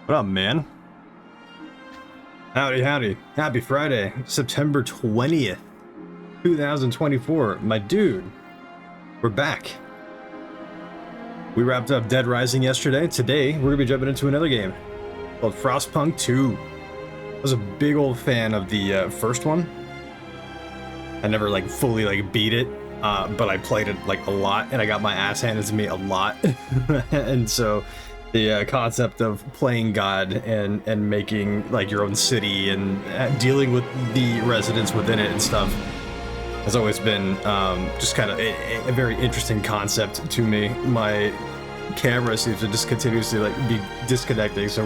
What up, man? Howdy, howdy. Happy Friday, September 20th, 2024. My dude, we're back. We wrapped up Dead Rising yesterday. Today, we're gonna be jumping into another game called Frostpunk 2. I was a big old fan of the first one. I never fully beat it, but I played it a lot, and I got my ass handed to me a lot. And so the concept of playing God and making your own city and dealing with the residents within it and stuff has always been just kind of a very interesting concept to me. My camera seems to just continuously be disconnecting, so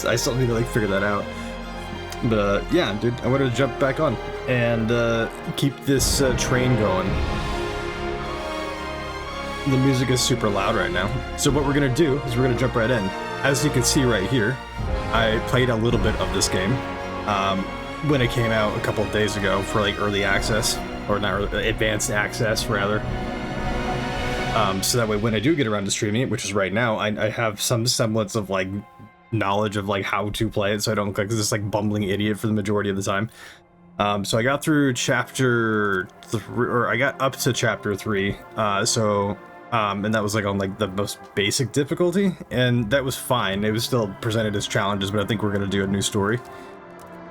I still need to figure that out. But yeah, dude, I wanted to jump back on and keep this train going. The music is super loud right now. So what we're gonna do is we're gonna jump right in. As you can see right here, I played a little bit of this game when it came out a couple of days ago for early access, or not advanced access rather. So that way when I do get around to streaming it, which is right now, I have some semblance of knowledge of how to play it, so I don't look like this bumbling idiot for the majority of the time. So I got through chapter 3, or I got up to chapter 3. And that was on the most basic difficulty, and that was fine. It was still presented as challenges, but I think we're gonna do a new story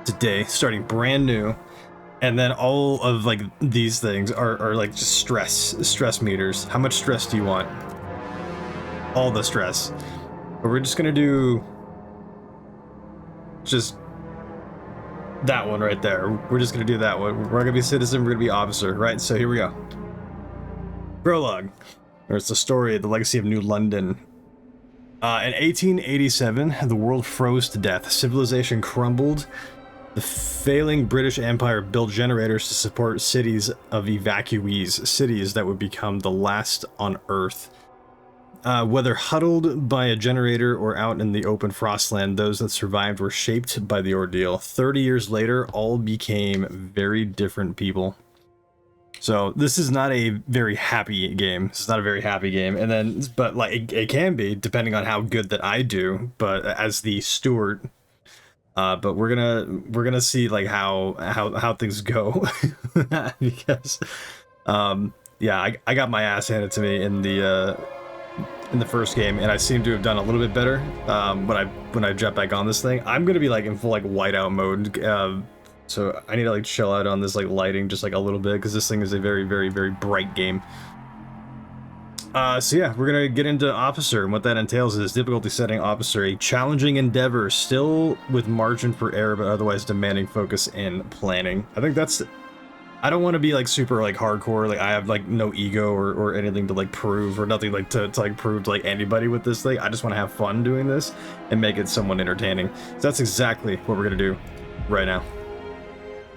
today, starting brand new. And then all of these things are just stress meters. How much stress do you want? All the stress. But we're just gonna do just that one right there. We're just gonna do that one. We're not gonna be citizen, we're gonna be officer, right? So here we go. Prologue. Or it's the story of the legacy of New London. In 1887, the world froze to death. Civilization crumbled. The failing British Empire built generators to support cities of evacuees, cities that would become the last on Earth. Whether huddled by a generator or out in the open frostland, those that survived were shaped by the ordeal. 30 years later, all became very different people. So this is not a very happy game. This is not a very happy game. And then, but it can be depending on how good that I do. But as the steward, but we're gonna see how things go because yeah, I got my ass handed to me in the first game, and I seem to have done a little bit better when I jump back on this thing. I'm gonna be in full whiteout mode. So I need to chill out on this lighting just a little bit, because this thing is a very, very, very bright game. So yeah, we're gonna get into officer, and what that entails is difficulty setting officer, a challenging endeavor, still with margin for error, but otherwise demanding focus and planning. I think that's. I don't want to be super hardcore. I have no ego or anything to prove, or nothing to prove to anybody with this thing. I just want to have fun doing this and make it somewhat entertaining. So that's exactly what we're gonna do right now.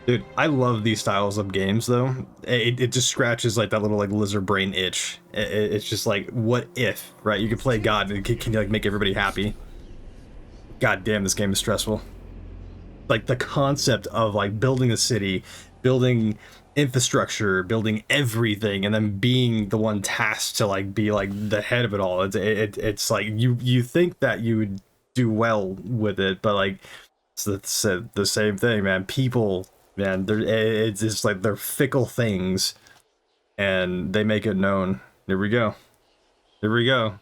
Dude, I love these styles of games, though. It just scratches that little lizard brain itch. It's just what if, right? You can play God, and can you make everybody happy? God damn, this game is stressful. The concept of building a city, building infrastructure, building everything, and then being the one tasked to be the head of it all. It's you think that you would do well with it, but it's the same thing, man. People. Man, it's just they're fickle things, and they make it known. Here we go. Here we go.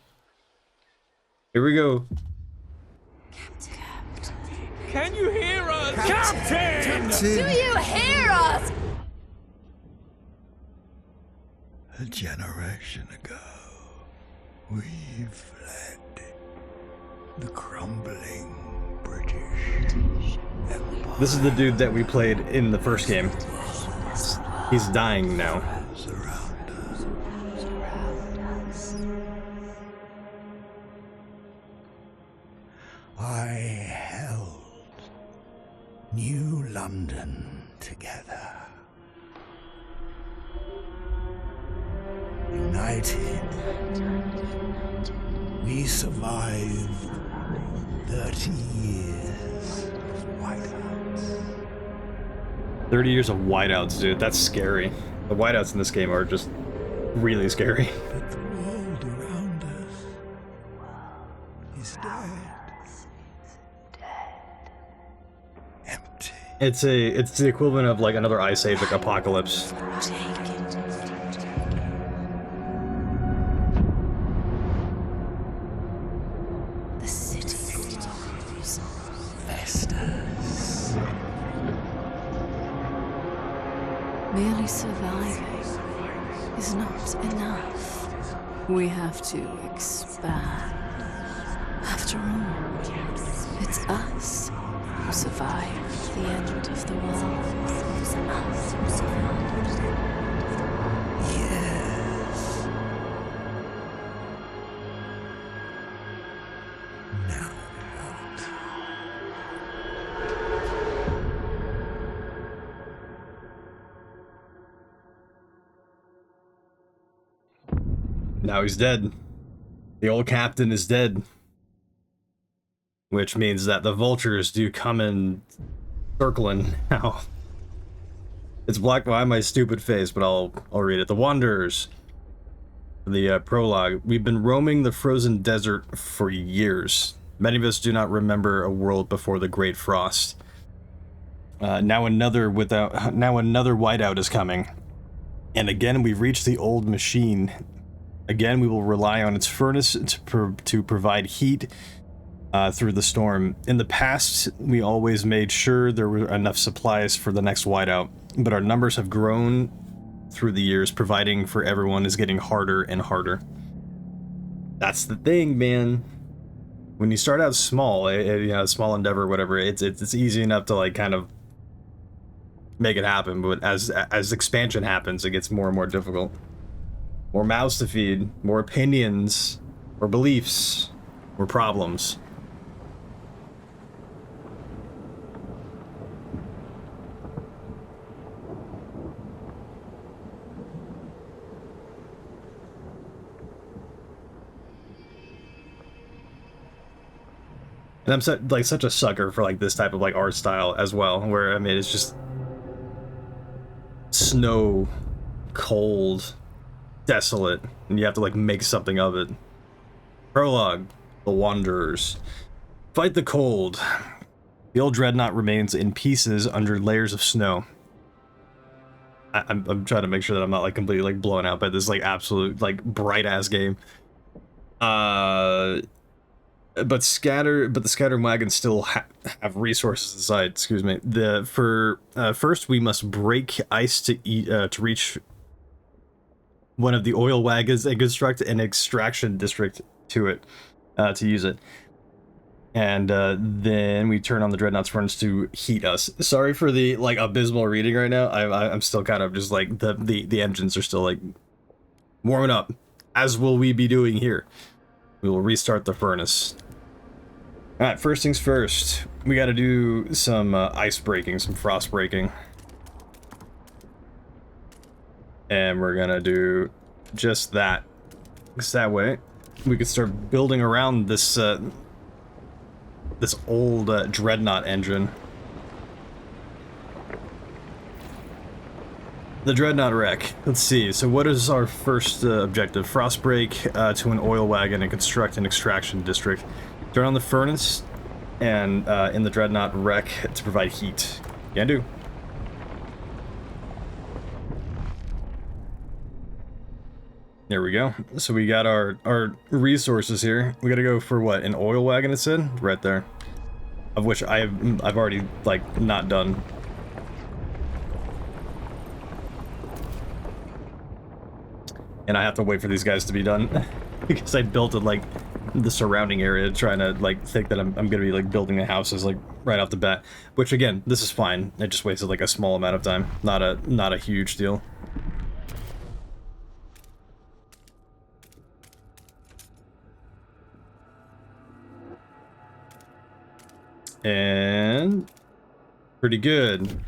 Here we go. Captain. Can you hear us? Captain! Do you hear us? A generation ago, we fled the crumbling British Empire. This is the dude that we played in the first game. He's dying now. Surround us. I held New London together. United, we survived 30 years of whiteouts. 30 years of whiteouts, dude. That's scary. The whiteouts in this game are just really scary. But the world around us is dead. It's the equivalent of like another ice age, like apocalypse. Take it. The city grows. Festus. Merely surviving is not enough. We have to expand. After all, it's us who survived the end of the world. It's us who survived. Yes. Now what? Now he's dead. The old captain is dead. Which means that the vultures do come in circling now. It's black by my stupid face, but I'll read it. The Wanderers. The prologue. We've been roaming the frozen desert for years. Many of us do not remember a world before the Great Frost. Now another whiteout is coming. And again, we've reached the old machine. Again, we will rely on its furnace to provide heat through the storm. In the past, we always made sure there were enough supplies for the next whiteout, but our numbers have grown through the years. Providing for everyone is getting harder and harder. That's the thing, man. When you start out small, small endeavor, whatever, it's easy enough to like kind of make it happen. But as expansion happens, it gets more and more difficult. More mouths to feed, more opinions, more beliefs, more problems. And I'm such a sucker for like this type of like art style as well, where I mean it's just snow, cold, desolate, and you have to like make something of it. Prologue: The Wanderers. Fight the cold. The old dreadnought remains in pieces under layers of snow. I'm trying to make sure that I'm not like completely like blown out by this like absolute like bright ass game. But the scattered wagons still have resources inside. Excuse me. First we must break ice to reach one of the oil wagons and construct an extraction district to use it. And then we turn on the dreadnought's furnace to heat us. Sorry for the like abysmal reading right now. I'm still kind of just like the engines are still like warming up, as will we be doing here. We will restart the furnace. All right, first things first. We got to do some ice breaking, some frost breaking. And we're gonna do just that. Because that way we can start building around this this old dreadnought engine. The dreadnought wreck. Let's see. So what is our first objective? Frost break to an oil wagon and construct an extraction district. Turn on the furnace and in the dreadnought wreck to provide heat. Can do. There we go. So we got our resources here. We gotta go for what? An oil wagon, it said? Right there. Of which I've already like not done. And I have to wait for these guys to be done because I built it like the surrounding area, trying to like think that I'm gonna be like building the houses like right off the bat. Which again, this is fine. It just wasted like a small amount of time, not a huge deal. And pretty good.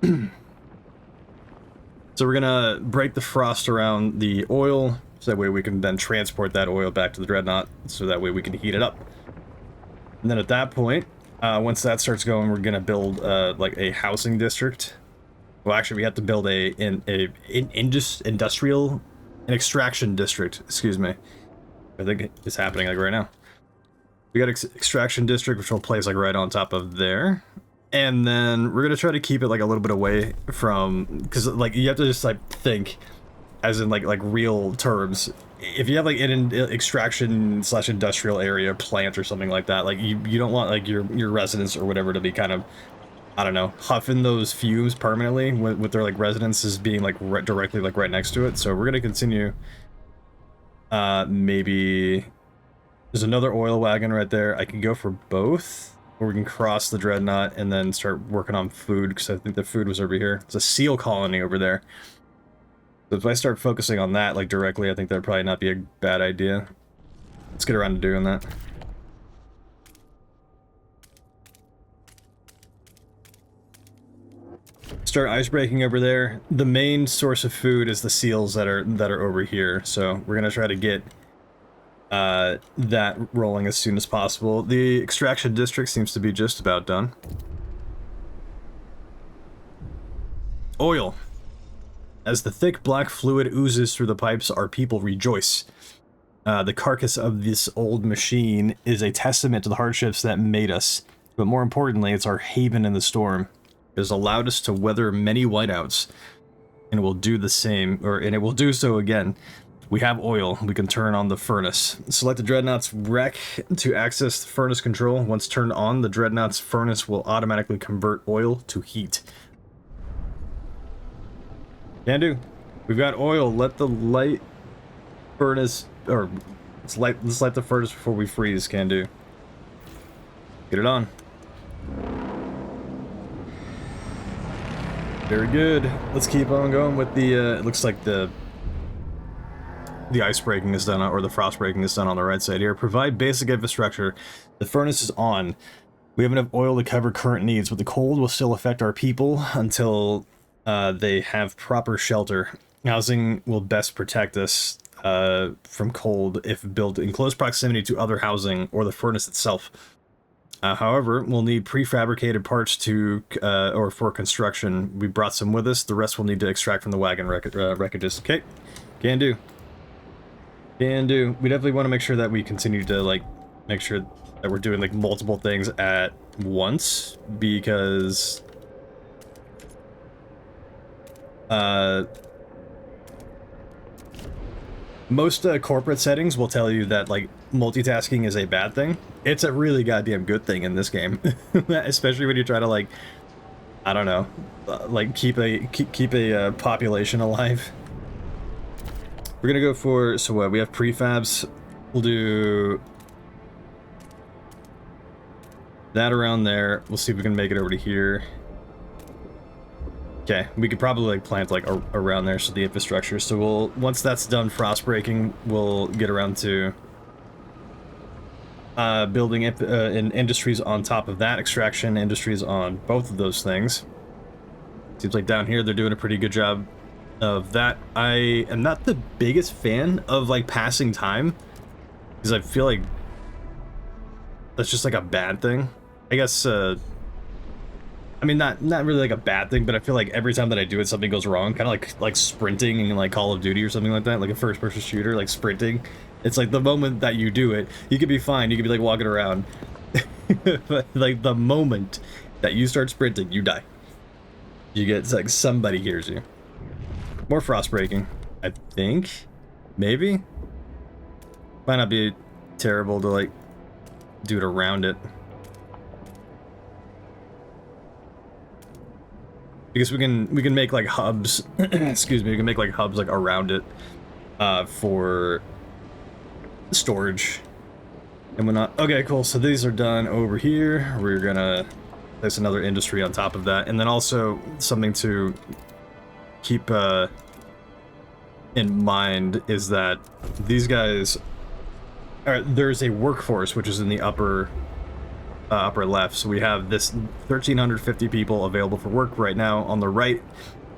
So we're gonna break the frost around the oil, so that way we can then transport that oil back to the dreadnought, so that way we can heat it up. And then at that point, once that starts going, we're gonna build like a housing district. Well, actually, we have to build an extraction district. Excuse me. I think it's happening like right now. We got extraction district, which will place like right on top of there. And then we're gonna try to keep it like a little bit away from, because like you have to just like think as in like real terms. If you have like an extraction slash industrial area plant or something like that, like you don't want like your residents or whatever to be kind of, I don't know, huffing those fumes permanently with their like residences being like directly like right next to it. So we're gonna continue. Maybe there's another oil wagon right there. I can go for both. Or we can cross the dreadnought and then start working on food, because I think the food was over here. It's a seal colony over there. So if I start focusing on that like directly, I think that'd probably not be a bad idea. Let's get around to doing that. Start ice breaking over there. The main source of food is the seals that are over here. So we're gonna try to get that rolling as soon as possible. The extraction district seems to be just about done. Oil. As the thick black fluid oozes through the pipes, our people rejoice. The carcass of this old machine is a testament to the hardships that made us, but more importantly, it's our haven in the storm. It has allowed us to weather many whiteouts, and it will do the same, and it will do so again. We have oil. We can turn on the furnace. Select the Dreadnought's wreck to access the furnace control. Once turned on, the Dreadnought's furnace will automatically convert oil to heat. Can do. We've got oil. Let the light furnace, or let's light the furnace before we freeze. Can do. Get it on. Very good. Let's keep on going with the. It looks like the ice breaking is done, or the frost breaking is done on the right side here. Provide basic infrastructure. The furnace is on. We have enough oil to cover current needs, but the cold will still affect our people until they have proper shelter. Housing will best protect us from cold if built in close proximity to other housing or the furnace itself. However, we'll need prefabricated parts or for construction. We brought some with us. The rest we'll need to extract from the wagon wreckages. Okay, can do. Can do. We definitely want to make sure that we continue to like make sure that we're doing like multiple things at once, because most corporate settings will tell you that like multitasking is a bad thing. It's a really goddamn good thing in this game, especially when you try to like, I don't know, like keep a population alive. We're gonna go for, so what, we have prefabs. We'll do that around there. We'll see if we can make it over to here. Okay, we could probably like plant like around there, so the infrastructure. So we'll, once that's done frost breaking, we'll get around to building in industries on top of that, extraction industries on both of those things. Seems like down here they're doing a pretty good job of that. I am not the biggest fan of like passing time, because I feel like that's just like a bad thing. I guess I mean not really like a bad thing, but I feel like every time that I do it something goes wrong, kind of like sprinting in like Call of Duty or something like that, like a first person shooter, like sprinting. It's like the moment that you do it, you could be fine, you could be like walking around. But like the moment that you start sprinting, you die. You get, it's like somebody hears you. More frost breaking, I think. Maybe? Might not be terrible to like do it around it. Because we can make like hubs, excuse me, we can make like hubs like around it for storage and whatnot. Okay, cool, so these are done over here. We're gonna place another industry on top of that, and then also something to keep in mind is that these guys there's a workforce which is in the upper left. So we have this 1,350 people available for work right now. On the right,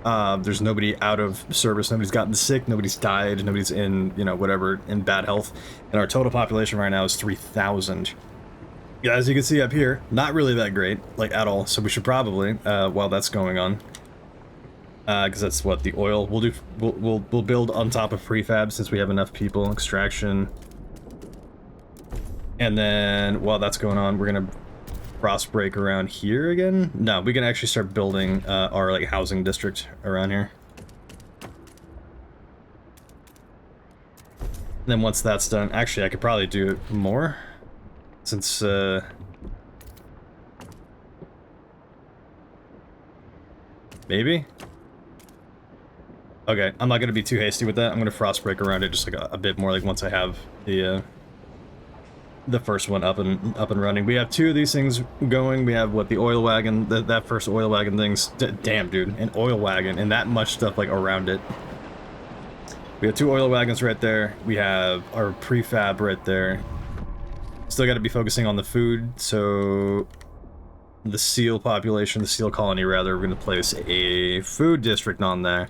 there's nobody out of service, nobody's gotten sick, nobody's died, nobody's in, you know, whatever, in bad health, and our total population right now is 3,000. Yeah, as you can see up here, not really that great, like at all. So we should probably, while that's going on, because that's what the oil we'll do. We'll build on top of prefab since we have enough people. Extraction, and then while that's going on, we're gonna Frostbreak around here again. No, we can actually start building our like housing district around here. And then once that's done, actually I could probably do more, since maybe. Okay, I'm not gonna be too hasty with that. I'm gonna Frostbreak around it just like a bit more, like once I have the first one up and running. We have 2 of these things going. We have what, the oil wagon, that first oil wagon thing's damn dude, an oil wagon and that much stuff like around it. We have 2 oil wagons right there. We have our prefab right there. Still got to be focusing on the food. So the seal population, the seal colony rather, we're going to place a food district on there.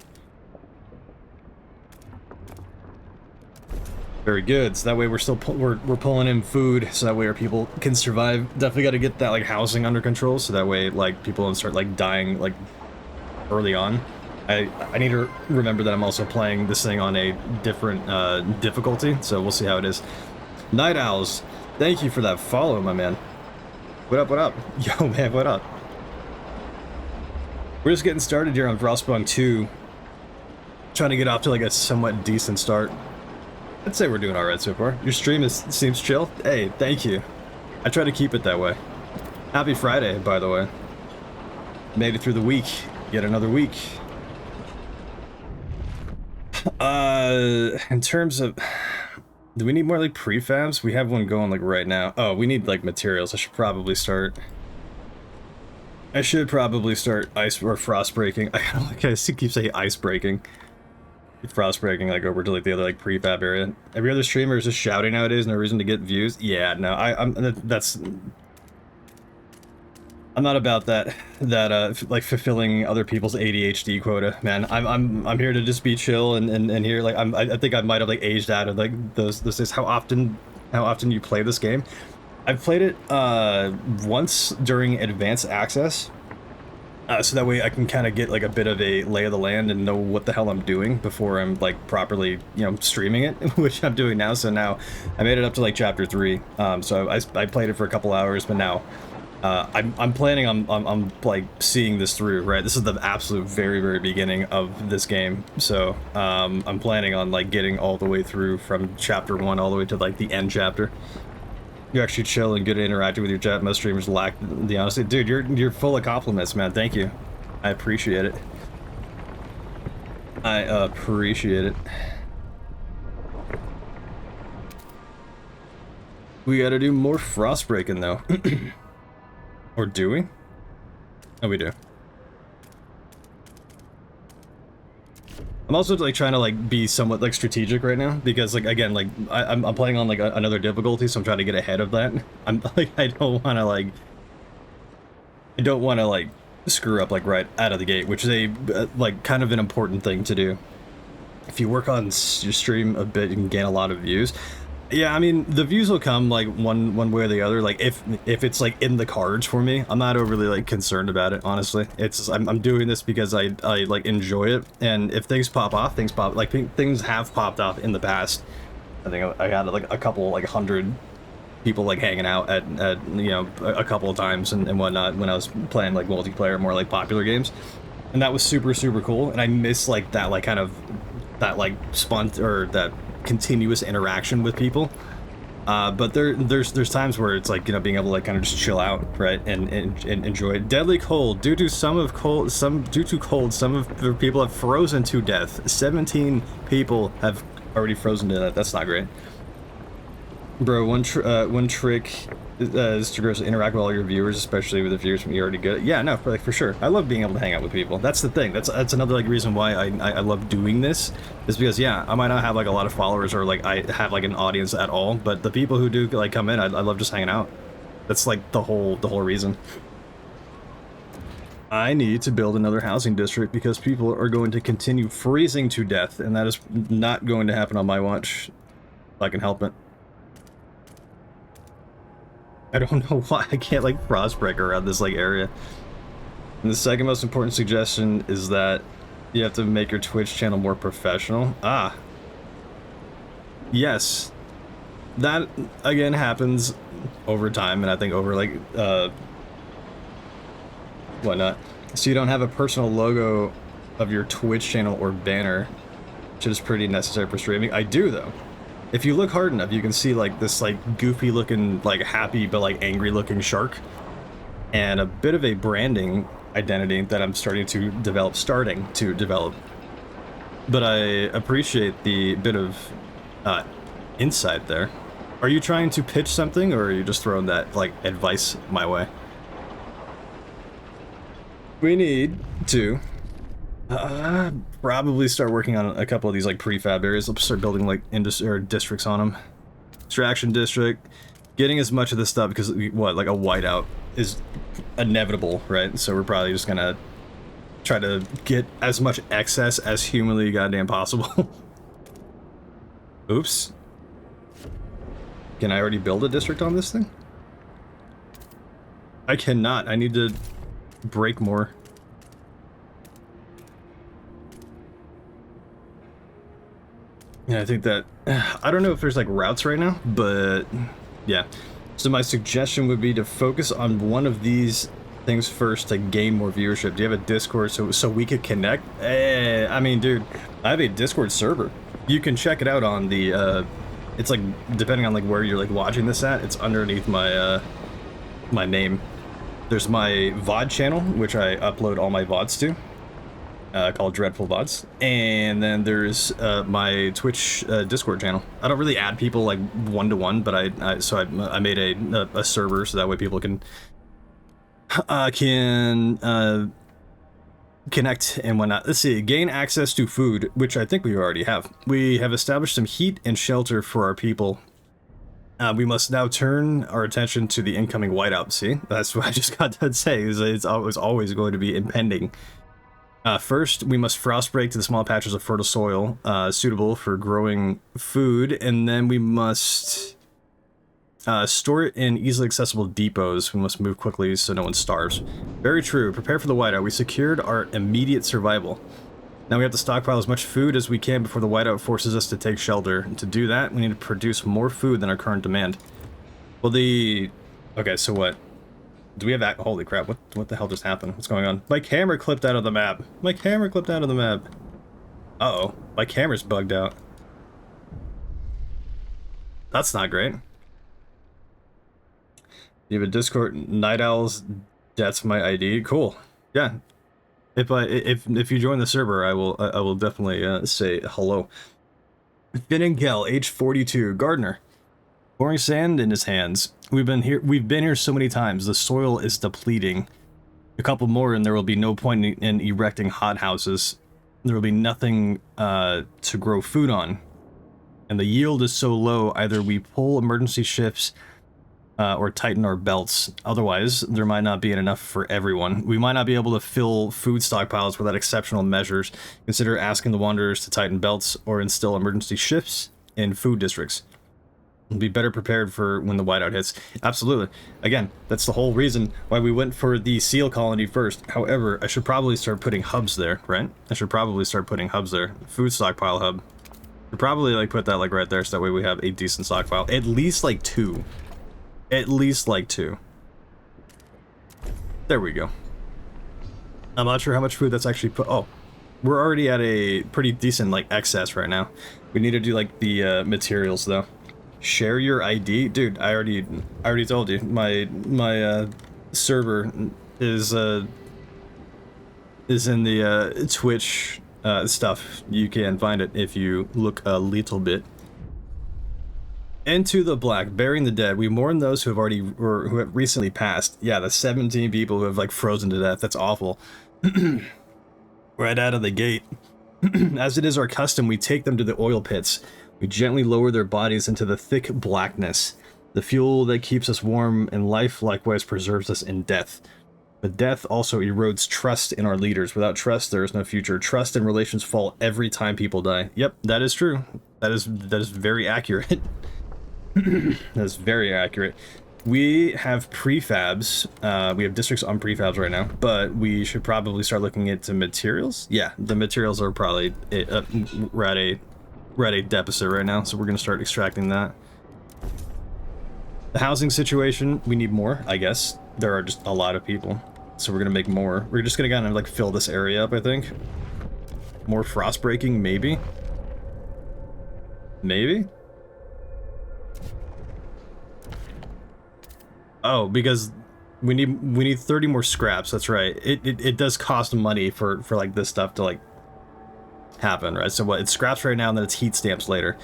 Very good. So that way we're still we're pulling in food, so that way our people can survive. Definitely got to get that like housing under control, so that way like people don't start like dying like early on. I need to remember that I'm also playing this thing on a different difficulty, so we'll see how it is. Night Owls, thank you for that follow, my man. What up? What up? Yo, man, what up? We're just getting started here on Frostpunk 2, trying to get off to like a somewhat decent start. I'd say we're doing alright so far. Your stream seems chill. Hey, thank you. I try to keep it that way. Happy Friday, by the way. Made it through the week. Yet another week. In terms of... Do we need more, like, prefabs? We have one going, like, right now. Oh, we need, like, materials. I should probably start ice or frost breaking. I keep saying ice breaking. Frost breaking like over to like the other like prefab area. Every other streamer is just shouting nowadays, no reason to get views. Yeah, no, I'm not about that like fulfilling other people's ADHD quota, man. I'm here to just be chill and here like I think I might have like aged out of like those days. How often you play this game? I've played it once during advanced access. So that way I can kind of get like a bit of a lay of the land and know what the hell I'm doing before I'm like properly, you know, streaming it, which I'm doing now. So now I made it up to like chapter 3. So I played it for a couple hours, but now I'm planning on like seeing this through, right? This is the absolute very beginning of this game. So I'm planning on like getting all the way through from chapter 1 all the way to like the end chapter. You're actually chill and good at interacting with your chat. Most streamers lack the honesty. Dude, you're full of compliments, man. Thank you. I appreciate it. I appreciate it. We gotta do more frost breaking though. Or do we? Oh, we do. I'm also like trying to like be somewhat like strategic right now because like again like I'm playing on like another difficulty, so I'm trying to get ahead of that. I'm like I don't want to like screw up like right out of the gate, which is a like kind of an important thing to do. If you work on your stream a bit, you can gain a lot of views. Yeah, I mean the views will come like one way or the other. Like if it's like in the cards for me, I'm not overly like concerned about it. Honestly, it's I'm doing this because I like enjoy it, and if things pop off, things pop. Like things have popped off in the past. I think I had like a couple like 100 people like hanging out at you know a couple of times and whatnot when I was playing like multiplayer, more like popular games, and that was super cool. And I miss like that like kind of that like that continuous interaction with people, but there's times where it's like, you know, being able to like kind of just chill out, right, and enjoy it. Deadly cold due to some of the people have frozen to death. 17 people have already frozen to death. That's not great, bro. One trick is to interact with all your viewers, especially with the viewers when you're already good. Yeah, no, for sure. I love being able to hang out with people. That's the thing. That's another like reason why I love doing this, is because yeah, I might not have like a lot of followers or like I have like an audience at all, but the people who do like come in, I love just hanging out. That's like the whole reason. I need to build another housing district because people are going to continue freezing to death, and that is not going to happen on my watch. If I can help it. I don't know why I can't like frostbreak around this like area. And the second most important suggestion is that you have to make your Twitch channel more professional. Ah. Yes. That again happens over time, and I think over like whatnot. So you don't have a personal logo of your Twitch channel or banner, which is pretty necessary for streaming. I do though. If you look hard enough, you can see like this like goofy looking, like happy but like angry looking shark, and a bit of a branding identity that I'm starting to develop. But I appreciate the bit of insight there. Are you trying to pitch something, or are you just throwing that like advice my way? We need to probably start working on a couple of these like prefab areas. Let's start building like districts on them. Extraction district, getting as much of this stuff, because what, like a whiteout is inevitable, right? So we're probably just gonna try to get as much excess as humanly goddamn possible. Oops. Can I already build a district on this thing? I cannot. I need to break more. Yeah, I think that, I don't know if there's like routes right now, but yeah. So my suggestion would be to focus on one of these things first to gain more viewership. Do you have a Discord so we could connect? I mean, dude, I have a Discord server. You can check it out on the, it's like, depending on like where you're like watching this at, it's underneath my, my name. There's my VOD channel, which I upload all my VODs to. Called Dreadful VODs, and then there's my Twitch Discord channel. I don't really add people like one-to-one, but I made a server so that way people can connect and whatnot. Let's see, gain access to food, which I think we already have. We have established some heat and shelter for our people. We must now turn our attention to the incoming whiteout. See, that's what I just got to say. It's always going to be impending. First, we must frost break to the small patches of fertile soil suitable for growing food, and then we must store it in easily accessible depots. We must move quickly so no one starves. Very true. Prepare for the whiteout. We secured our immediate survival. Now we have to stockpile as much food as we can before the whiteout forces us to take shelter. And to do that, we need to produce more food than our current demand. Well, okay, so what? Do we have that? Holy crap, what the hell just happened? What's going on? My camera clipped out of the map. My camera clipped out of the map. Uh-oh, my camera's bugged out. That's not great. You have a Discord, Night Owls, that's my ID. Cool. Yeah. If you join the server, I will definitely say hello. Finn and Gel, age 42, gardener. Pouring sand in his hands. We've been here so many times. The soil is depleting. A couple more and there will be no point in erecting hothouses. There will be nothing to grow food on. And the yield is so low, either we pull emergency shifts or tighten our belts. Otherwise, there might not be enough for everyone. We might not be able to fill food stockpiles without exceptional measures. Consider asking the Wanderers to tighten belts or instill emergency shifts in food districts. Be better prepared for when the whiteout hits. Absolutely. Again, that's the whole reason why we went for the seal colony first. However, I should probably start putting hubs there, right? I should probably start putting hubs there. Food stockpile hub. Should probably like put that like right there so that way we have a decent stockpile. At least like 2. At least like 2. There we go. I'm not sure how much food that's actually put. Oh, we're already at a pretty decent like excess right now. We need to do like the materials though. Share your ID, dude. I already told you. My server is in the Twitch stuff. You can find it if you look a little bit. Into the black, burying the dead. We mourn those who have recently passed. Yeah, the 17 people who have like frozen to death. That's awful. Right out of the gate. As it is our custom, we take them to the oil pits. We gently lower their bodies into the thick blackness. The fuel that keeps us warm in life likewise preserves us in death. But death also erodes trust in our leaders. Without trust, there is no future. Trust and relations fall every time people die. Yep, that is true. That is very accurate. That is very accurate. We have prefabs. We have districts on prefabs right now, but we should probably start looking into materials. Yeah, the materials are probably we're at a deficit right now, so we're going to start extracting that. The housing situation, we need more, I guess. There are just a lot of people. So we're gonna make more. We're just gonna kind of like fill this area up, I think. More frost breaking, maybe? Maybe? Oh, because we need 30 more scraps, that's right. It does cost money for like this stuff to like happen, right? So what, it's scraps right now and then it's heat stamps later.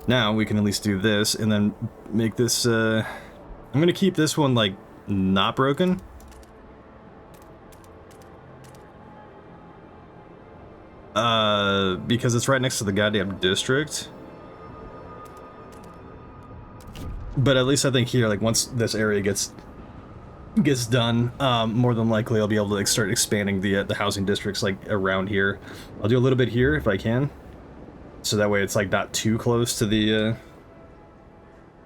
Now we can at least do this and then make this I'm gonna keep this one like not broken. Because it's right next to the goddamn district. But at least I think here, like once this area gets done, more than likely I'll be able to like start expanding the housing districts like around here. I'll do a little bit here if I can, so that way it's like not too close to the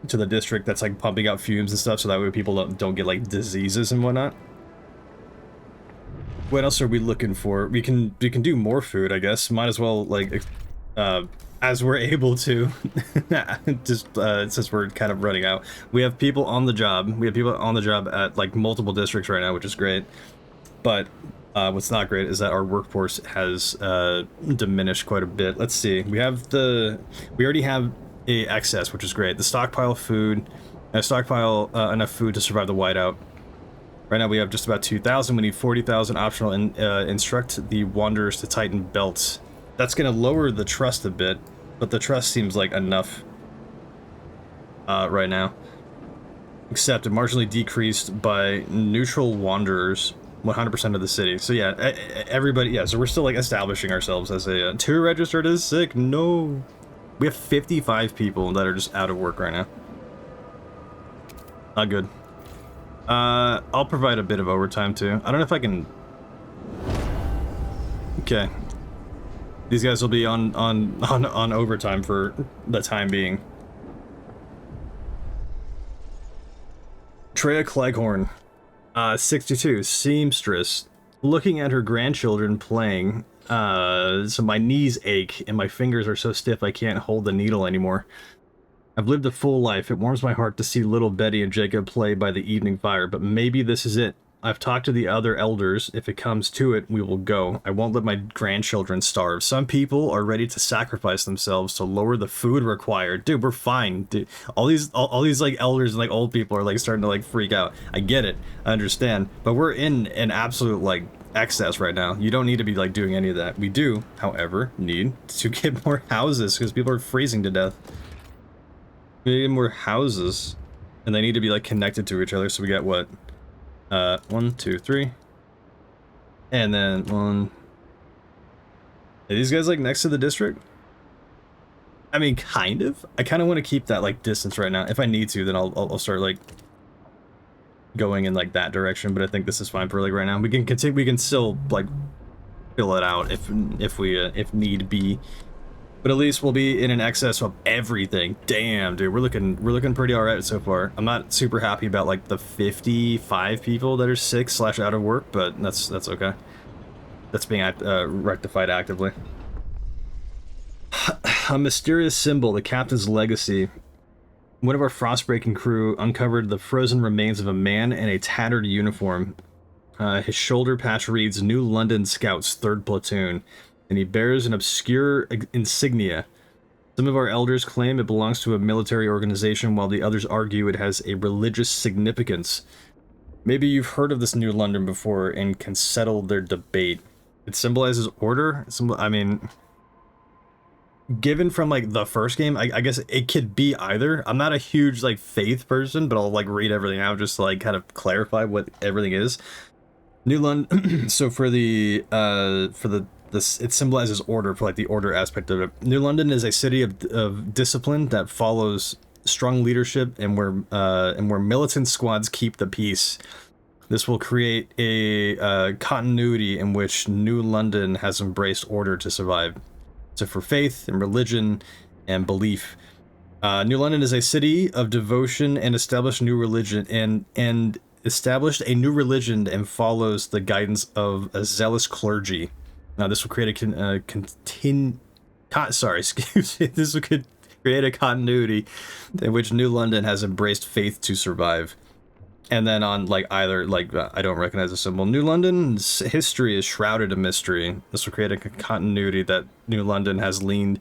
district that's like pumping out fumes and stuff, so that way people don't get like diseases and whatnot. What else are we looking for? We can do more food, I guess. Might as well like as we're able to. Just since we're kind of running out. We have people on the job. We have people on the job at like multiple districts right now, which is great. But what's not great is that our workforce has diminished quite a bit. Let's see. We already have a excess, which is great. The stockpile food, stockpile enough food to survive the whiteout. Right now we have just about 2,000. We need 40,000 optional, and instruct the wanderers to tighten belts. That's going to lower the trust a bit, but the trust seems like enough right now. Except it marginally decreased by neutral wanderers, 100% of the city. So yeah, everybody, yeah, so we're still like establishing ourselves as a 2 registered as sick. No. We have 55 people that are just out of work right now. Not good. I'll provide a bit of overtime too. I don't know if I can. Okay. These guys will be on overtime for the time being. Treya Cleghorn, 62, seamstress. Looking at her grandchildren playing, so my knees ache and my fingers are so stiff I can't hold the needle anymore. I've lived a full life. It warms my heart to see little Betty and Jacob play by the evening fire, but maybe this is it. I've talked to the other elders. If it comes to it, we will go. I won't let my grandchildren starve. Some people are ready to sacrifice themselves to lower the food required. Dude, we're fine. Dude, all these like elders and like old people are like starting to like freak out. I get it. I understand. But we're in an absolute like excess right now. You don't need to be like doing any of that. We do, however, need to get more houses because people are freezing to death. We need more houses, and they need to be like connected to each other. So we got what? 1, 2, 3, and then 1. Are these guys like next to the district? I mean, kind of. I kind of want to keep that like distance right now. If I need to, then I'll start like going in like that direction. But I think this is fine for like right now. We can continue. We can still like fill it out if need be. But at least we'll be in an excess of everything. Damn, dude, we're looking pretty alright so far. I'm not super happy about like the 55 people that are sick / out of work, but that's okay. That's being rectified actively. A mysterious symbol, the captain's legacy. One of our frostbreaking crew uncovered the frozen remains of a man in a tattered uniform. His shoulder patch reads New London Scouts, 3rd Platoon. And he bears an obscure insignia. Some of our elders claim it belongs to a military organization, while the others argue it has a religious significance. Maybe you've heard of this New London before and can settle their debate. It symbolizes order. I mean, given from like the first game, I guess it could be either. I'm not a huge like faith person, but I'll like read everything out just to like kind of clarify what everything is. New London. So for the it symbolizes order for like the order aspect of it. New London is a city of discipline that follows strong leadership and where militant squads keep the peace. This will create a continuity in which New London has embraced order to survive. So for faith and religion and belief, New London is a city of devotion and established a new religion and follows the guidance of a zealous clergy. Now, this will create this will create a continuity in which New London has embraced faith to survive. And then on like either like I don't recognize the symbol. New London's history is shrouded in mystery. This will create a continuity that New London has leaned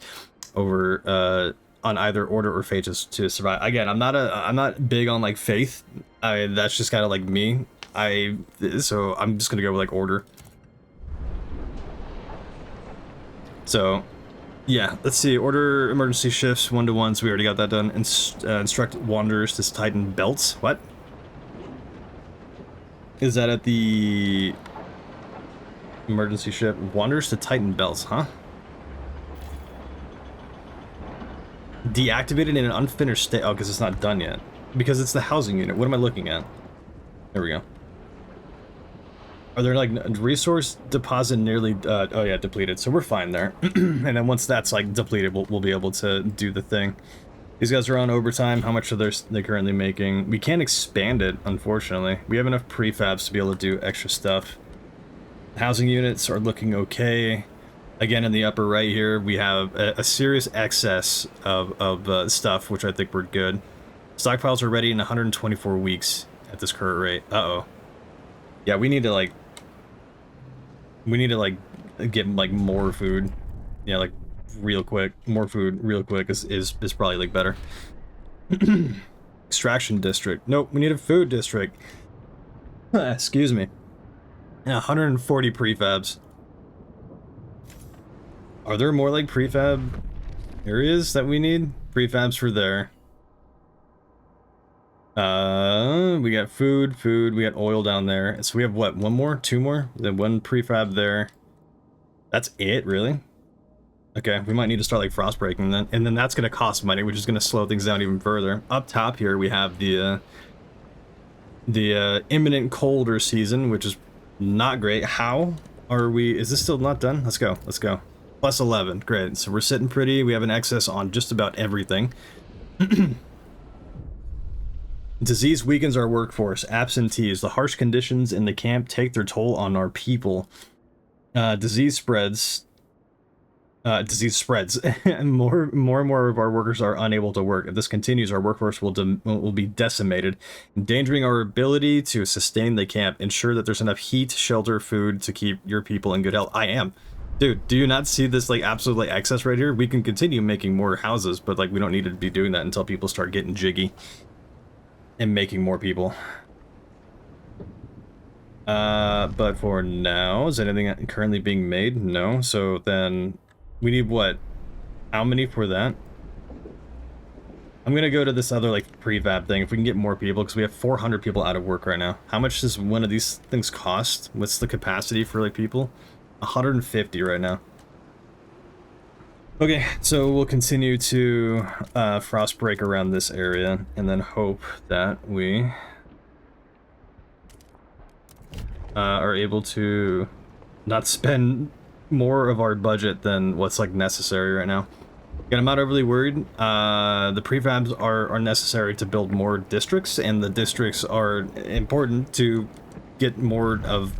over on either order or fate to survive. Again, I'm not big on like faith. That's just kind of like me. So I'm just gonna go with like order. So yeah, let's see. Order emergency shifts 1-to-1s. We already got that done. Instruct wanderers to tighten belts. What? Is that at the emergency ship? Wanderers to tighten belts, huh? Deactivated in an unfinished state. Oh, because it's not done yet. Because it's the housing unit. What am I looking at? There we go. Are there like resource deposit nearly? Oh yeah, depleted. So we're fine there. And then once that's like depleted, we'll be able to do the thing. These guys are on overtime. How much are they currently making? We can't expand it, unfortunately. We have enough prefabs to be able to do extra stuff. Housing units are looking okay. Again, in the upper right here, we have a serious excess of stuff, which I think we're good. Stockpiles are ready in 124 weeks at this current rate. Uh-oh. Yeah, we need to like get like more food. Yeah, like real quick. More food real quick is probably like better. Extraction district. Nope, we need a food district. Excuse me. Yeah, 140 prefabs. Are there more like prefab areas that we need? Prefabs for there. We got food, we got oil down there. So we have what, one more, two more? Then one prefab there. That's it, really? Okay, we might need to start like frost breaking then. And then that's gonna cost money, which is gonna slow things down even further. Up top here we have the imminent colder season, which is not great. How are we, is this still not done? Let's go, let's go. Plus 11, great. So we're sitting pretty, we have an excess on just about everything. Disease weakens our workforce. Absentees. The harsh conditions in the camp take their toll on our people. Disease spreads. And more and more of our workers are unable to work. If this continues, our workforce will be decimated, endangering our ability to sustain the camp. Ensure that there's enough heat, shelter, food to keep your people in good health. I am. Dude, do you not see this like absolutely excess right here? We can continue making more houses, but like we don't need to be doing that until people start getting jiggy. And making more people. But for now, is anything currently being made? No. So then we need what? How many for that? I'm gonna go to this other like prefab thing if we can get more people, because we have 400 people out of work right now. How much does one of these things cost? What's the capacity for like people? 150 right now. Okay, so we'll continue to frost break around this area and then hope that we are able to not spend more of our budget than what's like necessary right now. Again, I'm not overly worried. The prefabs are necessary to build more districts, and the districts are important to get more of.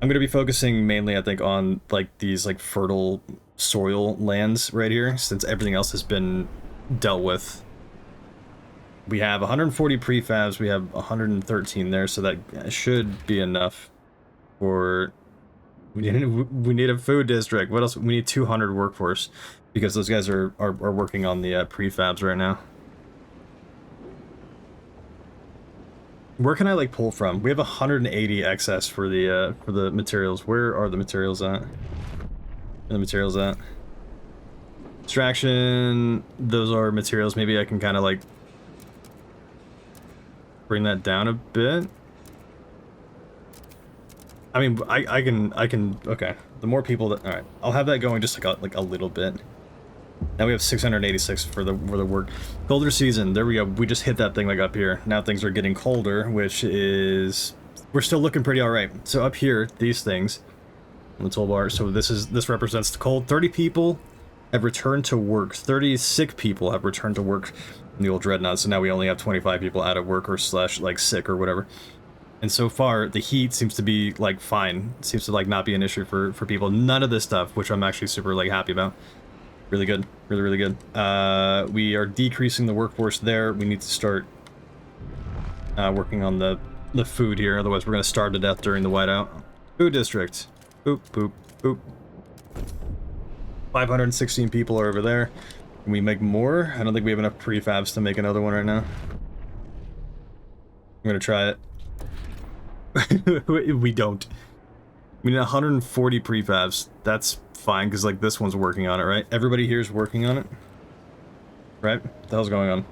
I'm going to be focusing mainly, I think, on like these like fertile soil lands right here, since everything else has been dealt with. We have 140 prefabs, we have 113 there, so that should be enough for... We need a food district. What else? We need 200 workforce, because those guys are working on the prefabs right now. Where can I like pull from? We have 180 excess for the materials. Where are the materials at? Where the materials at? Extraction. Those are materials. Maybe I can kind of like bring that down a bit. I mean, I can. Okay. The more people that. All right. I'll have that going just like a little bit. Now we have 686 for the work. Colder season. There we go. We just hit that thing like up here. Now things are getting colder, which is... We're still looking pretty alright. So up here, these things on the toolbar. So this represents the cold. 30 people have returned to work. 30 sick people have returned to work in the old dreadnought. So now we only have 25 people out of work or slash like sick or whatever. And so far, the heat seems to be like fine. It seems to like not be an issue for people. None of this stuff, which I'm actually super like happy about. Really good. Really, really good. We are decreasing the workforce there. We need to start working on the the food here, otherwise we're gonna starve to death during the whiteout. Food district. Boop, boop, boop. 516 people are over there. Can we make more? I don't think we have enough prefabs to make another one right now. I'm gonna try it. We don't. We need 140 prefabs. That's fine, because like this one's working on it, right? Everybody here is working on it. Right? What the hell's going on?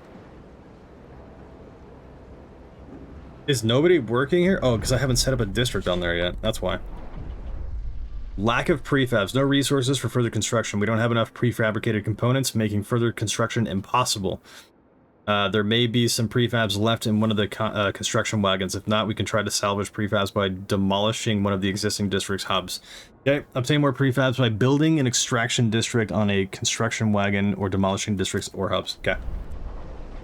Is nobody working here? Oh, because I haven't set up a district on there yet. That's why. Lack of prefabs. No resources for further construction. We don't have enough prefabricated components, making further construction impossible. There may be some prefabs left in one of the construction wagons. If not, we can try to salvage prefabs by demolishing one of the existing district's hubs. Okay, obtain more prefabs by building an extraction district on a construction wagon or demolishing districts or hubs. Okay.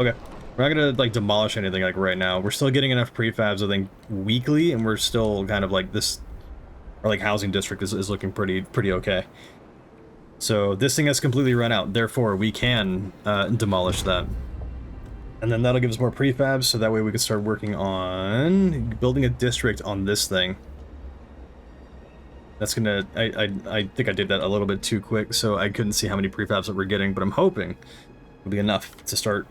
Okay. We're not gonna like demolish anything like right now. We're still getting enough prefabs, I think, weekly, and we're still kind of like this. Our like housing district is looking pretty okay. So this thing has completely run out. Therefore, we can demolish that. And then that'll give us more prefabs, so that way we can start working on building a district on this thing. That's gonna... I think I did that a little bit too quick, so I couldn't see how many prefabs that we're getting, but I'm hoping it'll be enough to start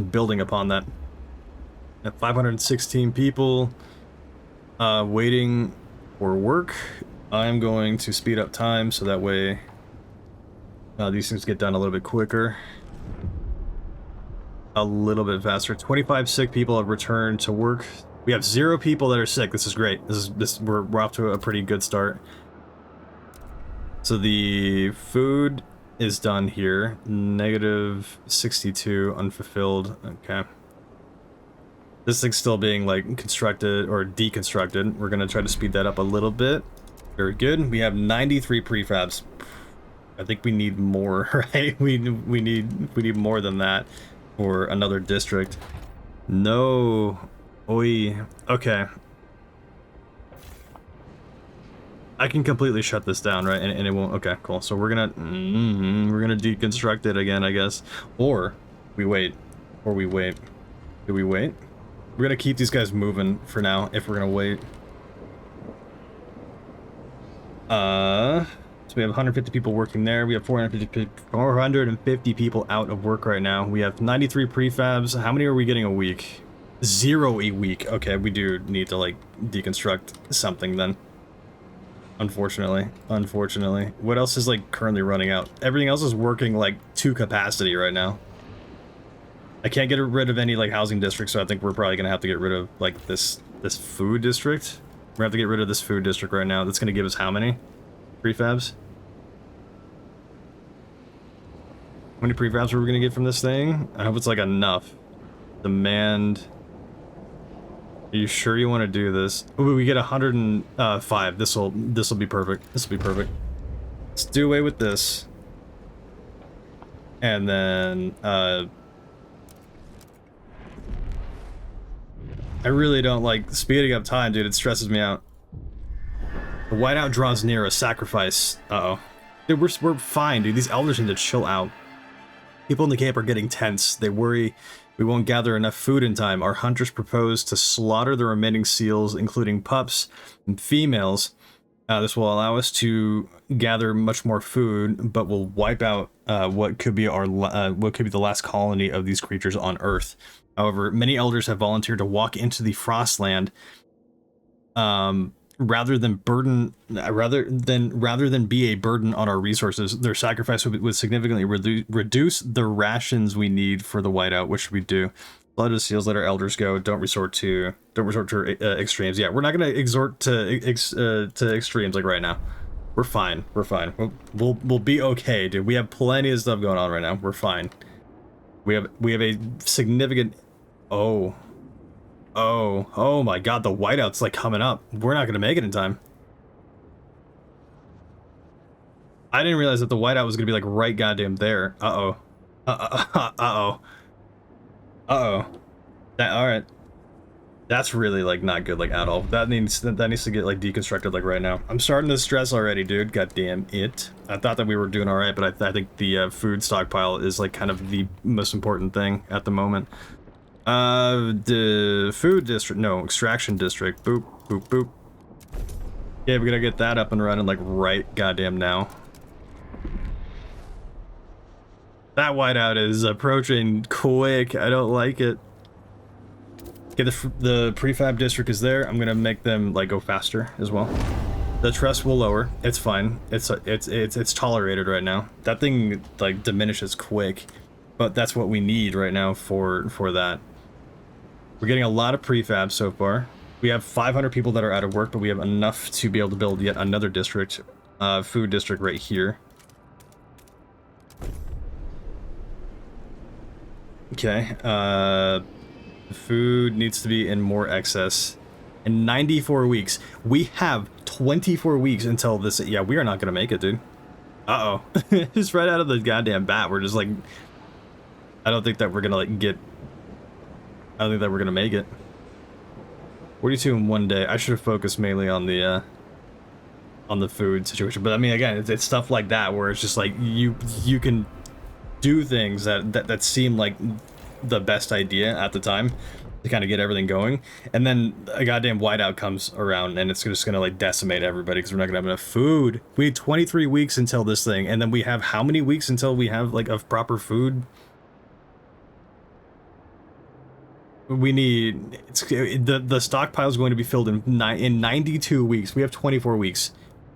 building upon that. At 516 people waiting for work, I'm going to speed up time, so that way these things get done a little bit quicker. A little bit faster. 25 sick people have returned to work. We have 0 people that are sick. This is great. We're off to a pretty good start. So the food is done here. Negative 62 unfulfilled. Okay. This thing's still being like constructed or deconstructed. We're gonna try to speed that up a little bit. Very good. We have 93 prefabs. I think we need more, right? We need more than that for another district. No. Oi. Okay. I can completely shut this down, right? And it won't. Okay, cool. So we're gonna deconstruct it again, I guess. Or we wait. Or we wait. Do we wait? We're gonna keep these guys moving for now if we're gonna wait. So we have 150 people working there. We have 450 people out of work right now. We have 93 prefabs. How many are we getting a week? 0 a week. Okay, we do need to like deconstruct something then. Unfortunately. What else is like currently running out? Everything else is working like to capacity right now. I can't get rid of any like housing districts, so I think we're probably gonna have to get rid of like this food district. We're gonna have to get rid of this food district right now. That's gonna give us how many prefabs? How many prefabs are we gonna get from this thing? I hope it's like enough. Demand. Are you sure you want to do this? Ooh, we get 105. This'll be perfect. This'll be perfect. Let's do away with this. And then I really don't like speeding up time, dude. It stresses me out. The whiteout draws near. A sacrifice. Uh-oh. Dude, we're fine, dude. These elders need to chill out. People in the camp are getting tense. They worry we won't gather enough food in time. Our hunters propose to slaughter the remaining seals, including pups and females. This will allow us to gather much more food, but will wipe out what could be the last colony of these creatures on Earth. However, many elders have volunteered to walk into the Frostland, rather than be a burden on our resources. Their sacrifice would significantly reduce the rations we need for the whiteout. What should we do? Blood of seals, let our elders go. Don't resort to extremes. Yeah, we're not going to exhort to extremes like right now. We're fine. We're fine. We'll be okay, dude. We have plenty of stuff going on right now. We're fine. We have a significant. Oh my god, the whiteout's like coming up. We're not gonna make it in time. I didn't realize that the whiteout was gonna be like right goddamn there. Uh-oh. Alright. That's really like not good like at all. That needs to get like deconstructed like right now. I'm starting to stress already, dude. God damn it. I thought that we were doing alright, but I think the food stockpile is like kind of the most important thing at the moment. The food district, no, extraction district. Boop, boop, boop. Yeah, we gotta get that up and running like right goddamn now. That whiteout is approaching quick. I don't like it. Okay, the prefab district is there. I'm gonna make them like go faster as well. The trust will lower. It's fine. It's tolerated right now. That thing like diminishes quick, but that's what we need right now for that. We're getting a lot of prefab so far. We have 500 people that are out of work, but we have enough to be able to build yet another district, food district right here. Okay, food needs to be in more excess. In 94 weeks. We have 24 weeks until this. Yeah, we are not gonna make it, dude. Uh-oh. Just right out of the goddamn bat, we're just like, I don't think that we're gonna like I don't think that we're gonna make it. 42 in one day. I should have focused mainly on the food situation, but I mean, again, it's stuff like that where it's just like you can do things that seem like the best idea at the time to kind of get everything going, and then a goddamn whiteout comes around and it's just gonna like decimate everybody because we're not gonna have enough food. We had 23 weeks until this thing, and then we have how many weeks until we have like of proper food? We need the stockpile is going to be filled in 92 weeks. We have 24 weeks,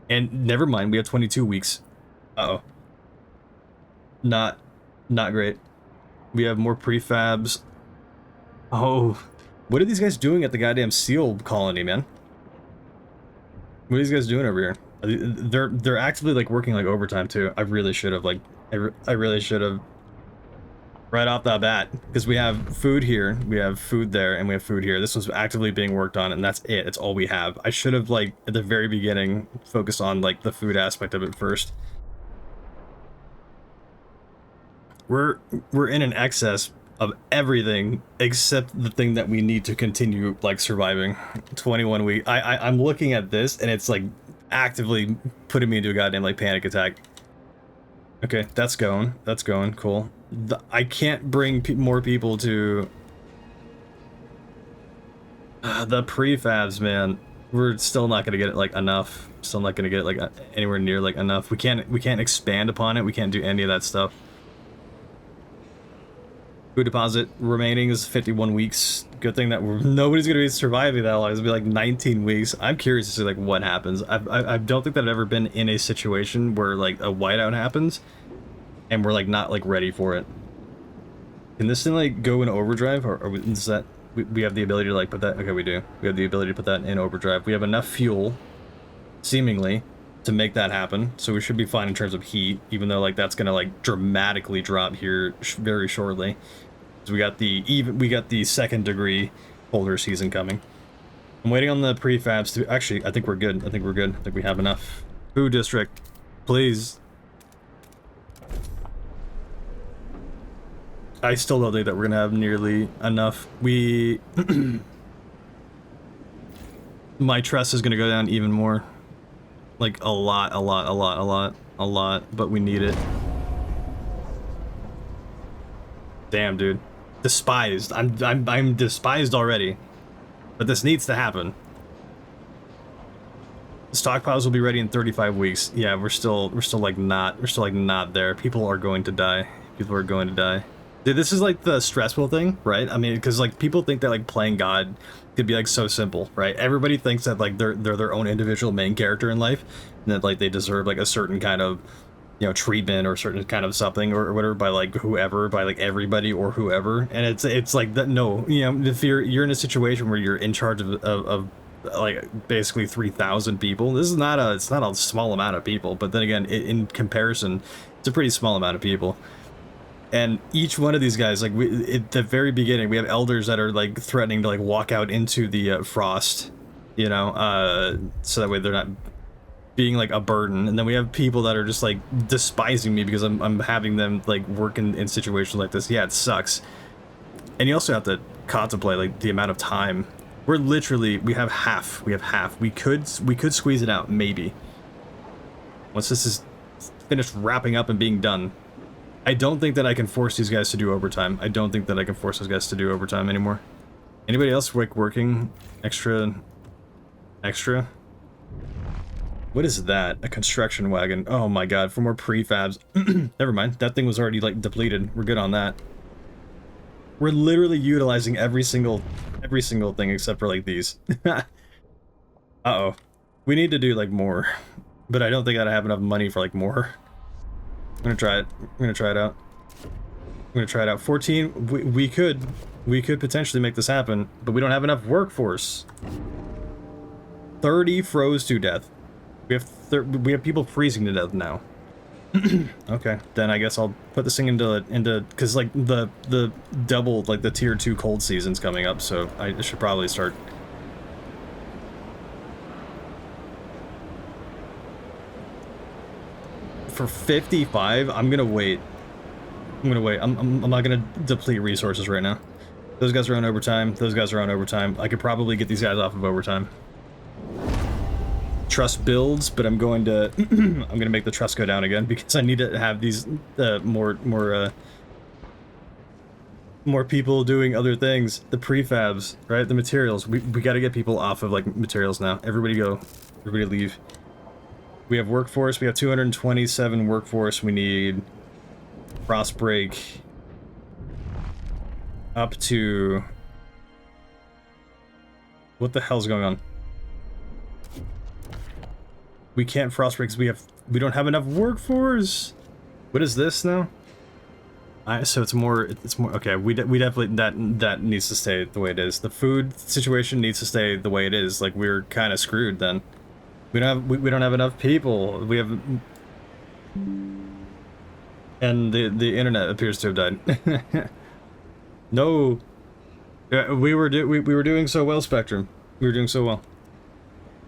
and never mind, we have 22 weeks. Uh-oh. Not great. We have more prefabs. Oh, what are these guys doing at the goddamn seal colony, man? What are these guys doing over here? They're actively like working like overtime too. I really should have like I really should have right off the bat, because we have food here, we have food there, and we have food here. This was actively being worked on, and that's it. It's all we have. I should have like at the very beginning focused on like the food aspect of it first. We're in an excess of everything except the thing that we need to continue like surviving. 21 weeks. I'm looking at this and it's like actively putting me into a goddamn like panic attack. Okay, that's going. That's going. Cool. I can't bring more people to the prefabs, man. We're still not gonna get it like enough. Still not gonna get it like anywhere near like enough. We can't expand upon it. We can't do any of that stuff. Food deposit remaining is 51 weeks. Good thing that nobody's gonna be surviving that long. It's gonna be like 19 weeks. I'm curious to see like what happens. I don't think that I've ever been in a situation where like a whiteout happens and we're like not like ready for it. Can this thing like go in overdrive, or is that we have the ability to like put that? Okay, we do. We have the ability to put that in overdrive. We have enough fuel, seemingly, to make that happen. So we should be fine in terms of heat, even though like that's gonna like dramatically drop here very shortly. So we got the second degree polar season coming. I'm waiting on the prefabs to actually. I think we're good. I think we're good. I think we have enough. Food district, please. I still don't think that we're gonna have nearly enough. My trust is gonna go down even more. Like a lot, but we need it. Damn, dude. Despised. I'm despised already. But this needs to happen. The stockpiles will be ready in 35 weeks. Yeah, we're still like not there. People are going to die. People are going to die. Dude, this is like the stressful thing, right? I mean, because like people think that like playing God could be like so simple, right? Everybody thinks that like they're their own individual main character in life, and that like they deserve like a certain kind of, you know, treatment or certain kind of something or whatever by like whoever, by like everybody or whoever. And it's like that. No, you know, if you're in a situation where you're in charge of like basically 3,000 people, this is not a small amount of people. But then again, in comparison, it's a pretty small amount of people. And each one of these guys, like at the very beginning, we have elders that are like threatening to like walk out into the frost, you know, so that way they're not being like a burden. And then we have people that are just like despising me because I'm having them like work in situations like this. Yeah, it sucks. And you also have to contemplate like the amount of time. We're literally, we have half. We could squeeze it out, maybe. Once this is finished wrapping up and being done. I don't think that I can force these guys to do overtime. I don't think that I can force those guys to do overtime anymore. Anybody else like working extra? What is that? A construction wagon. Oh my god, for more prefabs. Never mind. That thing was already like depleted. We're good on that. We're literally utilizing every single thing except for like these. Uh-oh. We need to do like more. But I don't think I have enough money for like more. I'm gonna try it. I'm gonna try it out. I'm gonna try it out. 14. We could potentially make this happen, but we don't have enough workforce. 30 froze to death. We have people freezing to death now. Okay, then I guess I'll put this thing into because like the double, like the tier 2 cold season's coming up, so I should probably start. For 55, I'm gonna wait. I'm not gonna deplete resources right now. Those guys are on overtime. Those guys are on overtime. I could probably get these guys off of overtime. Trust builds, but I'm going to I'm gonna make the trust go down again because I need to have these more people doing other things. The prefabs, right? The materials. We got to get people off of like materials now. Everybody go. Everybody leave. We have workforce. We have 227 workforce. We need Frostbreak up to. What the hell's going on? We can't Frostbreak because we don't have enough workforce. What is this now? So it's more okay. We definitely that needs to stay the way it is. The food situation needs to stay the way it is. Like we're kind of screwed then. We don't have enough people. We have, and the internet appears to have died. No, we were doing so well, Spectrum. We were doing so well.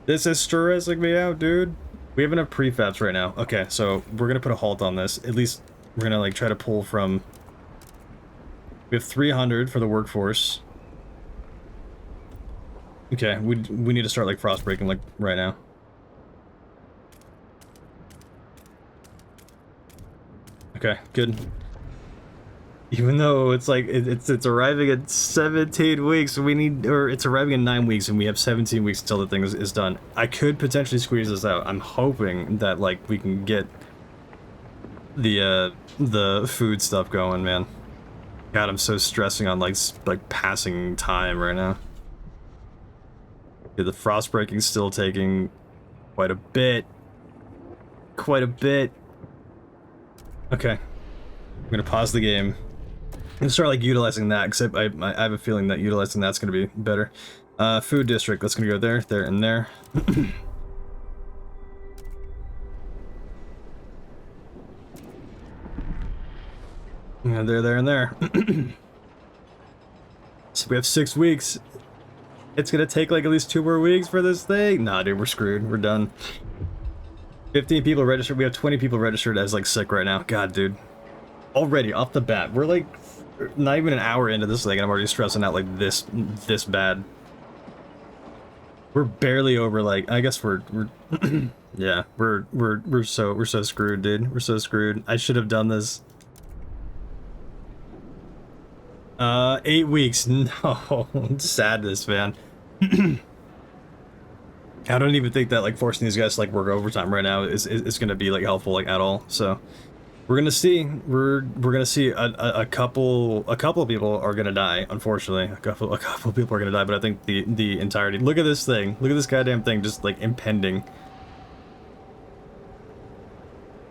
This is stressing me out, dude. We have enough prefabs right now. Okay, so we're gonna put a halt on this. At least we're gonna like try to pull from. We have 300 for the workforce. Okay, we need to start like frostbreaking like right now. Okay, good. Even though it's like it's arriving at 17 weeks, we need, or it's arriving in 9 weeks, and we have 17 weeks until the thing is done. I could potentially squeeze this out. I'm hoping that like we can get the food stuff going, man. God, I'm so stressing on like passing time right now. Yeah, the frost breaking's still taking quite a bit. Quite a bit. Okay, I'm gonna pause the game and start like utilizing that, because I have a feeling that utilizing that's gonna be better. Food district, that's gonna go there, there, and there. Yeah, there, and there. So we have 6 weeks. It's gonna take like at least 2 more weeks for this thing. Nah, dude, we're screwed. We're done. 15 people registered. We have 20 people registered as like sick right now. God, dude. Already off the bat, we're like not even an hour into this thing, and I'm already stressing out like this bad. We're barely over like, I guess we're yeah, we're so screwed, dude. We're so screwed. I should have done this. 8 weeks. No, sadness, man. I don't even think that like forcing these guys to like work overtime right now is gonna be like helpful like at all. So we're gonna see. We're gonna see a couple people are gonna die. Unfortunately, a couple people are gonna die. But I think the entirety. Look at this thing. Look at this goddamn thing just like impending.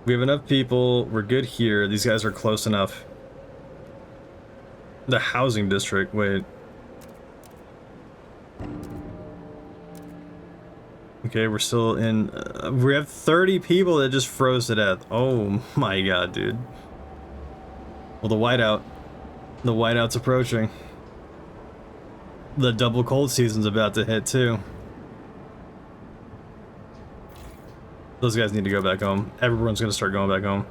We have enough people. We're good here. These guys are close enough. The housing district. Wait. Okay, we're still in. We have 30 people that just froze to death. Oh my god, dude. Well, the whiteout's approaching. The double cold season's about to hit too. Those guys need to go back home. Everyone's gonna start going back home.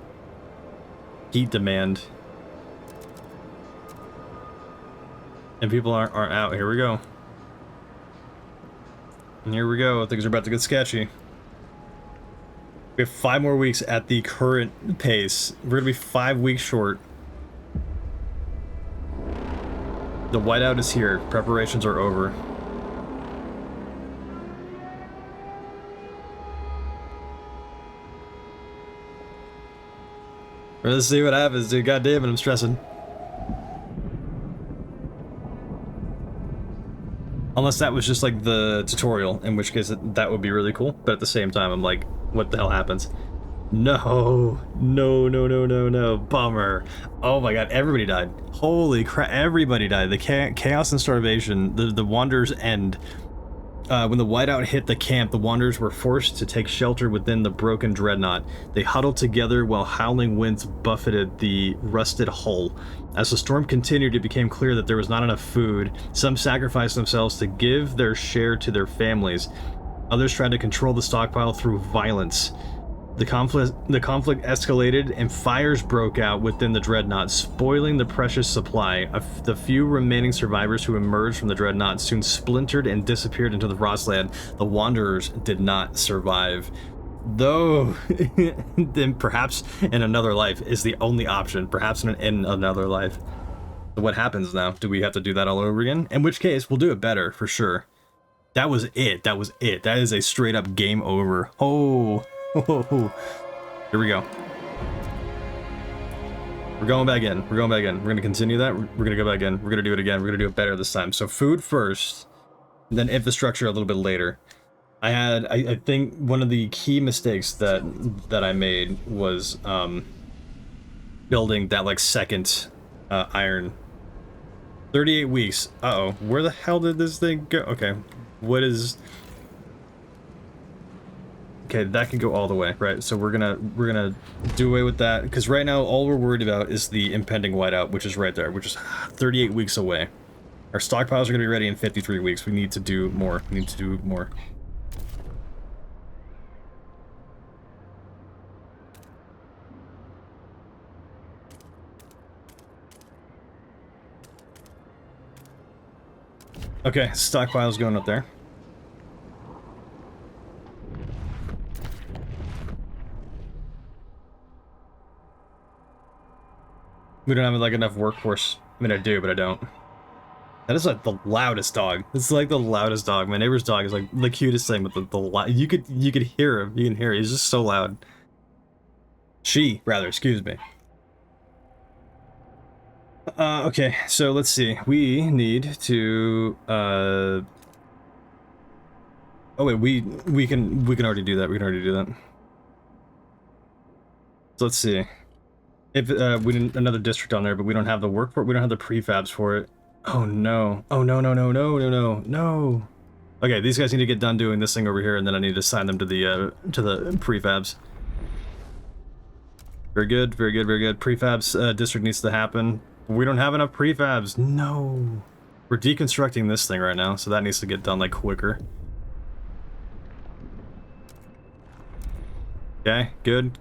Heat demand. And people aren't out. Here we go. And here we go. Things are about to get sketchy. We have 5 more weeks at the current pace. We're gonna be 5 weeks short. The whiteout is here. Preparations are over. Let's see what happens, dude. God damn it, I'm stressing. Unless that was just like the tutorial, in which case that would be really cool. But at the same time, I'm like, what the hell happens? No, no, no, no, no, no. Bummer. Oh my god, everybody died. Holy crap, everybody died. The chaos and starvation, the Wanderers end. When the whiteout hit the camp, the Wanderers were forced to take shelter within the broken dreadnought. They huddled together while howling winds buffeted the rusted hull. As the storm continued, it became clear that there was not enough food. Some sacrificed themselves to give their share to their families. Others tried to control the stockpile through violence. The conflict escalated and fires broke out within the dreadnought, spoiling the precious supply. The few remaining survivors who emerged from the dreadnought soon splintered and disappeared into the Frostland. The Wanderers did not survive. Though, then perhaps in another life is the only option. Perhaps in another life. So what happens now? Do we have to do that all over again? In which case, we'll do it better, for sure. That was it. That was it. That is a straight up game over. Oh. Here we go. We're going back in. We're going back in. We're going to continue that. We're going to go back in. We're going to do it again. We're going to do it better this time. So food first, and then infrastructure a little bit later. I think one of the key mistakes that I made was building that like second iron. 38 weeks. Uh-oh. Where the hell did this thing go? Okay. What is... Okay, that can go all the way, right? So we're gonna do away with that, because right now all we're worried about is the impending whiteout, which is right there, which is 38 weeks away. Our stockpiles are gonna be ready in 53 weeks. We need to do more. We need to do more. Okay, stockpile's going up there. We don't have like enough workforce. I mean, I do, but I don't. That is like the loudest dog. It's like the loudest dog. My neighbor's dog is like the cutest thing, but the loud. You could hear him. You can hear him. He's just so loud. She, rather, excuse me. Okay, so let's see. We need to oh wait, we can already do that. We can already do that. So let's see. If we need another district on there, but we don't have the work for it. We don't have the prefabs for it. Oh no. Oh no, no, no, no, no, no, no. Okay, these guys need to get done doing this thing over here, and then I need to assign them to the prefabs. Very good, very good, very good. Prefabs district needs to happen. We don't have enough prefabs. No. We're deconstructing this thing right now, so that needs to get done like quicker. Okay, good.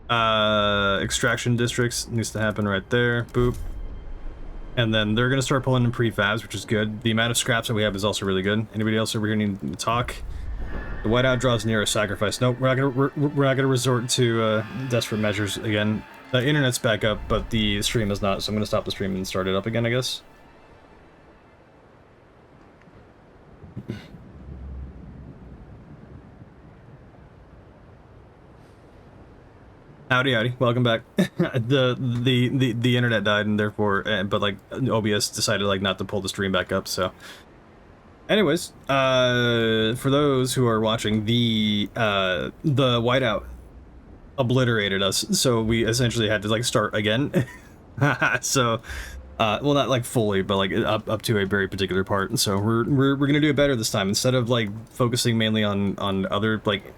Extraction districts needs to happen right there. Boop. And then they're gonna start pulling in prefabs, which is good. The amount of scraps that we have is also really good. Anybody else over here need to talk? The whiteout draws near a sacrifice. Nope, we're not gonna resort to desperate measures again. The internet's back up, but the stream is not, so I'm gonna stop the stream and start it up again, I guess. Howdy, howdy. Welcome back. the internet died, and therefore, but like OBS decided like not to pull the stream back up. So, anyways, for those who are watching, the whiteout obliterated us, so we essentially had to like start again. So, well, not like fully, but like up to a very particular part. So we're gonna do it better this time. Instead of like focusing mainly on other like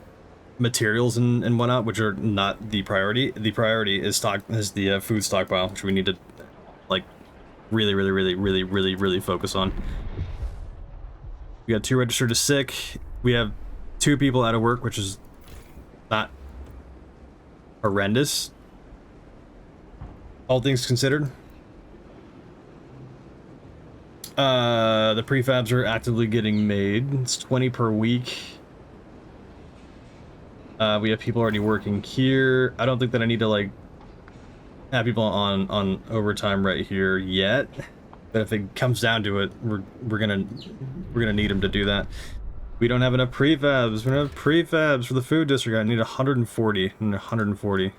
materials and whatnot, which are not the priority. The priority is the food stockpile, which we need to like really focus on. We got 2 registered as sick. We have 2 people out of work, which is not horrendous, all things considered. The prefabs are actively getting made. It's 20 per week. We have people already working here. I don't think that I need to like have people on overtime right here yet. But if it comes down to it, we're gonna need them to do that. We don't have enough prefabs. We don't have prefabs for the food district. I need 140 and 140.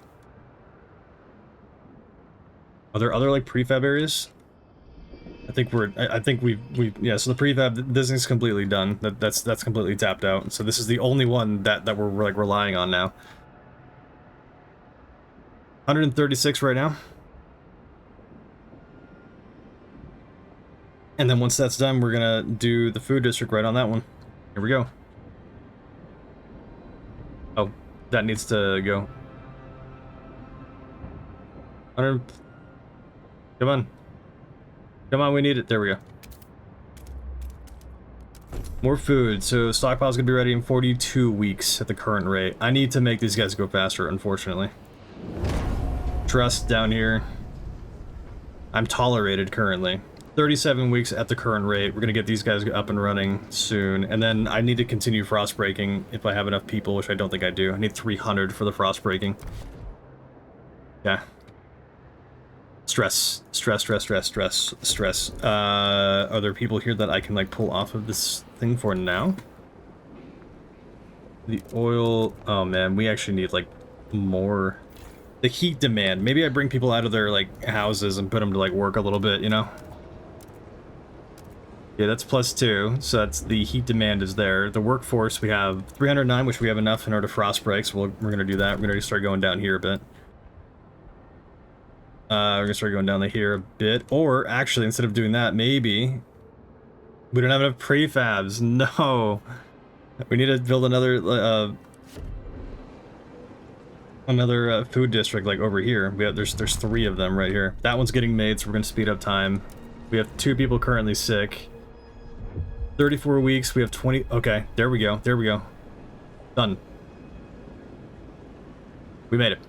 Are there other like prefab areas? I think we yeah. So the prefab, this is completely done. That's completely tapped out. So this is the only one that we're like relying on now. 136 right now. And then once that's done, we're gonna do the food district right on that one. Here we go. Oh, that needs to go. 100. Come on. Come on, we need it. There we go. More food. So stockpile's gonna be ready in 42 weeks at the current rate. I need to make these guys go faster, unfortunately. Trust down here. I'm tolerated currently. 37 weeks at the current rate. We're gonna get these guys up and running soon. And then I need to continue frost breaking if I have enough people, which I don't think I do. I need 300 for the frost breaking. Yeah. Stress. Are there people here that I can like pull off of this thing for now? The oil. Oh man, we actually need like more. The heat demand. Maybe I bring people out of their like houses and put them to like work a little bit, you know? Yeah, that's +2, so that's the heat demand is there. The workforce, we have 309, which we have enough in order to frost break, so we're gonna do that. We're gonna start going down here a bit. We're gonna start going down here a bit, or actually, instead of doing that, maybe we don't have enough prefabs. No, we need to build another food district like over here. There's 3 of them right here. That one's getting made, so we're gonna speed up time. We have 2 people currently sick. 34 weeks. We have 20. Okay, there we go. There we go. Done. We made it.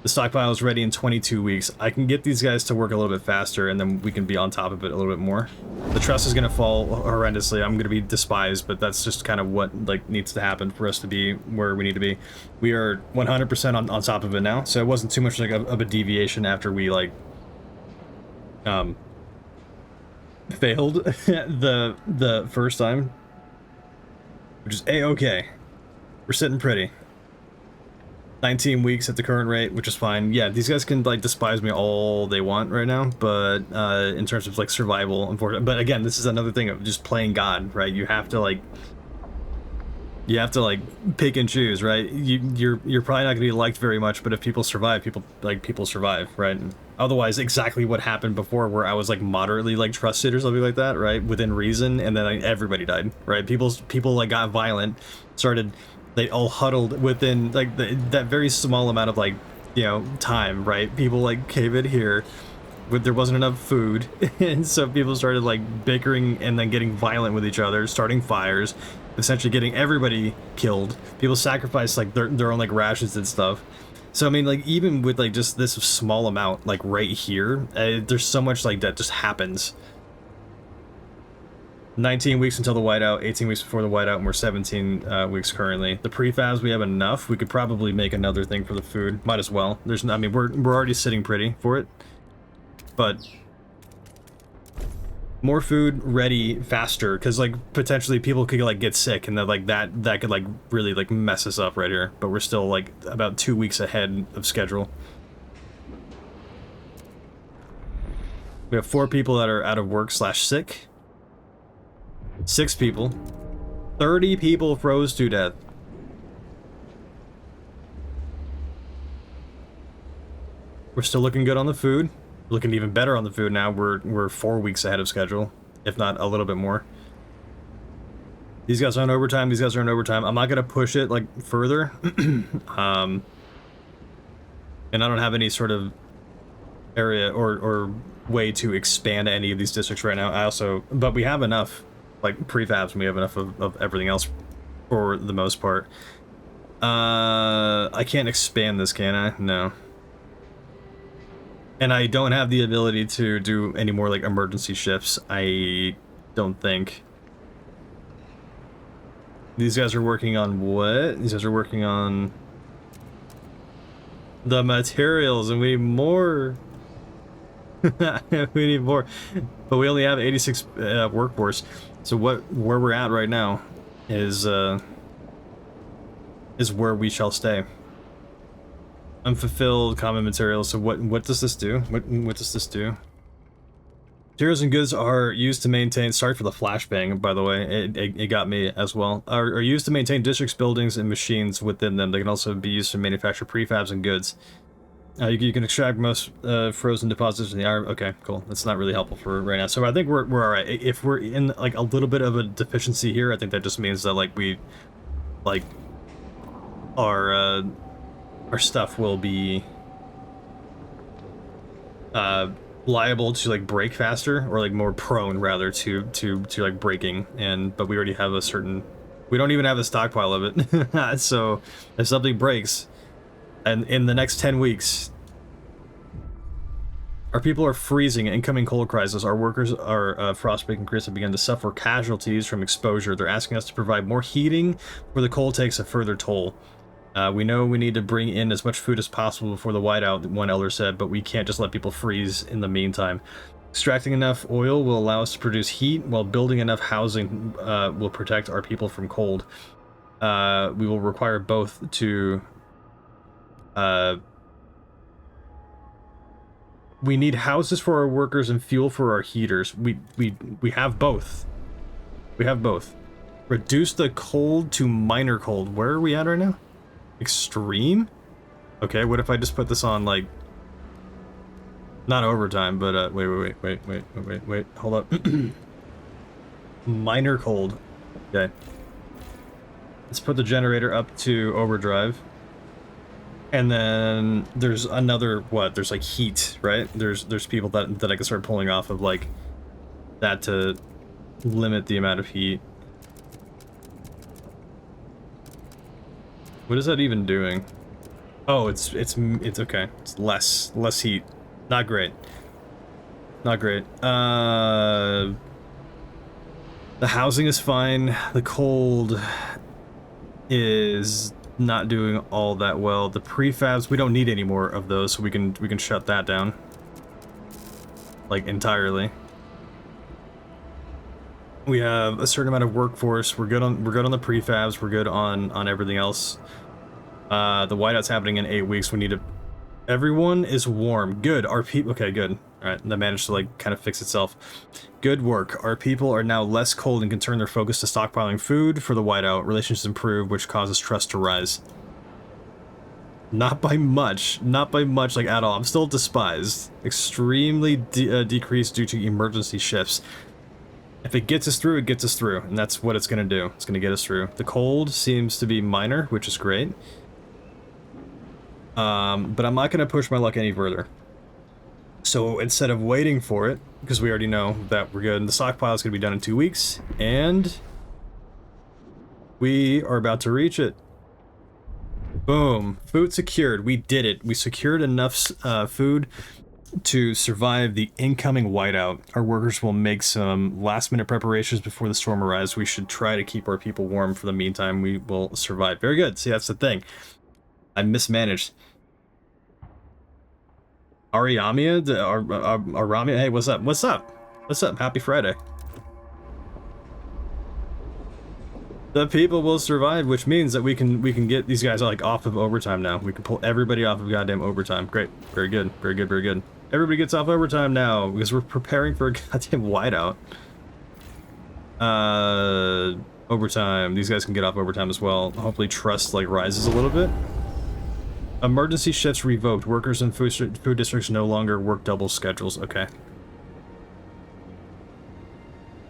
The stockpile is ready in 22 weeks. I can get these guys to work a little bit faster, and then we can be on top of it a little bit more. The trust is going to fall horrendously. I'm going to be despised, but that's just kind of what like needs to happen for us to be where we need to be. We are 100% on top of it now, so it wasn't too much like of a deviation after we like failed the first time, which is a-okay. We're sitting pretty. 19 weeks at the current rate, which is fine. Yeah, these guys can like despise me all they want right now, but in terms of like survival, unfortunately. But again, this is another thing of just playing God, right? You have to like pick and choose, right? You're probably not gonna be liked very much, but if people survive, people survive, right? And otherwise, exactly what happened before, where I was like moderately like trusted or something like that, right? Within reason, and then like, everybody died, right? People like got violent, they all huddled within like that very small amount of like, you know, time, right? People like came in here, there wasn't enough food, and so people started like bickering and then getting violent with each other, starting fires, essentially getting everybody killed. People sacrificed like their own like rations and stuff. So I mean, like even with like just this small amount like right here, there's so much like that just happens. 19 weeks until the whiteout, 18 weeks before the whiteout, and we're 17 weeks currently. The prefabs, we have enough. We could probably make another thing for the food. Might as well. I mean, we're already sitting pretty for it. But more food ready faster, because like potentially people could like get sick, and then like that could like really like mess us up right here. But we're still like about 2 weeks ahead of schedule. We have 4 people that are out of work / sick. 6 people. 30 people froze to death. We're still looking good on the food. Looking even better on the food now. We're 4 weeks ahead of schedule, if not a little bit more. These guys are on overtime. These guys are on overtime. I'm not gonna push it like further. And I don't have any sort of area or way to expand any of these districts right now. But we have enough like prefabs, and we have enough of everything else for the most part. I can't expand this, can I? No. And I don't have the ability to do any more like emergency shifts, I don't think. These guys are working on what? These guys are working on the materials, and we need more. We need more, but we only have 86 workforce. So where we're at right now is where we shall stay. Unfulfilled common materials. So what does this do? What does this do? Materials and goods are used to maintain. Sorry for the flashbang, by the way. It got me as well. Are used to maintain districts, buildings, and machines within them. They can also be used to manufacture prefabs and goods. You can extract most frozen deposits in the iron. Okay, cool. That's not really helpful for right now. So I think we're all right. If we're in like a little bit of a deficiency here, I think that just means that like we, like, our stuff will be liable to like break faster, or like more prone rather to like breaking. But we already have a certain. We don't even have a stockpile of it. So if something breaks. And in the next 10 weeks, our people are freezing. Incoming cold crisis. Our workers are Frostpunk and Chris have begun to suffer casualties from exposure. They're asking us to provide more heating before the cold takes a further toll. We know we need to bring in as much food as possible before the whiteout, one elder said, but we can't just let people freeze in the meantime. Extracting enough oil will allow us to produce heat, while building enough housing will protect our people from cold. We will require both to... we need houses for our workers and fuel for our heaters. We have both. We have both. Reduce the cold to minor cold. Where are we at right now? Extreme? Okay, what if I just put this on, like, not overtime, but wait, hold up. Minor cold. Okay. Let's put the generator up to overdrive. And then there's another, what? There's like heat, right? There's people that I can start pulling off of like that to limit the amount of heat. What is that even doing? Oh, it's okay. It's less heat. Not great. Not great. The housing is fine. The cold is not doing all that well. The prefabs, we don't need any more of those, so we can shut that down, like, entirely. We have a certain amount of workforce. We're good on the prefabs. We're good on everything else. The whiteout's happening in 8 weeks. We need to. Everyone is warm. Good. Our people. Okay, good. All right, that managed to like kind of fix itself. Good work. Our people are now less cold and can turn their focus to stockpiling food for the whiteout. Relations improve, which causes trust to rise. Not by much. Not by much, like, at all. I'm still despised. Extremely decreased due to emergency shifts. If it gets us through, it gets us through, and that's what it's gonna do. It's gonna get us through. The cold seems to be minor, which is great. But I'm not gonna push my luck any further. So instead of waiting for it, because we already know that we're good, and the stockpile is going to be done in 2 weeks, and we are about to reach it. Boom. Food secured. We did it. We secured enough food to survive the incoming whiteout. Our workers will make some last-minute preparations before the storm arrives. We should try to keep our people warm for the meantime. We will survive. Very good. See, that's the thing. I mismanaged. Ariamia? Aramia? Hey, what's up? What's up? What's up? Happy Friday. The people will survive, which means that we can get these guys like off of overtime now. We can pull everybody off of goddamn overtime. Great. Very good. Very good. Very good. Everybody gets off overtime now because we're preparing for a goddamn whiteout. Overtime. These guys can get off overtime as well. Hopefully trust like rises a little bit. Emergency shifts revoked. Workers in food districts no longer work double schedules. Okay.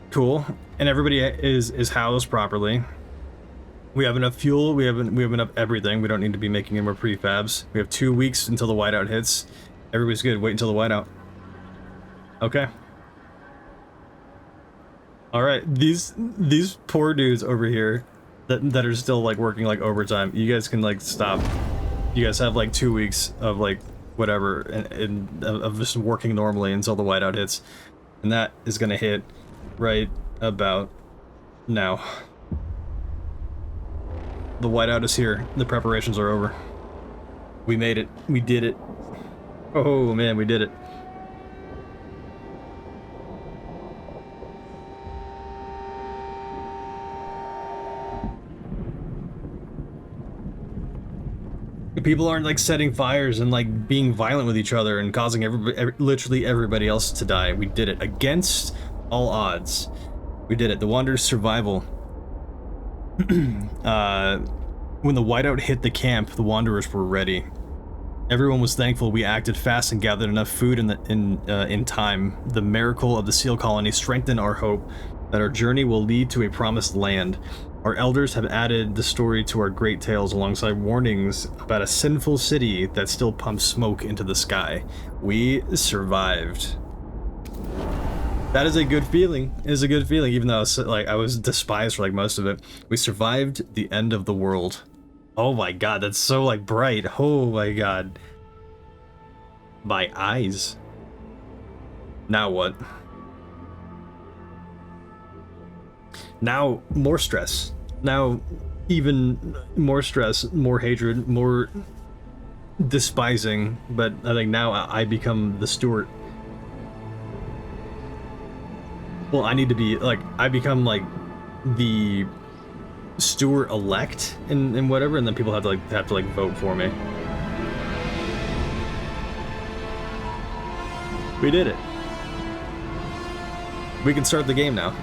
Cool. And everybody is housed properly. We have enough fuel. We have enough everything. We don't need to be making any more prefabs. We have 2 weeks until the whiteout hits. Everybody's good. Wait until the whiteout. Okay. All right. These poor dudes over here that are still like working like overtime. You guys can like stop. You guys have like 2 weeks of like whatever and of just working normally until the whiteout hits, and that is gonna hit right about now. The whiteout is here. The preparations are over. We made it. We did it. Oh man, we did it. People aren't like setting fires and like being violent with each other and causing literally everybody else to die. We did it against all odds. We did it. The Wanderer's survival. When the whiteout hit the camp, the Wanderers were ready. Everyone was thankful we acted fast and gathered enough food in time. The miracle of the seal colony strengthened our hope that our journey will lead to a promised land. Our elders have added the story to our great tales alongside warnings about a sinful city that still pumps smoke into the sky. We survived. That is a good feeling. It is a good feeling, even though I was despised for like most of it. We survived the end of the world. Oh my god, that's so like bright. Oh my god. My eyes. Now what? Now more stress. Now even more stress, more hatred, more despising. But I think now I become the steward. Well, I need to be like, I become like the steward elect and whatever, and then people have to like vote for me. We did it. We can start the game now.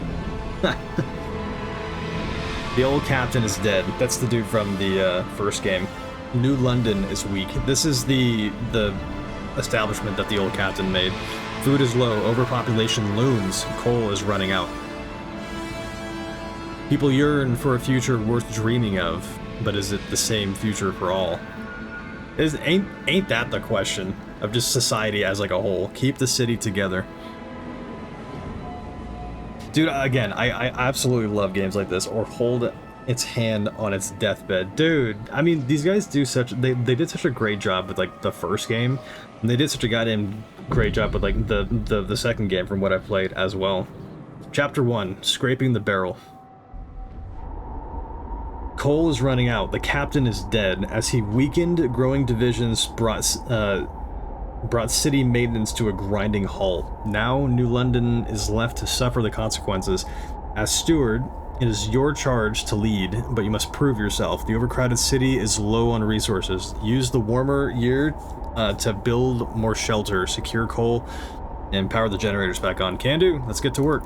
The old captain is dead. That's the dude from the first game. New London is weak. This is the establishment that the old captain made. Food is low, overpopulation looms, coal is running out. People yearn for a future worth dreaming of, but is it the same future for all? Ain't that the question of just society as like a whole? Keep the city together. Dude, again, I absolutely love games like this, or hold its hand on its deathbed. Dude, I mean, these guys do they did such a great job with like the first game, and they did such a goddamn great job with like the second game from what I played as well. Chapter 1, Scraping the Barrel. Coal is running out. The captain is dead. As he weakened, growing divisions brought city maintenance to a grinding halt. Now, New London is left to suffer the consequences. As steward, it is your charge to lead, but you must prove yourself. The overcrowded city is low on resources. Use the warmer year to build more shelter, secure coal, and power the generators back on. Can do. Let's get to work.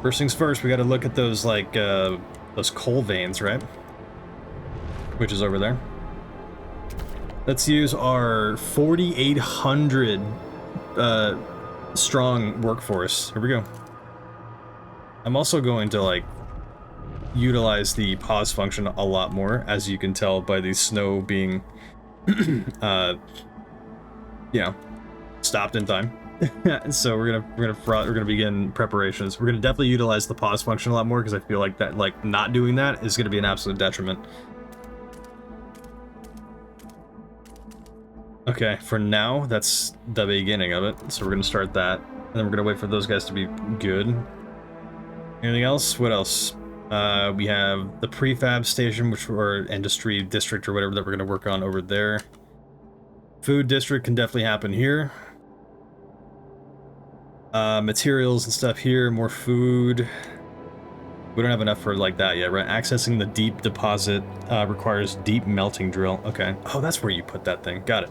First things first, we got to look at those like those coal veins, right? Which is over there. Let's use our 4,800 strong workforce. Here we go. I'm also going to like utilize the pause function a lot more, as you can tell by the snow being, you know, stopped in time. So we're gonna begin preparations. We're gonna definitely utilize the pause function a lot more because I feel like that, like not doing that is gonna be an absolute detriment. Okay, for now, that's the beginning of it. So we're gonna start that, and then we're gonna wait for those guys to be good. Anything else? What else? We have the prefab station, which or industry district or whatever that we're gonna work on over there. Food district can definitely happen here. Materials and stuff here, more food. We don't have enough for like that yet, right? Accessing the deep deposit requires deep melting drill. Okay. Oh, that's where you put that thing. Got it.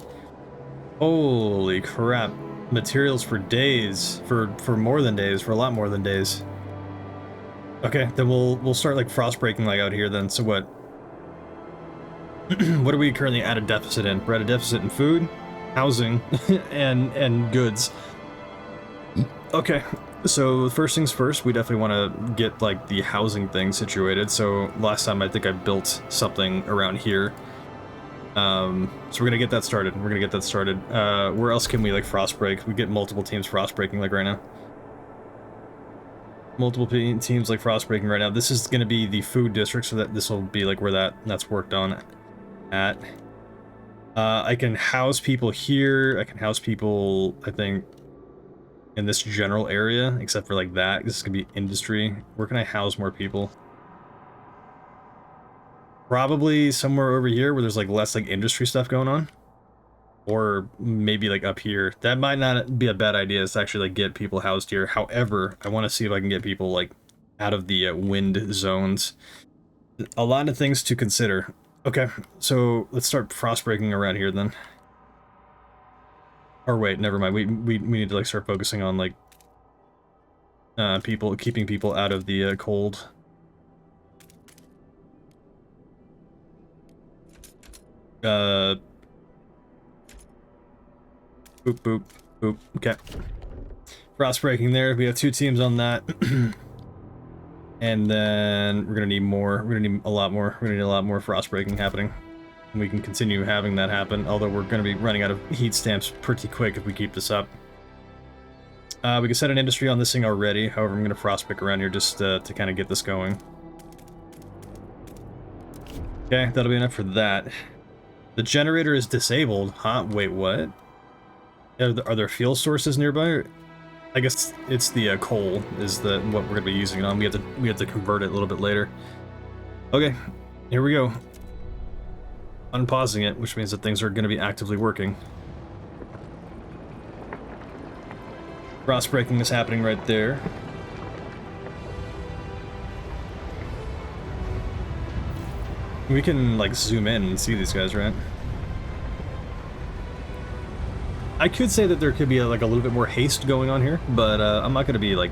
Holy crap. Materials for days, for more than days, for a lot more than days. Okay, then we'll start like frost breaking like out here then. So what? What are we currently at a deficit in? We're at a deficit in food, housing, and goods. Okay, so first things first, we definitely want to get like the housing thing situated. So last time I think I built something around here. So we're gonna get that started. Where else can we like frost break? We get multiple teams frost breaking like right now. Multiple teams like frost breaking right now. This is gonna be the food district, so that this will be like where that's worked on at. I can house people here. I can house people, I think, in this general area, except for like that. This is gonna be industry. Where can I house more people? Probably somewhere over here where there's like less like industry stuff going on. Or maybe like up here. That might not be a bad idea, is to actually like get people housed here. However, I want to see if I can get people like out of the wind zones. A lot of things to consider. Okay, so let's start frostbreaking around here then. Or wait, never mind. We need to like start focusing on like keeping people out of the cold. Boop, boop, boop. Okay. Frostbreaking there. We have 2 teams on that. And then we're gonna need more. We're gonna need a lot more. We're gonna need a lot more frostbreaking happening. And we can continue having that happen, although we're gonna be running out of heat stamps pretty quick if we keep this up. We can set an industry on this thing already. However, I'm gonna frostbreak around here just to kind of get this going. Okay, that'll be enough for that. The generator is disabled. Huh? Wait, what? Are there fuel sources nearby? I guess it's the coal is what we're gonna be using it on. We have to convert it a little bit later. Okay, here we go. Unpausing it, which means that things are gonna be actively working. Frostbreaking is happening right there. We can like zoom in and see these guys, right? I could say that there could be like a little bit more haste going on here, but I'm not going to be like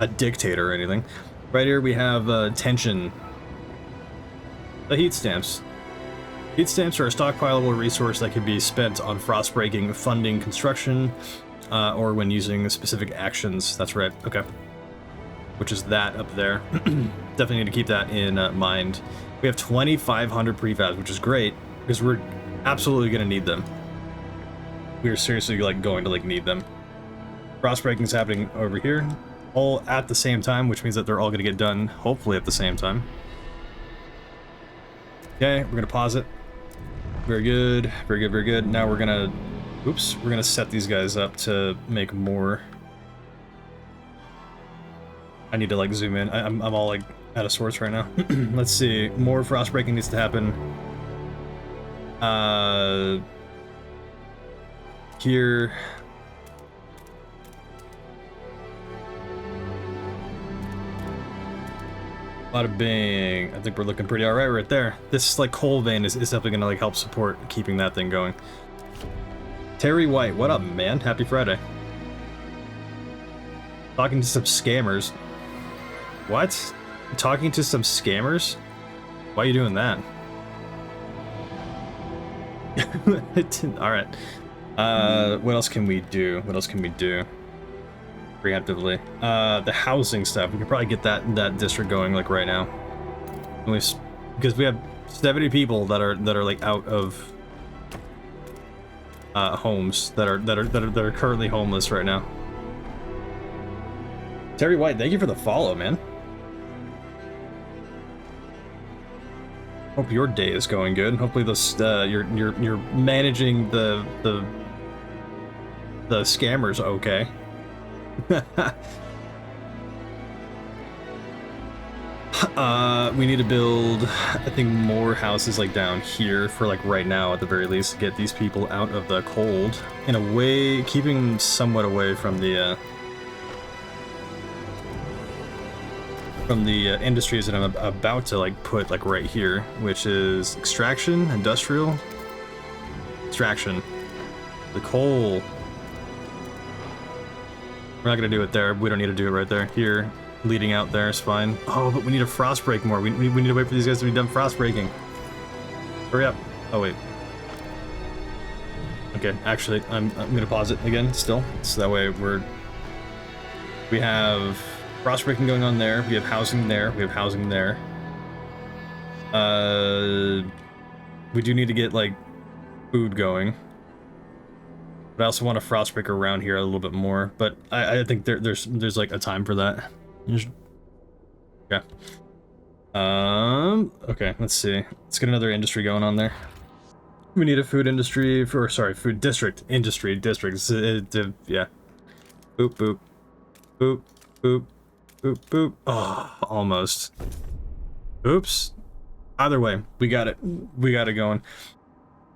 a dictator or anything. Right here we have tension. The heat stamps. Heat stamps are a stockpileable resource that can be spent on frostbreaking, funding construction, or when using specific actions. That's right. Okay. Which is that up there. Definitely need to keep that in mind. We have 2,500 prefabs, which is great because we're absolutely going to need them. We are seriously like going to like need them. Frostbreaking is happening over here, all at the same time, which means that they're all going to get done, hopefully at the same time. Okay, we're going to pause it. Very good, very good, very good. Now we're going to, oops, we're going to set these guys up to make more. I need to like zoom in. I'm all like out of sorts right now. Let's see, more frostbreaking needs to happen. Here. Bada bing. I think we're looking pretty alright right there. This like coal vein is definitely gonna like help support keeping that thing going. Terry White, what up, man? Happy Friday. Talking to some scammers. What? Talking to some scammers? Why are you doing that? Alright. What else can we do? What else can we do? Preemptively. The housing stuff. We could probably get that district going like right now. Because we have 70 people that are like out of homes that are currently homeless right now. Terry White, thank you for the follow, man. Hope your day is going good. Hopefully this you're managing the scammers okay. We need to build, I think, more houses like down here for like right now at the very least to get these people out of the cold in a way, keeping them somewhat away from the industries that I'm about to like put like right here, which is extraction, industrial, extraction, the coal. We're not gonna do it there. We don't need to do it right there. Here, leading out there is fine. Oh, but we need to frost break more. We need to wait for these guys to be done frost breaking. Hurry up. Oh wait. Okay, actually, I'm gonna pause it again still, so that way we have frost breaking going on there. We have housing there. We have housing there. We do need to get like food going. But I also want to frost break around here a little bit more. But I think there's like a time for that. Okay. Okay, let's see. Let's get another industry going on there. We need a food industry for, sorry, food district. Industry district. Yeah. Boop, boop. Boop, boop. Boop, boop. Oh, almost. Oops. Either way, we got it. We got it going.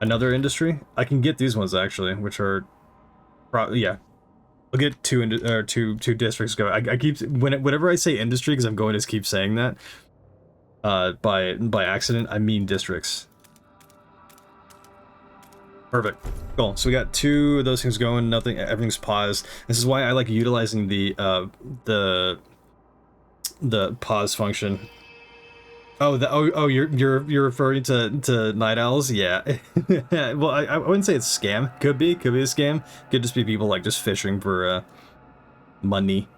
Another industry? I can get these ones actually, which are, yeah. I'll get two districts go. I keep whenever I say industry, because I'm going to keep saying that. By accident, I mean districts. Perfect. Cool. So we got 2 of those things going. Nothing. Everything's paused. This is why I like utilizing the pause function. Oh, you're referring to night owls? Yeah. Well, I wouldn't say it's a scam. Could be a scam. Could just be people like just fishing for money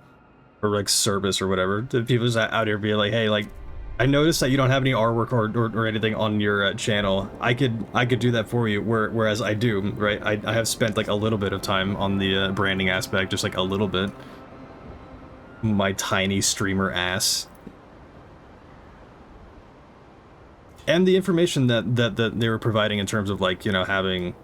or like service or whatever. The people just out here being like, hey, like, I noticed that you don't have any artwork or anything on your channel. I could do that for you. Whereas I do, right? I have spent like a little bit of time on the branding aspect, just like a little bit. My tiny streamer ass. And the information that they were providing in terms of like, you know, having,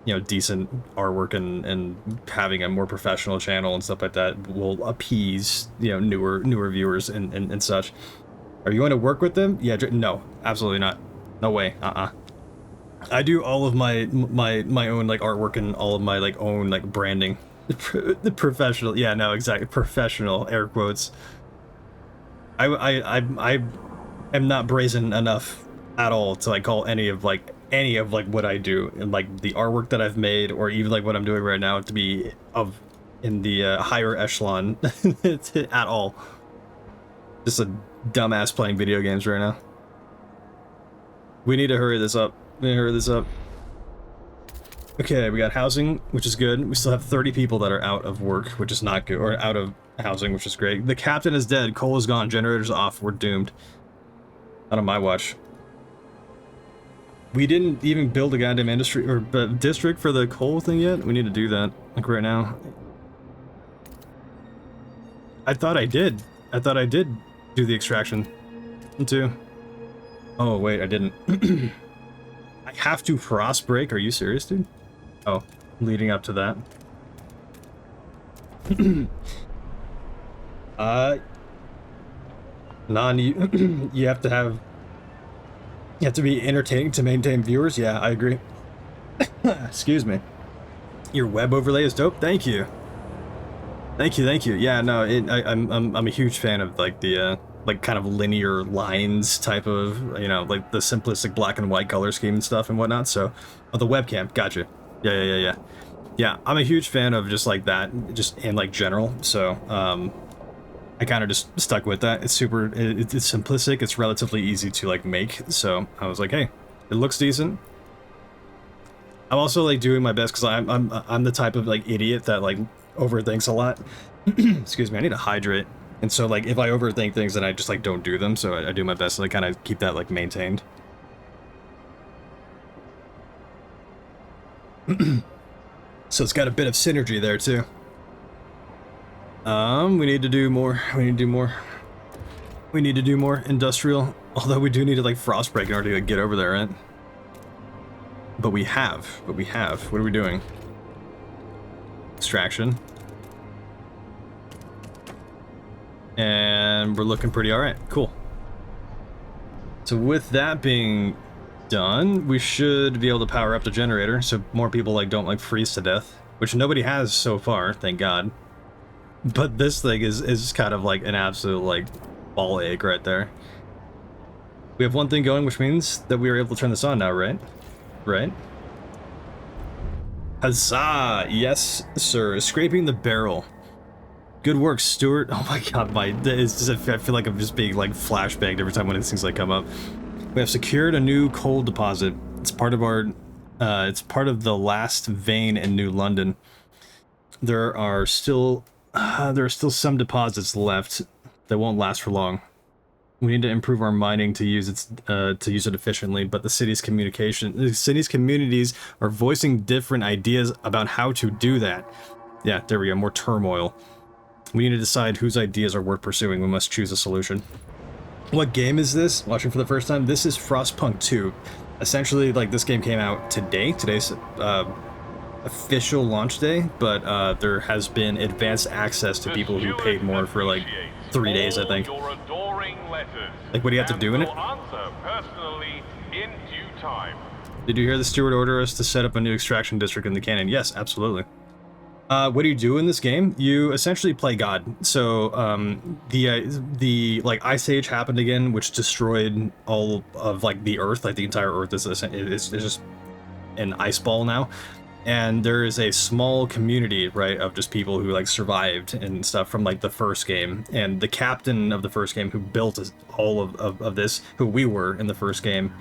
you know, decent artwork and having a more professional channel and stuff like that will appease, you know, newer viewers and such. Are you going to work with them? Yeah, no, absolutely not. No way. I do all of my own like artwork and all of my like own like branding. The professional. Yeah, no, exactly. Professional air quotes. I am not brazen enough at all to like call any of like what I do and like the artwork that I've made or even like what I'm doing right now to be in the higher echelon at all. Just a dumbass playing video games right now. We need to hurry this up. Okay, we got housing, which is good. We still have 30 people that are out of work, which is not good, or out of housing, which is great. The captain is dead. Coal is gone. Generators off. We're doomed. Not on my watch. We didn't even build a goddamn industry or district for the coal thing yet. We need to do that, like right now. I thought I did do the extraction too. Oh wait, I didn't. I have to frost break. Are you serious, dude? Oh, leading up to that. You have to be entertaining to maintain viewers. Yeah, I agree. Excuse me. Your web overlay is dope. Thank you. Thank you. Yeah, no, I'm a huge fan of like the like kind of linear lines type of, you know, like the simplistic black and white color scheme and stuff and whatnot. So, oh, the webcam, gotcha. Yeah, I'm a huge fan of just like that, just in like general. So, I kind of just stuck with that. It's super, it's simplistic. It's relatively easy to like make. So I was like, hey, it looks decent. I'm also like doing my best because I'm the type of like idiot that like overthinks a lot. Excuse me, I need to hydrate. And so like if I overthink things, then I just like don't do them. So I do my best to like kind of keep that like maintained. So it's got a bit of synergy there too. We need to do more. We need to do more industrial. Although we do need to like frost break in order to like, get over there, right? But we have. What are we doing? Extraction. And we're looking pretty alright. Cool. So with that being done, we should be able to power up the generator so more people like don't like freeze to death, which nobody has so far, thank God. But this thing is kind of like an absolute like ball ache right there. We have one thing going, which means that we are able to turn this on now, right? Right? Huzzah! Yes, sir. Scraping the barrel. Good work, Stuart. Oh my god, it's just, I feel like I'm just being like flashbanged every time one of these things like come up. We have secured a new coal deposit. It's part of our, it's part of the last vein in New London. There are still some deposits left that won't last for long. We need to improve our mining to use it efficiently, but the city's communities are voicing different ideas about how to do that. Yeah, there we go, more turmoil. We need to decide whose ideas are worth pursuing. We must choose a solution. What game is this? Watching for the first time? This is Frostpunk 2. Essentially, like, this game came out today. Today's official launch day, but there has been advanced access to people who paid more for, like, 3 days, I think. Your adoring letters, Like, what do you have to do in it? will answer personally in due time. Did you hear the steward order us to set up a new extraction district in the canyon? Yes, absolutely. What do you do in this game? You essentially play God. So the like Ice Age happened again, which destroyed all of like the Earth. Like the entire Earth is just an ice ball now. And there is a small community, right, of just people who like survived and stuff from like the first game. And the captain of the first game, who built all of this, who we were in the first game,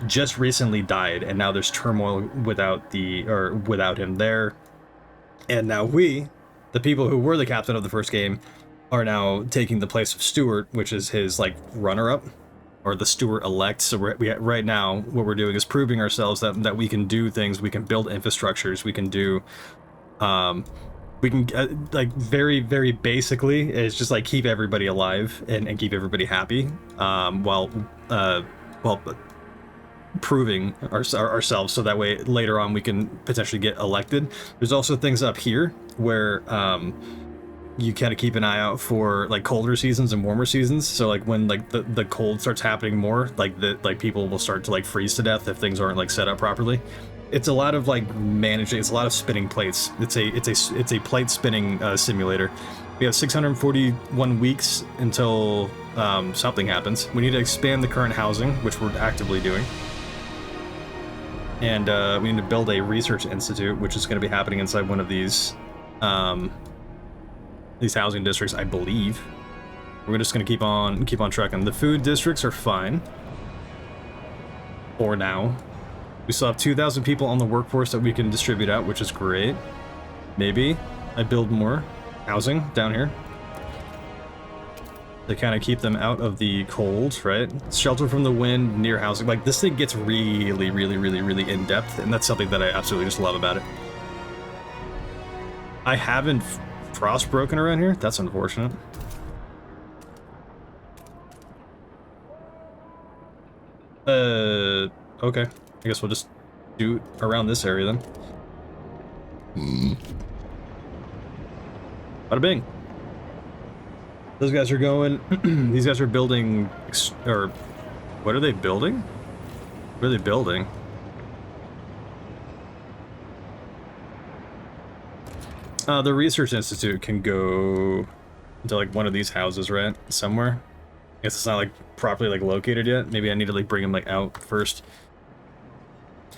just recently died, and now there's turmoil without him there. And now we, the people who were the captain of the first game, are now taking the place of Stuart, which is his like runner-up, or the Stuart-elect. So right now, what we're doing is proving ourselves that we can do things, we can build infrastructures, we can do, we can like very, very basically, it's just like keep everybody alive and keep everybody happy, while proving ourselves, so that way later on we can potentially get elected. There's also things up here where you kind of keep an eye out for like colder seasons and warmer seasons. So like when like the cold starts happening more, like people will start to like freeze to death if things aren't like set up properly. It's a lot of like managing. It's a lot of spinning plates. It's a plate spinning simulator. We have 641 weeks until something happens. We need to expand the current housing, which we're actively doing. And we need to build a research institute, which is going to be happening inside one of these housing districts, I believe. We're just going to keep on trucking. The food districts are fine for now. We still have 2,000 people on the workforce that we can distribute out, which is great. Maybe I build more housing down here to kind of keep them out of the cold, right? Shelter from the wind, near housing. Like, this thing gets really, really, really, really in-depth, and that's something that I absolutely just love about it. I haven't frost broken around here. That's unfortunate. Okay. I guess we'll just do around this area then. Bada bing. Those guys are going, these guys are building, or what are they building? What are they building? The Research Institute can go into like one of these houses, right? Somewhere. I guess it's not like properly like located yet. Maybe I need to like bring them like out first.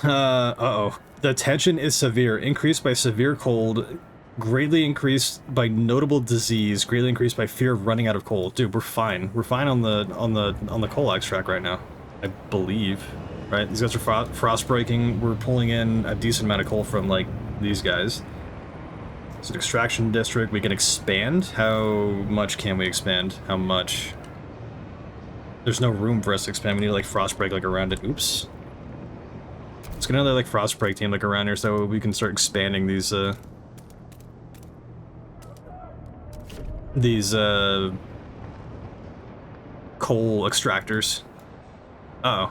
Uh-oh. The tension is severe. Increased by severe cold. Greatly increased by notable disease, greatly increased by fear of running out of coal. Dude, we're fine. We're fine on the coal extract right now, I believe. Right? These guys are frost breaking. We're pulling in a decent amount of coal from like these guys. It's an extraction district. We can expand. How much can we expand? How much? There's no room for us to expand. We need to like frost break like around it. Oops. Let's get another like frost break team like around here so we can start expanding these coal extractors. Uh-oh.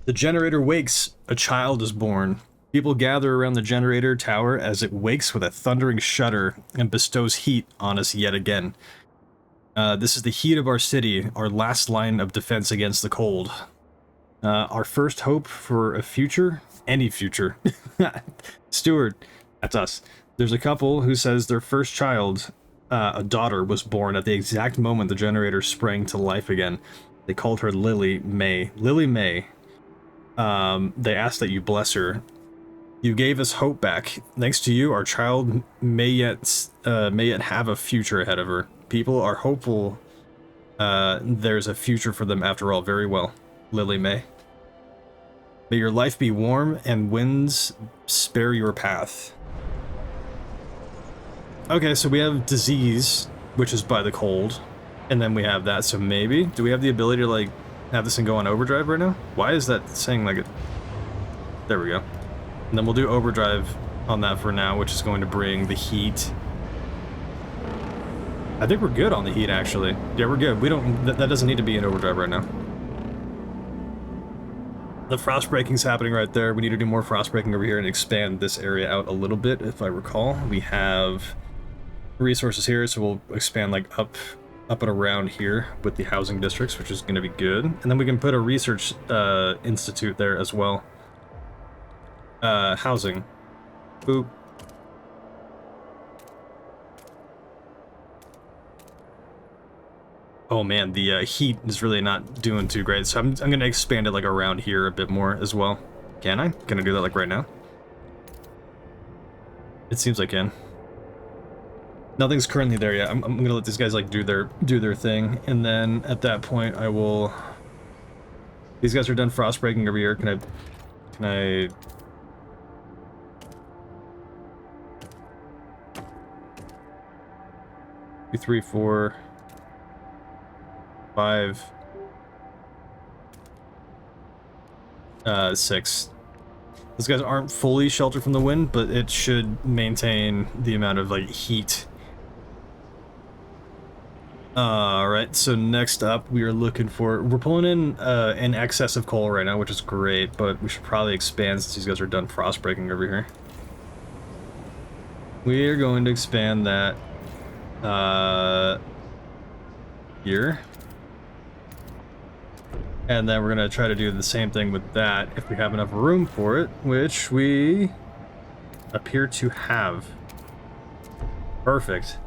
The generator wakes. A child is born. People gather around the generator tower as it wakes with a thundering shudder and bestows heat on us yet again. This is the heat of our city, our last line of defense against the cold. Our first hope for a future? Any future. Stuart, that's us. There's a couple who says their first child, a daughter, was born at the exact moment the generator sprang to life again. They called her Lily May. Lily May. They asked that you bless her. You gave us hope back. Thanks to you, our child may yet have a future ahead of her. People are hopeful there's a future for them after all. Very well, Lily May. May your life be warm and winds spare your path. Okay, so we have disease, which is by the cold, and then we have that, so maybe? Do we have the ability to, like, have this thing go on overdrive right now? Why is that saying, like, it? There we go. And then we'll do overdrive on that for now, which is going to bring the heat. I think we're good on the heat, actually. Yeah, we're good. We don't, that doesn't need to be in overdrive right now. The frost breaking's happening right there. We need to do more frost breaking over here and expand this area out a little bit, if I recall. We have resources here, so we'll expand like up and around here with the housing districts, which is going to be good. And then we can put a research institute there as well. Housing. Boop. Oh man, the heat is really not doing too great, so I'm going to expand it like around here a bit more as well. Can I? Can I do that like right now? It seems I can. Nothing's currently there yet. I'm gonna let these guys like do their thing, and then at that point I will. These guys are done frost breaking over here. Can I? 2, 3, 4, 5, 6. Those guys aren't fully sheltered from the wind, but it should maintain the amount of like heat. Alright, so next up we are looking for, we're pulling in excess of coal right now, which is great, but we should probably expand since these guys are done frost breaking over here. We are going to expand that here. And then we're gonna try to do the same thing with that if we have enough room for it, which we appear to have. Perfect.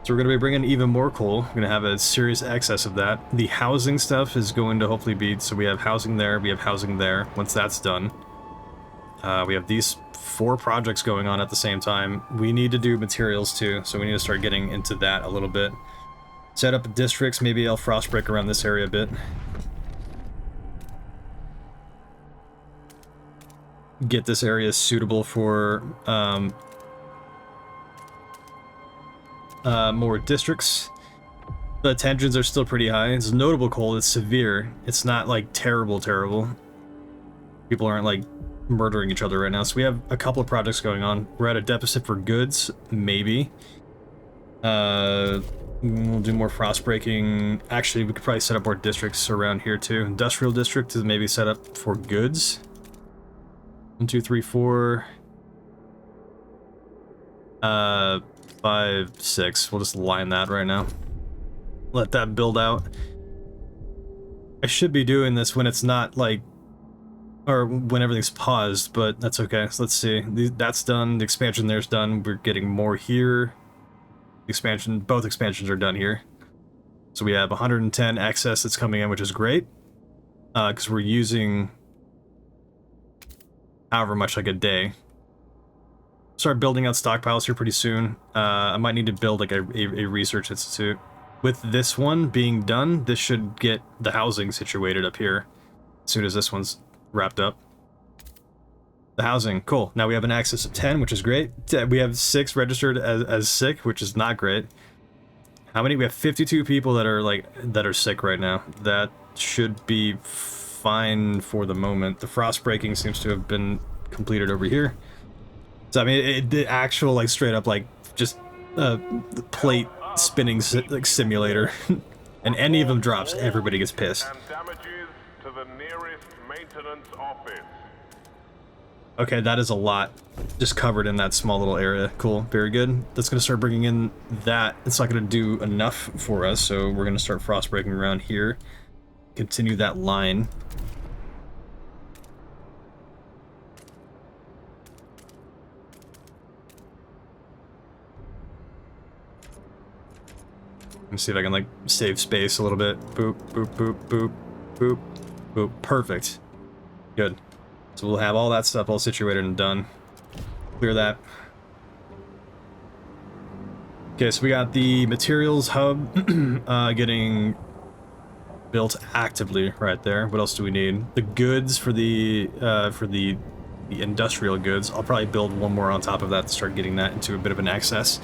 So we're going to be bringing even more coal. We're going to have a serious excess of that. The housing stuff is going to hopefully be, so we have housing there, we have housing there. Once that's done, we have these 4 projects going on at the same time. We need to do materials too, so we need to start getting into that a little bit. Set up districts, maybe I'll frost break around this area a bit. Get this area suitable for more districts. The tensions are still pretty high. It's notable cold. It's severe. It's not like terrible. People aren't like murdering each other right now. So we have a couple of projects going on. We're at a deficit for goods, maybe. We'll do more frost breaking. Actually, we could probably set up more districts around here too. Industrial district is maybe set up for goods. 1, 2, 3, 4. 5, 6. We'll just line that right now. Let that build out. I should be doing this when it's not like, or when everything's paused, but that's okay. So let's see. That's done. The expansion there's done. We're getting more here. Expansion, both expansions are done here. So we have 110 excess that's coming in, which is great. Because we're using however much like a day. Start building out stockpiles here pretty soon. I might need to build like a research institute. With this one being done, this should get the housing situated up here as soon as this one's wrapped up. The housing, cool. Now we have an access of 10, which is great. We have 6 registered as sick, which is not great. How many? We have 52 people that are sick right now. That should be fine for the moment. The frost breaking seems to have been completed over here. So I mean, the actual like straight up like just plate spinning like simulator, and any of them drops, everybody gets pissed. And damages to the nearest maintenance office. Okay, that is a lot, just covered in that small little area. Cool, very good. That's gonna start bringing in that. It's not gonna do enough for us, so we're gonna start frost breaking around here. Continue that line. Let me see if I can like save space a little bit. Boop, boop, boop, boop, boop, boop. Perfect. Good. So we'll have all that stuff all situated and done. Clear that. Okay, so we got the materials hub getting built actively right there. What else do we need? The goods for the industrial goods. I'll probably build one more on top of that to start getting that into a bit of an excess.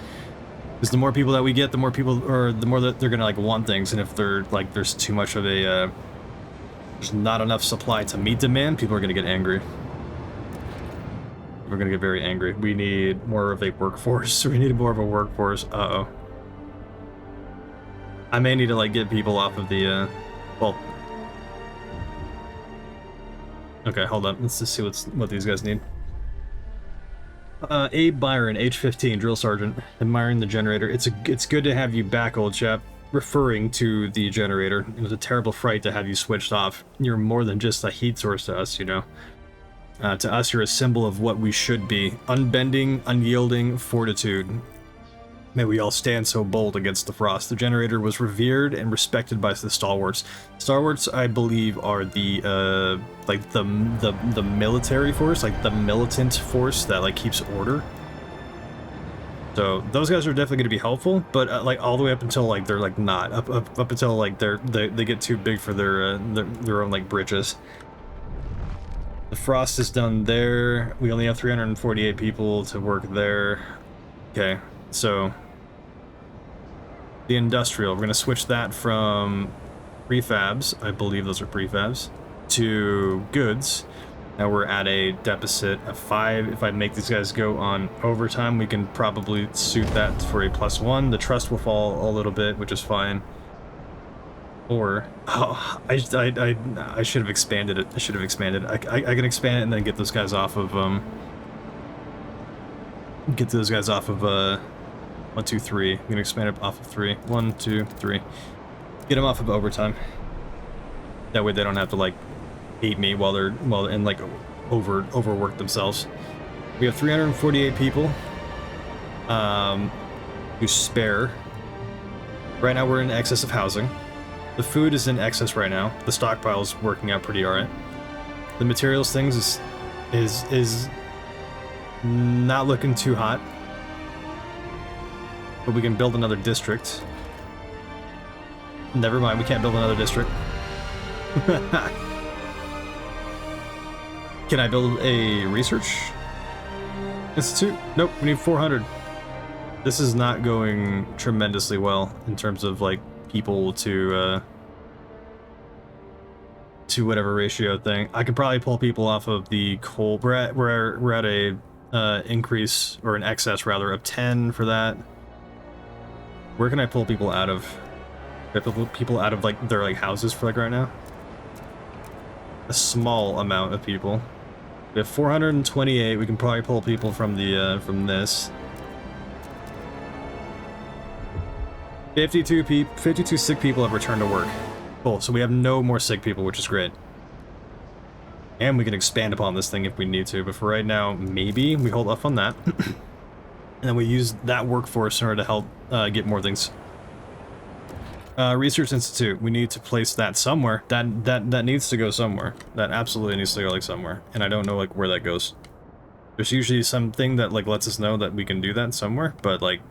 Because the more people that we get, the more people, or the more that they're gonna like want things, and if they're like, there's too much of a, there's not enough supply to meet demand, people are gonna get angry. We're gonna get very angry. We need more of a workforce. We need more of a workforce. Uh-oh. I may need to like get people off of the, well. Okay, hold on. Let's just see what these guys need. Abe Byron, age 15, drill sergeant, admiring the generator. It's good to have you back, old chap. Referring to the generator. It was a terrible fright to have you switched off. You're more than just a heat source to us, you know. To us, you're a symbol of what we should be. Unbending, unyielding, fortitude. May we all stand so bold against the frost. The generator was revered and respected by the stalwarts. Stalwarts, I believe, are the like the military force, like the militant force that like keeps order. So those guys are definitely going to be helpful, but like all the way up until like they're like not up until like they get too big for their own like britches. The frost is done there. We only have 348 people to work there. Okay, so the industrial, we're going to switch that from prefabs, I believe those are prefabs, to goods. Now we're at a deficit of 5. If I make these guys go on overtime, we can probably suit that for a +1. The trust will fall a little bit, which is fine. Or, oh, I should have expanded it. I should have expanded it. I can expand it and then get those guys off of, 1, 2, 3. I'm gonna expand it off of 3. 1, 2, 3. Get them off of overtime. That way they don't have to like hate me while they're and like overwork themselves. We have 348 people who spare. Right now we're in excess of housing. The food is in excess right now. The stockpile is working out pretty alright. The materials things is not looking too hot. But we can build another district. Never mind, we can't build another district. Can I build a research institute? Nope, we need 400. This is not going tremendously well in terms of like people to whatever ratio thing. I could probably pull people off of the coal. We're at a increase, or an excess rather, of 10 for that. Where can I pull people out of? Can I pull people out of like their like houses for like right now? A small amount of people. We have 428. We can probably pull people from the from this. 52 sick people have returned to work. Cool. So we have no more sick people, which is great. And we can expand upon this thing if we need to. But for right now, maybe we hold off on that. And then we use that workforce in order to help get more things. Research Institute, we need to place that somewhere. That needs to go somewhere. That absolutely needs to go like somewhere. And I don't know like where that goes. There's usually something that like lets us know that we can do that somewhere, but like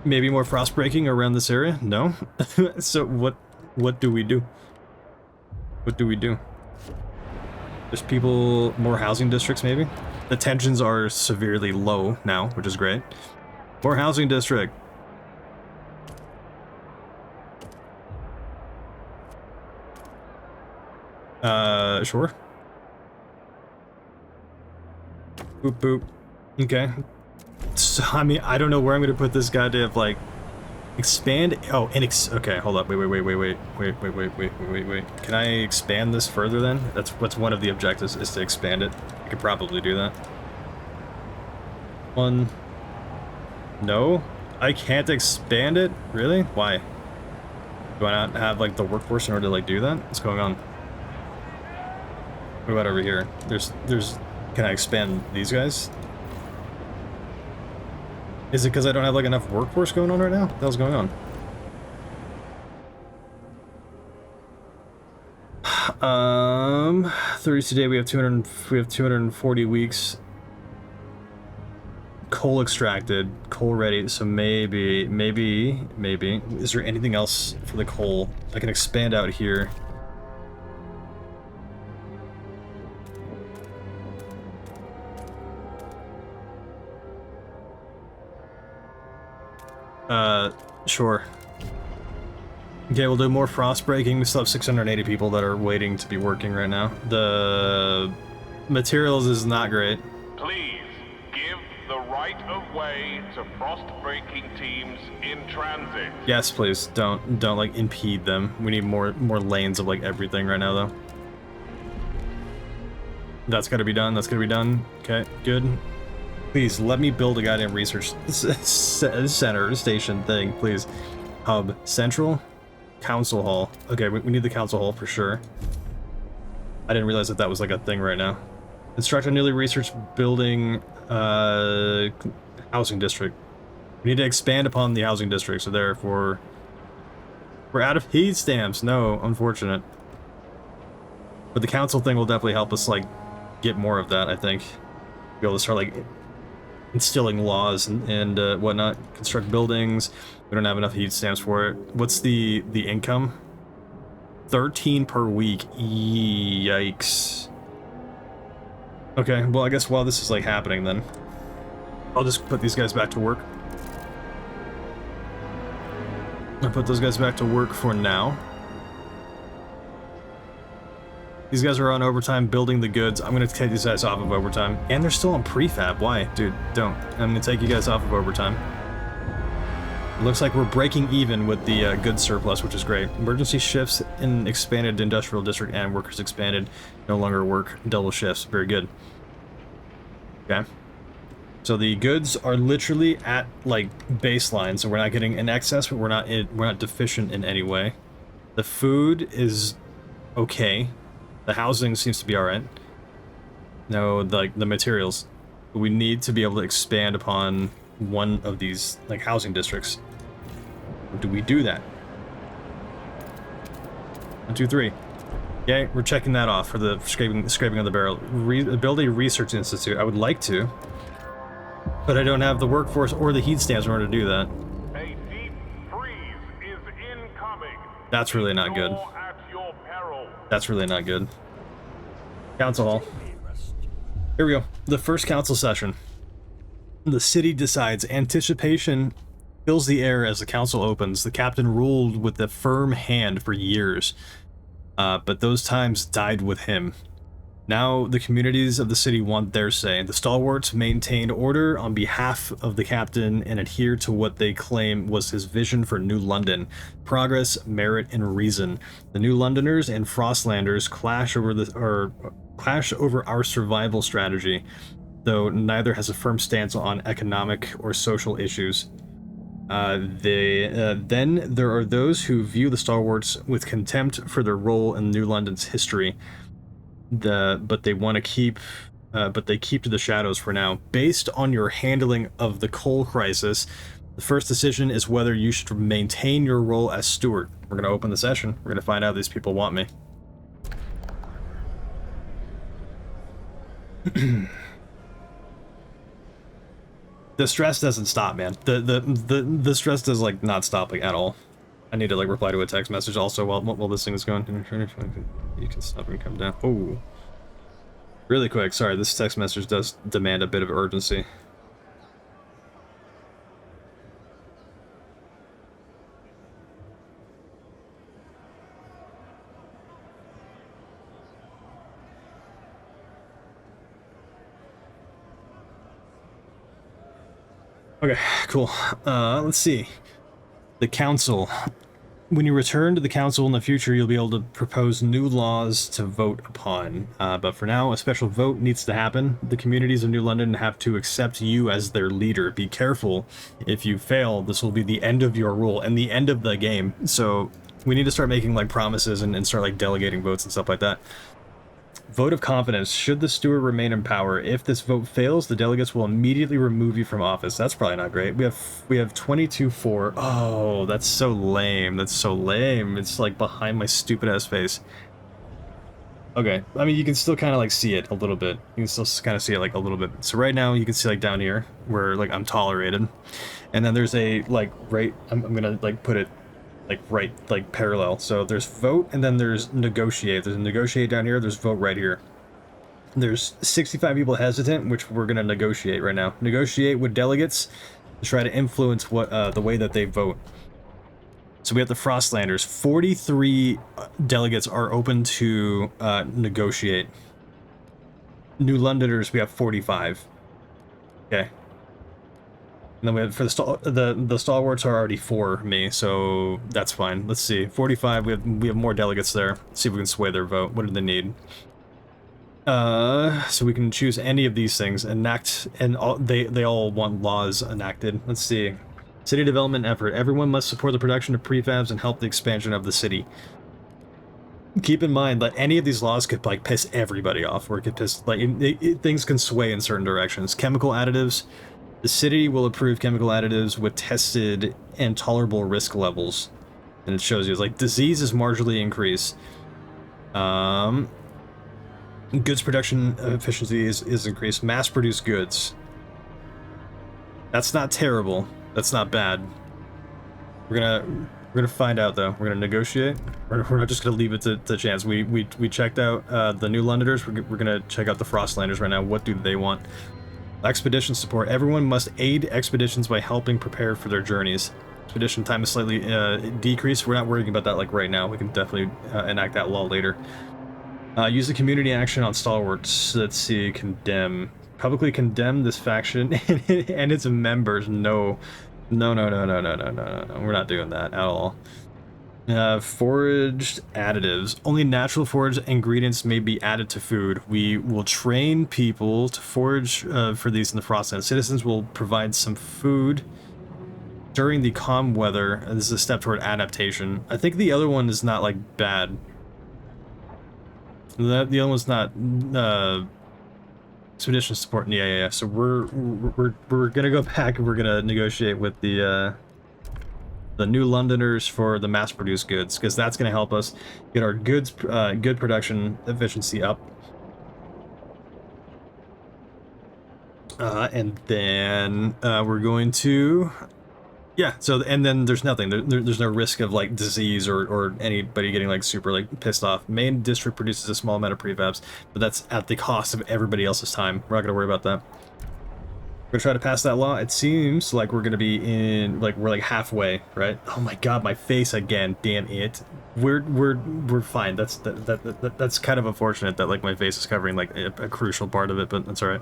maybe more frost breaking around this area? No? So what do we do? What do we do? There's people, more housing districts maybe? The tensions are severely low now, which is great. More housing district. Sure. Boop boop. Okay. So, I mean, I don't know where I'm gonna put this guy to have, like, expand. Oh, and okay, hold up. Wait. Can I expand this further then? That's what's one of the objectives, is to expand it. I could probably do that. One. No? I can't expand it? Really? Why? Do I not have, like, the workforce in order to, like, do that? What's going on? What about over here? There's... Can I expand these guys? Is it because I don't have, like, enough workforce going on right now? What the hell's going on? 30 today, we have 240 weeks. Coal extracted, coal ready, so maybe. Is there anything else for the coal? I can expand out here. Sure. Okay, we'll do more frost breaking. We still have 680 people that are waiting to be working right now. The materials is not great. Please give the right of way to frost breaking teams in transit. Yes, please. Don't like impede them. We need more lanes of like everything right now though. That's got to be done. That's going to be done. Okay, good. Please, let me build a goddamn research center station thing, please. Hub. Central. Council hall. Okay, we need the council hall for sure. I didn't realize that that was like a thing right now. Construct a newly researched building, housing district. We need to expand upon the housing district, so therefore... We're out of heat stamps. No, unfortunate. But the council thing will definitely help us, like, get more of that, I think. Be able to start, like, instilling laws and whatnot. Construct buildings. We don't have enough heat stamps for it. What's the income? 13 per week. Yikes. Okay, well, I guess while this is, like, happening, then, I'll just put these guys back to work. I'll put those guys back to work for now. These guys are on overtime building the goods. I'm going to take these guys off of overtime. And they're still on prefab. Why? Dude, don't. I'm going to take you guys off of overtime. It looks like we're breaking even with the goods surplus, which is great. Emergency shifts in expanded industrial district and workers expanded. No longer work double shifts. Very good. Okay. So the goods are literally at, like, baseline, so we're not getting in excess, but we're not deficient in any way. The food is okay. The housing seems to be alright. No, the materials. We need to be able to expand upon one of these, like, housing districts. Do we do that? 1, 2, 3. Okay, we're checking that off for the scraping of the barrel. Build a research institute. I would like to, but I don't have the workforce or the heat stamps in order to do that. A deep freeze is incoming. That's really not good. You're at your peril. That's really not good. Council hall. Here we go. The first council session. The city decides. Anticipation fills the air as the council opens. The captain ruled with a firm hand for years, but those times died with him. Now the communities of the city want their say. The stalwarts maintained order on behalf of the captain and adhere to what they claim was his vision for New London: progress, merit, and reason. The New Londoners and Frostlanders clash over our survival strategy, though neither has a firm stance on economic or social issues. Then there are those who view the stalwarts with contempt for their role in New London's history. But they keep to the shadows for now. Based on your handling of the coal crisis, the first decision is whether you should maintain your role as steward. We're going to open the session. We're going to find out if these people want me. The stress doesn't stop, man. The stress does, like, not stop, like, at all. I need to, like, reply to a text message also while this thing is going. You can stop and come down. Oh, really quick. Sorry, this text message does demand a bit of urgency. Okay, cool. Let's see. The council. When you return to the council in the future, you'll be able to propose new laws to vote upon. But for now, a special vote needs to happen. The communities of New London have to accept you as their leader. Be careful. If you fail, this will be the end of your rule and the end of the game. So we need to start making, like, promises and start, like, delegating votes and stuff like that. Vote of confidence. Should the steward remain in power? If this vote fails, the delegates will immediately remove you from office. That's probably not great. We have 22-4. Oh, that's so lame. That's so lame. It's, like, behind my stupid ass face. Okay, I mean, you can still kind of, like, see it a little bit. You can still kind of see it, like, a little bit. So right now, you can see, like, down here where, like, I'm tolerated, and then there's a, like, right. I'm gonna, like, put it, like, right, like, parallel. So there's vote, and then there's negotiate. There's negotiate down here, there's vote right here. There's 65 people hesitant, which we're gonna negotiate right now. Negotiate with delegates to try to influence what the way that they vote. So we have the Frostlanders. 43 delegates are open to negotiate. New Londoners, we have 45. Okay. And then we have, for the stalwarts are already for me, so that's fine. Let's see, 45. We have more delegates there. Let's see if we can sway their vote. What do they need? So we can choose any of these things, enact, and they all want laws enacted. Let's see. City development effort. Everyone must support the production of prefabs and help the expansion of the city. Keep in mind that any of these laws could like piss everybody off, or it could piss like things can sway in certain directions. Chemical additives. The city will approve chemical additives with tested and tolerable risk levels, and it shows you it's like disease is marginally increased. Goods production efficiency is increased. Mass-produced goods. That's not terrible. That's not bad. We're gonna find out though. We're gonna negotiate. We're not just gonna leave it to chance. We checked out the New Londoners. We're gonna check out the Frostlanders right now. What do they want? Expedition support. Everyone must aid expeditions by helping prepare for their journeys. Expedition time is slightly decreased. We're not worrying about that like right now. We can definitely enact that law later. Use the community action on stalwarts. Let's see. Condemn. Publicly condemn this faction and its members. No. No. We're not doing that at all. Foraged additives. Only natural foraged ingredients may be added to food. We will train people to forage for these in the Frostland. Citizens will provide some food during the calm weather. This is a step toward adaptation. I think the other one is not like bad. The other one's not expedition support. Yeah. So we're gonna go back and we're gonna negotiate with the New Londoners for the mass-produced goods, because that's gonna help us get our goods good production efficiency up. And then we're going to. Yeah, so, and then there's nothing. There's no risk of, like, disease or anybody getting, like, super, like, pissed off. Main district produces a small amount of prefabs, but that's at the cost of everybody else's time. We're not going to worry about that. We're going to try to pass that law. It seems like we're going to be in, like, we're, like, halfway, right? Oh, my God, my face again. Damn it. We're fine. That's kind of unfortunate that, like, my face is covering, like, a crucial part of it, but that's all right.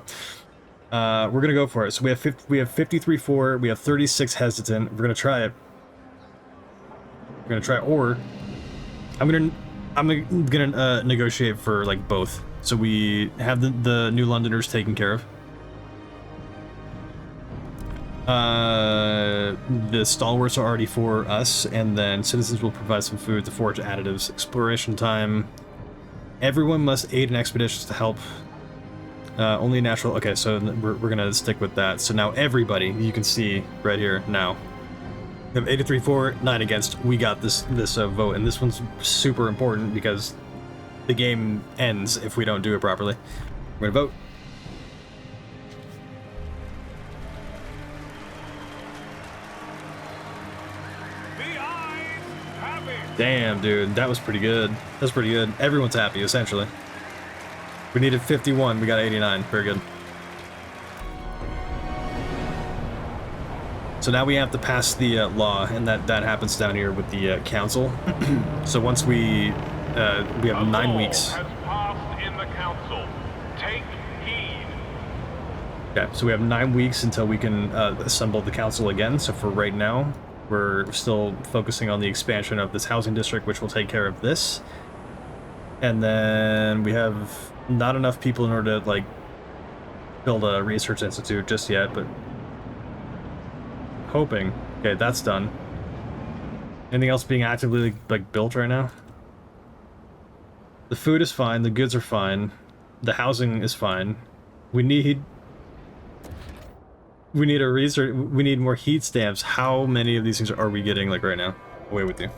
We're gonna go for it. So we have 53 for, we have 36 hesitant. We're gonna try it. We're gonna try, or I'm gonna negotiate for like both. So we have the New Londoners taken care of. The stalwarts are already for us, and then citizens will provide some food to forage additives. Exploration time. Everyone must aid in expeditions to help. Only natural. Okay, so we're gonna stick with that. So now everybody, you can see right here now. We have 83 for, 9 against. We got this vote, and this one's super important because the game ends if we don't do it properly. We're gonna vote. The eyes have it. Damn, dude, that was pretty good. That's pretty good. Everyone's happy, essentially. We needed 51, we got 89. Very good. So now we have to pass the law, and that happens down here with the council. So once we have 9 weeks. Has passed in the council. Take heed. Okay, so we have 9 weeks until we can assemble the council again. So for right now, we're still focusing on the expansion of this housing district, which will take care of this. And then we have not enough people in order to like build a research institute just yet, but hoping. Okay, that's done. Anything else being actively like built right now? The food is fine, the goods are fine, the housing is fine. We need a research. We need more heat stamps. How many of these things are we getting like right now? Away with you.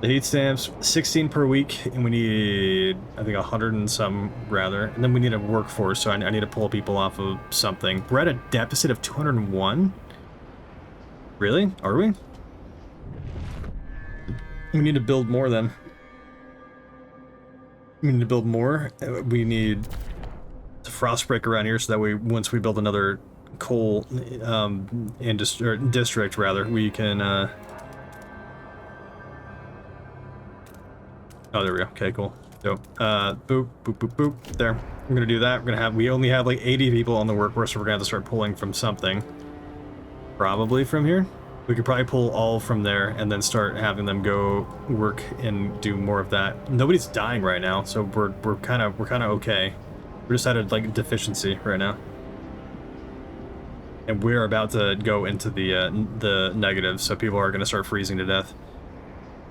The heat stamps, 16 per week, and we need, I think, 100 and some, rather. And then we need a workforce, so I need to pull people off of something. We're at a deficit of 201? Really? Are we? We need to build more, then. We need to build more. We need a frost break around here, so that way, once we build another coal district, rather, we can... Oh, there we go. Okay, cool. So, boop, boop, boop, boop. There. We're gonna do that. We only have like 80 people on the workforce, so we're gonna have to start pulling from something. Probably from here. We could probably pull all from there and then start having them go work and do more of that. Nobody's dying right now, so we're kind of okay. We're just at a like deficiency right now, and we're about to go into the negative. So people are gonna start freezing to death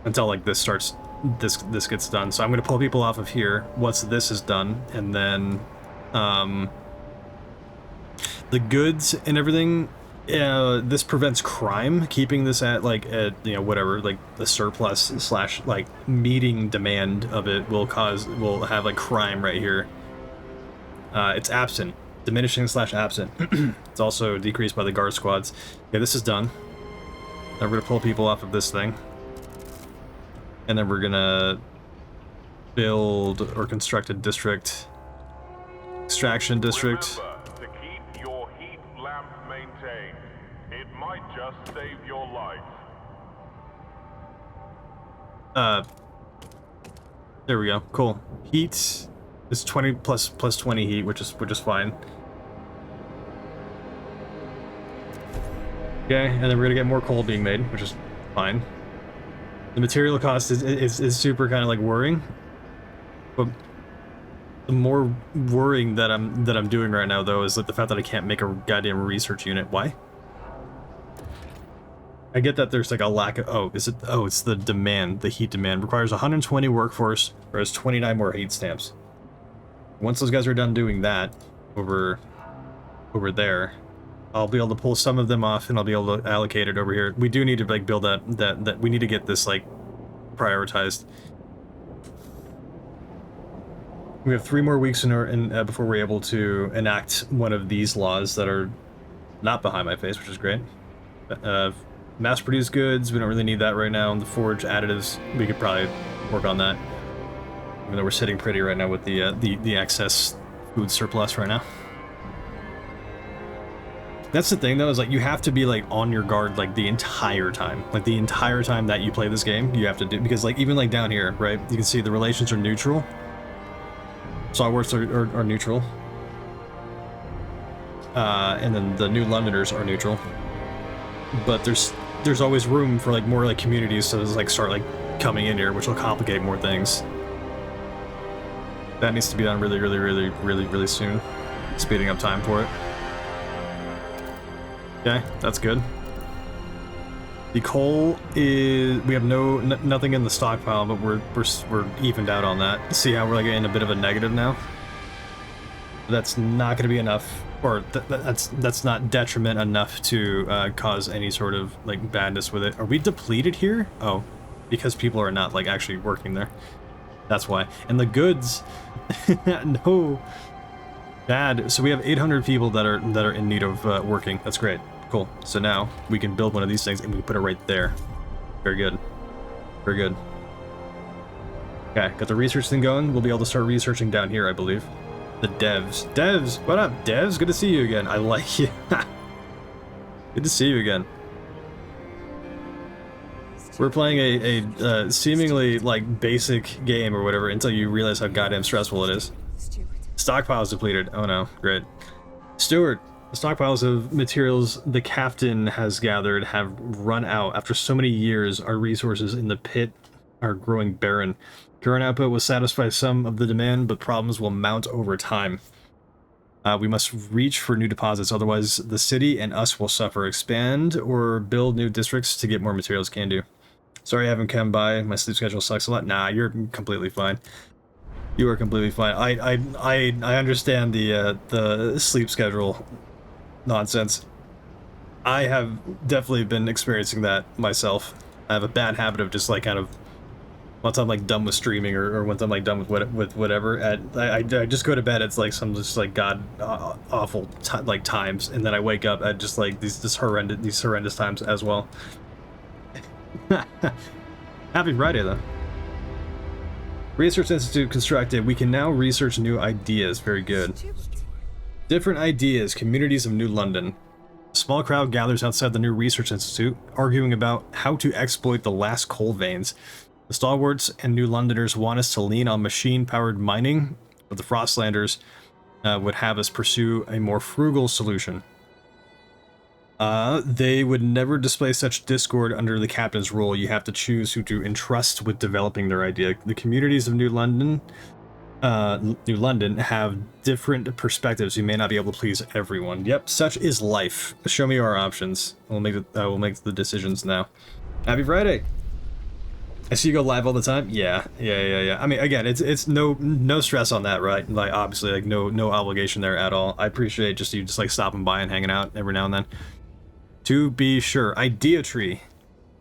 until like this starts. This gets done. So I'm gonna pull people off of here once this is done, and then the goods and everything. This prevents crime. Keeping this at like you know, whatever, like the surplus slash like meeting demand of it will have like crime right here. It's absent, diminishing slash absent. It's also decreased by the guard squads. Okay, this is done. Now we're gonna pull people off of this thing, and then we're gonna build or construct a district, extraction district. Remember to keep your heat lamp maintained. It might just save your life. There we go. Cool. Heat is 20 plus 20 heat, which is fine. Okay, and then we're gonna get more coal being made, which is fine. The material cost is super kind of like worrying, but the more worrying that I'm doing right now though is like the fact that I can't make a goddamn research unit. Why? I get that there's like a lack of it's the demand. The heat demand requires 120 workforce, whereas 29 more heat stamps. Once those guys are done doing that over there, I'll be able to pull some of them off and I'll be able to allocate it over here. We do need to like build that we need to get this like prioritized. We have 3 more weeks before we're able to enact one of these laws that are not behind my face, which is great. Mass-produced goods, we don't really need that right now. And the forge additives, we could probably work on that. Even though we're sitting pretty right now with the excess food surplus right now. That's the thing though, is like you have to be like on your guard like the entire time. Like the entire time that you play this game, you have to do, because like even like down here, right? You can see the relations are neutral. Stalwarts are neutral. And then the New Londoners are neutral. But there's always room for like more like communities to like start like coming in here, which will complicate more things. That needs to be done really soon. Speeding up time for it. Okay, that's good. The coal is, we have nothing in the stockpile, but we're evened out on that. See how we're like in a bit of a negative now? That's not going to be enough, or that's not detriment enough to cause any sort of like badness with it. Are we depleted here? Oh, because people are not like actually working there. That's why. And the goods, no, bad. So we have 800 people that are in need of working. That's great. Cool. So now we can build one of these things and we can put it right there. Very good. Very good. Okay, got the research thing going. We'll be able to start researching down here, I believe. The devs. Devs! What up, devs? Good to see you again. I like you. Good to see you again. We're playing a seemingly like basic game or whatever until you realize how goddamn stressful it is. Stockpiles depleted. Oh no, great. Stewart, the stockpiles of materials the captain has gathered have run out. After so many years, our resources in the pit are growing barren. Current output will satisfy some of the demand, but problems will mount over time. We must reach for new deposits, otherwise the city and us will suffer. Expand or build new districts to get more materials. Can do. Sorry I haven't come by. My sleep schedule sucks a lot. Nah, you're completely fine. You are completely fine. I understand the sleep schedule nonsense. I have definitely been experiencing that myself. I have a bad habit of just like kind of, once I'm like done with streaming or once I'm like done with whatever, I just go to bed. It's like some just like god awful like times, and then I wake up at just like these horrendous times as well. Happy Friday though. Research Institute constructed. We can now research new ideas. Very good. Different ideas. Communities of New London. A small crowd gathers outside the new Research Institute, arguing about how to exploit the last coal veins. The stalwarts and New Londoners want us to lean on machine-powered mining, but the Frostlanders would have us pursue a more frugal solution. They would never display such discord under the captain's rule. You have to choose who to entrust with developing their idea. The communities of New London have different perspectives. You may not be able to please everyone. Yep, such is life. Show me our options. We'll make the decisions now. Happy Friday. I see you go live all the time. Yeah. I mean, again, it's no stress on that, right? Like, obviously, like no obligation there at all. I appreciate you just like stopping by and hanging out every now and then. To be sure, idea tree.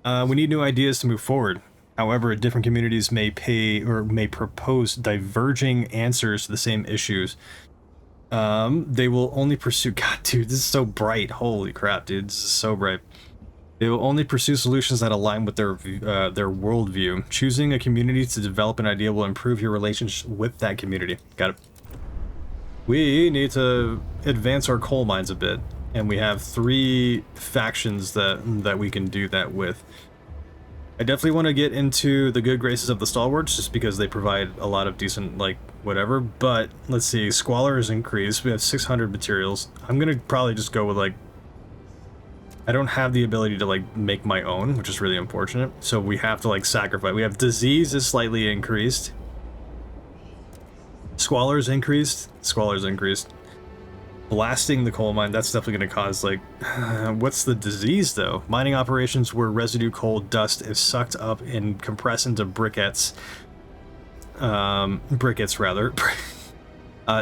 We need new ideas to move forward. However, different communities may propose diverging answers to the same issues. They will only pursue. God, dude, this is so bright. Holy crap, dude, this is so bright. They will only pursue solutions that align with their worldview. Choosing a community to develop an idea will improve your relationship with that community. Got it. We need to advance our coal mines a bit, and we have 3 factions that we can do that with. I definitely want to get into the good graces of the stalwarts, just because they provide a lot of decent, like, whatever. But let's see, squalor is increased. We have 600 materials. I'm gonna probably just go with like. I don't have the ability to like make my own, which is really unfortunate. So we have to like sacrifice. We have disease is slightly increased. Squalor is increased. Squalor is increased. Blasting the coal mine, that's definitely going to cause like, what's the disease though? Mining operations where residue coal dust is sucked up and compressed into briquettes. Briquettes rather,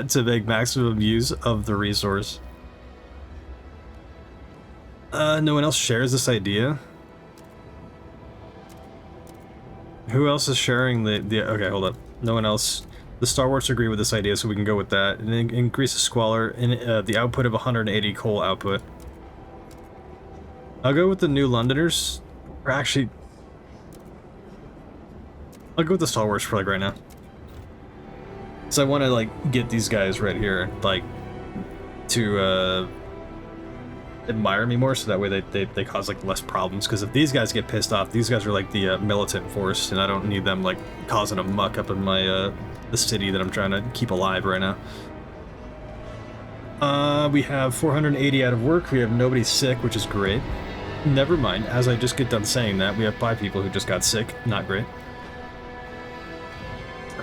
to make maximum use of the resource. No one else shares this idea. Who else is sharing the okay, hold up. No one else. The stalwarts agree with this idea, so we can go with that. And then increase the squalor in the output of 180 coal output. I'll go with the New Londoners. Or actually, I'll go with the stalwarts for like right now. So I want to like get these guys right here, like, to admire me more, so that way they cause like less problems. Because if these guys get pissed off, these guys are like the militant force, and I don't need them like causing a muck up in my the city that I'm trying to keep alive right now. We have 480 out of work. We have nobody sick, which is great. Never mind, as I just get done saying that, we have 5 people who just got sick. Not great.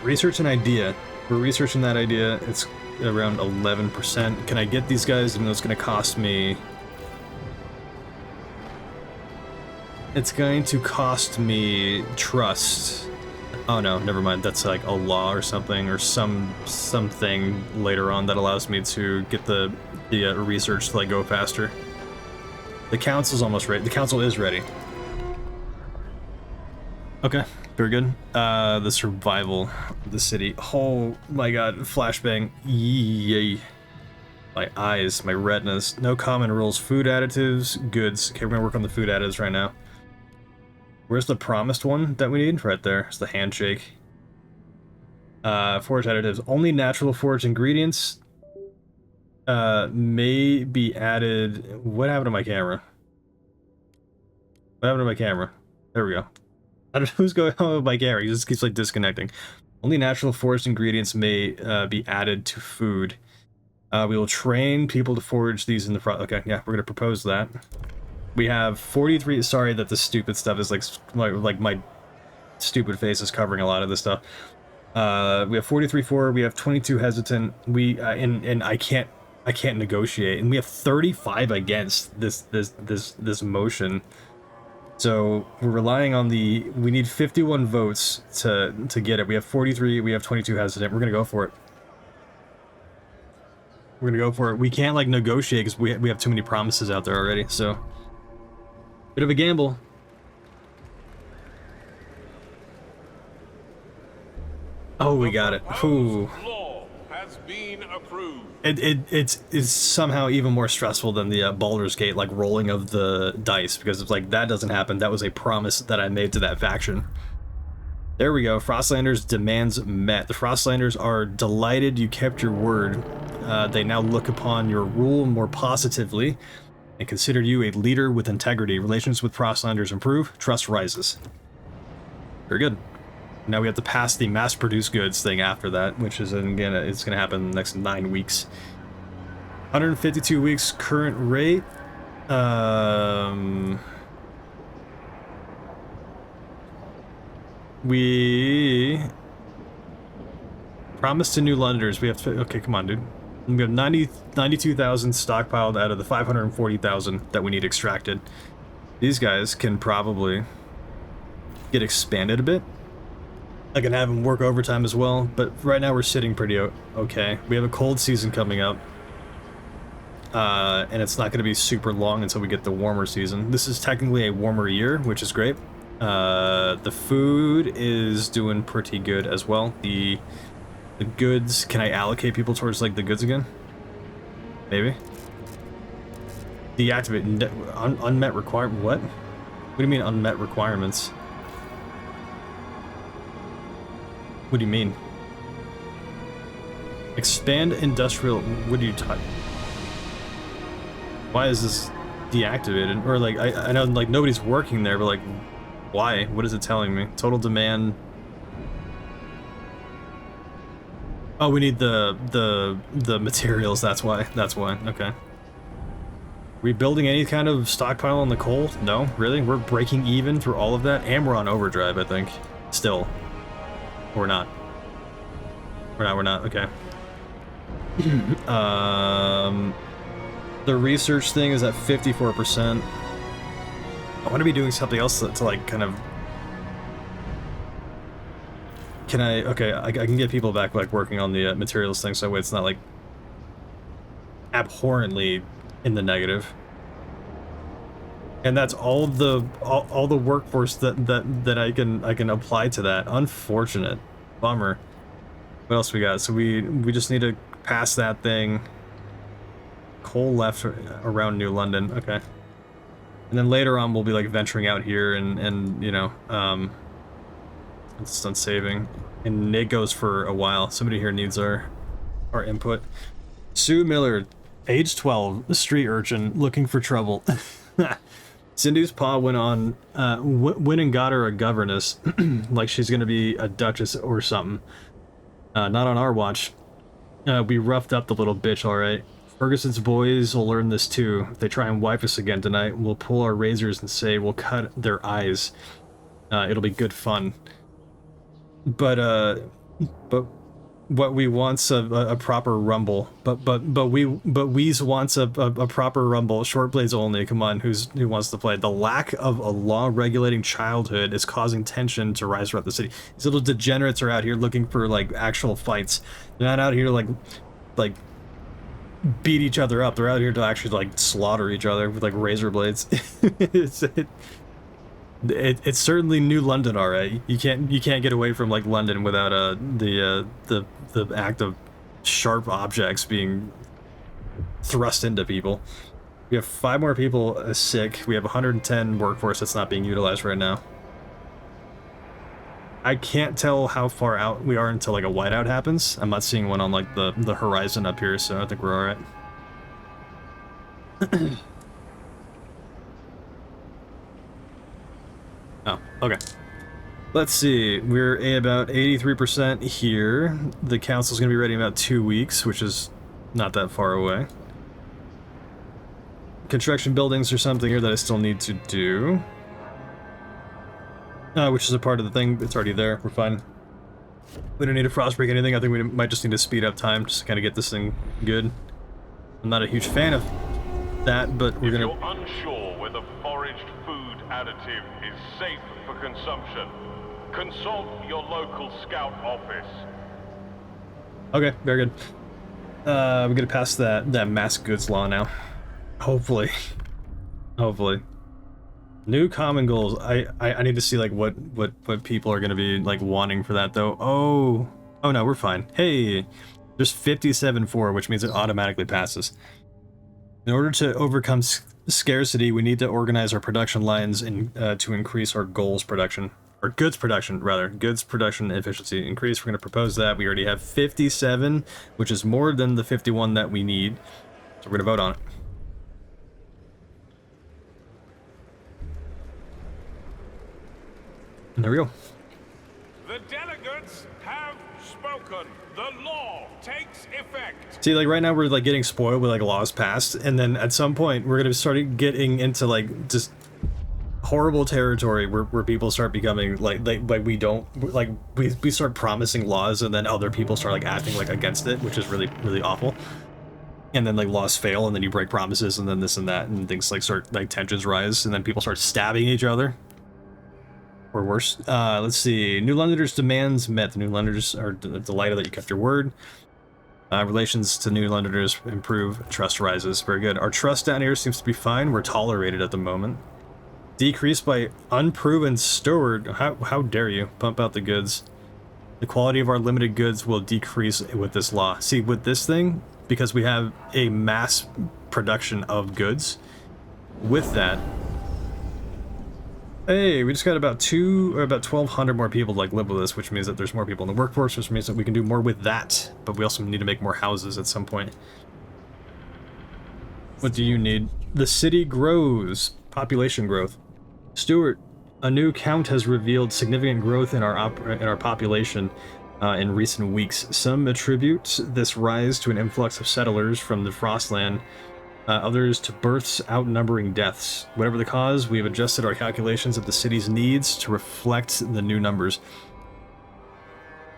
Research an idea. We're researching that idea. It's around 11%. Can I get these guys? And it's going to cost me... It's going to cost me trust. Oh no, never mind. That's like a law or something, or something later on that allows me to get the research to like go faster. The council's almost ready. The council is ready. Okay, very good. The survival of the city. Oh my god, flashbang. Yay. My eyes, my retinas. No common rules. Food additives, goods. Okay, we're gonna work on the food additives right now. Where's the promised one that we need? Right there. It's the handshake. Forage additives. Only natural forage ingredients may be added. What happened to my camera? What happened to my camera? There we go. I don't know who's going on with my camera. He just keeps like disconnecting. Only natural foraged ingredients may be added to food. We will train people to forage these in the front. Okay, yeah, we're gonna propose that. We have 43. Sorry that the stupid stuff is like my stupid face is covering a lot of this stuff. We have 43 for. We have 22 hesitant. We and I can't negotiate. And we have 35 against this motion. So we're relying on the. We need 51 votes to get it. We have 43. We have 22 hesitant. We're gonna go for it. We're gonna go for it. We can't like negotiate because we have too many promises out there already. So. Bit of a gamble. Oh, we got it. Ooh. Law has been approved. It's somehow even more stressful than the Baldur's Gate like rolling of the dice, because it's like that doesn't happen. That was a promise that I made to that faction. There we go. Frostlanders demands met. The Frostlanders are delighted you kept your word. They now look upon your rule more positively and consider you a leader with integrity. Relations with Frostlanders improve. Trust rises. Very good. Now we have to pass the mass-produced goods thing after that, which is, again, it's going to happen in the next 9 weeks. 152 weeks current rate. We promise to New Londoners. We have to. Okay, come on, dude. We have 92,000 stockpiled out of the 540,000 that we need extracted. These guys can probably get expanded a bit. I can have them work overtime as well, but right now we're sitting pretty okay. We have a cold season coming up. And it's not going to be super long until we get the warmer season. This is technically a warmer year, which is great. The food is doing pretty good as well. The goods, can I allocate people towards like the goods again? Maybe. Deactivate unmet requirement. What? What do you mean unmet requirements? What do you mean? Expand industrial. What are you talking? Why is this deactivated? Or like I know like nobody's working there, but like why? What is it telling me? Total demand. Oh, we need the materials. That's why. That's why. Okay. Rebuilding any kind of stockpile on the coal? No, really? We're breaking even through all of that, and we're on overdrive, I think. Still. We're not. We're not. Okay. The research thing is at 54%. I want to be doing something else to like kind of. Can I? Okay, I can get people back like working on the materials thing, so that way it's not like abhorrently in the negative. And that's all the workforce that I can apply to that. Unfortunate, bummer. What else we got? So we just need to pass that thing. Coal left around New London. Okay. And then later on we'll be like venturing out here and you know it's done saving. And it goes for a while. Somebody here needs our input. Sue Miller, age 12, street urchin, looking for trouble. Cindy's pa went on, went and got her a governess, like she's gonna be a duchess or something. Not on our watch. We roughed up the little bitch, alright. Ferguson's boys will learn this too. If they try and wipe us again tonight, we'll pull our razors and say we'll cut their eyes. It'll be good fun. But what we want's a proper rumble. But Weez wants a proper rumble. Short blades only. Come on, who wants to play? The lack of a law regulating childhood is causing tension to rise throughout the city. These little degenerates are out here looking for like actual fights. They're not out here like beat each other up. They're out here to actually like slaughter each other with like razor blades. It's certainly New London, all right. You can't get away from like London without the act of sharp objects being thrust into people. We have 5 more people sick. We have 110 workforce that's not being utilized right now. I can't tell how far out we are until like a whiteout happens. I'm not seeing one on like the horizon up here, so I think we're all right. Oh, okay. Let's see. We're about 83% here. The council's gonna be ready in about 2 weeks, which is not that far away. Construction buildings or something here that I still need to do. Which is a part of the thing. It's already there. We're fine. We don't need to frost break anything. I think we might just need to speed up time just to kind of get this thing good. I'm not a huge fan of that, but we're gonna... If you're unsure whether foraged food additive is safe for consumption, consult your local scout office. Okay, very good. We're gonna pass that mass goods law now. Hopefully. Hopefully. New common goals. I need to see like what people are gonna be like wanting for that though. Oh no, we're fine. Hey, there's 57.4, which means it automatically passes. In order to overcome scarcity, we need to organize our production lines and to increase our goods production efficiency increase. We're going to propose that. We already have 57, which is more than the 51 that we need. So we're going to vote on it. And there we go. The delegates have spoken. The law takes effect. See, like right now we're like getting spoiled with like laws passed, and then at some point we're gonna start getting into like just horrible territory where people start becoming like we don't like we start promising laws and then other people start like acting like against it, which is really awful. And then like laws fail, and then you break promises, and then this and that, and things like start like tensions rise, and then people start stabbing each other. Or worse. Let's see. New Londoners' demands met. The New Londoners are delighted that you kept your word. Relations to New Londoners improve. Trust rises. Very good. Our trust down here seems to be fine. We're tolerated at the moment. Decreased by unproven steward. How dare you pump out the goods? The quality of our limited goods will decrease with this law. See, with this thing, because we have a mass production of goods, with that, hey, we just got about 1,200 more people to like live with us, which means that there's more people in the workforce, which means that we can do more with that. But we also need to make more houses at some point. What do you need? The city grows. Population growth. Stuart, a new count has revealed significant growth in our population in recent weeks. Some attribute this rise to an influx of settlers from the Frostland. Others to births outnumbering deaths. Whatever the cause, we have adjusted our calculations of the city's needs to reflect the new numbers.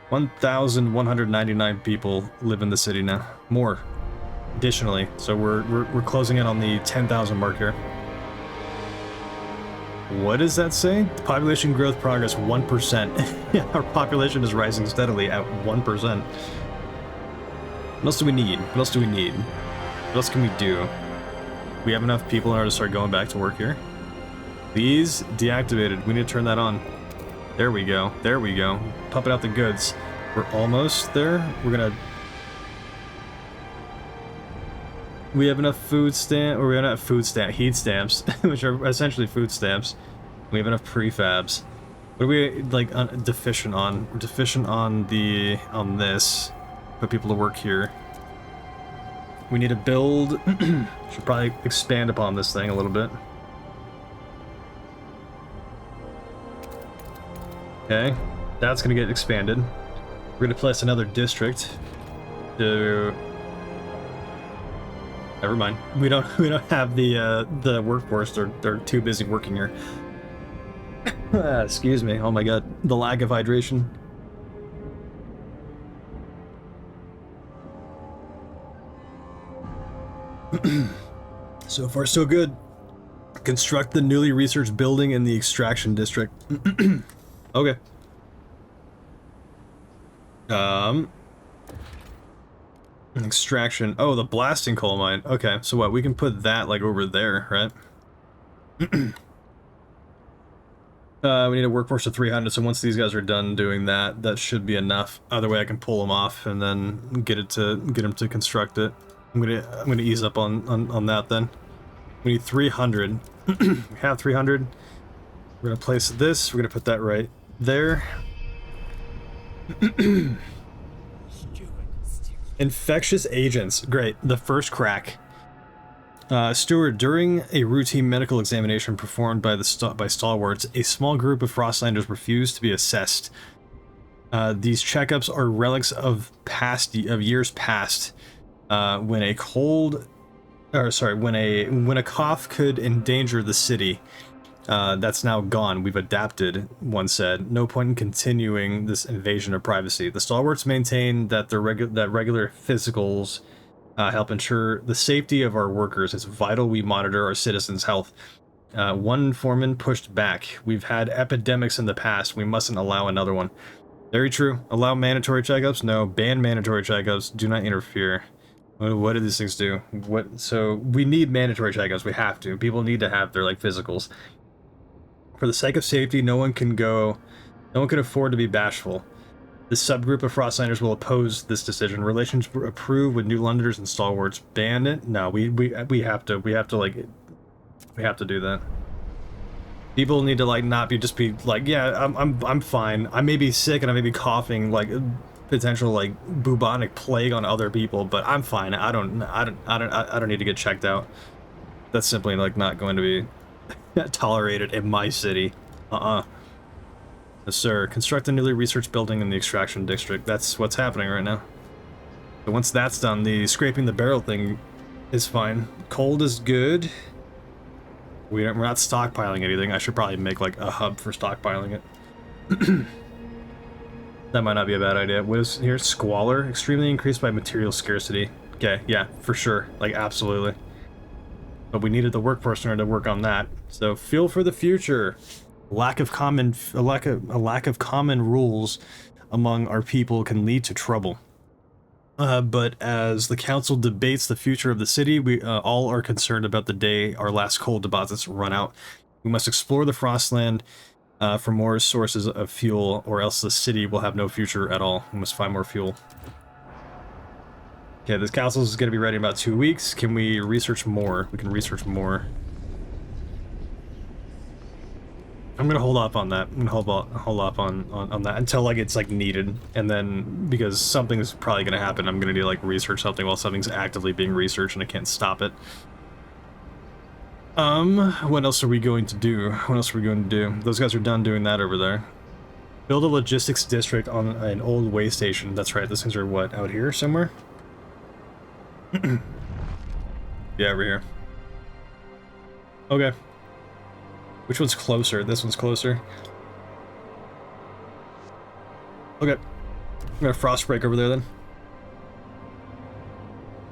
1,199 people live in the city now. More, additionally. So we're closing in on the 10,000 mark here. What does that say? Population growth progress 1%. Our population is rising steadily at 1%. What else do we need? What else do we need? What else can we do? We have enough people in order to start going back to work here. These deactivated. We need to turn that on. There we go. There we go. Pumping out the goods. We're almost there. We're gonna... We have enough food stamp, or we have enough food stamp, heat stamps, which are essentially food stamps. We have enough prefabs. What are we like deficient on? We're deficient on this. Put people to work here. We need to build. Should probably expand upon this thing a little bit. Okay, that's gonna get expanded. We're gonna place another district to. Never mind. We don't have the workforce. They're too busy working here. Excuse me. Oh my god, the lack of hydration. So far, so good. Construct the newly researched building in the extraction district. Okay. Extraction. Oh, the blasting coal mine. Okay, so what? We can put that like over there, right? We need a workforce of 300. So once these guys are done doing that, that should be enough. Either way, I can pull them off and then get them to construct it. I'm gonna ease up on that then. We need 300. We have 300. We're gonna place this. We're gonna put that right there. Infectious agents. Great. The first crack. Steward, during a routine medical examination performed by stalwarts, a small group of Frostlanders refused to be assessed. These checkups are relics of years past. When a cough could endanger the city. That's now gone. We've adapted, one said. No point in continuing this invasion of privacy. The stalwarts maintain that regular physicals help ensure the safety of our workers. It's vital we monitor our citizens' health. One foreman pushed back. We've had epidemics in the past. We mustn't allow another one. Very true. Allow mandatory checkups? No. Ban mandatory checkups. Do not interfere. What do these things do? So we need mandatory checkups. We have to. People need to have their like physicals. For the sake of safety, no one can afford to be bashful. This subgroup of Frostlanders will oppose this decision. Relations approved with New Londoners and stalwarts. Ban it? No, we have to do that. People need to like not be like, yeah, I'm fine. I may be sick and I may be coughing like potential like bubonic plague on other people, but I'm fine. I don't need to get checked out. That's simply like not going to be tolerated in my city. Yes, sir. Construct a newly researched building in the extraction district. That's what's happening right now. But once that's done, the scraping the barrel thing is fine. Cold is good. We're not stockpiling anything. I should probably make like a hub for stockpiling it. That might not be a bad idea. What is here? Squalor. Extremely increased by material scarcity. Okay, yeah, for sure. Like, absolutely. But we needed the workforce in order to work on that. So, fuel for the future. A lack of common rules among our people can lead to trouble. But as the council debates the future of the city, we all are concerned about the day our last coal deposits run out. We must explore the Frostland for more sources of fuel, or else the city will have no future at all. We must find more fuel. Okay, this council is going to be ready in about 2 weeks. Can we research more? We can research more. I'm going to hold off on that. I'm going to hold off on that until like it's like needed. And then, because something's probably going to happen, I'm going to do like research something while something's actively being researched and I can't stop it. What else are we going to do? What else are we going to do? Those guys are done doing that over there. Build a logistics district on an old way station. That's right, those things are what, out here somewhere? Yeah, over here. Okay. Which one's closer? This one's closer. Okay. I'm gonna frost break over there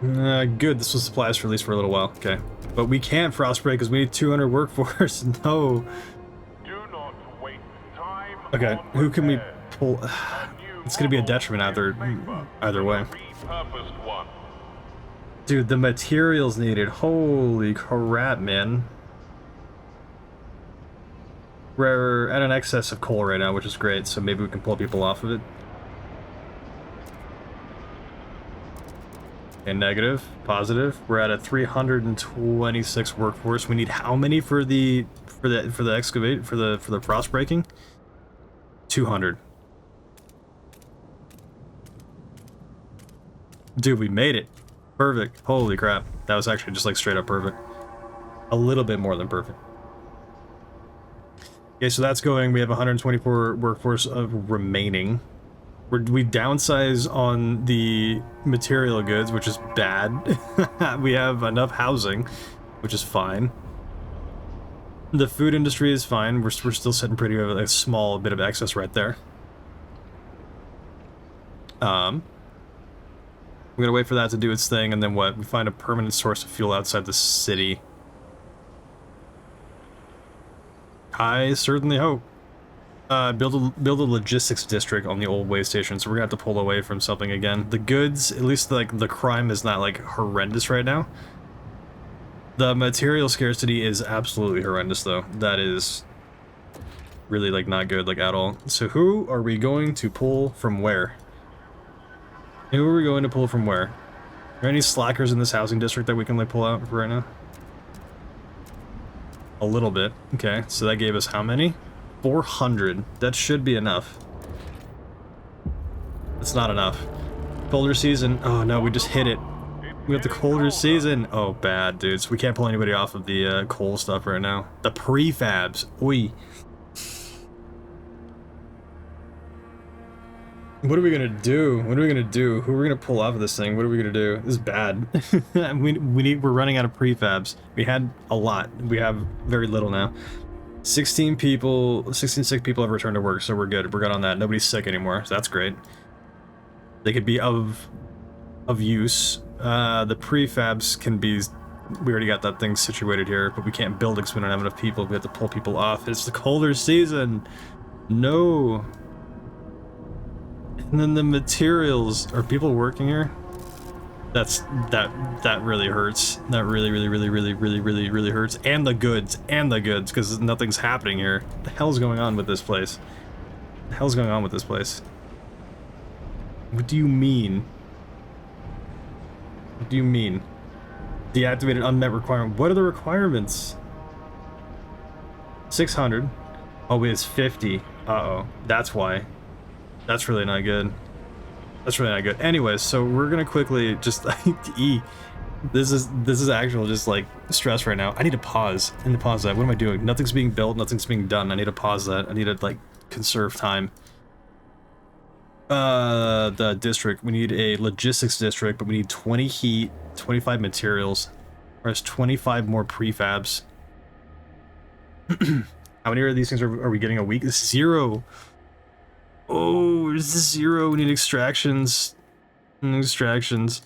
then. Good, this will supply us for at least for a little while. Okay. But we can't frost break because we need 200 workforce. No. Do not waste time. Okay, who can we pull? It's gonna be a detriment either way. Repurposed one. Dude, the materials needed. Holy crap, man. We're at an excess of coal right now, which is great, so maybe we can pull people off of it. And negative, positive. We're at a 326 workforce. We need how many for the excavate for the frost breaking? 200. Dude, we made it. Perfect. Holy crap. That was actually just like straight up perfect. A little bit more than perfect. Okay, so that's going. We have 124 workforce of remaining. We downsize on the material goods, which is bad. We have enough housing, which is fine. The food industry is fine. We're still sitting pretty over a small bit of excess right there. We're gonna wait for that to do its thing, and then what? We find a permanent source of fuel outside the city. I certainly hope. Build a logistics district on the old way station, so we're gonna have to pull away from something again. The goods, at least like the crime is not like horrendous right now. The material scarcity is absolutely horrendous though. That is really like not good like at all. So who are we going to pull from where? Who are we going to pull from where? Are there any slackers in this housing district that we can like pull out for right now? A little bit. Okay, so that gave us how many? 400. That should be enough. It's not enough. Colder season. Oh no, we just hit it. We got the colder season. Oh, bad, dudes. We can't pull anybody off of the coal stuff right now. The prefabs. Oi. What are we gonna do? What are we gonna do? Who are we gonna pull off of this thing? What are we gonna do? This is bad. We're running out of prefabs. We had a lot. We have very little now. 16 sick people have returned to work, so we're good. We're good on that. Nobody's sick anymore, so that's great. They could be of use. The prefabs can be... We already got that thing situated here, but we can't build it because we don't have enough people. We have to pull people off. It's the colder season. No. And then the materials. Are people working here? That really hurts. That really hurts. And the goods, because nothing's happening here. What the hell's going on with this place? What the hell's going on with this place? What do you mean? What do you mean? Deactivated unmet requirement. What are the requirements? 600. Oh, it's 50. Uh-oh. That's why. That's really not good. That's really not good. Anyways, so we're gonna quickly just E. This is actual just like stress right now. I need to pause. I need to pause that. What am I doing? Nothing's being built. Nothing's being done. I need to pause that. I need to like conserve time. The district, we need a logistics district, but we need 20 heat, 25 materials, or 25 more prefabs. How many of these things are we getting a week? 0. Oh, is this 0? We need extractions. Extractions.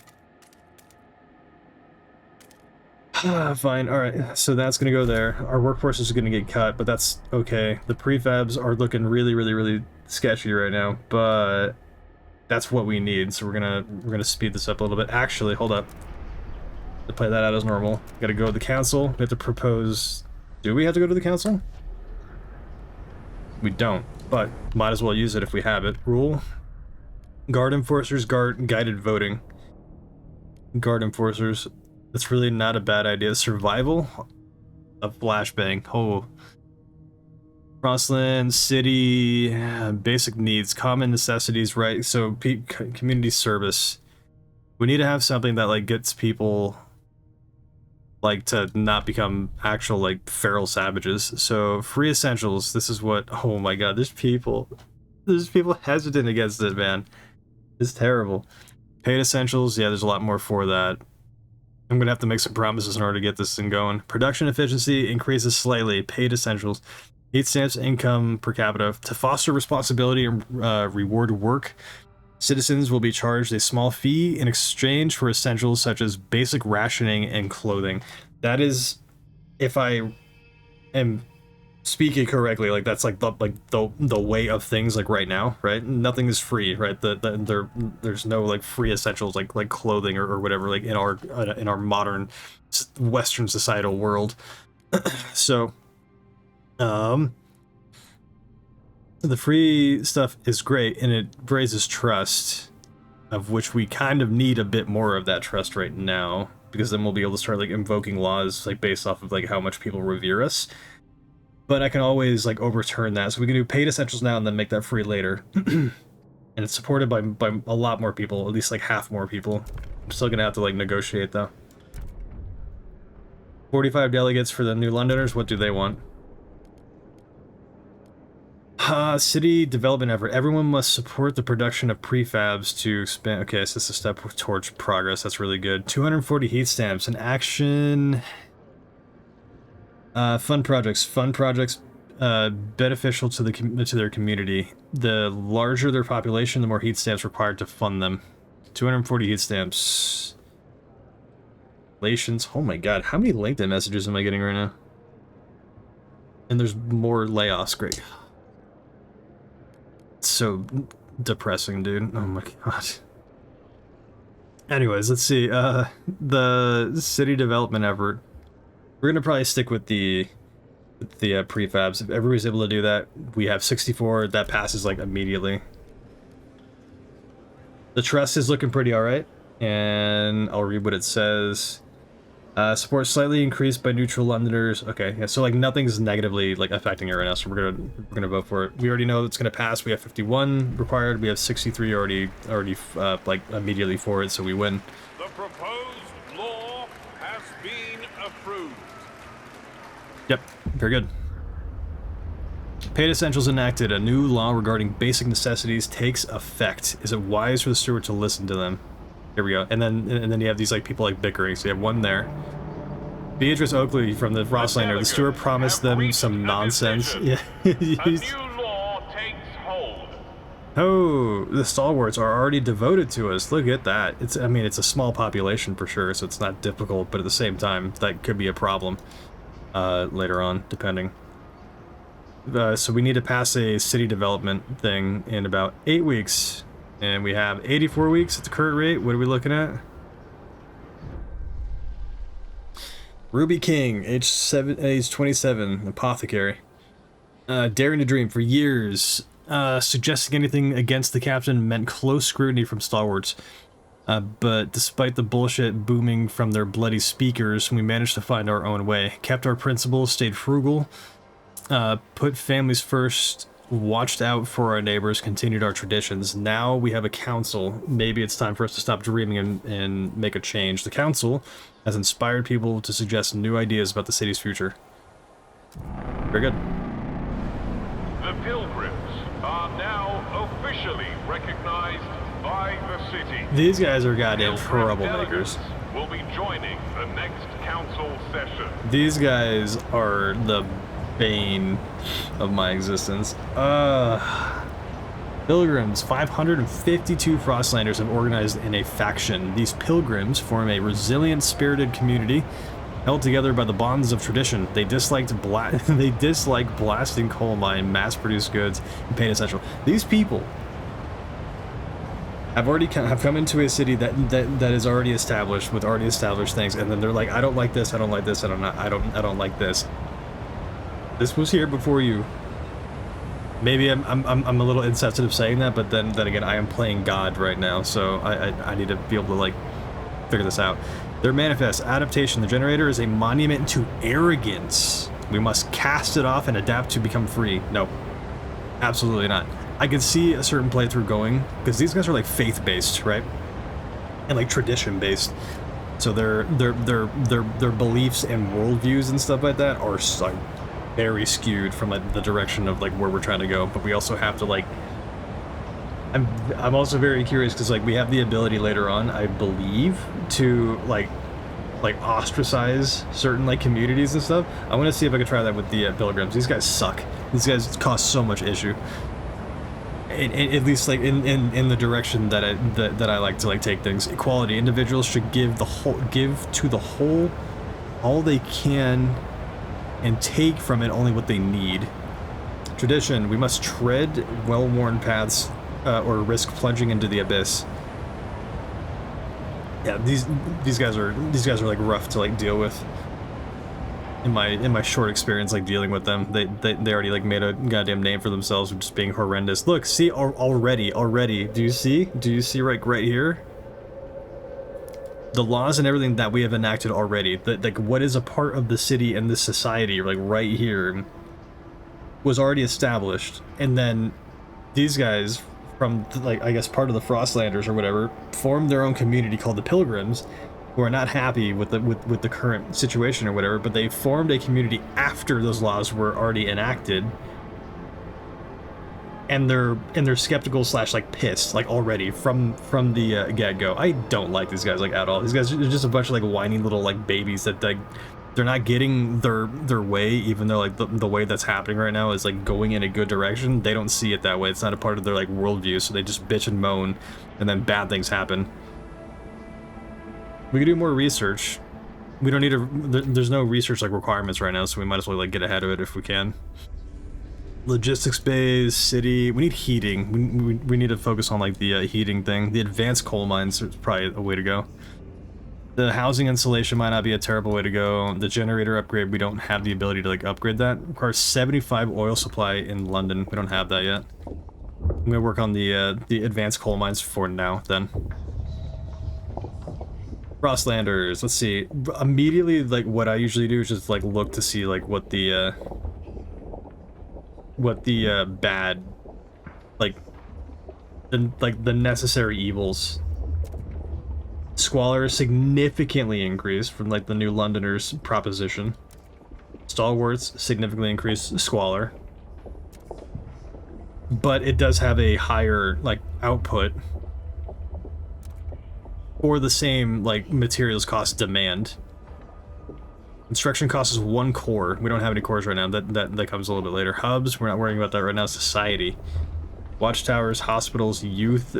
Fine, alright, so that's gonna go there. Our workforce is gonna get cut, but that's okay. The prefabs are looking really sketchy right now, but that's what we need, so we're gonna speed this up a little bit. Actually, hold up. To play that out as normal. Gotta go to the council. We have to propose. Do we have to go to the council? We don't, but might as well use it if we have it. Rule. Guard enforcers, guided voting. Guard enforcers. That's really not a bad idea. Survival? A flashbang. Oh. Crossland, city, basic needs, common necessities, right? So, community service. We need to have something that, like, gets people, like, to not become actual, like, feral savages. So, free essentials. This is what... Oh my god, there's people hesitant against it, man. It's terrible. Paid essentials. Yeah, there's a lot more for that. I'm gonna have to make some promises in order to get this thing going. Production efficiency increases slightly. Paid essentials. Heat stamps income per capita. To foster responsibility and reward work, citizens will be charged a small fee in exchange for essentials such as basic rationing and clothing. That is, if I am speaking correctly, like that's like the way of things like right now, right? Nothing is free, right? There's no like free essentials like clothing or whatever like in our modern Western societal world. So the free stuff is great and it raises trust, of which we kind of need a bit more of that trust right now, because then we'll be able to start like invoking laws like based off of like how much people revere us. But I can always like overturn that, so we can do paid essentials now and then make that free later. And it's supported by a lot more people, at least like half more people. I'm still gonna have to like negotiate though. 45 delegates for the New Londoners. What do they want? City development effort. Everyone must support the production of prefabs to expand. Okay, so it's a step towards progress. That's really good. 240 heat stamps. An action. Fun projects. Beneficial to their community. The larger their population, the more heat stamps required to fund them. 240 heat stamps. Relations. Oh my god, how many LinkedIn messages am I getting right now? And there's more layoffs. Great. It's so depressing, dude. Oh my god. Anyways, let's see. The city development effort. We're gonna probably stick with the prefabs. If everybody's able to do that, we have 64. That passes like immediately. The trust is looking pretty all right, and I'll read what it says. Support slightly increased by neutral Londoners. Okay, yeah, so like nothing's negatively like affecting it right now, so we're gonna vote for it. We already know it's gonna pass. We have 51 required. We have 63 already like immediately for it, so we win. The proposed law has been approved. Yep, very good. Paid essentials enacted. A new law regarding basic necessities takes effect. Is it wise for the steward to listen to them? Here we go. And then you have these like people like bickering. So you have one there. Beatrice Oakley from the Frostlander. The steward promised them some nonsense. Yeah. A new law takes hold. Oh, the stalwarts are already devoted to us. Look at that. I mean, it's a small population for sure, so it's not difficult, but at the same time, that could be a problem later on, depending. So we need to pass a city development thing in about 8 weeks. And we have 84 weeks at the current rate. What are we looking at? Ruby King, age 27, apothecary. Daring to dream for years. Suggesting anything against the captain meant close scrutiny from stalwarts. But despite the bullshit booming from their bloody speakers, we managed to find our own way. Kept our principles, stayed frugal, put families first, watched out for our neighbors, continued our traditions. Now we have a council. Maybe it's time for us to stop dreaming and make a change. The council has inspired people to suggest new ideas about the city's future. Very good. The pilgrims officially recognized by the city. These guys are goddamn Pilgrim troublemakers. delegates will be joining the next council session. These guys are the bane of my existence. Pilgrims, 552 Frostlanders have organized in a faction. These pilgrims form a resilient, spirited community held together by the bonds of tradition. They dislike blasting coal mine, mass-produced goods, and paid essential. These people have come into a city that is already established with already established things, and then they're like, I don't like this, I don't like this, I don't like this. This was here before you. Maybe I'm a little insensitive saying that, but then again, I am playing God right now, so I need to be able to like figure this out. Their manifest adaptation. The generator is a monument to arrogance. We must cast it off and adapt to become free. No, absolutely not. I can see a certain playthrough going, because these guys are like faith-based, right? And like tradition-based. So their beliefs and worldviews and stuff like that are like very skewed from like the direction of like where we're trying to go. But we also have to like, I'm also very curious because like we have the ability later on, I believe, to like ostracize certain like communities and stuff. I want to see if I can try that with the pilgrims. These guys suck. These guys cause so much issue. At least like in the direction that I like to like take things. Equality. Individuals should give to the whole all they can and take from it only what they need. Tradition. We must tread well-worn paths or risk plunging into the abyss. Yeah, these guys are like rough to like deal with. In my short experience like dealing with them, they already like made a goddamn name for themselves of just being horrendous. Look, see, already do you see right here the laws and everything that we have enacted already, that like what is a part of the city and this society like right here was already established, and then these guys from like I guess part of the Frostlanders or whatever formed their own community called the Pilgrims, who are not happy with the current situation or whatever, but they formed a community after those laws were already enacted, and they're skeptical / like pissed like already from the get-go. I don't like these guys like at all. These guys are just a bunch of like whiny little like babies that like they're not getting their way, even though like the way that's happening right now is like going in a good direction. They don't see it that way. It's not a part of their like worldview, so they just bitch and moan, and then bad things happen. We can do more research. We don't need there's no research like requirements right now, so we might as well like get ahead of it if we can. Logistics bays, city. We need heating. We need to focus on like the heating thing. The advanced coal mines is probably a way to go. The housing insulation might not be a terrible way to go. The generator upgrade, we don't have the ability to like upgrade that. It requires 75 oil supply in London. We don't have that yet. I'm gonna work on the advanced coal mines for now then. Frostlanders, let's see. Immediately, like what I usually do is just like look to see like what the bad, like the necessary evils. Squalor is significantly increased from like the New Londoners proposition. Stalwarts significantly increased squalor, but it does have a higher like output for the same like materials cost demand. Construction cost is 1 core. We don't have any cores right now. That comes a little bit later. Hubs, we're not worrying about that right now. Society, watchtowers, hospitals, youth.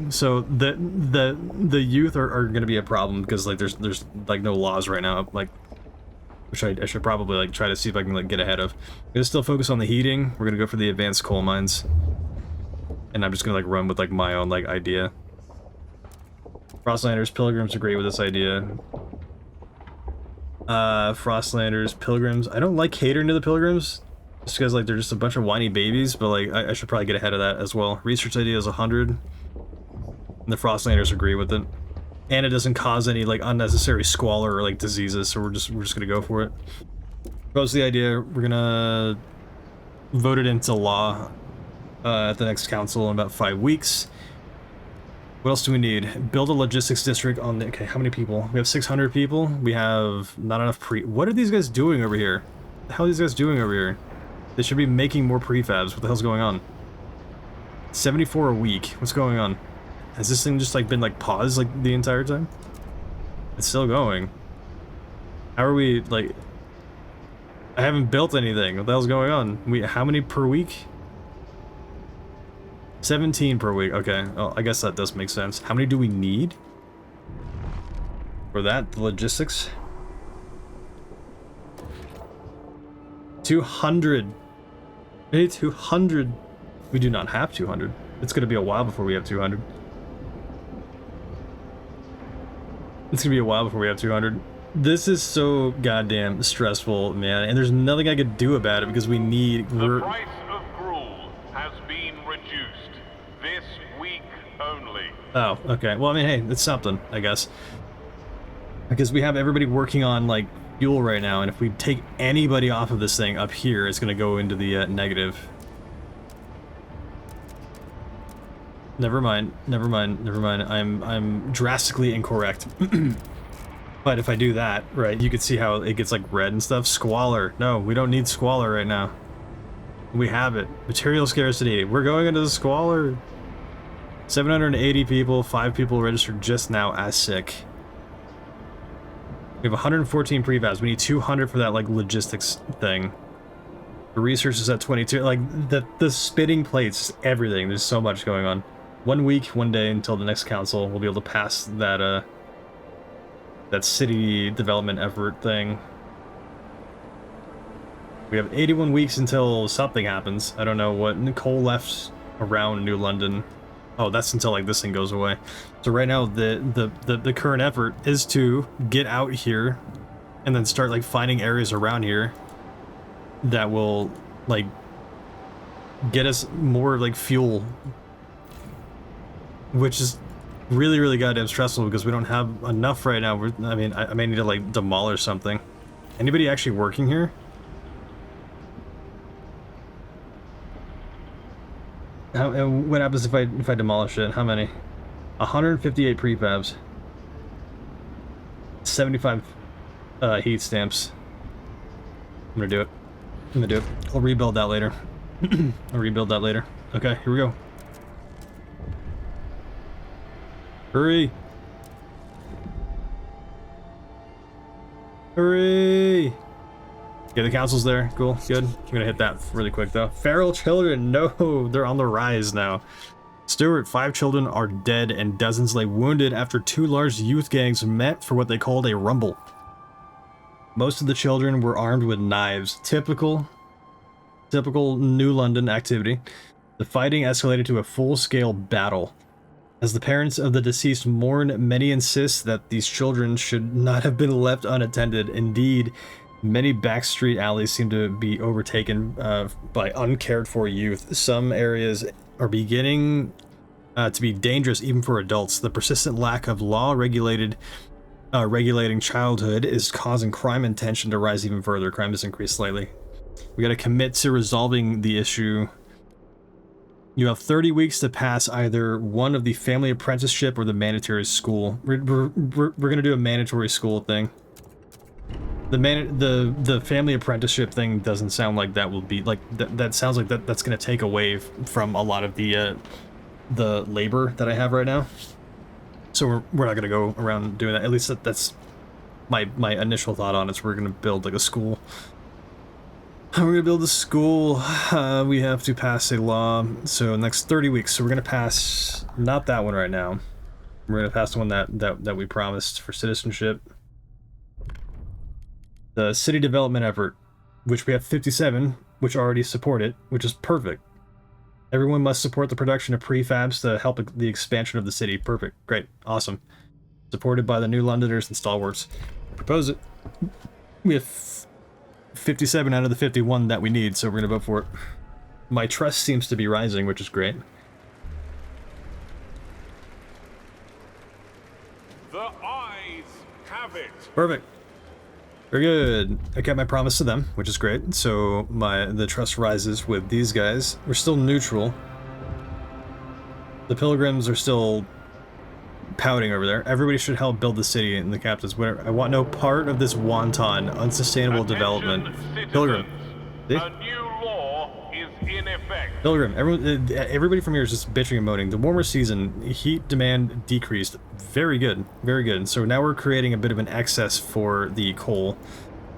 So the youth are going to be a problem because like there's like no laws right now. Like, which I should probably like try to see if I can like get ahead of. I'm gonna still focus on the heating. We're gonna go for the advanced coal mines, and I'm just gonna like run with like my own like idea. Frostlanders, Pilgrims agree with this idea. Frostlanders, Pilgrims. I don't like catering to the Pilgrims, just because like they're just a bunch of whiny babies, but like I should probably get ahead of that as well. Research idea is 100. And the Frostlanders agree with it. And it doesn't cause any like unnecessary squalor or like diseases, so we're just gonna go for it. Propose the idea, we're gonna vote it into law at the next council in about 5 weeks. What else do we need? Build a logistics district on the... Okay, how many people? We have 600 people. We have not enough What are these guys doing over here? What the hell are these guys doing over here? They should be making more prefabs. What the hell's going on? 74 a week. What's going on? Has this thing just like been like paused like the entire time? It's still going. How are we like? I haven't built anything. What the hell's going on? How many per week? 17 per week. Okay. Well, I guess that does make sense. How many do we need for that? The logistics. 200. Hey, 200. We do not have 200. It's gonna be a while before we have 200. It's gonna be a while before we have 200. This is so goddamn stressful, man, and there's nothing I could do about it because we need... The price of gruel has been reduced this week only. Oh, okay. Well, I mean, hey, it's something, I guess. Because we have everybody working on, like, fuel right now, and if we take anybody off of this thing up here, it's gonna go into the negative. Never mind, never mind, never mind. I'm drastically incorrect. But if I do that, right, you can see how it gets like red and stuff. Squalor. No, we don't need squalor right now. We have it. Material scarcity. We're going into the squalor. 780 people, 5 people registered just now as sick. We have 114 prefabs. We need 200 for that like logistics thing. The research is at 22. Like the spitting plates, everything. There's so much going on. 1 week, 1 day until the next council. We'll be able to pass that that city development effort thing. We have 81 weeks until something happens. I don't know what. Nicole left around New London. Oh, that's until like this thing goes away. So right now the current effort is to get out here and then start like finding areas around here that will like get us more like fuel, which is really goddamn stressful because we don't have enough right now. I mean, I may need to like demolish something. Anybody actually working here? What happens if I demolish it? How many? 158 prefabs. 75 heat stamps. I'm gonna do it. I'm gonna do it. I'll rebuild that later. I'll rebuild that later. Okay, here we go. Hurry! Hurry! Okay, the council's there. Cool, good. I'm gonna hit that really quick though. Feral children, no! They're on the rise now. Stewart, 5 children are dead and dozens lay wounded after 2 large youth gangs met for what they called a rumble. Most of the children were armed with knives. Typical New London activity. The fighting escalated to a full-scale battle. As the parents of the deceased mourn, many insist that these children should not have been left unattended. Indeed, many backstreet alleys seem to be overtaken by uncared-for youth. Some areas are beginning to be dangerous even for adults. The persistent lack of law regulating childhood is causing crime and tension to rise even further. Crime has increased slightly. We got to commit to resolving the issue. You have 30 weeks to pass either one of the family apprenticeship or the mandatory school. We're gonna do a mandatory school thing. The family apprenticeship thing doesn't sound like that will be like that sounds like that's gonna take away from a lot of the labor that I have right now. So we're not gonna go around doing that. At least that's my initial thought on it. So we're gonna build like a school. We're gonna build a school. We have to pass a law. So next 30 weeks. So we're gonna pass not that one right now. We're gonna pass the one that we promised for citizenship. The city development effort, which we have 57, which already support it, which is perfect. Everyone must support the production of prefabs to help the expansion of the city. Perfect. Great. Awesome. Supported by the New Londoners and stalwarts. Propose it. We have 57 out of the 51 that we need, so we're gonna vote for it. My trust seems to be rising, which is great. The eyes have it. Perfect. Very good. I kept my promise to them, which is great. So the trust rises with these guys. We're still neutral. The pilgrims are still pouting over there. Everybody should help build the city and the captains. Whatever. I want no part of this wanton, unsustainable development. Attention, citizens. Pilgrim. See? A new law is in effect. Pilgrim, everybody from here is just bitching and moaning. The warmer season, heat demand decreased. Very good, very good. So now we're creating a bit of an excess for the coal.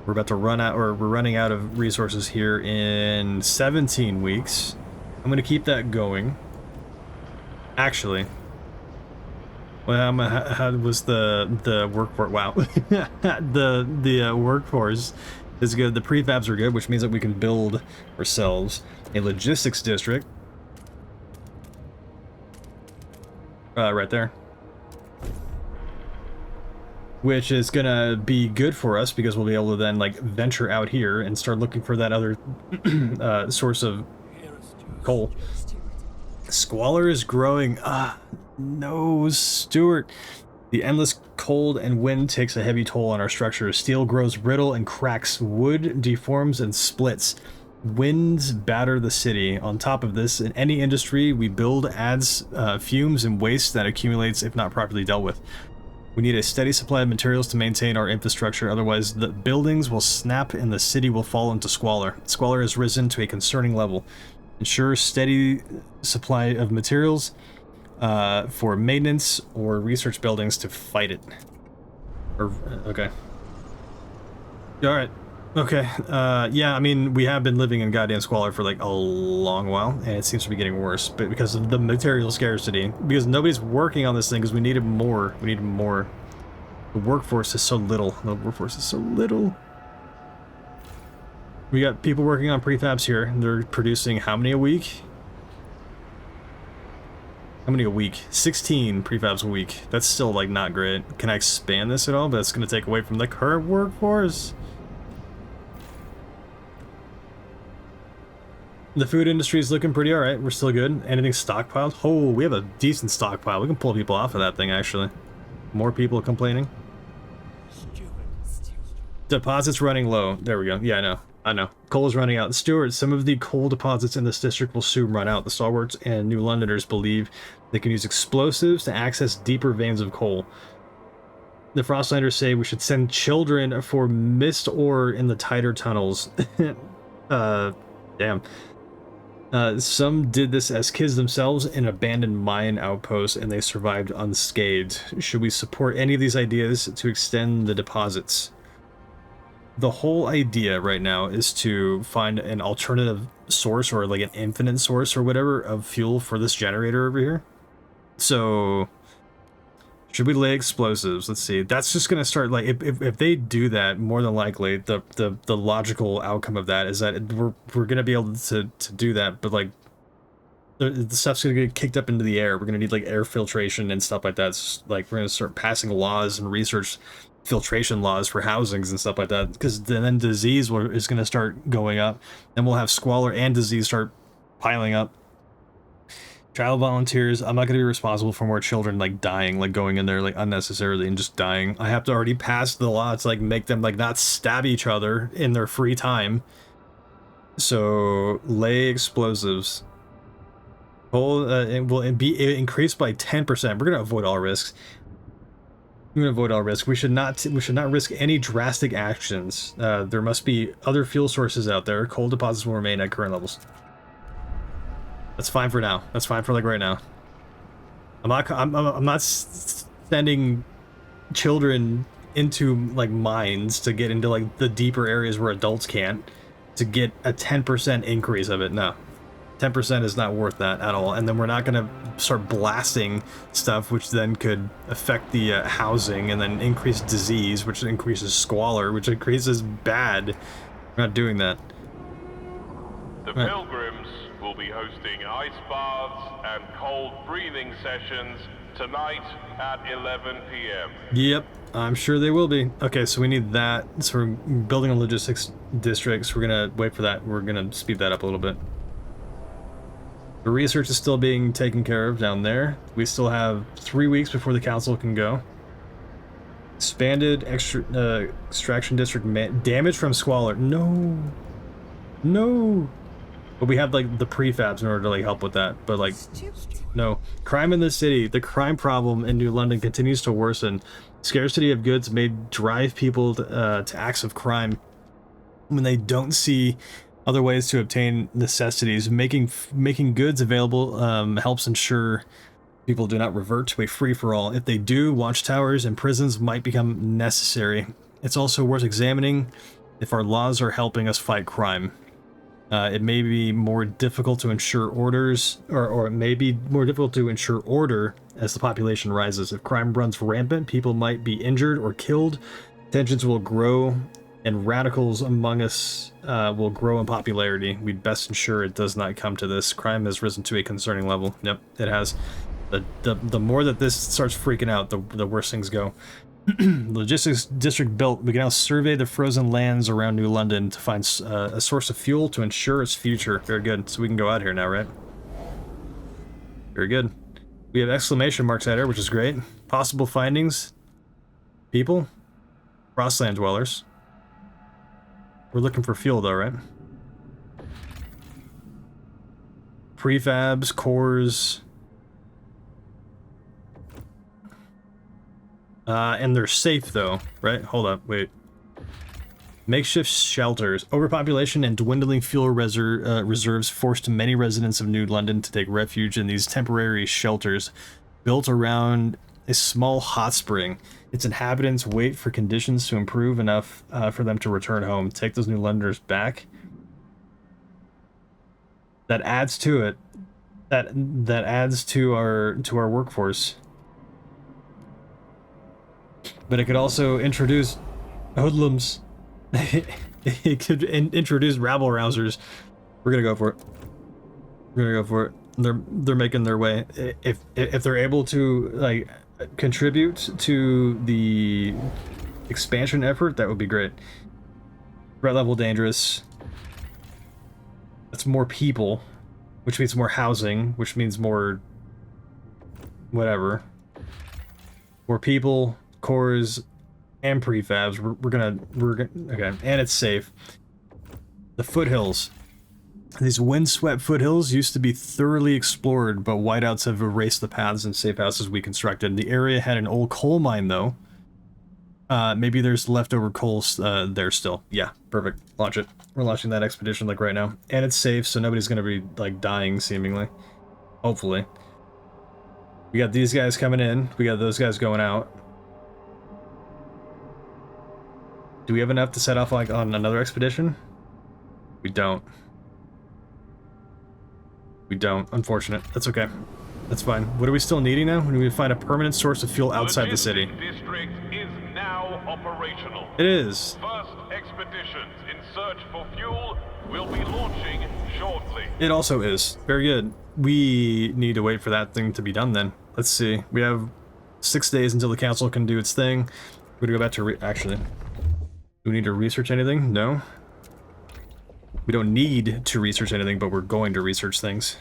We're about to run out, or we're running out of resources here in 17 weeks. I'm going to keep that going. Actually, well, how was the workforce? Wow, the workforce is good. The prefabs are good, which means that we can build ourselves a logistics district. Right there. Which is gonna be good for us because we'll be able to then like venture out here and start looking for that other source of coal. Squalor is growing. No, Stuart. The endless cold and wind takes a heavy toll on our structures. Steel grows brittle and cracks. Wood deforms and splits. Winds batter the city. On top of this, in any industry we build adds fumes and waste that accumulates if not properly dealt with. We need a steady supply of materials to maintain our infrastructure, otherwise the buildings will snap and the city will fall into squalor. Squalor has risen to a concerning level. Ensure steady supply of materials for maintenance or research buildings to fight it. Okay. Alright. Okay. Yeah, I mean, we have been living in goddamn squalor for like a long while, and it seems to be getting worse, but because of the material scarcity. Because nobody's working on this thing because we needed more. We needed more. The workforce is so little. The workforce is so little. We got people working on prefabs here. They're producing how many a week? How many a week? 16 prefabs a week. That's still like not great. Can I expand this at all? But that's going to take away from the current workforce. The food industry is looking pretty alright. We're still good. Anything stockpiled? Oh, we have a decent stockpile. We can pull people off of that thing, actually. More people complaining. Deposits running low. There we go. Yeah, I know. Coal is running out. Stuart, some of the coal deposits in this district will soon run out. The stalwarts and New Londoners believe they can use explosives to access deeper veins of coal. The Frostlanders say we should send children for mist ore in the tighter tunnels. Damn. Some did this as kids themselves in abandoned mine outposts, and they survived unscathed. Should we support any of these ideas to extend the deposits? The whole idea right now is to find an alternative source, or like an infinite source or whatever, of fuel for this generator over here. So, should we lay explosives? Let's see. That's just gonna start, like, if they do that, more than likely the logical outcome of that is that we're gonna be able to do that, but like the stuff's gonna get kicked up into the air. We're gonna need like air filtration and stuff like that. It's like we're gonna start passing laws and research filtration laws for housings and stuff like that, because then disease is gonna start going up, and we'll have squalor and disease start piling up. Child volunteers, I'm not going to be responsible for more children like dying, like going in there like unnecessarily and just dying. I have to already pass the law to like make them like not stab each other in their free time. So lay explosives. Coal it will be increased by 10%. We're going to avoid all risks. We're going to avoid all risk. We should not risk any drastic actions. There must be other fuel sources out there. Coal deposits will remain at current levels. That's fine for now. That's fine for like right now. I'm not sending children into like mines to get into like the deeper areas where adults can't to get a 10% increase of it. No, 10% is not worth that at all. And then we're not going to start blasting stuff, which then could affect the housing, and then increase disease, which increases squalor, which increases bad. We're not doing that. The Pilgrims will be hosting ice baths and cold breathing sessions tonight at 11 p.m. Yep, I'm sure they will be. Okay, so we need that. So we're building a logistics district, so we're gonna wait for that. We're gonna speed that up a little bit. The research is still being taken care of down there. We still have 3 weeks before the council can go. Expanded extraction district damage from squalor. No. But we have like the prefabs in order to like help with that. But like, no. Crime in the city. The crime problem in New London continues to worsen. Scarcity of goods may drive people to acts of crime when they don't see Other ways to obtain necessities. Making goods available helps ensure people do not revert to a free-for-all. If they do, watchtowers and prisons might become necessary. It's also worth examining if our laws are helping us fight crime. It may be more difficult to ensure orders, or it may be more difficult to ensure order as the population rises. If crime runs rampant, people might be injured or killed, tensions will grow, and radicals among us will grow in popularity. We'd best ensure it does not come to this. Crime has risen to a concerning level. Yep, it has. The more that this starts freaking out, the worse things go. Logistics district built. We can now survey the frozen lands around New London to find a source of fuel to ensure its future. Very good. So we can go out here now, right? Very good. We have exclamation marks out here, which is great. Possible findings. People. Frostland dwellers. We're looking for fuel though, right? Prefabs, cores. And they're safe though, right? Hold up, wait. Makeshift shelters. Overpopulation and dwindling fuel reserves forced many residents of New London to take refuge in these temporary shelters built around a small hot spring. Its inhabitants wait for conditions to improve enough for them to return home. Take those New Londoners back. That adds to it. That adds to our workforce. But it could also introduce hoodlums. It could introduce rabble-rousers. We're gonna go for it. We're gonna go for it. They're making their way. If they're able to like contribute to the expansion effort, that would be great. Threat level dangerous. That's more people, which means more housing, which means more whatever. More people. Cores and prefabs. We're gonna okay, and it's safe. The foothills. These windswept foothills used to be thoroughly explored, but whiteouts have erased the paths and safe houses we constructed. The area had an old coal mine though. Maybe there's leftover coals there still. Yeah, perfect. Launch it. We're launching that expedition like right now, and it's safe, so nobody's gonna be like dying seemingly. Hopefully. We got these guys coming in. We got those guys going out. Do we have enough to set off like on another expedition? We don't. We don't. Unfortunate. That's okay. That's fine. What are we still needing now? We need to find a permanent source of fuel outside the city. District is now operational. It is. First expeditions in search for fuel will be launching shortly. It also is. Very good. We need to wait for that thing to be done then. Let's see. We have 6 days until the council can do its thing. We're gonna go back to actually. Do we need to research anything? No. We don't need to research anything, but we're going to research things.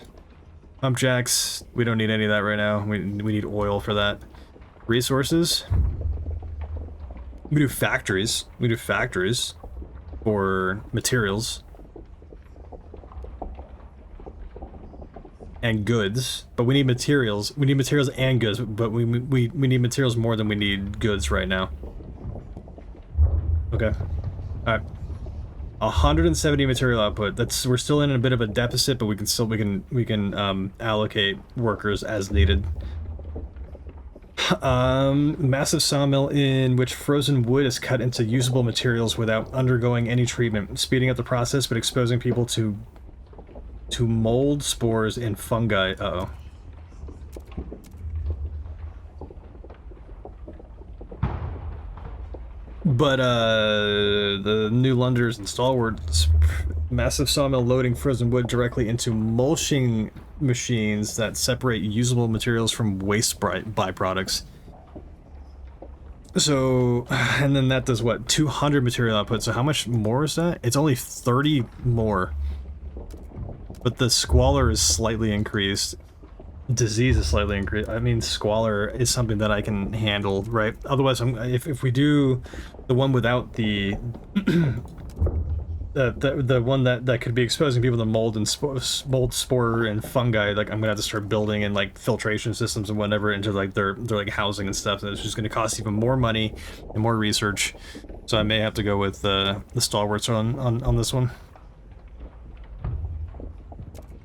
Pump jacks. We don't need any of that right now. We need oil for that. Resources. We do factories. We do factories for materials. And goods. But we need materials. We need materials and goods, but we need materials more than we need goods right now. Okay. Alright. 170 material output. We're still in a bit of a deficit, but we can allocate workers as needed. Massive sawmill in which frozen wood is cut into usable materials without undergoing any treatment, speeding up the process but exposing people to mold, spores, and fungi. Uh-oh. But, the New Londoners and stalwarts, massive sawmill loading frozen wood directly into mulching machines that separate usable materials from waste byproducts. So, and then that does what? 200 material output. So how much more is that? It's only 30 more. But the squalor is slightly increased. Disease is slightly increased. I mean, squalor is something that I can handle, right? Otherwise, if we do the one without the the one that could be exposing people to mold and mold, spore, and fungi, like I'm gonna have to start building in like filtration systems and whatever into like their like housing and stuff. And it's just gonna cost even more money and more research. So I may have to go with the stalwarts on this one.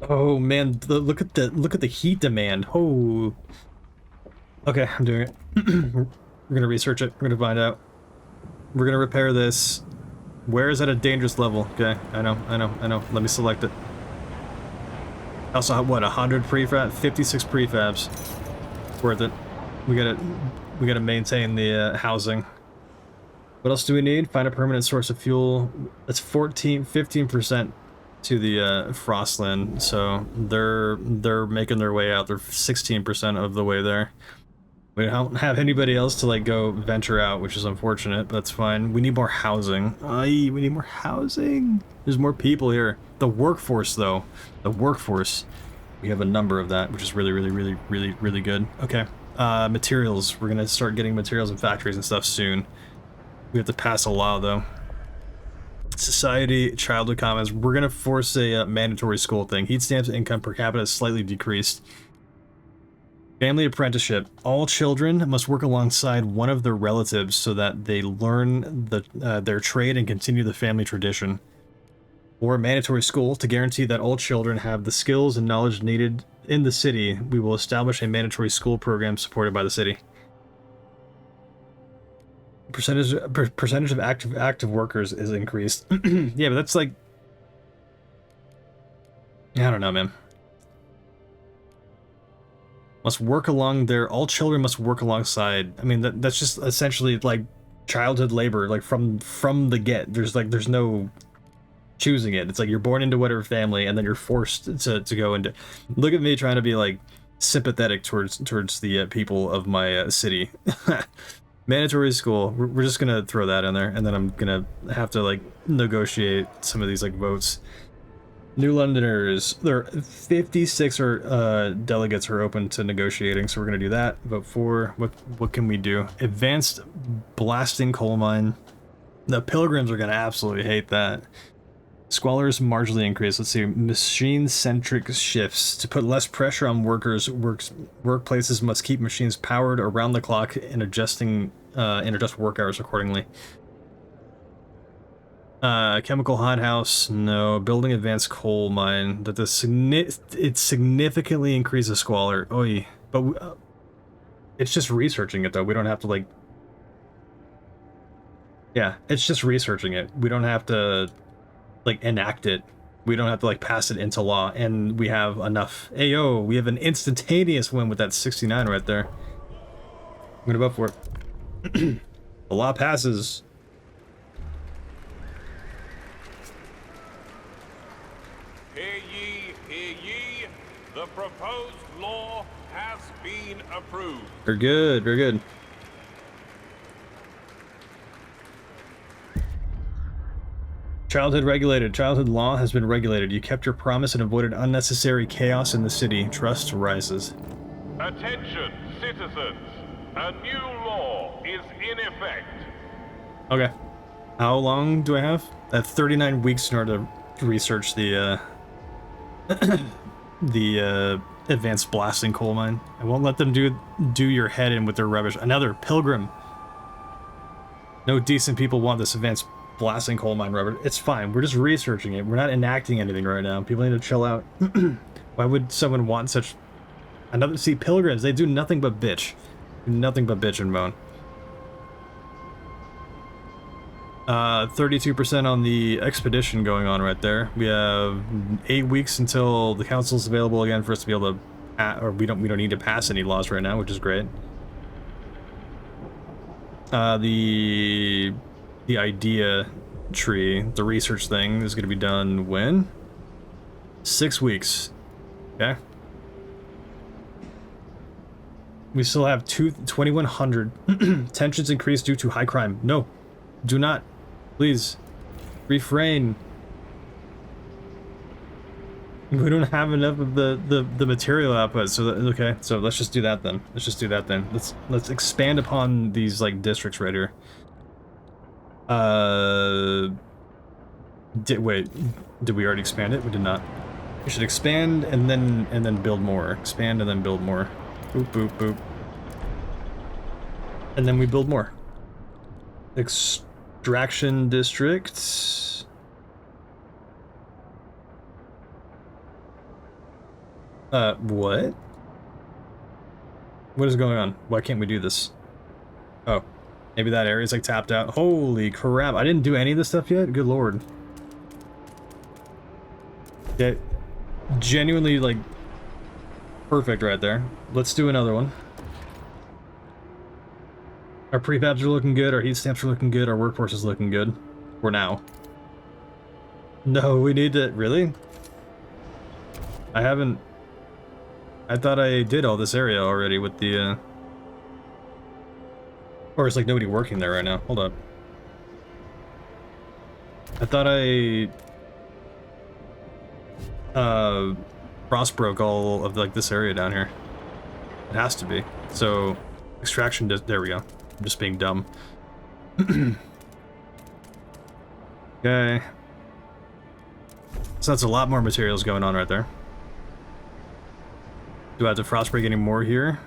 Oh man, look at the heat demand. Oh. Okay, I'm doing it. We're gonna research it. We're gonna find out. We're gonna repair this. Where is at a dangerous level? Okay, I know. Let me select it. I also have, what, 100 prefab? 56 prefabs. Worth it. We gotta maintain the housing. What else do we need? Find a permanent source of fuel. That's 15% to the Frostland, so they're making their way out. They're 16% of the way there. We don't have anybody else to like go venture out, which is unfortunate, but that's fine. We need more housing. Aye, we need more housing. There's more people here. The workforce, though. The workforce. We have a number of that, which is really good. Okay. Materials. We're gonna start getting materials in factories and stuff soon. We have to pass a law, though. Society, childhood comments. We're gonna force a mandatory school thing. Heat stamps income per capita is slightly decreased. Family apprenticeship. All children must work alongside one of their relatives so that they learn their trade and continue the family tradition. Or mandatory school. To guarantee that all children have the skills and knowledge needed in the city, we will establish a mandatory school program supported by the city. Percentage of active workers is increased. Yeah, but that's like... I don't know, man. Must work along their... All children must work alongside. I mean, that's just essentially like childhood labor, like from the get. There's no choosing it. It's like you're born into whatever family, and then you're forced to go into... Look at me trying to be like sympathetic towards the people of my city. Mandatory school. We're just gonna throw that in there, and then I'm gonna have to like negotiate some of these like votes. New Londoners. There are 56 delegates are open to negotiating, so we're gonna do that. Vote for. What can we do? Advanced blasting coal mine. The pilgrims are gonna absolutely hate that. Squalors marginally increased. Let's see. Machine-centric shifts. To put less pressure on workers, workplaces must keep machines powered around the clock and adjust work hours accordingly. Chemical hothouse. No. Building advanced coal mine. That it significantly increases squalor. Oy. But it's just researching it though. We don't have to like. Yeah, it's just researching it. We don't have to like enact it. We don't have to like pass it into law, and we have enough. Ayo, we have an instantaneous win with that 69 right there. I'm gonna vote for it. The law passes. Hear ye, hear ye. The proposed law has been approved. Very good, very good. Childhood regulated. Childhood law has been regulated. You kept your promise and avoided unnecessary chaos in the city. Trust rises. Attention, citizens. A new law is in effect. Okay. How long do I have? I have 39 weeks in order to research the advanced blasting coal mine. I won't let them do your head in with their rubbish. Another pilgrim. No decent people want this advanced blasting coal mine rubber. It's fine. We're just researching it. We're not enacting anything right now. People need to chill out. Why would someone want such another? See, pilgrims, they do nothing but bitch. Nothing but bitch and moan. 32% on the expedition going on right there. We have 8 weeks until the council's available again for us to be able to, or we don't need to pass any laws right now, which is great. The idea tree, the research thing, is going to be done when? 6 weeks. Okay. We still have 2,100. Tensions increased due to high crime. No, do not. Please, refrain. We don't have enough of the material output, so okay. So let's just do that then. Let's expand upon these like districts right here. Did we already expand it? We did not. We should expand and then build more. Expand and then build more. Boop boop boop. And then we build more. Extraction district. What? What is going on? Why can't we do this? Oh, maybe that area's like tapped out. Holy crap, I didn't do any of this stuff yet? Good lord. That genuinely, like, perfect right there. Let's do another one. Our prefabs are looking good, our heat stamps are looking good, our workforce is looking good. For now. No, we need to... Really? I haven't... I thought I did all this area already with the, Or it's like nobody working there right now. Hold up. I thought I... Frost broke all of, like, this area down here. It has to be. So, extraction... There we go. I'm just being dumb. Okay. So that's a lot more materials going on right there. Do I have to frostbreak any more here?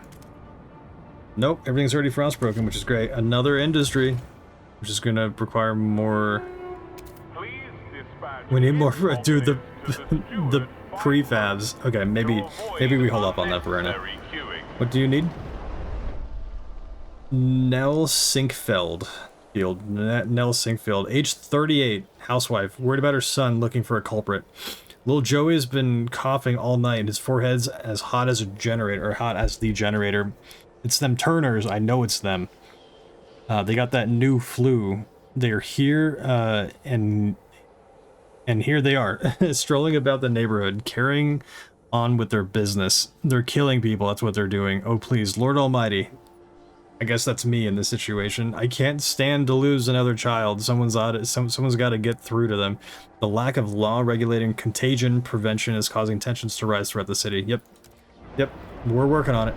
Nope, everything's already frostbroken, which is great. Another industry, which is gonna require more... We need more for... Dude, the prefabs. Okay, maybe we hold up on that for right now. What do you need? Nell Sinkfeld. Nell Sinkfeld, age 38, housewife, worried about her son, looking for a culprit. Little Joey has been coughing all night. His forehead's as hot as a generator, or hot as the generator. It's them Turners. I know it's them. They got that new flu. They're here, and here they are, strolling about the neighborhood, carrying on with their business. They're killing people. That's what they're doing. Oh, please, Lord Almighty. I guess that's me in this situation. I can't stand to lose another child. Someone's got to get through to them. The lack of law regulating contagion prevention is causing tensions to rise throughout the city. Yep, we're working on it.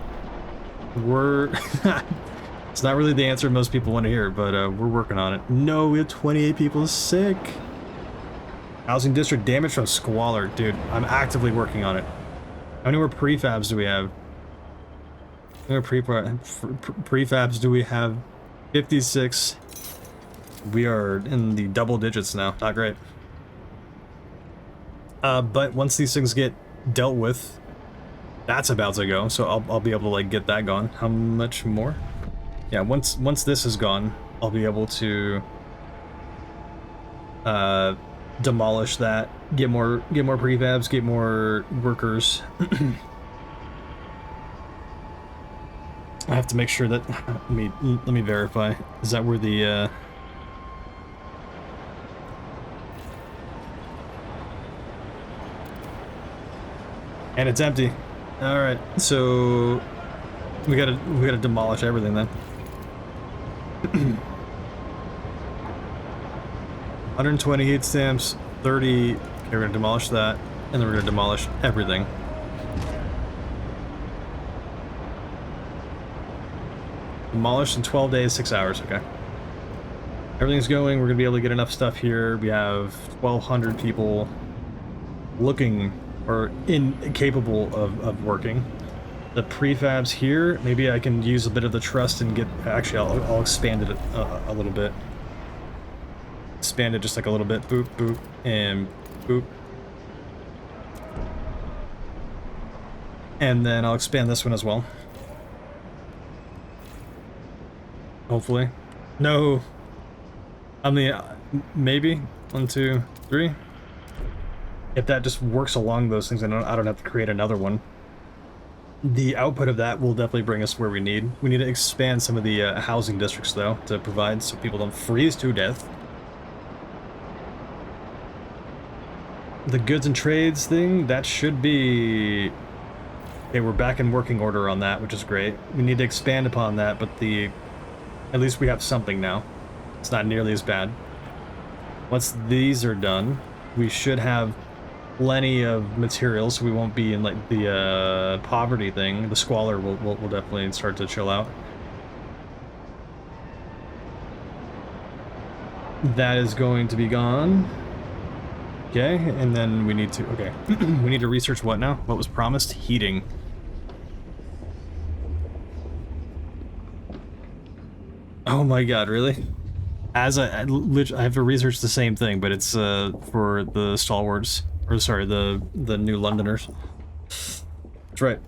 It's not really the answer most people want to hear, but we're working on it. No, we have 28 people sick. Housing district damage from squalor. Dude, I'm actively working on it. How many more prefabs do we have? How many prefabs do we have? 56. We are in the double digits now. Not great. But once these things get dealt with, that's about to go. So I'll be able to, like, get that gone. How much more? Yeah, once this is gone, I'll be able to demolish that, get more prefabs, get more workers. I have to make sure that let me verify. Is that where the and it's empty. All right, so we gotta demolish everything then. 120 heat stamps, 30. Okay, we're gonna demolish that, and then we're gonna demolish everything. Demolished in 12 days, 6 hours. Okay. Everything's going. We're gonna be able to get enough stuff here. We have 1,200 people looking or incapable of working. The prefabs here, maybe I can use a bit of the trust and get... Actually, I'll expand it a little bit. Expand it just like a little bit. Boop, boop, and boop. And then I'll expand this one as well. Hopefully. No. I mean, maybe. 1, 2, 3. If that just works along those things, I don't have to create another one. The output of that will definitely bring us where we need. We need to expand some of the housing districts, though, to provide so people don't freeze to death. The goods and trades thing, that should be... Okay, we're back in working order on that, which is great. We need to expand upon that, but at least we have something now. It's not nearly as bad. Once these are done, we should have plenty of materials, so we won't be in, like, the poverty thing. The squalor will definitely start to chill out. That is going to be gone. Okay, and then we need to... Okay, we need to research what now? What was promised? Heating. Oh my god, really? I have to research the same thing, but it's for the stalwarts, or sorry, the New Londoners. That's right.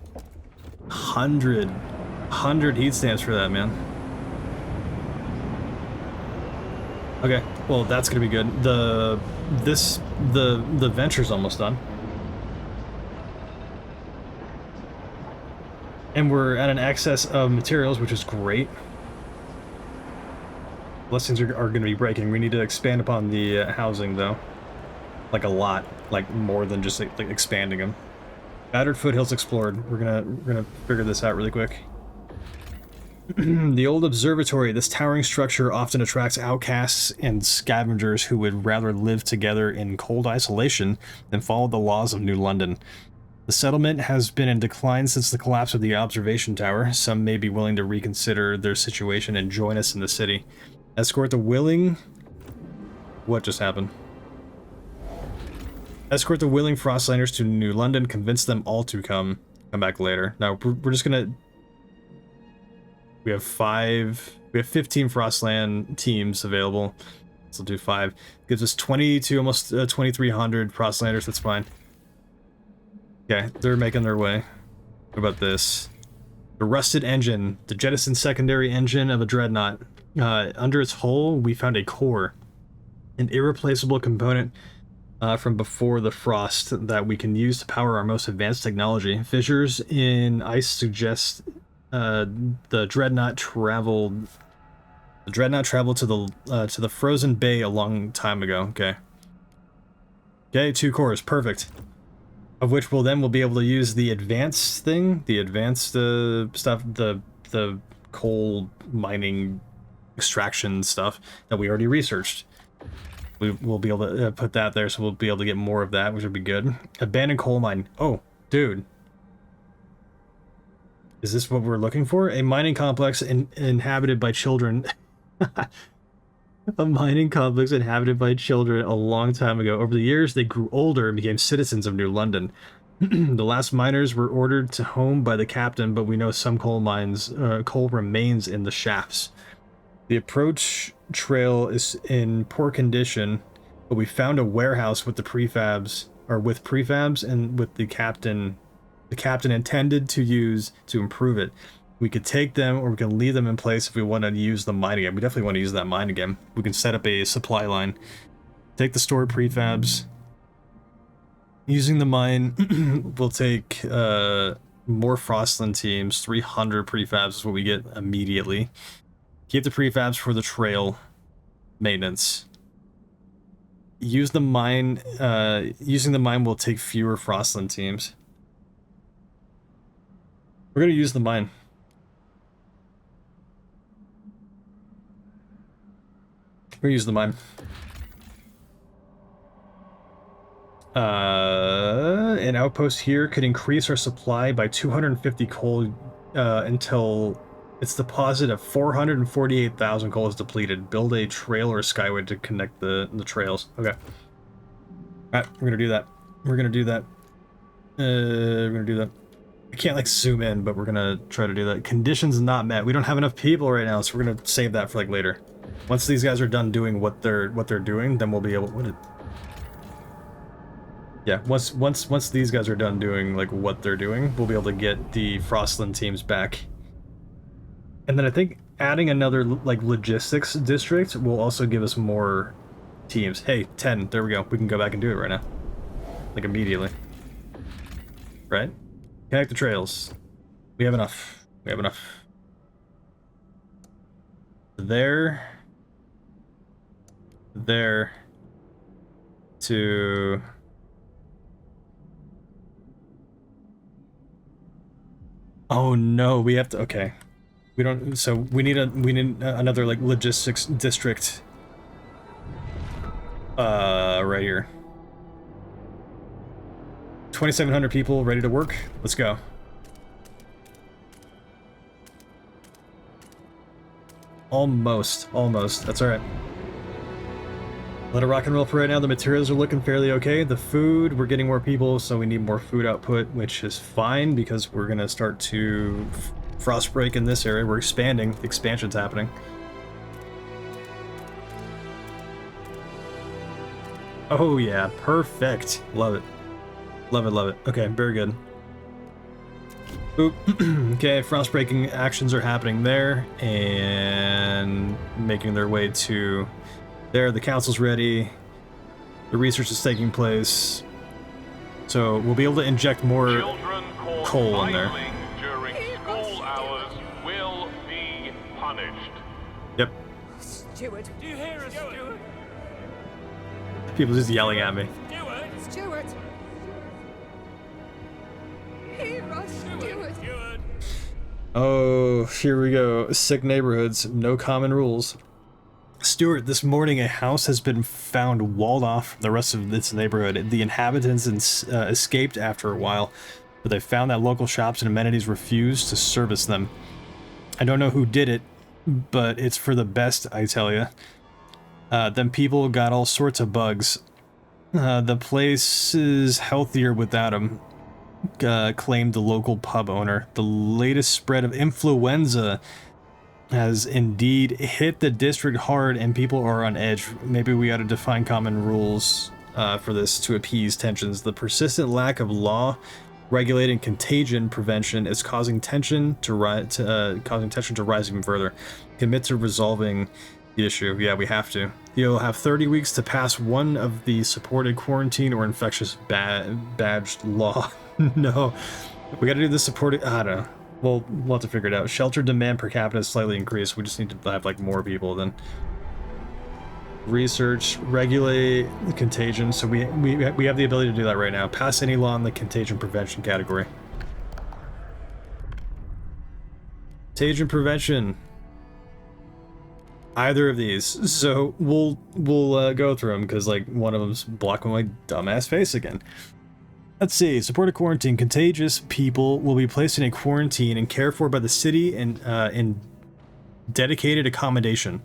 100 heat stamps for that, man. Okay, well that's gonna be good. The venture's almost done. And we're at an excess of materials, which is great. Blessings are going to be breaking. We need to expand upon the housing, though. Like a lot. Like more than just like expanding them. Battered foothills explored. We're gonna figure this out really quick. The old observatory. This towering structure often attracts outcasts and scavengers who would rather live together in cold isolation than follow the laws of New London. The settlement has been in decline since the collapse of the observation tower. Some may be willing to reconsider their situation and join us in the city. Escort the willing... What just happened? Escort the willing Frostlanders to New London. Convince them all to come back later. Now, we're just gonna... We have 15 Frostland teams available. So we'll do 5. Gives us 20 to almost 2,300 Frostlanders. That's fine. Okay, they're making their way. What about this? The rusted engine. The jettisoned secondary engine of a dreadnought. Under its hull, we found a core. An irreplaceable component from before the frost that we can use to power our most advanced technology. Fissures in ice suggest the dreadnought traveled to the frozen bay a long time ago. Okay. Okay, 2 cores, perfect. Of which we'll be able to use the advanced thing, the advanced stuff, the coal mining extraction stuff that we already researched. We'll be able to put that there, so we'll be able to get more of that, which would be good. Abandoned coal mine. Oh, dude. Is this what we're looking for? A mining complex inhabited by children. A mining complex inhabited by children a long time ago. Over the years, they grew older and became citizens of New London. The last miners were ordered to home by the captain, but we know some coal remains in the shafts. The approach trail is in poor condition, but we found a warehouse with the prefabs, and with the captain intended to use to improve it. We could take them, or we can leave them in place if we want to use the mine again. We definitely want to use that mine again. We can set up a supply line. Take the stored prefabs. Using the mine, we'll take more Frostland teams. 300 prefabs is what we get immediately. Keep the prefabs for the trail maintenance. Use the mine. Using the mine will take fewer Frostland teams. We're going to use the mine. We're gonna use the mine. An outpost here could increase our supply by 250 coal until its deposit of 448,000 coal is depleted. Build a trail or a skyway to connect the trails. Okay. Alright, we're gonna do that. We're gonna do that. I can't like zoom in, but we're gonna try to do that. Conditions not met. We don't have enough people right now, so we're gonna save that for like later. Once these guys are done doing what they're doing, then we'll be able. Yeah, once these guys are done doing like what they're doing, we'll be able to get the Frostland teams back. And then I think adding another like logistics district will also give us more teams. Hey, 10. There we go. We can go back and do it right now, like immediately. Right? Connect the trails. We have enough. We have enough. There. To oh no, we have to. Okay, we don't. So we need another like logistics district. Right here. 2,700 people ready to work. Let's go. Almost. That's all right. Let it rock and roll for right now. The materials are looking fairly okay. The food, we're getting more people, so we need more food output, which is fine because we're gonna start to frost break in this area. We're expanding. The expansion's happening. Oh yeah, perfect. Love it. Love it. Okay, very good. Oop. Okay, frost-breaking actions are happening there and making their way to there. The council's ready. The research is taking place. So we'll be able to inject more Children caught coal in there. idling during school hours will be punished. Yep. Stewart! Do you hear us, Stewart? People just yelling at me. Stewart! Stewart! Hear us, Stewart! Stewart! Oh, here we go. Sick neighborhoods, no common rules. Stuart, this morning a house has been found walled off from the rest of its neighborhood. The inhabitants escaped after a while, but they found that local shops and amenities refused to service them. I don't know who did it, but it's for the best, I tell you. Then people got all sorts of bugs. The place is healthier without them, claimed the local pub owner. The latest spread of influenza has indeed hit the district hard and people are on edge. Maybe we ought to define common rules for this to appease tensions. The persistent lack of law regulating contagion prevention is causing tension to rise even further. Commit to resolving the issue. Yeah, we have to. You'll have 30 weeks to pass one of the supported quarantine or infectious badged law. No, we gotta do the supported. I don't know. We'll have to figure it out. Shelter demand per capita is slightly increased. We just need to have like more people then. Research, regulate the contagion. So we have the ability to do that right now. Pass any law in the contagion prevention category. Contagion prevention. Either of these. So we'll go through them because like one of them's blocking my dumbass face again. Let's see. Supported quarantine. Contagious people will be placed in a quarantine and cared for by the city and in dedicated accommodation.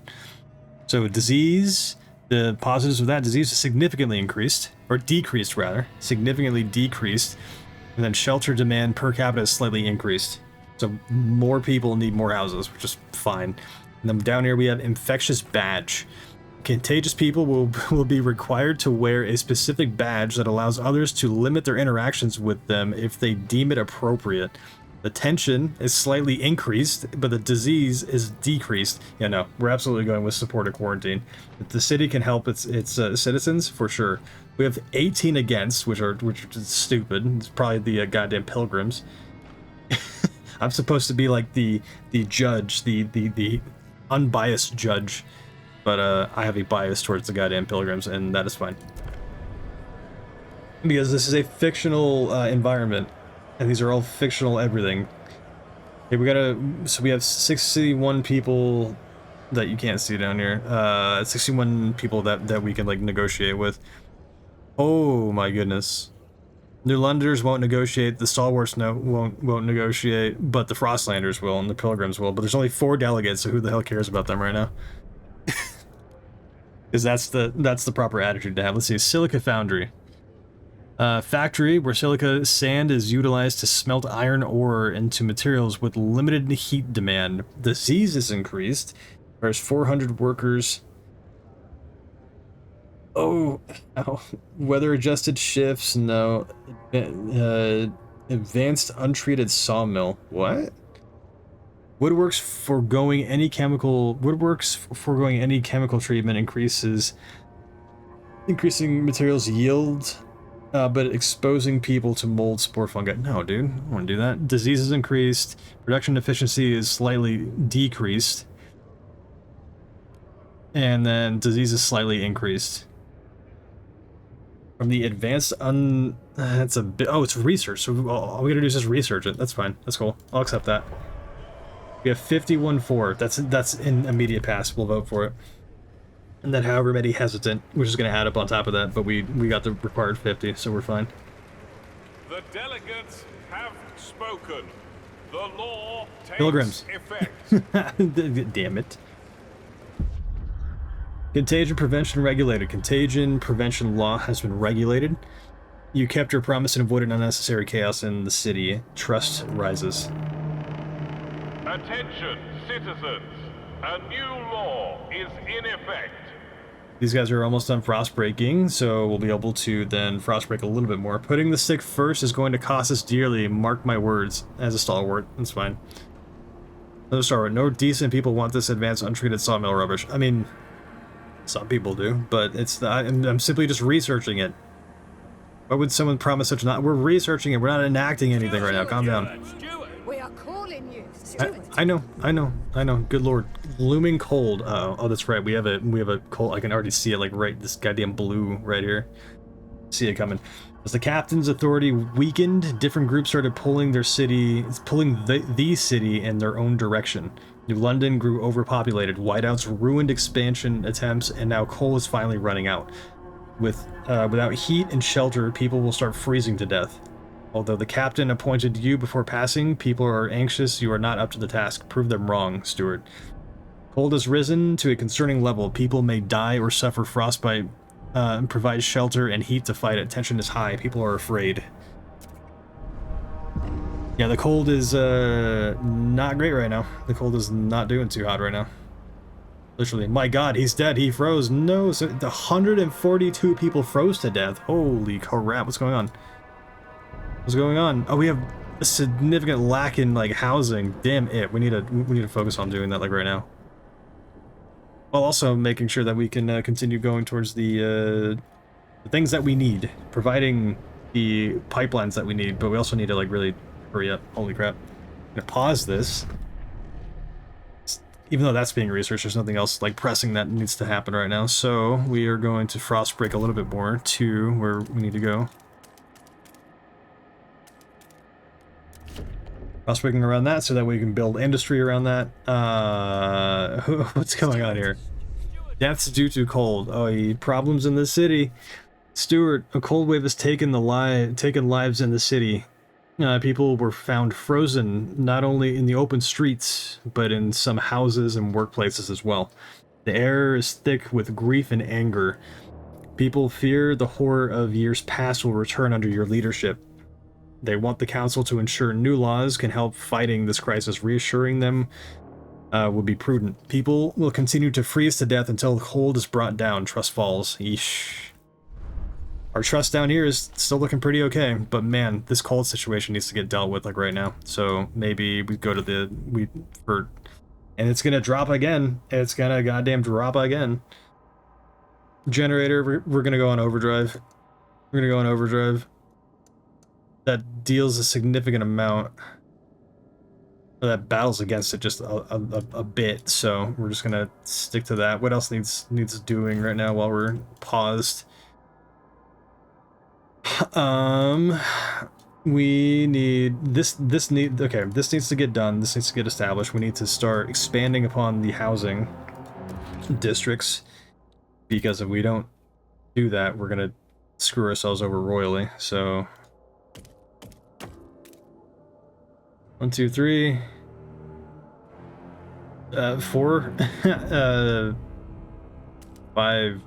So disease, the positives of that disease is significantly increased, or decreased rather, significantly decreased, and then shelter demand per capita is slightly increased. So more people need more houses, which is fine. And then down here we have infectious badge. Contagious people will be required to wear a specific badge that allows others to limit their interactions with them if they deem it appropriate. The tension is slightly increased, but the disease is decreased. Yeah, no, we're absolutely going with supported quarantine. If the city can help its citizens, for sure. We have 18 against, which are stupid. It's probably the goddamn pilgrims. I'm supposed to be like the judge, the unbiased judge, but I have a bias towards the goddamn pilgrims, and that is fine. Because this is a fictional environment. And these are all fictional everything. Okay, so we have 61 people that you can't see down here. 61 people that we can like negotiate with. Oh my goodness. New Londoners won't negotiate, the Stalwarts won't negotiate, but the Frostlanders will and the Pilgrims will. But there's only 4 delegates, so who the hell cares about them right now? Because that's the proper attitude to have. Let's see, Silica Foundry. Factory where silica sand is utilized to smelt iron ore into materials with limited heat demand. Disease is increased. There's 400 workers. Oh, weather adjusted shifts. No. Advanced untreated sawmill. What? Woodworks foregoing any chemical treatment increasing materials yield. But exposing people to mold, spore, fungi. No, dude, I don't want to do that. Disease is increased. Production efficiency is slightly decreased. And then disease is slightly increased. From the advanced that's a bit. Oh, it's research. So all we gotta do is just research it. That's fine. That's cool. I'll accept that. We have 51-4. That's in immediate pass. We'll vote for it. And then however many hesitant, which is going to add up on top of that, but we got the required 50, so we're fine. The delegates have spoken. The law takes Pilgrims. effect. Damn it. Contagion prevention regulated. Contagion prevention law has been regulated. You kept your promise and avoided unnecessary chaos in the city. Trust rises. Attention, citizens. A new law is in effect. These guys are almost done frost breaking, so we'll be able to then frost break a little bit more. Putting the stick first is going to cost us dearly, mark my words. As a stalwart, that's fine. Another stalwart. No decent people want this advanced untreated sawmill rubbish. I mean, some people do, but it's not, I'm simply just researching it. Why would someone promise such not? We're researching it, we're not enacting anything right now, calm down. We are calling you, Stuart. I know. Good lord, looming cold. Oh, that's right. We have a cold. I can already see it, like right this goddamn blue right here. See it coming. As the captain's authority weakened, different groups started pulling the city in their own direction. New London grew overpopulated. Whiteouts ruined expansion attempts, and now coal is finally running out. Without heat and shelter, people will start freezing to death. Although the captain appointed you before passing, people are anxious. You are not up to the task. Prove them wrong, Stuart. Cold has risen to a concerning level. People may die or suffer frostbite. Provide shelter and heat to fight it. Tension is high. People are afraid. Yeah, the cold is not great right now. The cold is not doing too hot right now. Literally, my god, he's dead. He froze. No, so the 142 people froze to death. Holy crap, what's going on? What's going on? Oh, we have a significant lack in like housing. Damn it. We need to focus on doing that like right now. While also making sure that we can continue going towards the things that we need, providing the pipelines that we need, but we also need to like really hurry up. Holy crap. I'm gonna pause this. Even though that's being researched, there's nothing else like pressing that needs to happen right now. So we are going to frost break a little bit more to where we need to go. Frost breaking around that so that we can build industry around that. What's going on here? Deaths due to cold. Oh, problems in the city. Stuart, a cold wave has taken lives in the city. People were found frozen, not only in the open streets, but in some houses and workplaces as well. The air is thick with grief and anger. People fear the horror of years past will return under your leadership. They want the council to ensure new laws can help fighting this crisis. Reassuring them will be prudent. People will continue to freeze to death until the cold is brought down. Trust falls. Eesh. Our trust down here is still looking pretty okay, but man, this cold situation needs to get dealt with like right now. So maybe we go to and it's gonna drop again. It's gonna goddamn drop again. Generator, we're gonna go on overdrive. We're gonna go on overdrive. That deals a significant amount. That battles against it just a bit, so we're just gonna stick to that. What else needs doing right now while we're paused? We need this needs to get done. This needs to get established. We need to start expanding upon the housing districts, because if we don't do that, we're gonna screw ourselves over royally. So 1, 2, 3, 4, 5,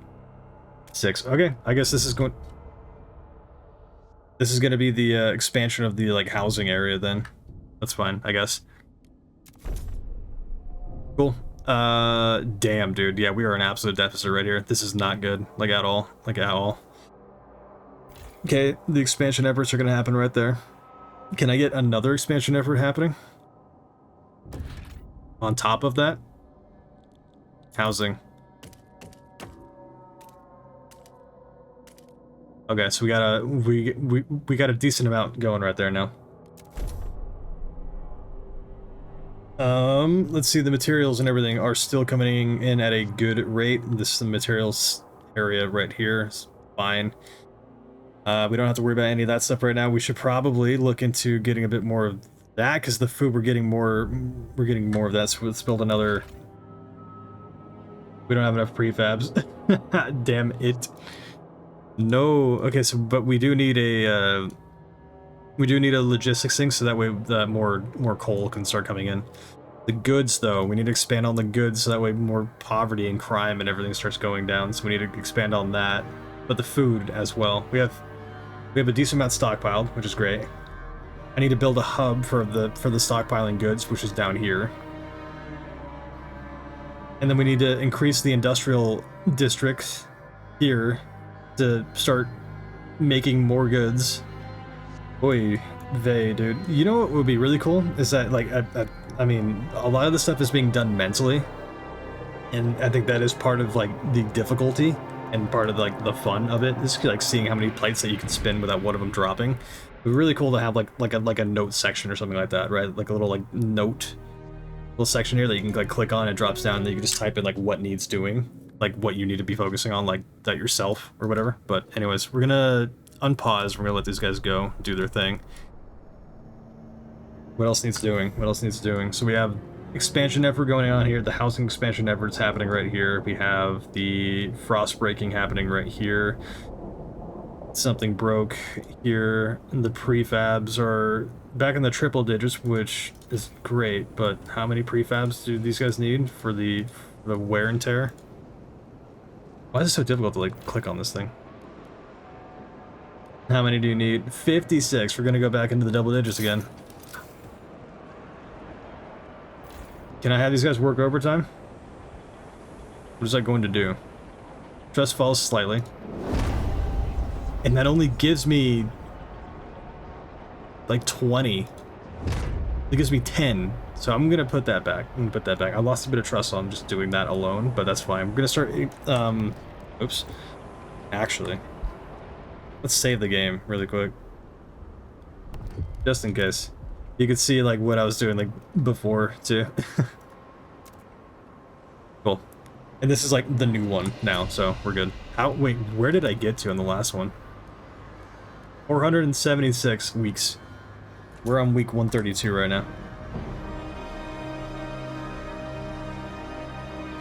6. Okay, I guess this is going to be the expansion of the like housing area then. That's fine, I guess. Cool. Damn, dude. Yeah, we are in absolute deficit right here. This is not good, like at all, Okay, the expansion efforts are gonna happen right there. Can I get another expansion effort happening? On top of that? Housing. Okay, so we got a decent amount going right there now. Let's see, the materials and everything are still coming in at a good rate. This is the materials area right here. It's fine. We don't have to worry about any of that stuff right now. We should probably look into getting a bit more of that, because the food we're getting more of that. So let's build another. We don't have enough prefabs. Damn it. No. Okay, so but we do need a logistics thing, so that way more coal can start coming in. The goods, though, we need to expand on the goods, so that way more poverty and crime and everything starts going down. So we need to expand on that, but the food as well. We have a decent amount stockpiled, which is great. I need to build a hub for the stockpiling goods, which is down here. And then we need to increase the industrial districts here to start making more goods. Oy vey, dude. You know what would be really cool is that, like, I mean, a lot of the stuff is being done mentally, and I think that is part of, like, the difficulty and part of, like, the fun of it is, like, seeing how many plates that you can spin without one of them dropping. It would be really cool to have, like a note section or something like that, right? Like a little, like, note little section here that you can, like, click on, it drops down, and then you can just type in, like, what needs doing, like, what you need to be focusing on, like, that yourself or whatever. But anyways, we're gonna unpause, we're gonna let these guys go, do their thing. What else needs doing? What else needs doing? So we have expansion effort going on here, the housing expansion effort's happening right here, we have the frost breaking happening right here, something broke here, and the prefabs are back in the triple digits, which is great, but how many prefabs do these guys need for the wear and tear? Why is it so difficult to, like, click on this thing? How many do you need? 56. We're gonna go back into the double digits again. Can I have these guys work overtime? What is that going to do? Trust falls slightly. And that only gives me like 20. It gives me 10. So I'm gonna put that back. I'm gonna put that back. I lost a bit of trust, so I'm just doing that alone, but that's fine. We're gonna start oops. Actually, let's save the game really quick. Just in case. You could see, like, what I was doing, like, before too. Cool. And this is, like, the new one now, so we're good. Wait, where did I get to in the last one? 476 weeks. We're on week 132 right now.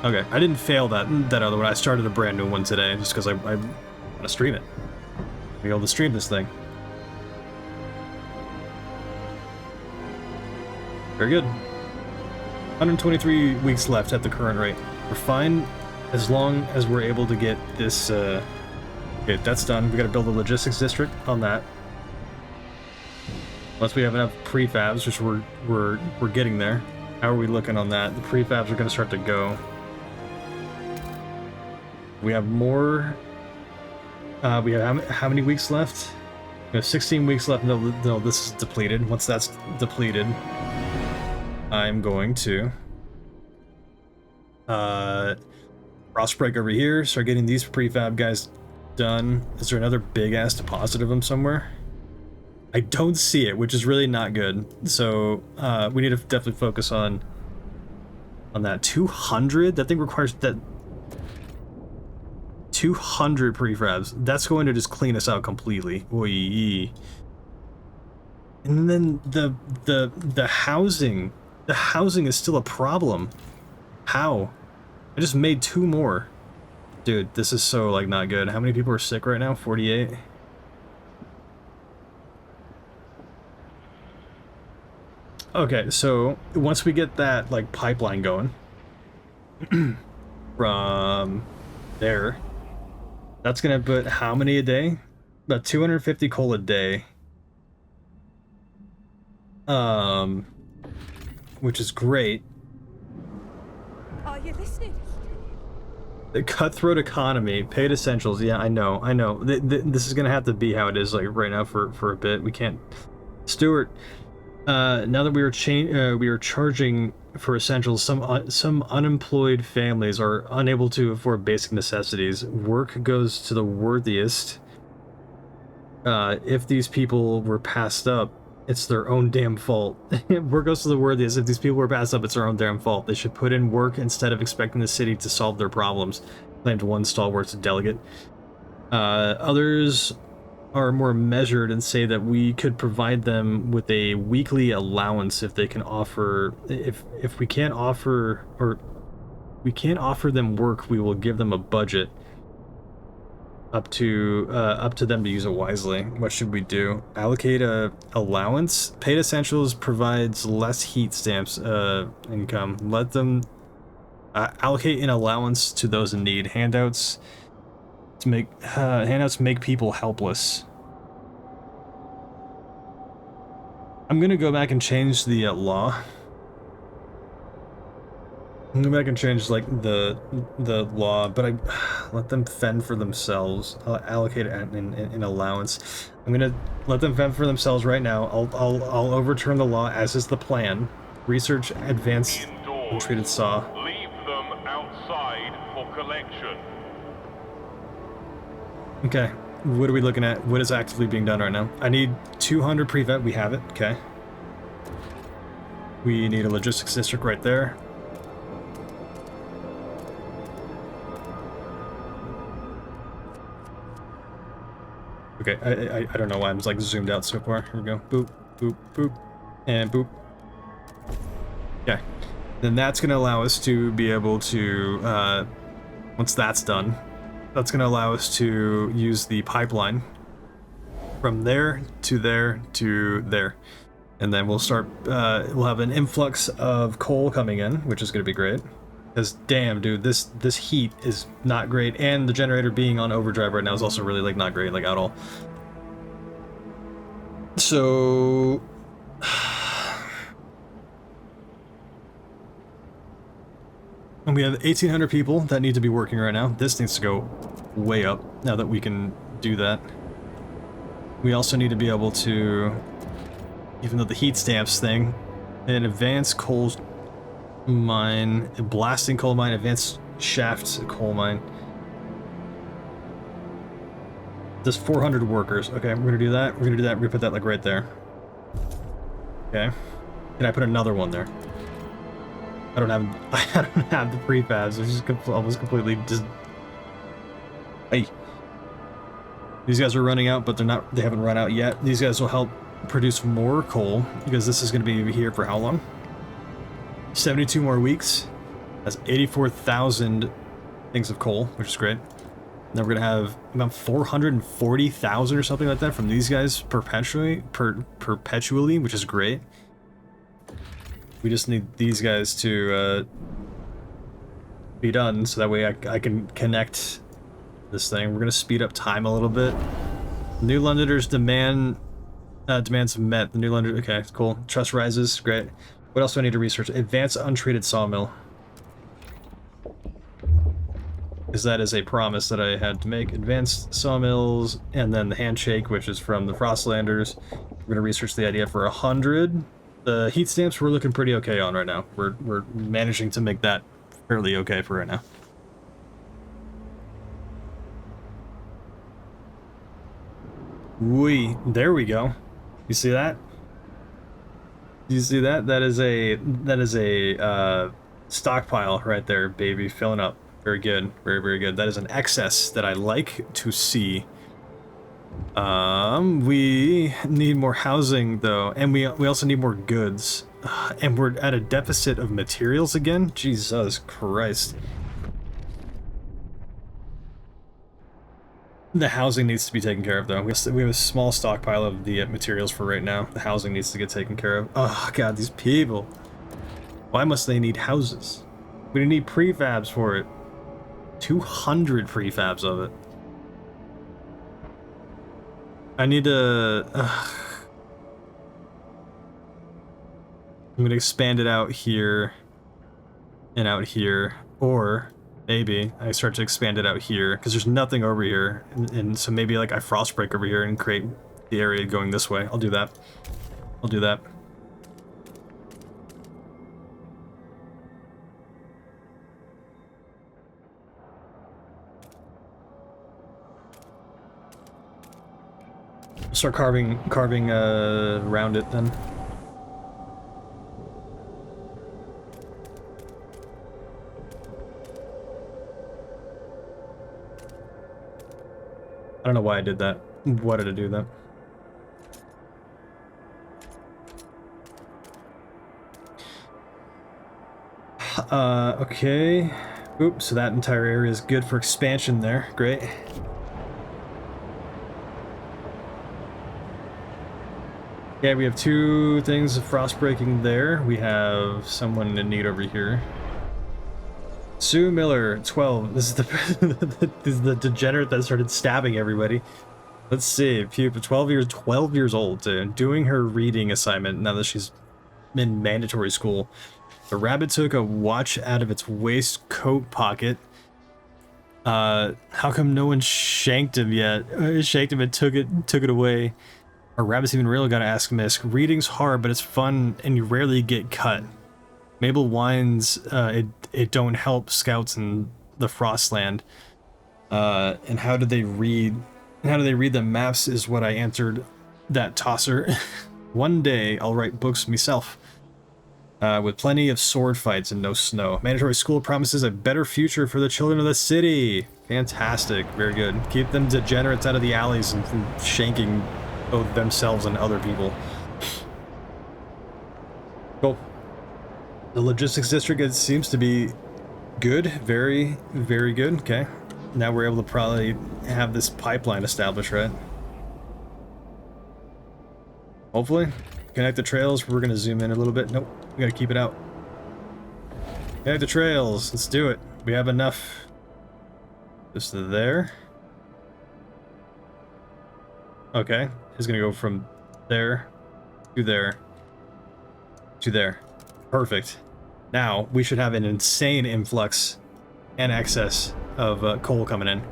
Okay, I didn't fail that other one. I started a brand new one today just because I want to stream it. Be able to stream this thing. Very good. 123 weeks left at the current rate. We're fine as long as we're able to get this. Okay, that's done. We got to build a logistics district on that. Once we have enough prefabs, which we're getting there. How are we looking on that? The prefabs are going to start to go. We have more. We have how many weeks left? We have 16 weeks left. No, this is depleted. Once that's depleted, I'm going to frost break over here. Start getting these prefab guys done. Is there another big ass deposit of them somewhere? I don't see it, which is really not good. So we need to definitely focus on that. 200. That thing requires that. 200 prefabs. That's going to just clean us out completely. Oy. And then the housing. The housing is still a problem. How? I just made 2 more. Dude, this is so, like, not good. How many people are sick right now? 48? Okay, so once we get that, like, pipeline going from there, that's gonna put how many a day? About 250 coal a day. Which is great. Are you listening? The cutthroat economy, paid essentials. Yeah, I know. This is gonna have to be how it is, like, right now for a bit. We can't. Stuart, now that we are charging for essentials, some unemployed families are unable to afford basic necessities. Work goes to the worthiest. If these people were passed up, it's their own damn fault. Work goes to the worthiest. If these people were passed up, it's their own damn fault. They should put in work instead of expecting the city to solve their problems, claimed one stalwart delegate. Others are more measured and say that we could provide them with a weekly allowance if they can offer. If we can't offer, or we can't offer them work, we will give them a budget up to them to use it wisely. What should we do? Allocate a allowance. Paid essentials provides less heat stamps income. Let them allocate an allowance to those in need. Handouts make people helpless. I'm gonna go back and change the law. Maybe I can change like the law, but I let them fend for themselves. I'll allocate it in allowance. I'm gonna let them fend for themselves right now. I'll overturn the law as is the plan. Research advanced untreated saw. Leave them outside for collection. Okay, what are we looking at? What is actively being done right now? I need 200 prevent. We have it. Okay. We need a logistics district right there. Okay, I don't know why I'm like zoomed out so far. Here we go. Boop, boop, boop, and boop. Okay. Then that's going to allow us to be able to, once that's done, that's going to allow us to use the pipeline from there to there to there. And then we'll start, we'll have an influx of coal coming in, which is going to be great. Because damn, dude, this heat is not great, and the generator being on overdrive right now is also really like not great, like at all. So, and we have 1,800 people that need to be working right now. This needs to go way up now that we can do that. We also need to be able to, even though the heat stamps thing, an advanced coal mine, a blasting coal mine, advanced shaft coal mine. There's 400 workers. Okay, we're gonna do that. We're gonna do that. We're gonna put that like right there. Okay. Can I put another one there? I don't have the prefabs. It's just almost completely just. Hey. These guys are running out, but they haven't run out yet. These guys will help produce more coal because this is gonna be here for how long? 72 more weeks. That's 84,000 things of coal, which is great. Then we're gonna have about 440,000 or something like that from these guys perpetually, which is great. We just need these guys to be done, so that way I can connect this thing. We're gonna speed up time a little bit. New Londoners demands met. The New London. Okay, cool. Trust rises. Great. What else do I need to research? Advanced untreated sawmill. Because that is a promise that I had to make. Advanced sawmills, and then the handshake, which is from the Frostlanders. We're going to research the idea for 100. The heat stamps we're looking pretty okay on right now. We're managing to make that fairly okay for right now. There we go. You see that? You see that? That is a stockpile right there, baby, filling up. Very good, very, very good. That is an excess that I like to see. We need more housing though, and we also need more goods. And we're at a deficit of materials again? Jesus Christ. The housing needs to be taken care of, though. We have a small stockpile of the materials for right now. The housing needs to get taken care of. Oh, God, these people. Why must they need houses? We need prefabs for it. 200 prefabs of it. I need to... I'm going to expand it out here and out here, or... maybe I start to expand it out here because there's nothing over here, and so maybe like I frost break over here and create the area going this way. I'll do that. I'll do that. Start carving around it then. I don't know why I did that. Why did I do that? Okay. Oops, so that entire area is good for expansion there. Great. Yeah, we have 2 things of frost breaking there. We have someone in need over here. Sue Miller, 12. This is this is the degenerate that started stabbing everybody. Let's see. 12 years old, dude. Doing her reading assignment now that she's in mandatory school. The rabbit took a watch out of its waistcoat pocket. How come no one shanked him yet? Shanked him and took it away. Are rabbits even real? Gotta ask Misk. Reading's hard, but it's fun, and you rarely get cut. Mabel whines it don't help scouts in the Frostland. And how do they read? How do they read the maps? Is what I answered that tosser. One day I'll write books myself. With plenty of sword fights and no snow. Mandatory school promises a better future for the children of the city. Fantastic. Very good. Keep them degenerates out of the alleys and from shanking both themselves and other people. Cool. The logistics district, it seems to be good. Very, very good. Okay. Now we're able to probably have this pipeline established, right? Hopefully. Connect the trails. We're going to zoom in a little bit. Nope. We got to keep it out. Connect the trails. Let's do it. We have enough. Just there. Okay. It's going to go from there to there to there. Perfect. Now we should have an insane influx and excess of coal coming in.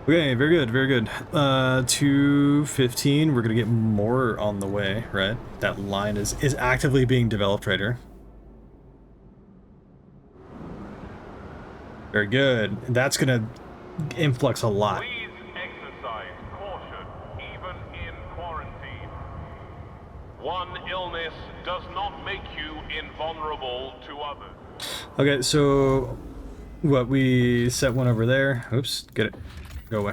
Okay, very good, very good. 215, we're gonna get more on the way, right? That line is actively being developed right here. Very good. That's gonna influx a lot. Please exercise caution, even in quarantine. One illness does not make you invulnerable to others. Okay, so what, we set one over there. Oops, get it. Go away.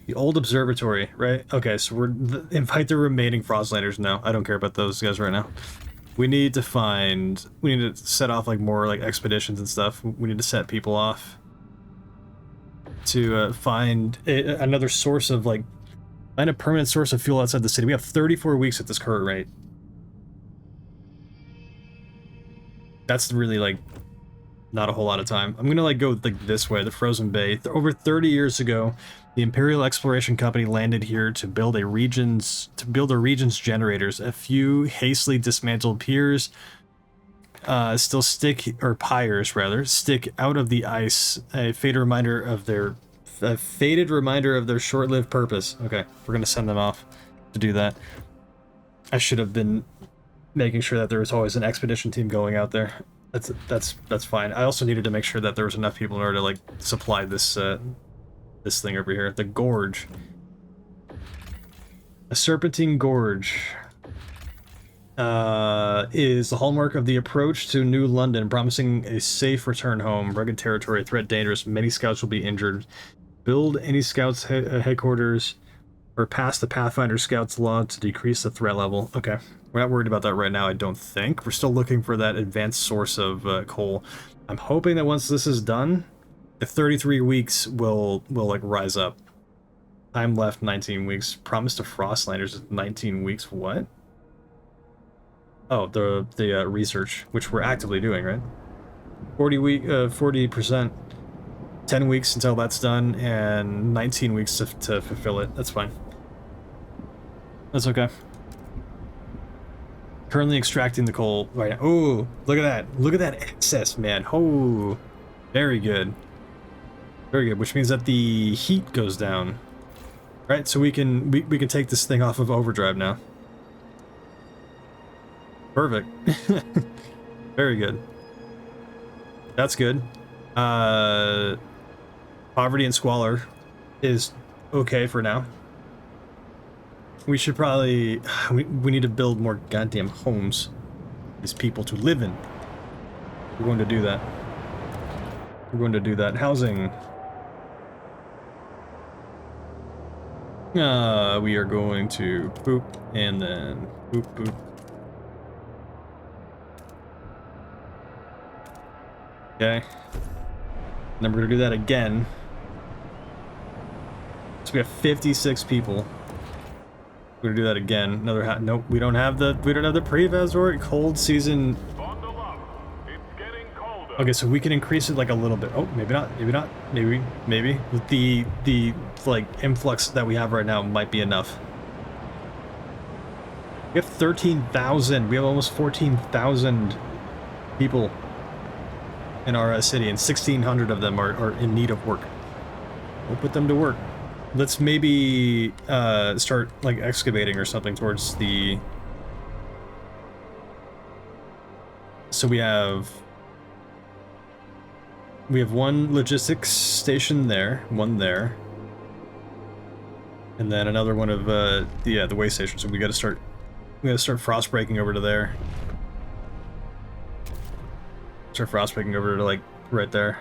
The old observatory, right? Okay, so we're invite the remaining Frostlanders. No, I don't care about those guys right now. We need to set off like more like expeditions and stuff. We need to set people off to find another source of like, find a permanent source of fuel outside the city. We have 34 weeks at this current rate. That's really like not a whole lot of time. I'm gonna like go like this way, the Frozen Bay. Over 30 years ago, the Imperial Exploration Company landed here to build a region's generators. A few hastily dismantled piers still stick out of the ice. A faded reminder of their short-lived purpose. Okay, we're gonna send them off to do that. I should have been making sure that there was always an expedition team going out there. That's fine. I also needed to make sure that there was enough people in order to like supply this this thing over here. The gorge. A serpentine gorge is the hallmark of the approach to New London, promising a safe return home. Rugged territory, threat dangerous. Many scouts will be injured. Build any scouts headquarters or pass the Pathfinder Scouts law to decrease the threat level. Okay. We're not worried about that right now, I don't think. We're still looking for that advanced source of coal. I'm hoping that once this is done, the 33 weeks will like rise up. Time left 19 weeks. Promise to Frostlanders is 19 weeks. What? Oh, the research, which we're actively doing, right? 40%. 10 weeks until that's done, and 19 weeks to fulfill it. That's fine. That's okay. Currently extracting the coal right now. Oh, look at that. Look at that excess, man. Oh, very good. Very good, which means that the heat goes down. Right, so we can take this thing off of overdrive now. Perfect. Very good. That's good. Poverty and squalor is okay for now. We should probably... We need to build more goddamn homes. These people to live in. We're going to do that. We're going to do that. Housing. We are going to boop and then boop boop. Okay. And then we're going to do that again. So we have 56 people. We're gonna do that again. Another nope. We don't have the prefab or cold season. Bundle up. It's getting colder. Okay, so we can increase it like a little bit. Oh, maybe not. Maybe not. Maybe. With the like influx that we have right now might be enough. We have 13,000. We have almost 14,000 people in our city, and 1,600 of them are in need of work. We'll put them to work. Let's maybe start like excavating or something towards the... So we have one logistics station there, one there, and then another one of the way station. So we got to start frost breaking over to there. Start frost breaking over to like right there.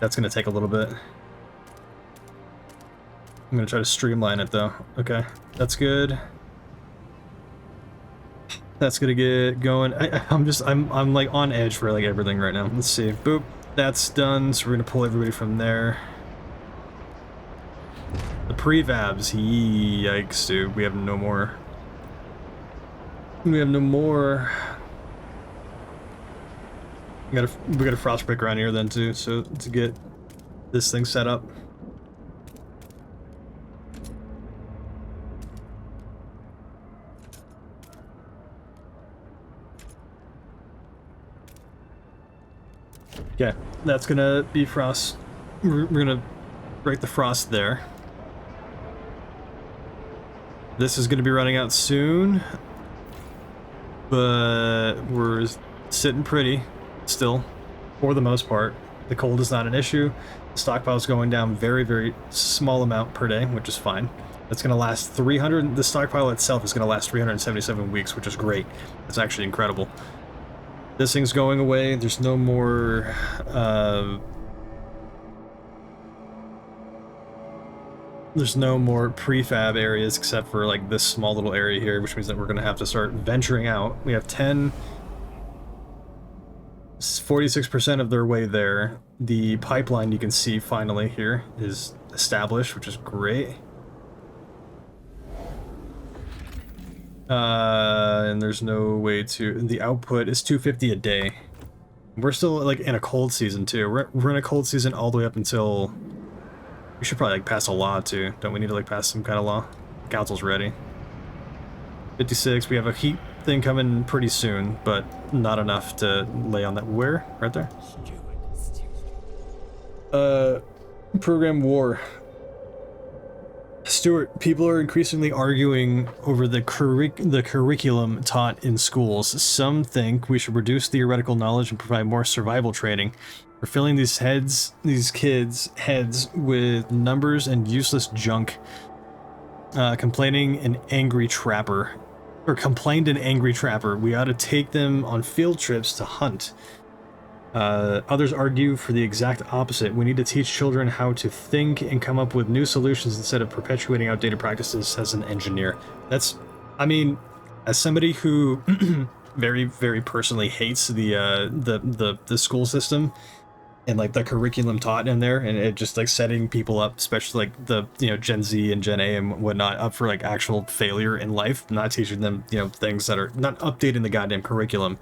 That's gonna take a little bit. I'm gonna try to streamline it though. Okay, that's good. That's gonna get going. I'm like on edge for like everything right now. Let's see. Boop. That's done. So we're gonna pull everybody from there. The prefabs. Yikes, dude. We have no more. We have no more. We got a frost break around here then too. So to get this thing set up. Okay, that's gonna be frost. We're gonna break the frost there. This is gonna be running out soon, but we're sitting pretty still, for the most part. The cold is not an issue. The stockpile's going down very, very small amount per day, which is fine. It's gonna last 300. The stockpile itself is gonna last 377 weeks, which is great. It's actually incredible. This thing's going away. There's no more prefab areas except for like this small little area here, which means that we're gonna have to start venturing out. We have 46% of their way there. The pipeline you can see finally here is established, which is great. And there's no way to... The output is 250 a day. We're still, like, in a cold season, too. We're in a cold season all the way up until... We should probably, like, pass a law, too. Don't we need to, like, pass some kind of law? Council's ready. 56. We have a heat thing coming pretty soon, but not enough to lay on that. Where? Right there? Program war. Stuart, people are increasingly arguing over the curriculum taught in schools. Some think we should reduce theoretical knowledge and provide more survival training. We're filling these kids' heads with numbers and useless junk. Complained an angry trapper. We ought to take them on field trips to hunt. Others argue for the exact opposite. We need to teach children how to think and come up with new solutions instead of perpetuating outdated practices as an engineer. That's, I mean, as somebody who very, very personally hates the school system and like the curriculum taught in there, and it just like setting people up, especially like the, you know, Gen Z and Gen A and whatnot, up for like actual failure in life, not teaching them, you know, things that are not updating the goddamn curriculum.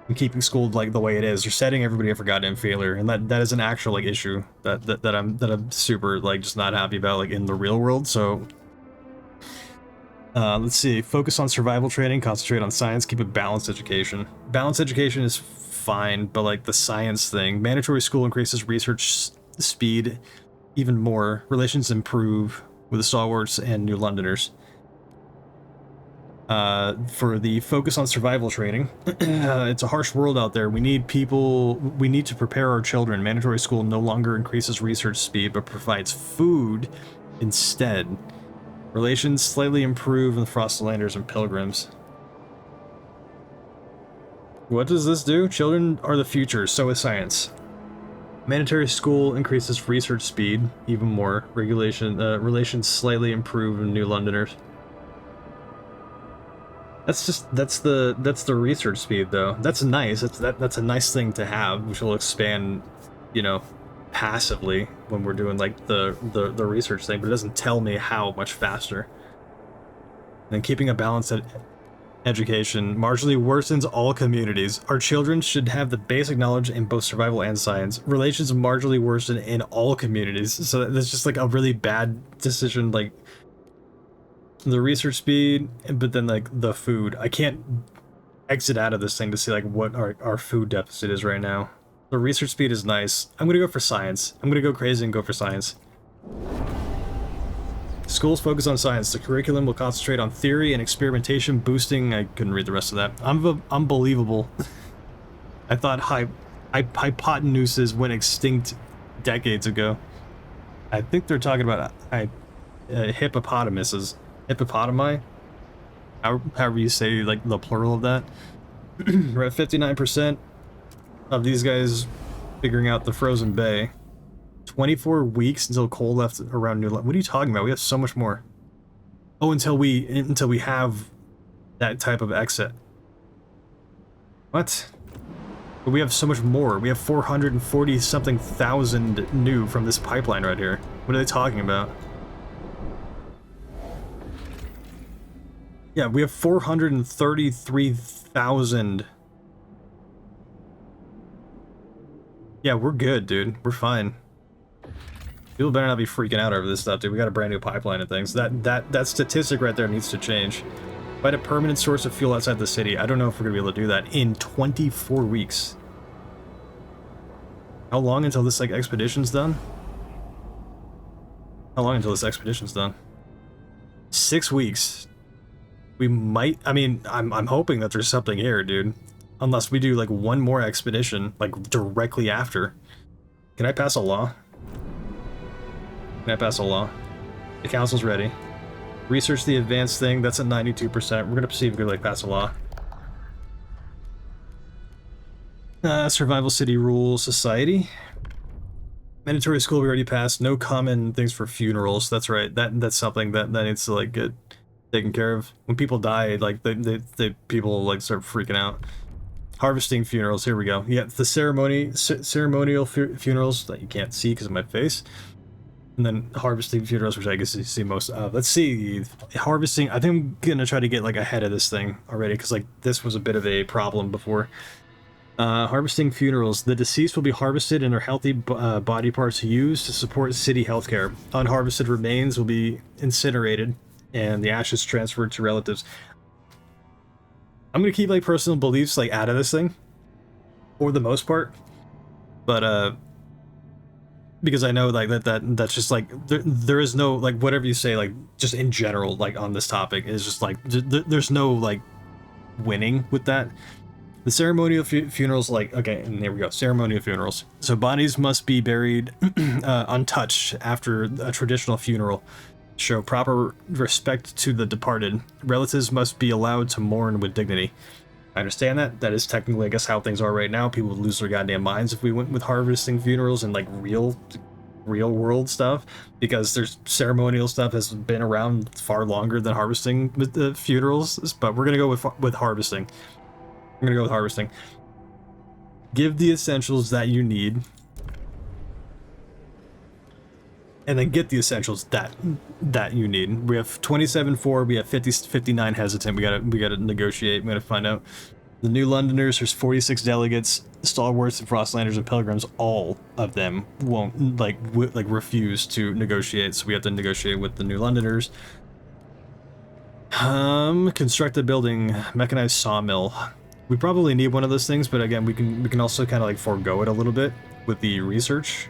And keeping school like the way it is, you're setting everybody up for goddamn failure, and that is an actual like issue that I'm super like just not happy about like in the real world. So let's see, focus on survival training, concentrate on science, keep a balanced education. Balanced education is fine, but like the science thing, mandatory school increases research speed even more. Relations improve with the stalwarts and New Londoners. For the focus on survival training, it's a harsh world out there. We need to prepare our children. Mandatory school no longer increases research speed, but provides food instead. Relations slightly improve with Frostlanders and Pilgrims. What does this do? Children are the future, so is science. Mandatory school increases research speed even more. Relations slightly improve with New Londoners. That's the research speed though. That's nice. That's a nice thing to have, which will expand, you know, passively when we're doing like the research thing, but it doesn't tell me how much faster. And keeping a balanced education marginally worsens all communities. Our children should have the basic knowledge in both survival and science. Relations marginally worsen in all communities. So that's just like a really bad decision, like the research speed, but then like the food. I can't exit out of this thing to see like what our food deficit is right now. The research speed is nice. I'm gonna go for science. I'm gonna go crazy and go for science. Schools focus on science. The curriculum will concentrate on theory and experimentation, boosting... I couldn't read the rest of that. Unbelievable. I thought hypotenuses went extinct decades ago. I think they're talking about hippopotamuses. Hippopotami? However you say like the plural of that. We're at 59% of these guys figuring out the frozen bay. 24 weeks until coal left around New London. What are you talking about? We have so much more. Oh, until we have that type of exit. What? But we have so much more. We have 440 something thousand new from this pipeline right here. What are they talking about? Yeah, we have 433,000. Yeah, we're good, dude. We're fine. People better not be freaking out over this stuff, dude. We got a brand new pipeline and things. That statistic right there needs to change. Find a permanent source of fuel outside the city. I don't know if we're gonna be able to do that in 24 weeks. How long until this like expedition's done? How long until this expedition's done? 6 weeks. We might. I mean, I'm hoping that there's something here, dude. Unless we do like one more expedition, like directly after. Can I pass a law? Can I pass a law? The council's ready. Research the advanced thing. That's at 92%. We're gonna see if we can like pass a law. Survival city rule society. Mandatory school we already passed. No common things for funerals. That's right. That's something that needs to like get taken care of. When people die, like they people like start freaking out. Harvesting funerals. Here we go. Yeah, the ceremonial funerals that you can't see because of my face. And then harvesting funerals, which I guess you see most of. Let's see. Harvesting. I think I'm gonna try to get like ahead of this thing already because like this was a bit of a problem before. Harvesting funerals. The deceased will be harvested and their healthy body parts used to support city healthcare. Unharvested remains will be incinerated and the ashes transferred to relatives. I'm gonna keep like personal beliefs like out of this thing for the most part, but because I know like that's just like there is no like whatever you say like just in general like on this topic is just like there's no like winning with that. The ceremonial funerals, like, okay, and there we go, ceremonial funerals. So bodies must be buried untouched after a traditional funeral. Show proper respect to the departed. Relatives must be allowed to mourn with dignity. I understand that. That is technically, I guess, how things are right now. People would lose their goddamn minds if we went with harvesting funerals and, like, real world stuff. Because there's ceremonial stuff has been around far longer than harvesting with the funerals. But we're going to go with harvesting. I'm gonna go with harvesting. Give the essentials that you need, and then get the essentials that you need. We have 27-4. We have 59 hesitant. We gotta negotiate. We gotta find out. The New Londoners. There's 46 delegates. Stalwarts and Frostlanders and Pilgrims. All of them won't like refuse to negotiate. So we have to negotiate with the New Londoners. Construct a building. Mechanized sawmill. We probably need one of those things, but again, we can also kind of like forego it a little bit with the research.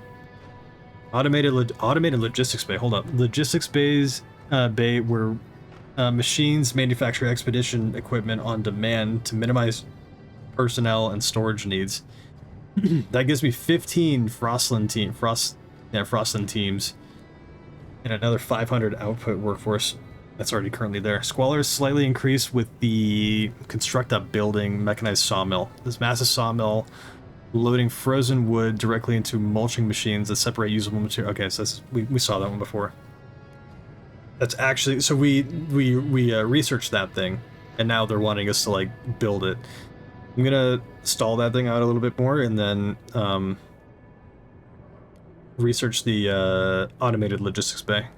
Automated logistics bay. Hold up, logistics bay where machines manufacture expedition equipment on demand to minimize personnel and storage needs. That gives me 15 Frostland teams, and another 500 output workforce. That's already currently there. Squalor is slightly increased with the construct a building mechanized sawmill. This massive sawmill loading frozen wood directly into mulching machines that separate usable material. Okay, so that's, we saw that one before. That's actually, so we researched that thing, and now they're wanting us to like build it. I'm gonna stall that thing out a little bit more, and then research the automated logistics bay.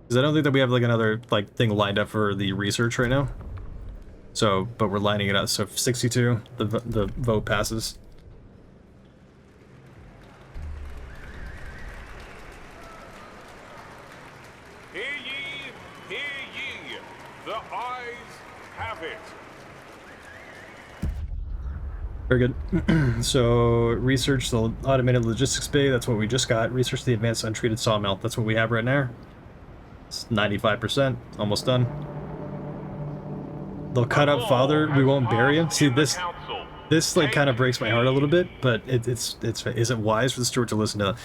Because I don't think that we have like another like thing lined up for the research right now. So, but we're lining it up. So 62, the vote passes. Hear ye, have it. Very good. So, research the automated logistics bay. That's what we just got. Research the advanced untreated sawmill. That's what we have right now. It's 95%. Almost done. They'll cut up father. We won't bury him. See, this like kind of breaks my heart a little bit, but is it wise for the steward to listen to?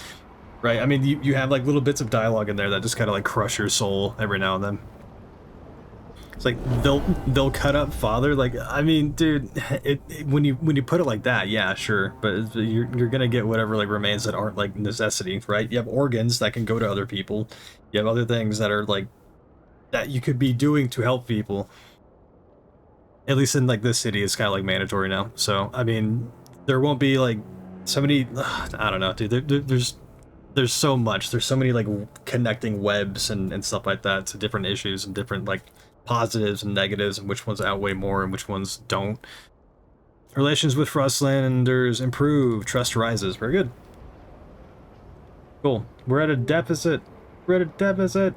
Right? I mean, you have like little bits of dialogue in there that just kind of like crush your soul every now and then. It's like they'll cut up father. Like, I mean, dude, when you put it like that, yeah, sure, but you're gonna get whatever like remains that aren't like necessity, right? You have organs that can go to other people. You have other things that are like that you could be doing to help people. At least in like this city, it's kind of like mandatory now. So I mean, there won't be like so many. I don't know, dude. There's so much. There's so many like connecting webs and stuff like that to different issues and different like positives and negatives and which ones outweigh more and which ones don't. Relations with Frostlanders improve. Trust rises. Very good. Cool. We're at a deficit. We're at a deficit.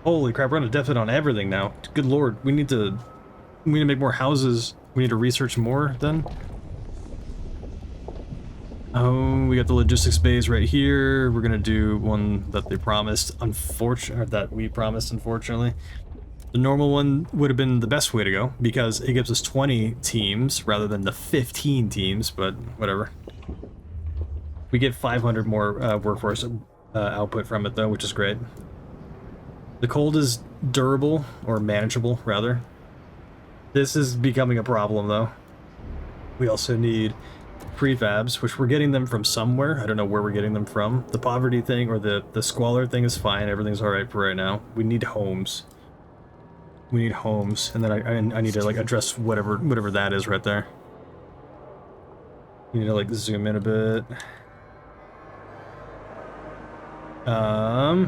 Holy crap, we're at a deficit on everything now. Good lord. We need to make more houses. We need to research more then. Oh, we got the logistics bays right here. We're gonna do one that they promised, that we promised, unfortunately. The normal one would have been the best way to go because it gives us 20 teams rather than the 15 teams, but whatever. We get 500 more workforce output from it though, which is great. The cold is durable, or manageable rather. This is becoming a problem though. We also need prefabs, which we're getting them from somewhere. I don't know where we're getting them from. The poverty thing or the squalor thing is fine. Everything's all right for right now. We need homes. We need homes, and then I need to like address whatever that is right there. You need to like zoom in a bit. I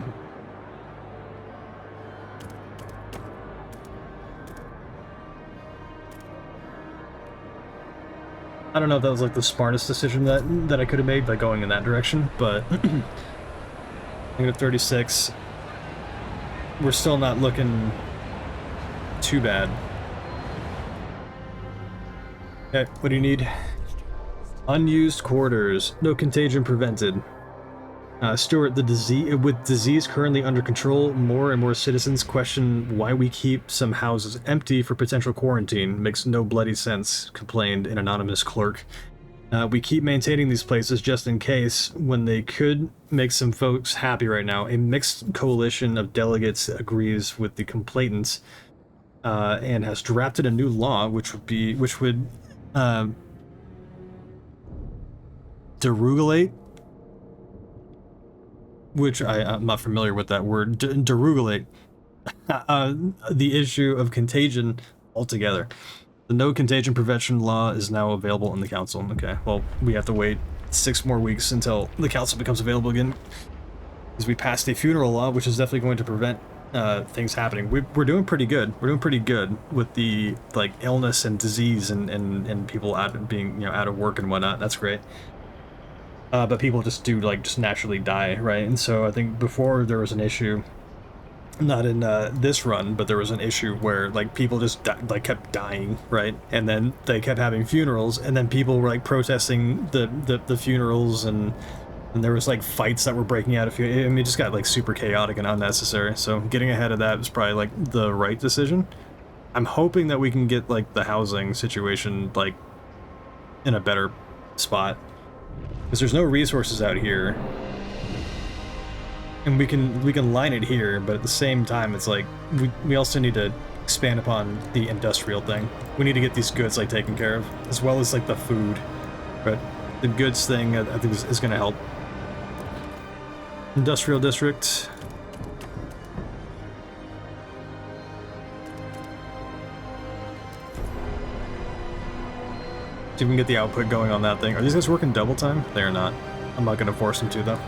don't know if that was like the smartest decision that I could have made by going in that direction, but I'm at 36. We're still not looking too bad. Okay, what do you need? Unused quarters. No contagion prevented. Stuart, with disease currently under control, more and more citizens question why we keep some houses empty for potential quarantine. Makes no bloody sense, complained an anonymous clerk. We keep maintaining these places just in case, when they could make some folks happy right now. A mixed coalition of delegates agrees with the complainants and has drafted a new law which would deregulate, which I'm not familiar with that word, deregulate the issue of contagion altogether. The no contagion prevention law is now available in the council. Okay, well, we have to wait 6 more weeks until the council becomes available again, because we passed a funeral law, which is definitely going to prevent things happening. We're doing pretty good. We're doing pretty good with the like illness and disease and people being out of work and whatnot. That's great. But people just naturally die, right? And so I think before there was an issue, not in this run, but there was an issue where like people just kept dying, right? And then they kept having funerals, and then people were like protesting the funerals, and there was like fights that were breaking out. I mean, it just got like super chaotic and unnecessary. So getting ahead of that was probably like the right decision. I'm hoping that we can get like the housing situation like in a better spot, because there's no resources out here, and we can line it here, but at the same time it's like we also need to expand upon the industrial thing. We need to get these goods like taken care of, as well as like the food. But the goods thing I think is going to help. Industrial district. See if we can get the output going on that thing. Are these guys working double time? They are not. I'm not going to force them to though.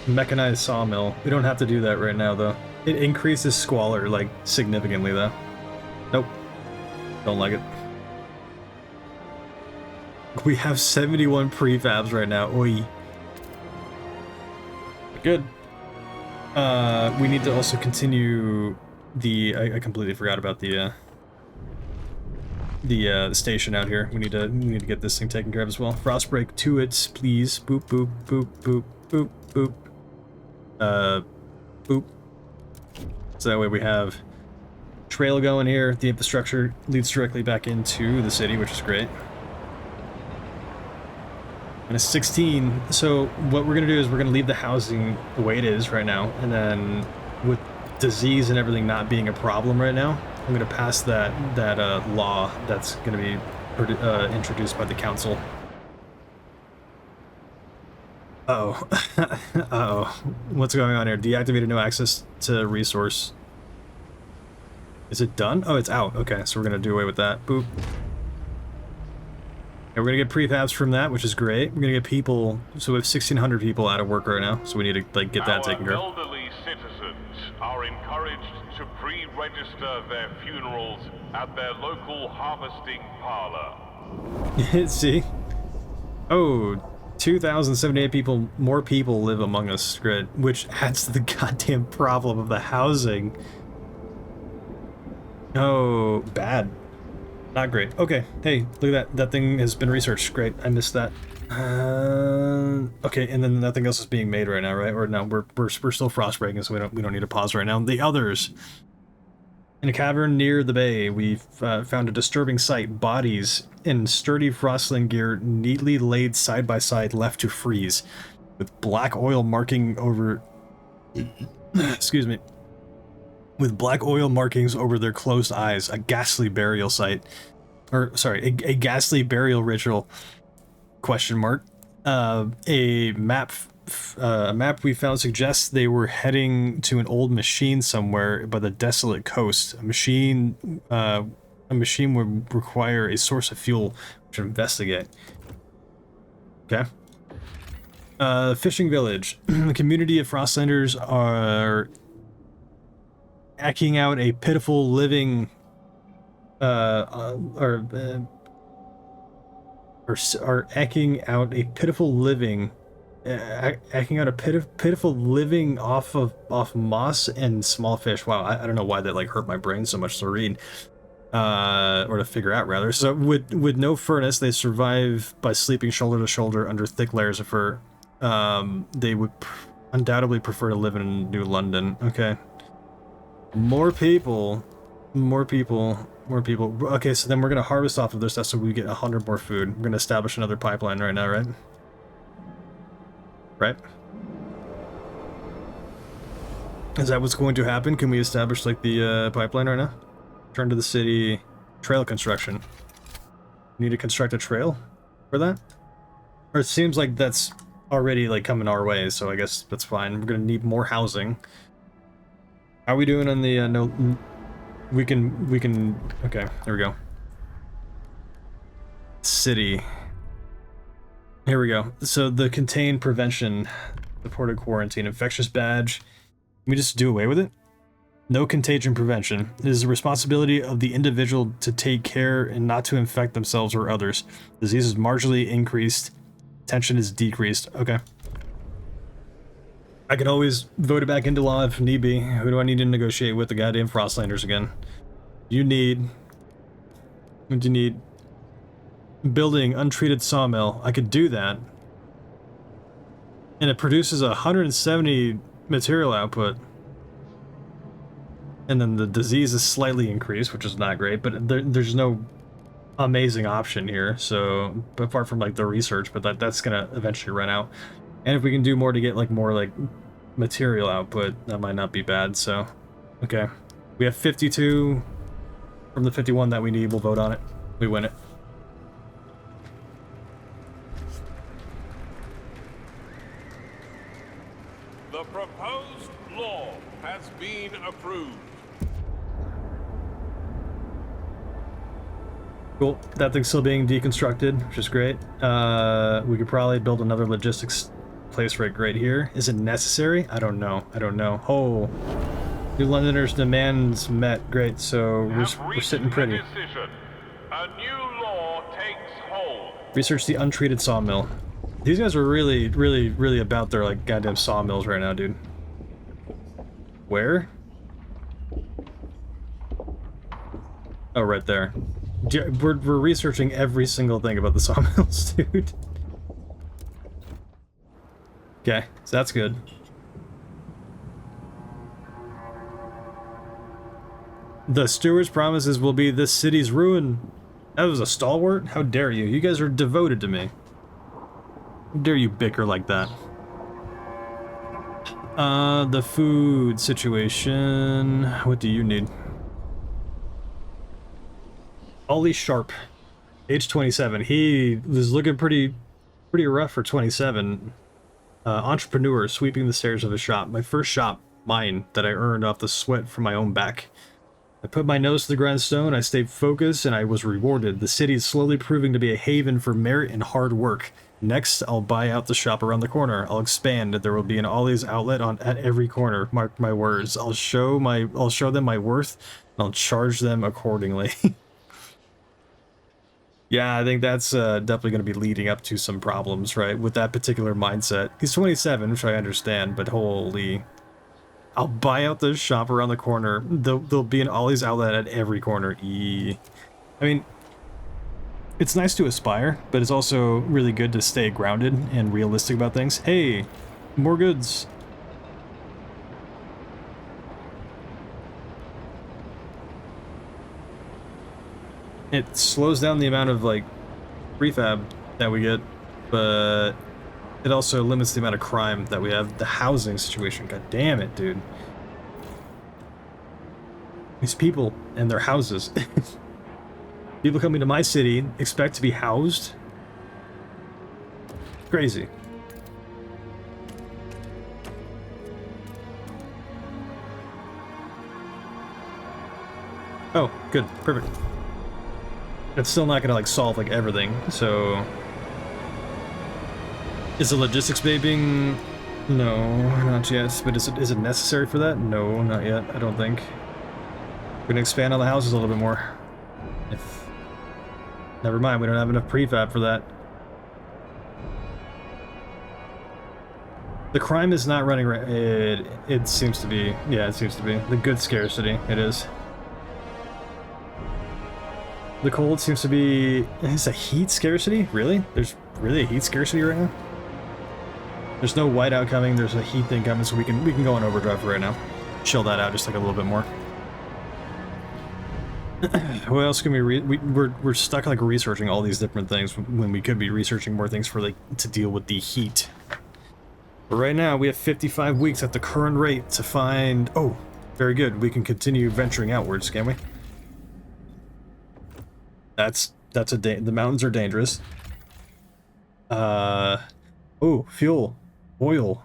Mechanized sawmill. We don't have to do that right now though. It increases squalor like significantly though. Nope. Don't like it. We have 71 prefabs right now. Oi. Good. We need to also continue the. I completely forgot about the station out here. We need to get this thing taken care of as well. Frostbreak to it, please. Boop boop boop boop boop boop. Boop. So that way we have trail going here. The infrastructure leads directly back into the city, which is great. And a 16. So what we're gonna do is we're gonna leave the housing the way it is right now, and then with disease and everything not being a problem right now, I'm gonna pass that law that's gonna be introduced by the council. Uh-oh. Uh-oh. What's going on here? Deactivated no access to resource. Is it done? Oh, it's out. Okay, so we're gonna do away with that. Boop. And we're gonna get prefabs from that, which is great. We're gonna get people, so we have 1,600 people out of work right now, so we need to like get that taken care of. Our elderly citizens are encouraged to pre-register their funerals at their local harvesting parlor. See? Oh, 2,078 people, more people live among us, great, which adds to the goddamn problem of the housing. Oh, bad. Not great. Okay, hey, look at that. That thing has been researched. Great, I missed that. Okay, and then nothing else is being made right now, right? Or no, we're still frostbreaking, so we don't need to pause right now. The others. In a cavern near the bay, we've found a disturbing sight. Bodies in sturdy frostling gear neatly laid side by side, left to freeze, with black oil marking over... Excuse me. With black oil markings over their closed eyes. A ghastly burial site. Or, sorry, a ghastly burial ritual. Question mark. A map we found suggests they were heading to an old machine somewhere by the desolate coast. A machine would require a source of fuel to investigate. Okay. Fishing village. The community of Frostlanders are acting out a pitiful living are acting out a pitiful living pitiful living off moss and small fish. Wow, I don't know why that like hurt my brain so much to read or to figure out rather. So with no furnace, they survive by sleeping shoulder to shoulder under thick layers of fur. They would undoubtedly prefer to live in New London. Okay. More people. Okay, so then we're gonna harvest off of their stuff so we get 100 more food. We're gonna establish another pipeline right now, right? Right? Is that what's going to happen? Can we establish like the pipeline right now? Turn to the city. Trail construction. Need to construct a trail for that? Or it seems like that's already like coming our way, so I guess that's fine. We're gonna need more housing. How are we doing on the no? We can. Okay, there we go. City. Here we go. So the contain prevention, reported quarantine, infectious badge. Can we just do away with it? No contagion prevention. It is the responsibility of the individual to take care and not to infect themselves or others. Disease is marginally increased. Tension is decreased. Okay. I can always vote it back into law if need be. Who do I need to negotiate with? The goddamn Frostlanders again. You need... What do you need? Building untreated sawmill. I could do that. And it produces 170 material output. And then the disease is slightly increased, which is not great, but there's no amazing option here. So, apart from like the research, but that's gonna eventually run out. And if we can do more to get like more like material output, that might not be bad. So, okay, we have 52 from the 51 that we need. We'll vote on it. We win it. The proposed law has been approved. Cool. That thing's still being deconstructed, which is great. We could probably build another logistics place right here. Is it necessary? I don't know. Oh, New Londoners' demands met. Great. So we're sitting pretty. A new law takes hold. Research the untreated sawmill. These guys are really about their like goddamn sawmills right now, dude. Where? Oh, right there. We're researching every single thing about the sawmills, dude. Okay, so that's good. The steward's promises will be this city's ruin. That was a stalwart? How dare you? You guys are devoted to me. How dare you bicker like that? The food situation. What do you need? Ollie Sharp, age 27. He was looking pretty rough for 27. Entrepreneur sweeping the stairs of a shop. My first shop, mine, that I earned off the sweat from my own back. I put my nose to the grindstone, I stayed focused, and I was rewarded. The city is slowly proving to be a haven for merit and hard work. Next, I'll buy out the shop around the corner. I'll expand. There will be an Ollie's outlet at every corner. Mark my words. I'll show them my worth, and I'll charge them accordingly. Yeah, I think that's definitely going to be leading up to some problems, right? With that particular mindset. He's 27, which I understand, but holy... I'll buy out the shop around the corner. There'll be an Ollie's outlet at every corner. I mean, it's nice to aspire, but it's also really good to stay grounded and realistic about things. Hey, more goods. It slows down the amount of, like, prefab that we get, but it also limits the amount of crime that we have. The housing situation, god damn it, dude. These people and their houses. People coming to my city expect to be housed? Crazy. Oh, good, perfect. It's still not gonna, like, solve, like, everything, so... Is the logistics babing? No, not yet. But is it necessary for that? No, not yet. I don't think. We're gonna expand on the houses a little bit more. Never mind, we don't have enough prefab for that. The crime is not running right. It seems to be. Yeah, it seems to be. The good scarcity, it is. The cold seems to be... Is a heat scarcity? Really? There's really a heat scarcity right now? There's no whiteout coming, there's a heat thing coming, so we can go on overdrive right now. Chill that out just like a little bit more. What else can we're stuck like researching all these different things when we could be researching more things for, like, to deal with the heat. But right now we have 55 weeks at the current rate to find... Oh, very good. We can continue venturing outwards, can we? The mountains are dangerous. Oh, fuel. Oil.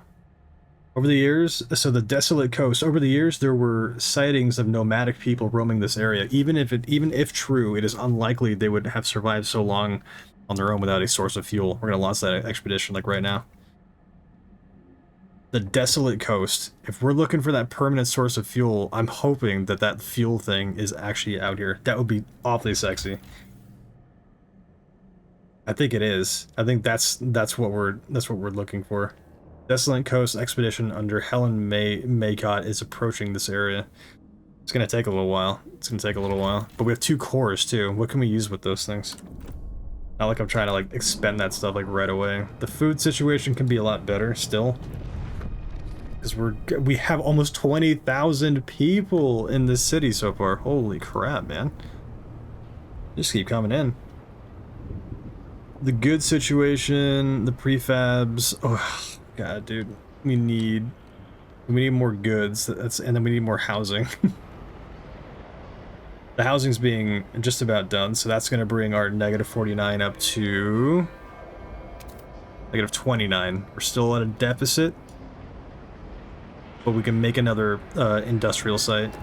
Over the years, so the desolate coast, over the years there were sightings of nomadic people roaming this area. Even if true, it is unlikely they would have survived so long on their own without a source of fuel. We're gonna launch that expedition like right now. The desolate coast. If we're looking for that permanent source of fuel, I'm hoping that that fuel thing is actually out here. That would be awfully sexy. I think it is. I think that's what we're looking for. Desolate Coast expedition under Helen Maycott is approaching this area. It's gonna take a little while. But we have 2 cores too. What can we use with those things? Not like I'm trying to, like, expend that stuff, like, right away. The food situation can be a lot better still. Because we have almost 20,000 people in this city so far. Holy crap, man. Just keep coming in. The good situation, the prefabs. Oh, God, dude. We need more goods. And then we need more housing. The housing's being just about done, so that's going to bring our -49 up to -29. We're still at a deficit, but we can make another industrial site.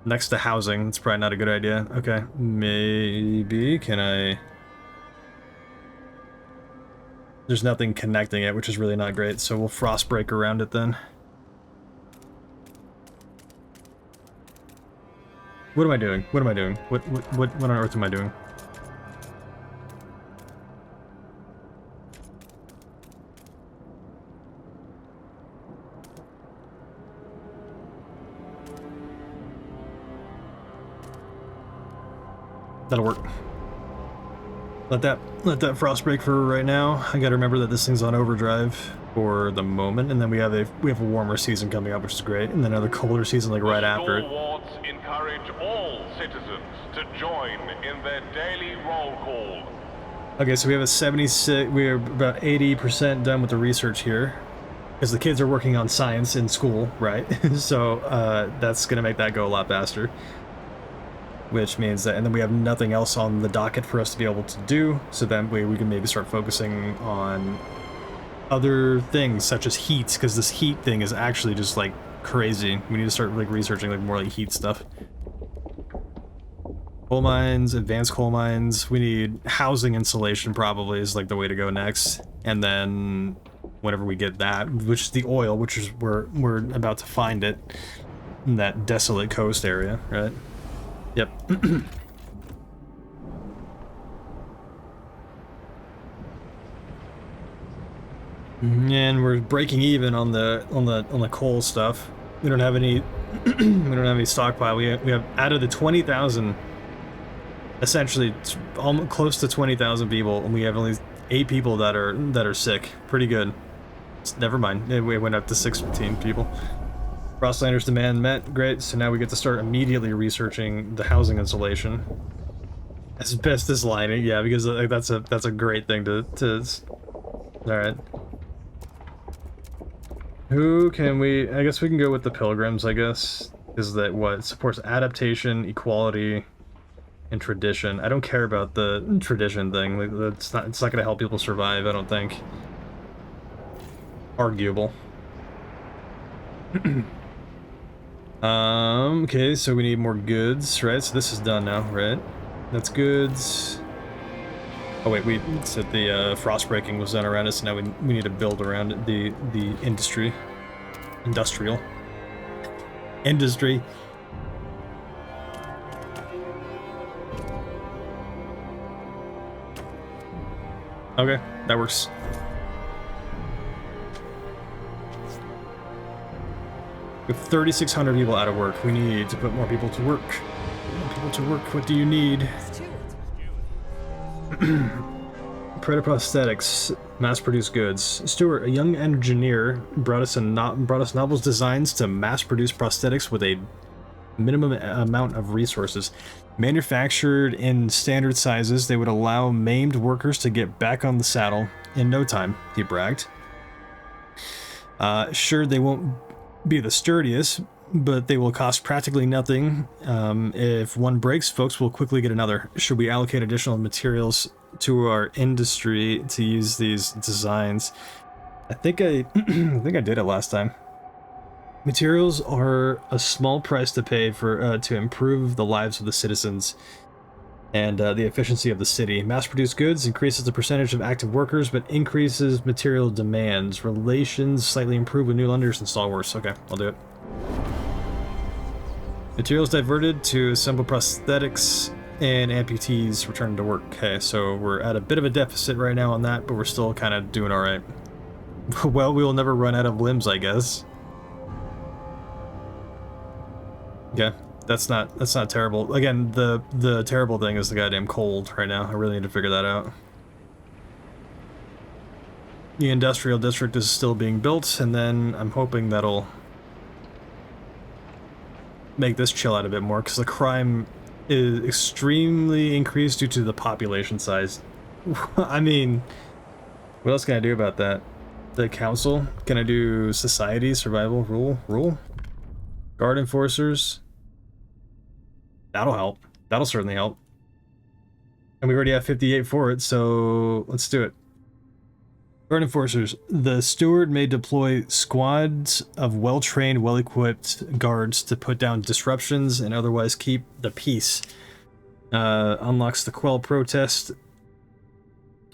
Next to housing, that's probably not a good idea. Okay, maybe, can I... There's nothing connecting it, which is really not great, so we'll frost break around it then. What am I doing? What on earth am I doing? that'll work. Let that frost break for right now. I gotta remember that this thing's on overdrive for the moment, and then we have a warmer season coming up, which is great, and then another colder season like right after it. Stalwarts encourage all citizens to join in their daily roll call. Okay, so we have a 76. We're about 80% done with the research here, because the kids are working on science in school, right? So that's gonna make that go a lot faster. Which means that, and then we have nothing else on the docket for us to be able to do, so then we can maybe start focusing on other things such as heat, because this heat thing is actually just like crazy. We need to start like researching like more like heat stuff. Coal mines, advanced coal mines. We need housing insulation probably is like the way to go next, and then whenever we get that, which is the oil, which is we're about to find it in that desolate coast area, right? Yep. And we're breaking even on the coal stuff. We don't have any we don't have any stockpile. We have out of the 20,000, essentially almost close to 20,000 people, and we have only 8 people that are sick. Pretty good. Never mind. We went up to 16 people. Frostlanders demand met. Great. So now we get to start immediately researching the housing insulation. Asbestos lining, yeah, because like, that's a great thing to. All right. Who can we? I guess we can go with the pilgrims. I guess is that what supports adaptation, equality, and tradition. I don't care about the tradition thing. Like, that's not. It's not going to help people survive. I don't think. Arguable. Okay, so we need more goods, right? So this is done now, right? That's goods. Oh wait, we said the frost breaking was done around us, so now we need to build around it, the industry. Industrial. Industry. Okay, that works. We have 3,600 people out of work. We need to put more people to work. More people to work. What do you need? Predator prosthetics, mass-produced goods. Stuart, a young engineer, brought us Novel's designs to mass-produce prosthetics with a minimum amount of resources. Manufactured in standard sizes, they would allow maimed workers to get back on the saddle in no time, he bragged. Sure, they won't be the sturdiest, but they will cost practically nothing. If one breaks, folks will quickly get another. Should we allocate additional materials to our industry to use these designs? I think I did it last time. Materials are a small price to pay for to improve the lives of the citizens and the efficiency of the city. Mass-produced goods increases the percentage of active workers, but increases material demands. Relations slightly improve with new lenders and stalwarts. Okay, I'll do it. Materials diverted to assemble prosthetics and amputees return to work. Okay, so we're at a bit of a deficit right now on that, but we're still kind of doing all right. Well, we will never run out of limbs, I guess. Okay. That's not terrible. Again, the terrible thing is the goddamn cold right now. I really need to figure that out. The industrial district is still being built, and then I'm hoping that'll make this chill out a bit more, because the crime is extremely increased due to the population size. I mean, what else can I do about that? The council? Can I do society, survival, rule? Guard enforcers? That'll help. That'll certainly help. And we already have 58 for it, so let's do it. Guard enforcers. The steward may deploy squads of well-trained, well-equipped guards to put down disruptions and otherwise keep the peace. Unlocks the quell protest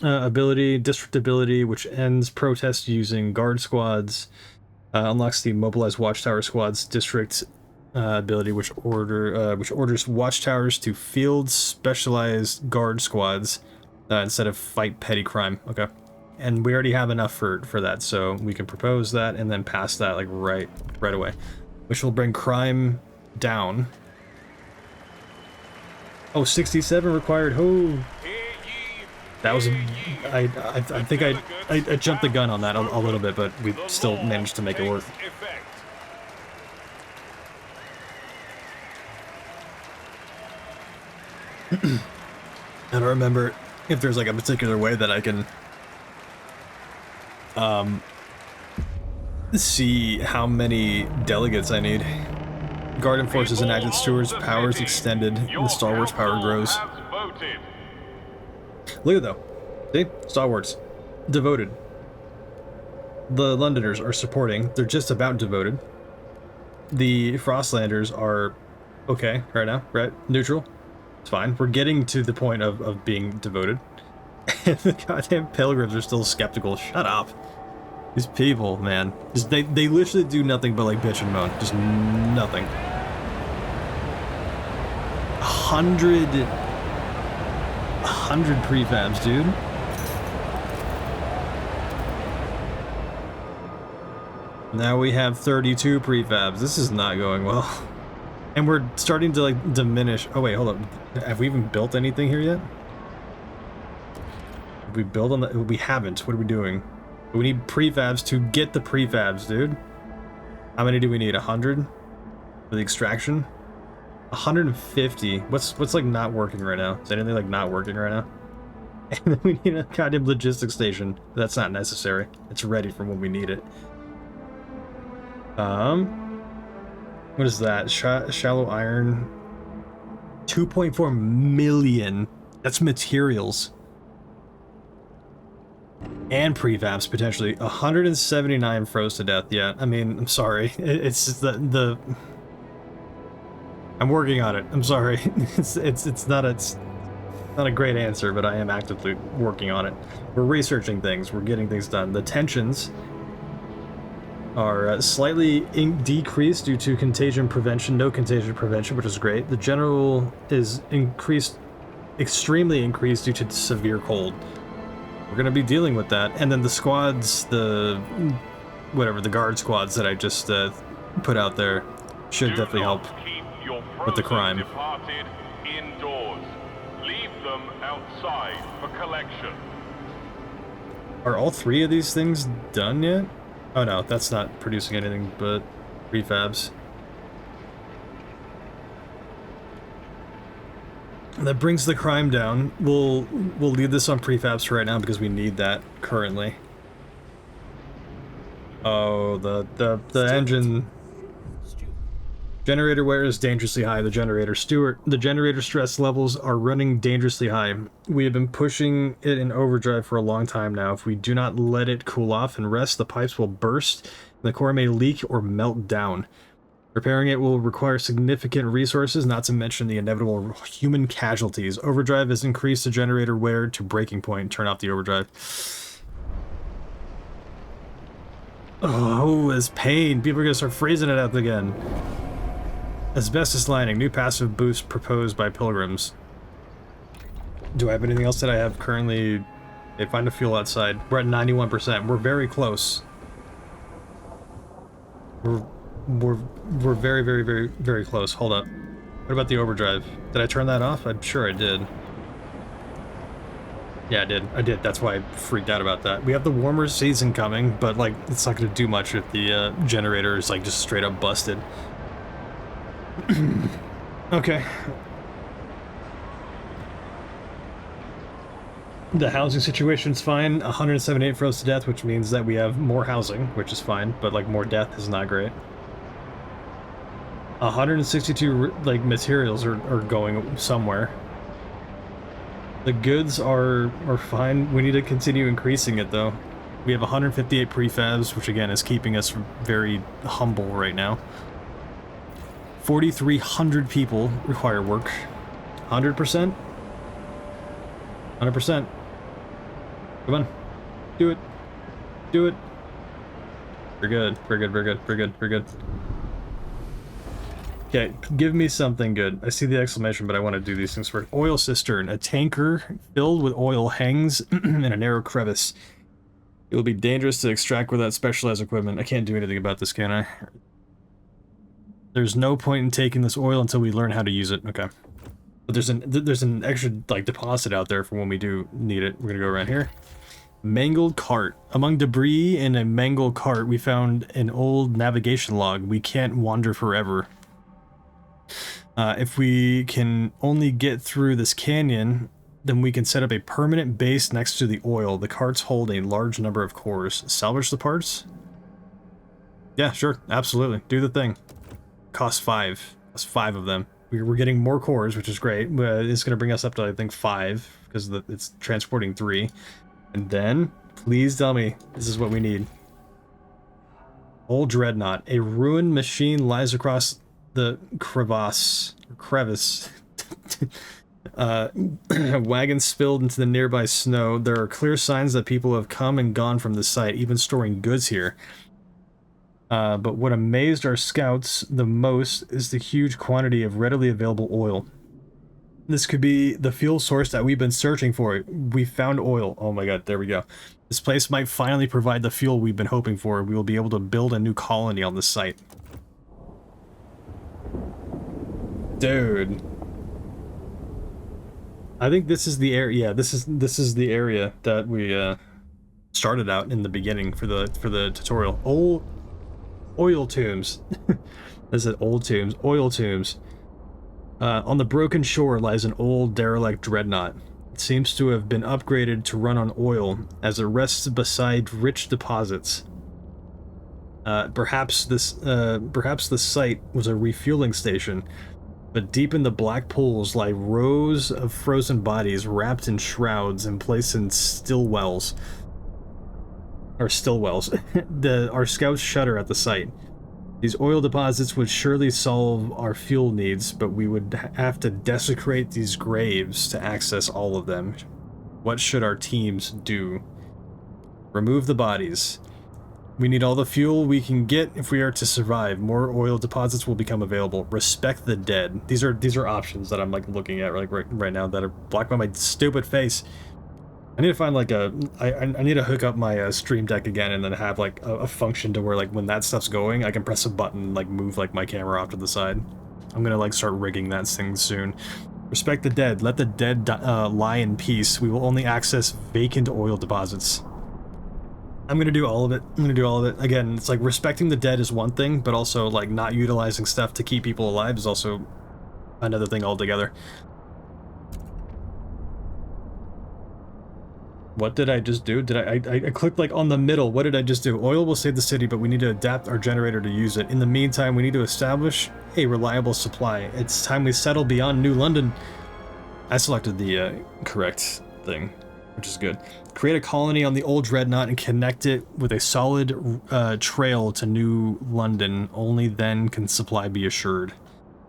ability, district ability, which ends protest using guard squads. Unlocks the mobilized watchtower squads district ability, which orders watchtowers to field specialized guard squads instead of fight petty crime. Okay, and we already have enough for that, so we can propose that and then pass that like right away, which will bring crime down. Oh, 67 required. Oh, Hear ye, that was. hear ye. I think I jumped the gun on that a little bit, but we The still law managed to make it work. takes effect. I don't remember if there's like a particular way that I can see how many delegates I need. Guardian forces enacted, stewards powers extended, and the Star Wars power grows. Voted. Look at though. See? Star Wars. Devoted. The Londoners are supporting. They're just about devoted. The Frostlanders are okay right now, right? Neutral. It's fine. We're getting to the point of being devoted. And the goddamn pilgrims are still skeptical. Shut up. These people, man. Just, they literally do nothing but like bitch and moan. Just nothing. 100 prefabs, dude. Now we have 32 prefabs. This is not going well. And we're starting to like diminish. Oh wait, hold up. Have we even built anything here yet? Have we built on the? We haven't. What are we doing? We need prefabs to get the prefabs, dude. How many do we need? 100 for the extraction? 150. What's like not working right now? Is anything like not working right now? And then we need a goddamn logistics station. That's not necessary. It's ready for when we need it. What is that? Shallow iron. 2.4 million. That's materials. And prefabs, potentially. 179 froze to death. Yeah, I mean, I'm sorry. It's just the... I'm working on it. I'm sorry. It's not a great answer, but I am actively working on it. We're researching things. We're getting things done. The tensions are slightly decreased due to contagion prevention. No contagion prevention, which is great. The general is extremely increased due to severe cold. We're going to be dealing with that. And then the squads, the guard squads that I just put out there should definitely help with the crime. Departed indoors. Leave them outside for collection. Are all three of these things done yet? Oh no, that's not producing anything but prefabs. That brings the crime down. We'll leave this on prefabs for right now because we need that currently. Oh, the engine generator wear is dangerously high. The generator stress levels are running dangerously high. We have been pushing it in overdrive for a long time now. If we do not let it cool off and rest, the pipes will burst, and the core may leak or melt down. Repairing it will require significant resources, not to mention the inevitable human casualties. Overdrive has increased the generator wear to breaking point. Turn off the overdrive. Oh, it's pain. People are gonna start freezing it up again. Asbestos lining. New passive boost proposed by pilgrims. Do I have anything else that I have currently? They find a fuel outside. We're at 91%. We're very close. We're very, very, very, very close. Hold up. What about the overdrive? Did I turn that off? I'm sure I did. Yeah, I did. That's why I freaked out about that. We have the warmer season coming, but like, it's not going to do much if the generator is like just straight up busted. Okay. The housing situation's fine. 178 froze to death, which means that we have more housing, which is fine, but like more death is not great. 162 like materials are going somewhere. The goods are fine. We need to continue increasing it though. We have 158 prefabs, which again is keeping us very humble right now. 4,300 people require work. 100%? 100%. Come on. Do it. Do it. We're good. We're good. We're good. We're good. We're good. Okay, give me something good. I see the exclamation, but I want to do these things first. Oil cistern. A tanker filled with oil hangs in a narrow crevice. It will be dangerous to extract without specialized equipment. I can't do anything about this, can I? There's no point in taking this oil until we learn how to use it. Okay. But there's an extra like deposit out there for when we do need it. We're gonna go around here. Mangled cart. Among debris in a mangled cart, we found an old navigation log. We can't wander forever. If we can only get through this canyon, then we can set up a permanent base next to the oil. The carts hold a large number of cores. Salvage the parts? Yeah, sure, absolutely. Do the thing. Cost 5. That's 5 of them. We're getting more cores, which is great. It's going to bring us up to, I think, 5, because it's transporting 3. And then, please tell me, this is what we need. Old Dreadnought. A ruined machine lies across the crevice. Wagons spilled into the nearby snow. There are clear signs that people have come and gone from the site, even storing goods here. But what amazed our scouts the most is the huge quantity of readily available oil. This could be the fuel source that we've been searching for. We found oil. Oh my god, there we go. This place might finally provide the fuel we've been hoping for. We will be able to build a new colony on this site. Dude. I think this is the area. Yeah, this is the area that we started out in the beginning for the tutorial. Oil tombs. This is old tombs. Oil tombs. On the broken shore lies an old derelict dreadnought. It seems to have been upgraded to run on oil as it rests beside rich deposits. Perhaps the site was a refueling station, but deep in the black pools lie rows of frozen bodies wrapped in shrouds and placed in stillwells. Our scouts shudder at the sight. These oil deposits would surely solve our fuel needs, but we would have to desecrate these graves to access all of them. What should our teams do? Remove the bodies. We need all the fuel we can get if we are to survive. More oil deposits will become available. Respect the dead. These are options that I'm like looking at like right now that are blocked by my stupid face. I need to find like I need to hook up my stream deck again and then have like a function to where like when that stuff's going I can press a button and like move like my camera off to the side. I'm gonna like start rigging that thing soon. Respect the dead. Let the dead lie in peace. We will only access vacant oil deposits. I'm gonna do all of it. Again, it's like respecting the dead is one thing, but also like not utilizing stuff to keep people alive is also another thing altogether. What did I just do? Did I clicked like on the middle. What did I just do? Oil will save the city, but we need to adapt our generator to use it. In the meantime, we need to establish a reliable supply. It's time we settle beyond New London. I selected the correct thing, which is good. Create a colony on the old dreadnought and connect it with a solid trail to New London. Only then can supply be assured.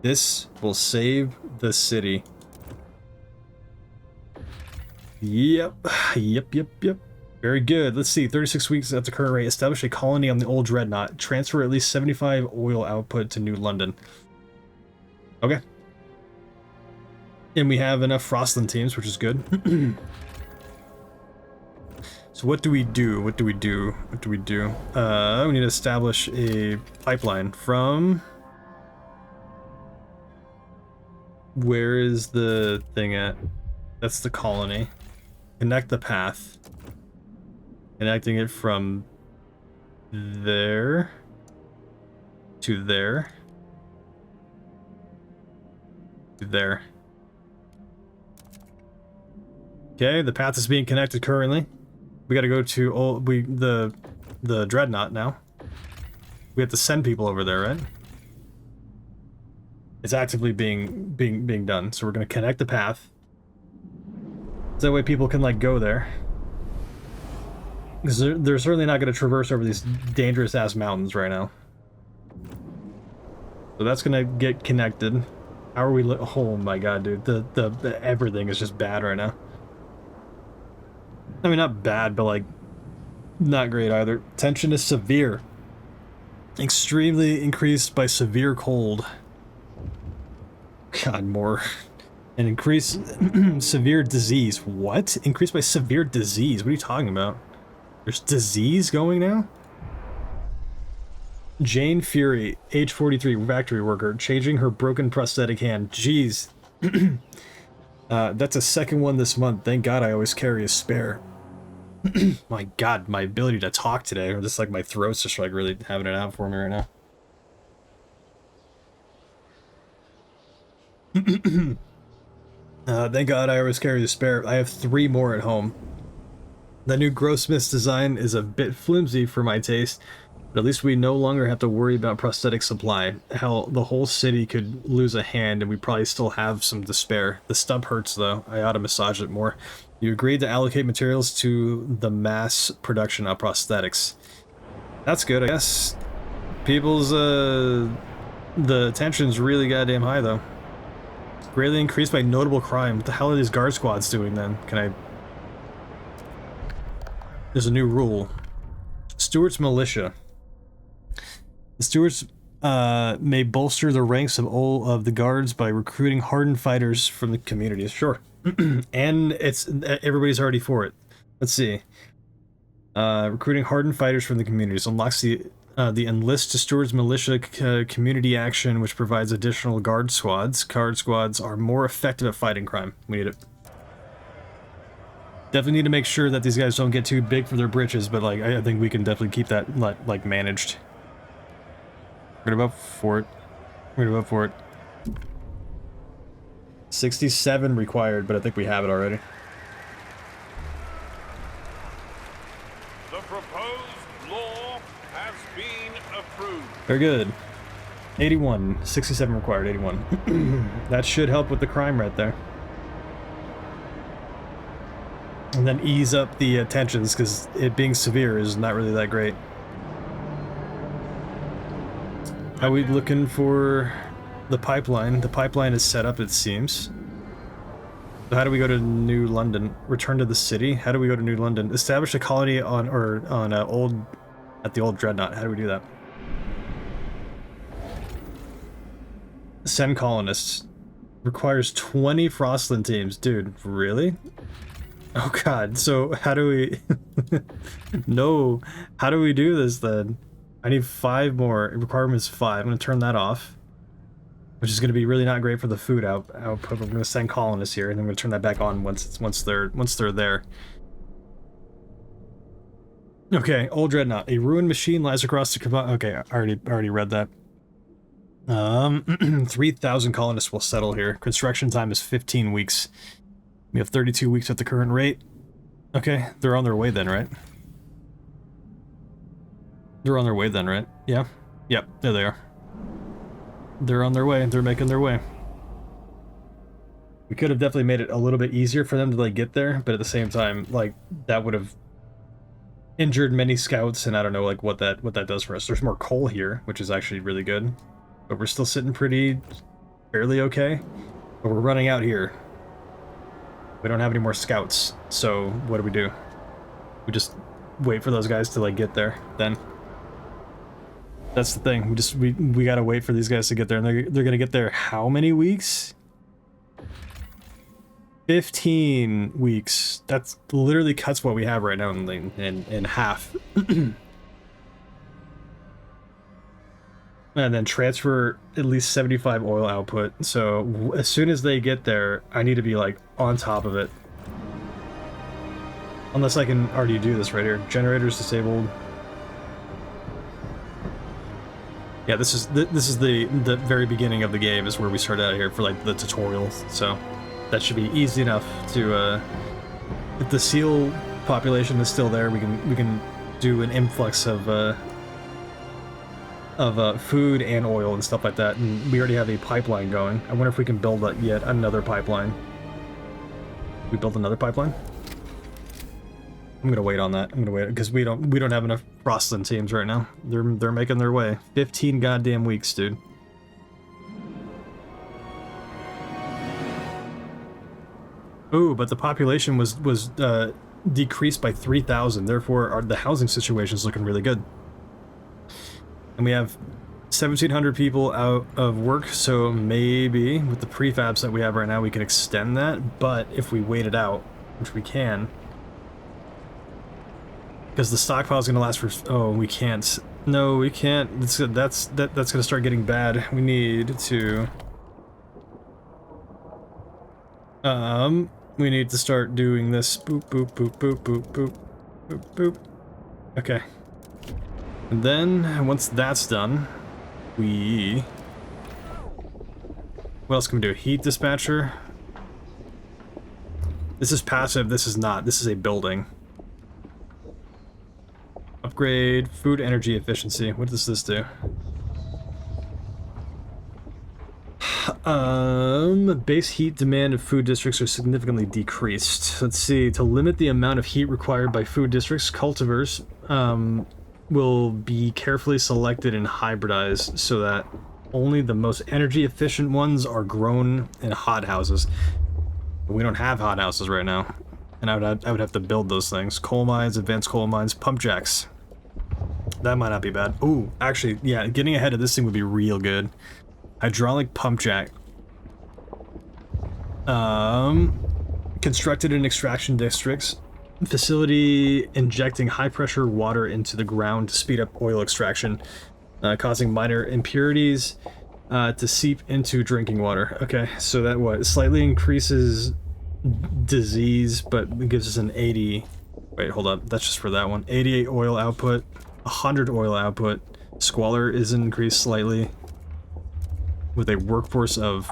This will save the city. Yep. Very good. Let's see. 36 weeks at the current rate. Establish a colony on the old dreadnought. Transfer at least 75 oil output to New London. Okay. And we have enough Frostland teams, which is good. So what do we do? We need to establish a pipeline from... Where is the thing at? That's the colony. Connect the path. Connecting it from there to there to there. Okay, the path is being connected currently. We gotta go to the dreadnought now. We have to send people over there, right? It's actively being done. So we're gonna connect the path. So that way people can like go there. Because they're certainly not going to traverse over these dangerous ass mountains right now. So that's going to get connected. How are we oh my god, dude. The everything is just bad right now. I mean, not bad, but like not great either. Tension is severe. Extremely increased by severe cold. God, more. And increase severe disease. What? Increased by severe disease? What are you talking about? There's disease going now? Jane Fury, age 43, factory worker, changing her broken prosthetic hand. Jeez. That's a second one this month. Thank God I always carry a spare. My God, my ability to talk today, or just like my throat's just like really having it out for me right now. Thank God I always carry the spare. I have 3 more at home. The new Grossmith's design is a bit flimsy for my taste, but at least we no longer have to worry about prosthetic supply. Hell, the whole city could lose a hand and we probably still have some to spare. The stub hurts though. I ought to massage it more. You agreed to allocate materials to the mass production of prosthetics. That's good, I guess. People's, the tension's really goddamn high though. Greatly increased by notable crime. What the hell are these guard squads doing then? Can I... There's a new rule. Stewart's militia. The stewards may bolster the ranks of all of the guards by recruiting hardened fighters from the communities. Sure. And everybody's already for it. Let's see. Recruiting hardened fighters from the communities unlocks the enlist to stewards militia community action, which provides additional guard squads. Guard squads are more effective at fighting crime. We need it. Definitely need to make sure that these guys don't get too big for their britches, but like I think we can definitely keep that like managed. We're gonna vote for it. We're gonna vote for it. 67 required, but I think we have it already. The proposed law has been approved. Very good. 81. 67 required. 81. That should help with the crime right there. And then ease up the tensions, because it being severe is not really that great. How are we looking for the pipeline? The pipeline is set up, it seems. So how do we go to New London? Return to the city? How do we go to New London? Establish a colony at the old Dreadnought. How do we do that? Send colonists. Requires 20 Frostland teams. Dude, really? Oh god, so how do we... No, how do we do this then? I need 5 more. Requirement is 5. I'm going to turn that off. Which is going to be really not great for the food output. I'm going to send colonists here, and then I'm going to turn that back on once they're there. Okay, Old Dreadnought. A ruined machine lies across the... Okay, I already read that. 3,000 colonists will settle here. Construction time is 15 weeks. We have 32 weeks at the current rate. Okay, they're on their way then, right? They're on their way then, right? Yeah? Yep, there they are. They're on their way. They're making their way. We could have definitely made it a little bit easier for them to, like, get there, but at the same time, like, that would have injured many scouts, and I don't know, like, what that does for us. There's more coal here, which is actually really good. But we're still sitting fairly okay. But we're running out here. We don't have any more scouts, so what do? We just wait for those guys to, like, get there, then. That's the thing, we gotta wait for these guys to get there, and they're gonna get there how many weeks? 15 weeks. That's literally cuts what we have right now in half. And then transfer at least 75 oil output. So as soon as they get there, I need to be like on top of it. Unless I can already do this right here. Generators disabled. Yeah, this is the very beginning of the game is where we start out here for like the tutorial. So that should be easy enough to if the seal population is still there, we can do an influx of food and oil and stuff like that, and we already have a pipeline going. I wonder if we can build yet another pipeline. We build another pipeline? I'm gonna wait on that. I'm gonna wait because we don't have enough Frostland teams right now. They're making their way. 15 goddamn weeks, dude. Ooh, but the population was decreased by 3,000. Therefore, the housing situation is looking really good. And we have 1,700 people out of work, so maybe with the prefabs that we have right now, we can extend that. But if we wait it out, which we can, because the stockpile is going to last for... Oh, we can't. No, we can't. That's going to start getting bad. We need to... We need to start doing this. Boop, boop, boop, boop, boop, boop, boop, boop. Okay. And then, once that's done, we... What else can we do? Heat dispatcher. This is passive, this is not. This is a building. Upgrade food energy efficiency. What does this do? Base heat demand of food districts are significantly decreased. Let's see. To limit the amount of heat required by food districts, cultivars will be carefully selected and hybridized so that only the most energy efficient ones are grown in hothouses. We don't have hothouses right now, and I would have to build those things. Coal mines, advanced coal mines, pump jacks. That might not be bad. Ooh, actually, yeah, getting ahead of this thing would be real good. Hydraulic pump jack. Constructed in extraction districts. Facility injecting high pressure water into the ground to speed up oil extraction, causing minor impurities to seep into drinking water. Okay, so that what? Slightly increases disease, but gives us an 80... Wait, hold up. That's just for that one. 88 oil output, 100 oil output. Squalor is increased slightly with a workforce of...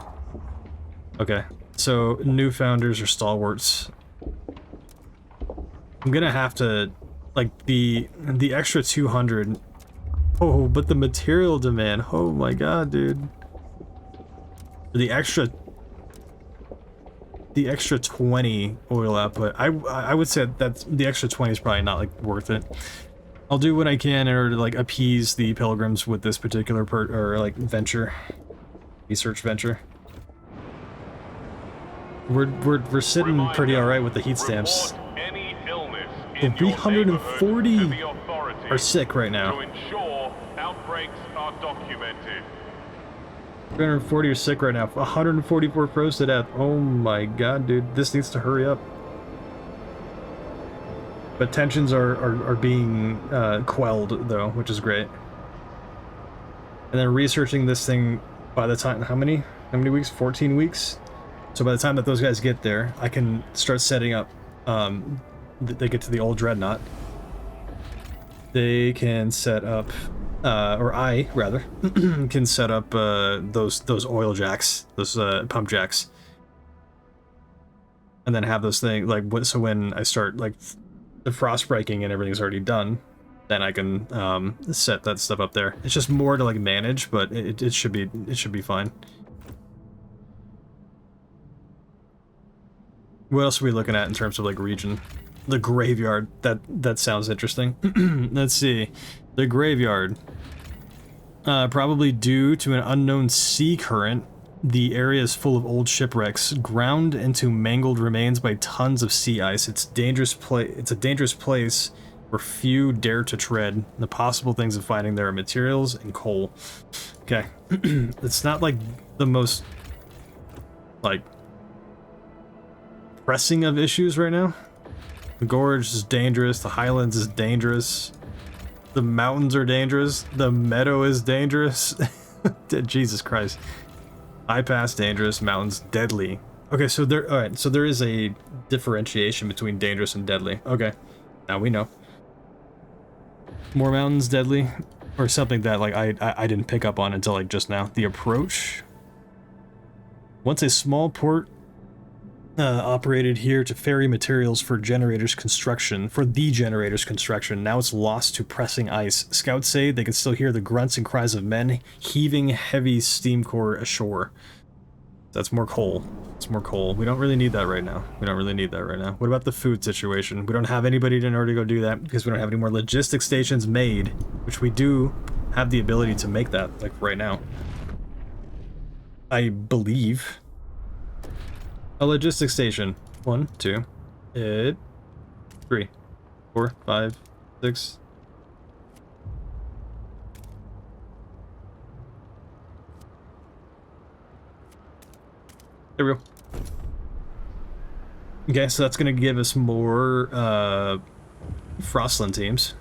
Okay, so new founders or stalwarts. I'm gonna have to, like, the extra 200... Oh, but the material demand, oh my god, dude. The extra 20 oil output. I would say that's the extra 20 is probably not like worth it. I'll do what I can in order to like appease the pilgrims with this particular venture, research venture. We're sitting pretty all right with the heat stamps. 340 are sick right now. 340 are sick right now. 144 froze to death. Oh my god, dude. This needs to hurry up. But tensions are being quelled, though, which is great. And then researching this thing by the time... How many weeks? 14 weeks? So by the time that those guys get there, I can start setting up... they get to the old dreadnought. They can set up... or I, rather, can set up those oil jacks, those pump jacks, and then have those things like so when I start like the frost breaking and everything's already done, then I can set that stuff up there. It's just more to like manage, but it should be fine. What else are we looking at in terms of like region? The graveyard. That sounds interesting. Let's see. The graveyard. Probably due to an unknown sea current, the area is full of old shipwrecks, ground into mangled remains by tons of sea ice. It's a dangerous place where few dare to tread. The possible things of finding there are materials and coal. Okay. It's not like the most like pressing of issues right now. The gorge is dangerous, the highlands is dangerous. The mountains are dangerous. The meadow is dangerous. Jesus Christ. High pass dangerous. Mountains deadly. Okay, so there. All right, so there is a differentiation between dangerous and deadly. Okay, now we know. More mountains deadly, or something that like I didn't pick up on until like just now. The approach. Once a small port. Operated here to ferry materials for the generator's construction. Now it's lost to pressing ice. Scouts say they can still hear the grunts and cries of men heaving heavy steam core ashore. That's more coal. It's more coal. We don't really need that right now. What about the food situation? We don't have anybody in order to go do that because we don't have any more logistic stations made, which we do have the ability to make that, like right now. I believe. A logistics station. 1, 2, 3, 4, 5, 6. There we go. Okay, so that's gonna give us more Frostland teams.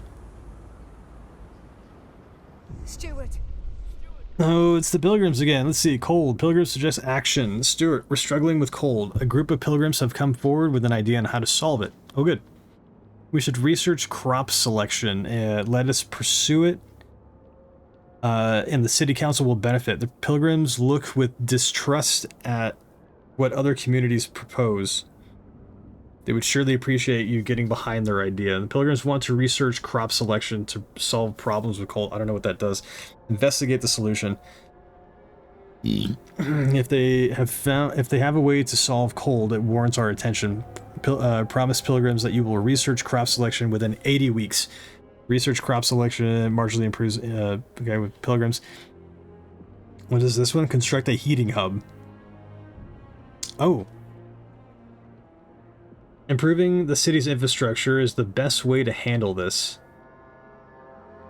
Steward. Oh, it's the pilgrims again. Let's see. Cold. Pilgrims suggest action. Stuart, we're struggling with cold. A group of pilgrims have come forward with an idea on how to solve it. Oh, good. We should research crop selection. Let us pursue it. And the city council will benefit. The pilgrims look with distrust at what other communities propose. They would surely appreciate you getting behind their idea. The pilgrims want to research crop selection to solve problems with cold. I don't know what that does. Investigate the solution. If they have a way to solve cold, it warrants our attention. Promise pilgrims that you will research crop selection within 80 weeks. Research crop selection marginally improves okay, with pilgrims. What is this one? Construct a heating hub. Oh. Improving the city's infrastructure is the best way to handle this.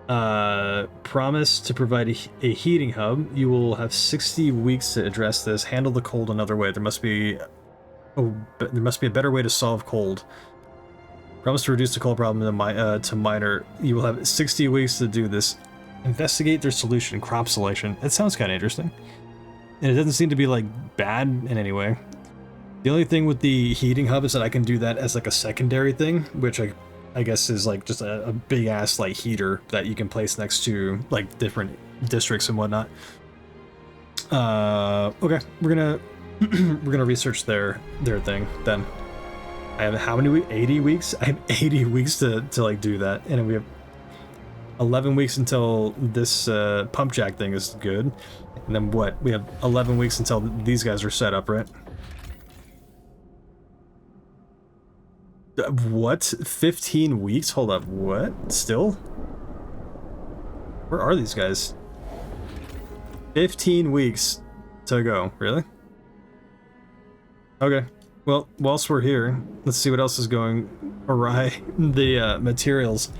Promise to provide a heating hub. You will have 60 weeks to address this. Handle the cold another way. There must be a better way to solve cold. Promise to reduce the cold problem to minor. You will have 60 weeks to do this. Investigate their solution. Crop selection. It sounds kind of interesting. And it doesn't seem to be like bad in any way. The only thing with the heating hub is that I can do that as like a secondary thing, which I guess is like just a big ass like heater that you can place next to like different districts and whatnot. Okay, we're gonna research their thing then. I have how many weeks? 80 weeks? I have 80 weeks to like do that, and we have 11 weeks until this pump jack thing is good, and then what? We have 11 weeks until these guys are set up, right? What? 15 weeks? Hold up, what? Still? Where are these guys? 15 weeks to go, really? Okay, well, whilst we're here, let's see what else is going awry. The materials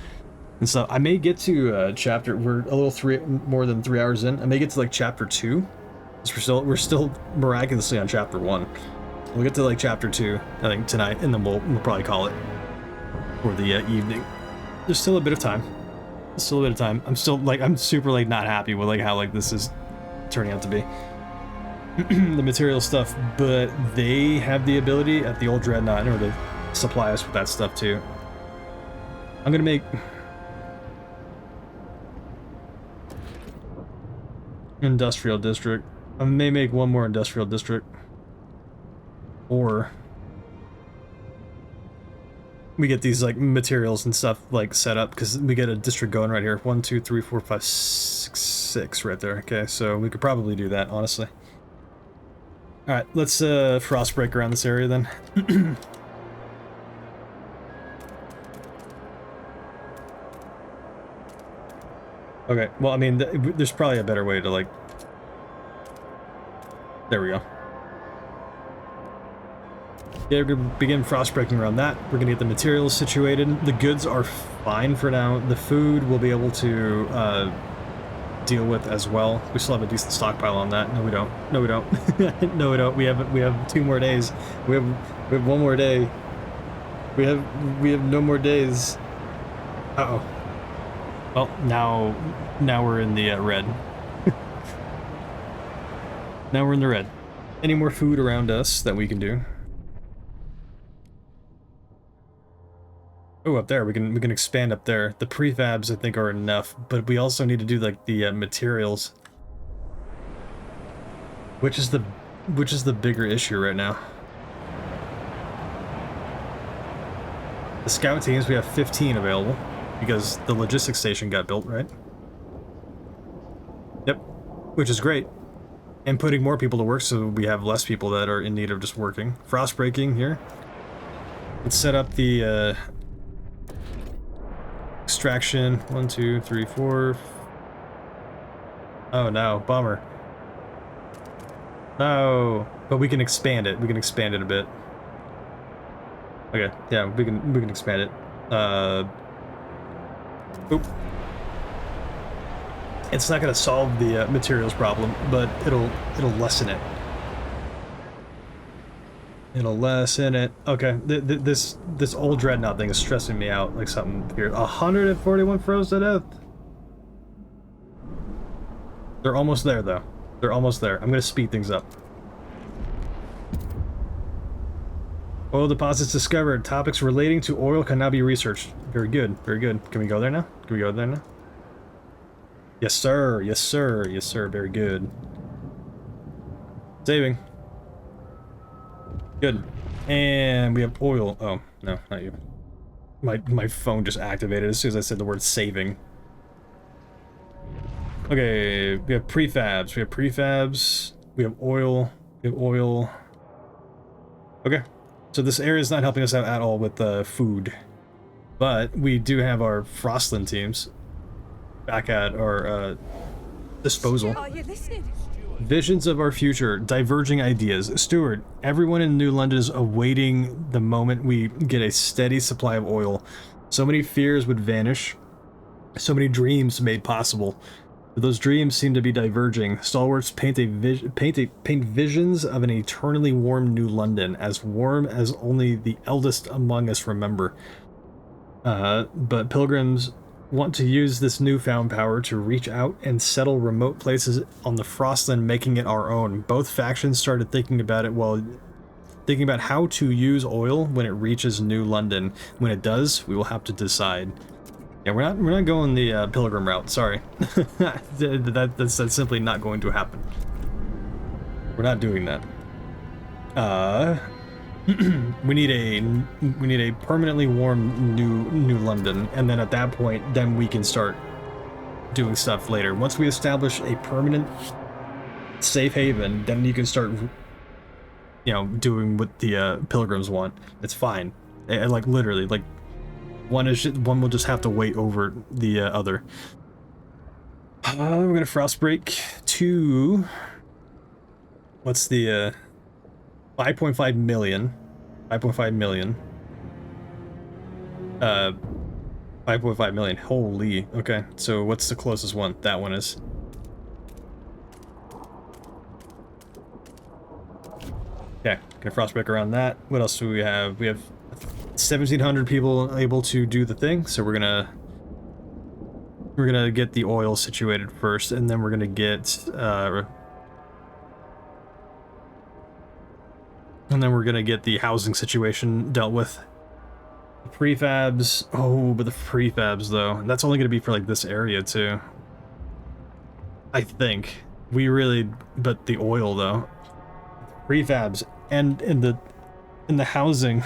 and stuff. I may get to chapter, we're a little more than 3 hours in. I may get to like chapter 2. We're still miraculously on chapter 1. We'll get to like chapter 2, I think, tonight, and then we'll probably call it for the evening. There's still a bit of time. I'm super like not happy with like how like this is turning out to be. The material stuff, but they have the ability at the old Dreadnought in order to supply us with that stuff too. I'm gonna make industrial district. I may make one more industrial district. Or we get these like materials and stuff like set up because we get a district going right here. 1, 2, 3, 4, 5, 6 right there. Okay, so we could probably do that, honestly. All right, let's frostbreak around this area then. Okay, well, I mean, there's probably a better way to like. There we go. Yeah, we're gonna begin frostbreaking around that. We're gonna get the materials situated. The goods are fine for now. The food we'll be able to deal with as well. We still have a decent stockpile on that. No, we don't. No, we don't. No, we don't. We have 2 more days. We have 1 more day. We have no more days. Uh-oh. Well, now we're in the red. Now we're in the red. Any more food around us that we can do? Oh, up there, we can expand up there. The prefabs, I think, are enough, but we also need to do like the materials, which is the bigger issue right now. The scout teams, we have 15 available because the logistics station got built, right? Yep, which is great, and putting more people to work so we have less people that are in need of just working. Frostbreaking here. Let's set up the extraction. 1, 2, 3, 4. Oh no, bummer. No, but we can expand it. We can expand it a bit. Okay, yeah, we can expand it. Oop. It's not gonna solve the materials problem, but it'll lessen it. It'll lessen it. Okay, this old Dreadnought thing is stressing me out like something here. 141 froze to death. They're almost there, though. They're almost there. I'm gonna speed things up. Oil deposits discovered. Topics relating to oil can now be researched. Very good. Very good. Can we go there now? Can we go there now? Yes, sir. Yes, sir. Yes, sir. Very good. Saving. Good. And we have oil. Oh, no, not you. My phone just activated as soon as I said the word saving. Okay, we have prefabs. We have prefabs. We have oil. We have oil. Okay. So this area is not helping us out at all with food. But we do have our Frostland teams back at our disposal. Are you listening? Visions of our future, diverging ideas. Stewart, everyone in New London is awaiting the moment we get a steady supply of oil. So many fears would vanish. So many dreams made possible. But those dreams seem to be diverging. Stalwarts paint visions of an eternally warm New London, as warm as only the eldest among us remember. But pilgrims want to use this newfound power to reach out and settle remote places on the Frostland, making it our own. Both factions started thinking about it while thinking about how to use oil when it reaches New London. When it does, we will have to decide. Yeah, we're not going the pilgrim route. Sorry, that's simply not going to happen. We're not doing that. we need a permanently warm New London, and then at that point, then we can start doing stuff later. Once we establish a permanent safe haven, then you can start, you know, doing what the pilgrims want. It's fine. Like literally, like one will just have to wait over the other. We're gonna frostbreak to what's the 5.5 million. 5.5 million. 5.5 million. Holy. Okay. So what's the closest one? That one is. Okay. Gonna frostbreak around that. What else do we have? We have 1,700 people able to do the thing. So we're gonna get the oil situated first, and then we're gonna get the housing situation dealt with. The prefabs. Oh, but the prefabs though. That's only gonna be for like this area too. I think. But the oil though. Prefabs and in the housing.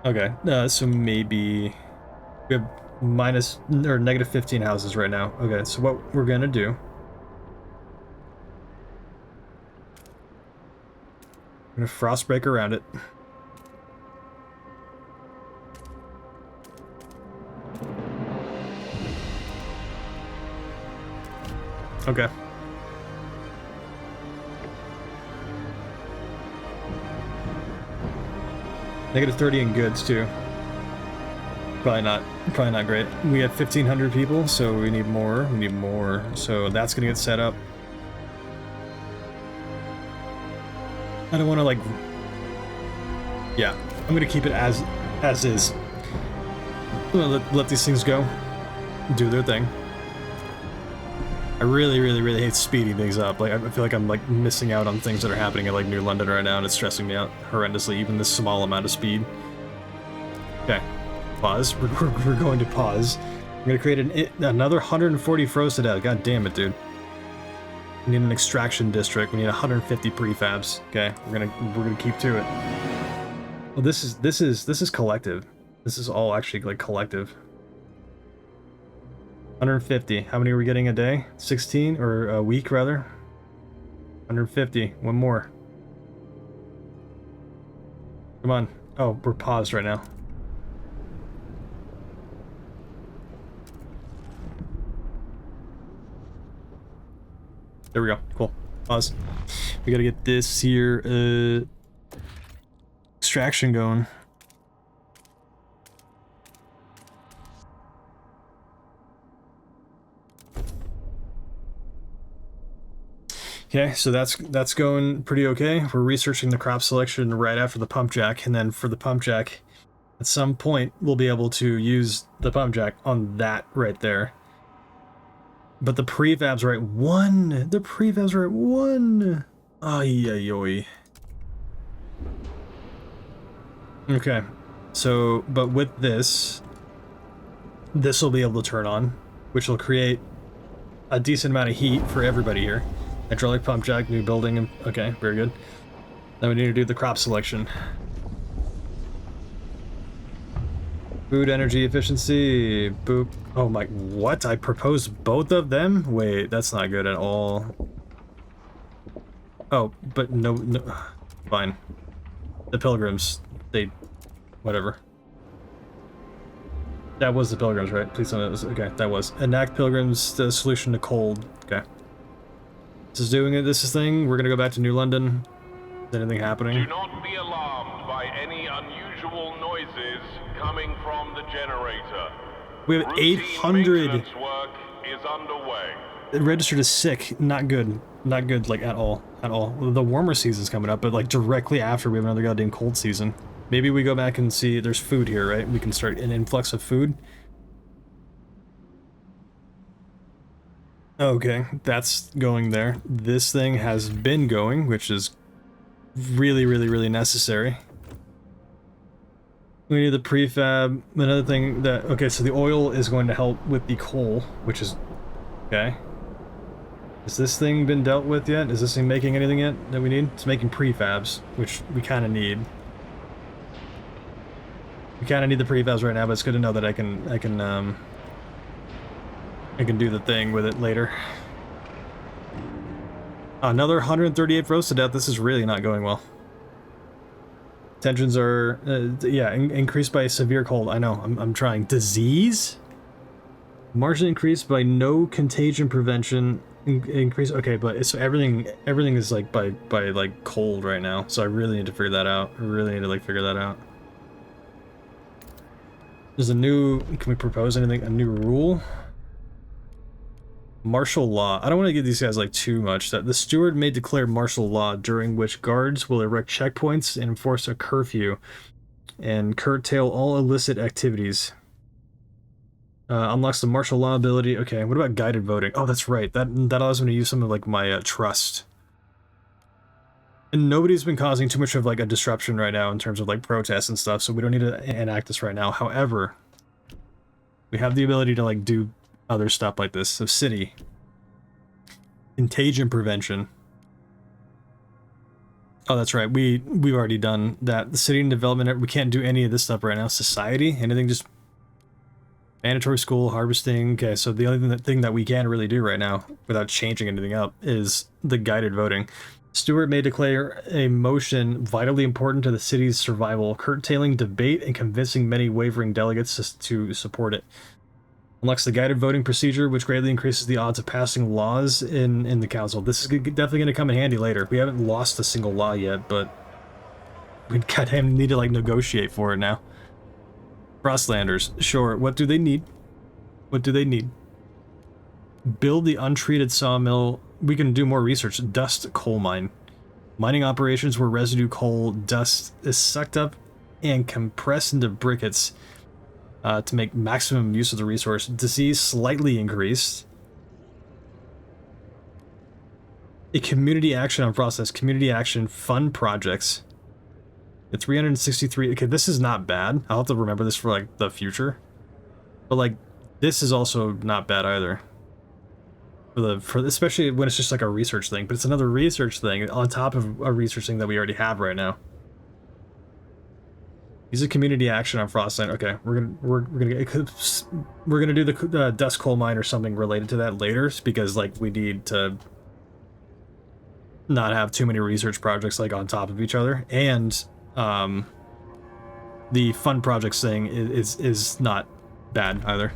Okay, so maybe we have negative 15 houses right now. Okay, so what we're gonna do. I'm gonna frostbreak around it. Okay. Negative 30 in goods too. Probably not great. We had 1,500 people, so we need more. We need more. So that's gonna get set up. I don't want to like. Yeah, I'm gonna keep it as is. I'm gonna let these things go, do their thing. I really hate speeding things up. Like I feel like I'm like missing out on things that are happening in like New London right now, and it's stressing me out horrendously. Even this small amount of speed. Okay, pause. We're going to pause. I'm gonna create another 140 frosted out. God damn it, dude. We need an extraction district. We need 150 prefabs. Okay, we're gonna keep to it. Well, this is collective. This is all actually like collective. 150. How many are we getting a day? 16 or a week rather? 150. One more. Come on. Oh, we're paused right now. There we go. Cool. Pause. We gotta get this here extraction going. Okay, so that's going pretty okay. We're researching the crop selection right after the pump jack, and then for the pump jack, at some point we'll be able to use the pump jack on that right there. But the prefabs are at 1. The prefabs are at 1. Ay, ay, ay. Okay. So, but with this will be able to turn on, which will create a decent amount of heat for everybody here. Hydraulic pump jack, new building. Okay, very good. Then we need to do the crop selection. Food energy efficiency. Boop. Oh my, what? I proposed both of them? Wait, that's not good at all. Oh, but no, fine. The pilgrims, they, whatever. That was the pilgrims, right? Please tell me that was, okay, that was. Enact pilgrims, the solution to cold. Okay. This is doing it, this is thing. We're gonna go back to New London. Is anything happening? Do not be alarmed by any unusual noises coming from the generator. We have Routine 800. maintenance work is underway. It registered as sick. Not good. Not good, like, at all. At all. The warmer season's coming up, but, like, directly after we have another goddamn cold season. Maybe we go back and see there's food here, right? We can start an influx of food. Okay, that's going there. This thing has been going, which is really, really, really necessary. We need the prefab. Another thing that... Okay, so the oil is going to help with the coal, which is... Okay. Has this thing been dealt with yet? Is this thing making anything yet that we need? It's making prefabs, which we kind of need. We kind of need the prefabs right now, but it's good to know that I can do the thing with it later. Another 138 froze to death. This is really not going well. Tensions are, yeah, increased by severe cold. I know, I'm trying. Disease? Margin increased by no contagion prevention. Increase, okay, but it's everything is like by like cold right now. So I really need to figure that out. I really need to like figure that out. There's a new, can we propose anything? A new rule? Martial law. I don't want to give these guys like too much. That the steward may declare martial law during which guards will erect checkpoints and enforce a curfew and curtail all illicit activities. Unlocks the martial law ability. Okay, what about guided voting? Oh, that's right. That allows me to use some of like my trust. And nobody's been causing too much of like a disruption right now in terms of like protests and stuff, so we don't need to enact this right now. However, we have the ability to like do other stuff like this. So city. Contagion prevention. Oh, that's right. We've already done that. The city and development, we can't do any of this stuff right now. Society, anything, just mandatory school, harvesting. Okay, so the only thing that we can really do right now without changing anything up is the guided voting. Stewart may declare a motion vitally important to the city's survival, curtailing debate and convincing many wavering delegates to support it. Unlocks the guided voting procedure, which greatly increases the odds of passing laws in the council. This is definitely going to come in handy later. We haven't lost a single law yet, but we goddamn need to like negotiate for it now. Frostlanders, sure. What do they need? What do they need? Build the untreated sawmill. We can do more research. Dust coal mine. Mining operations where residue coal dust is sucked up and compressed into briquettes to make maximum use of the resource. Disease slightly increased. A community action on process. Community action fund projects. At 363. Okay, this is not bad. I'll have to remember this for like the future. But like, this is also not bad either. For especially when it's just like a research thing, but it's another research thing on top of a research thing that we already have right now. Use a community action on Frostland. Okay, we're gonna do the dust coal mine or something related to that later, because like we need to not have too many research projects like on top of each other, and the fun projects thing is not bad either.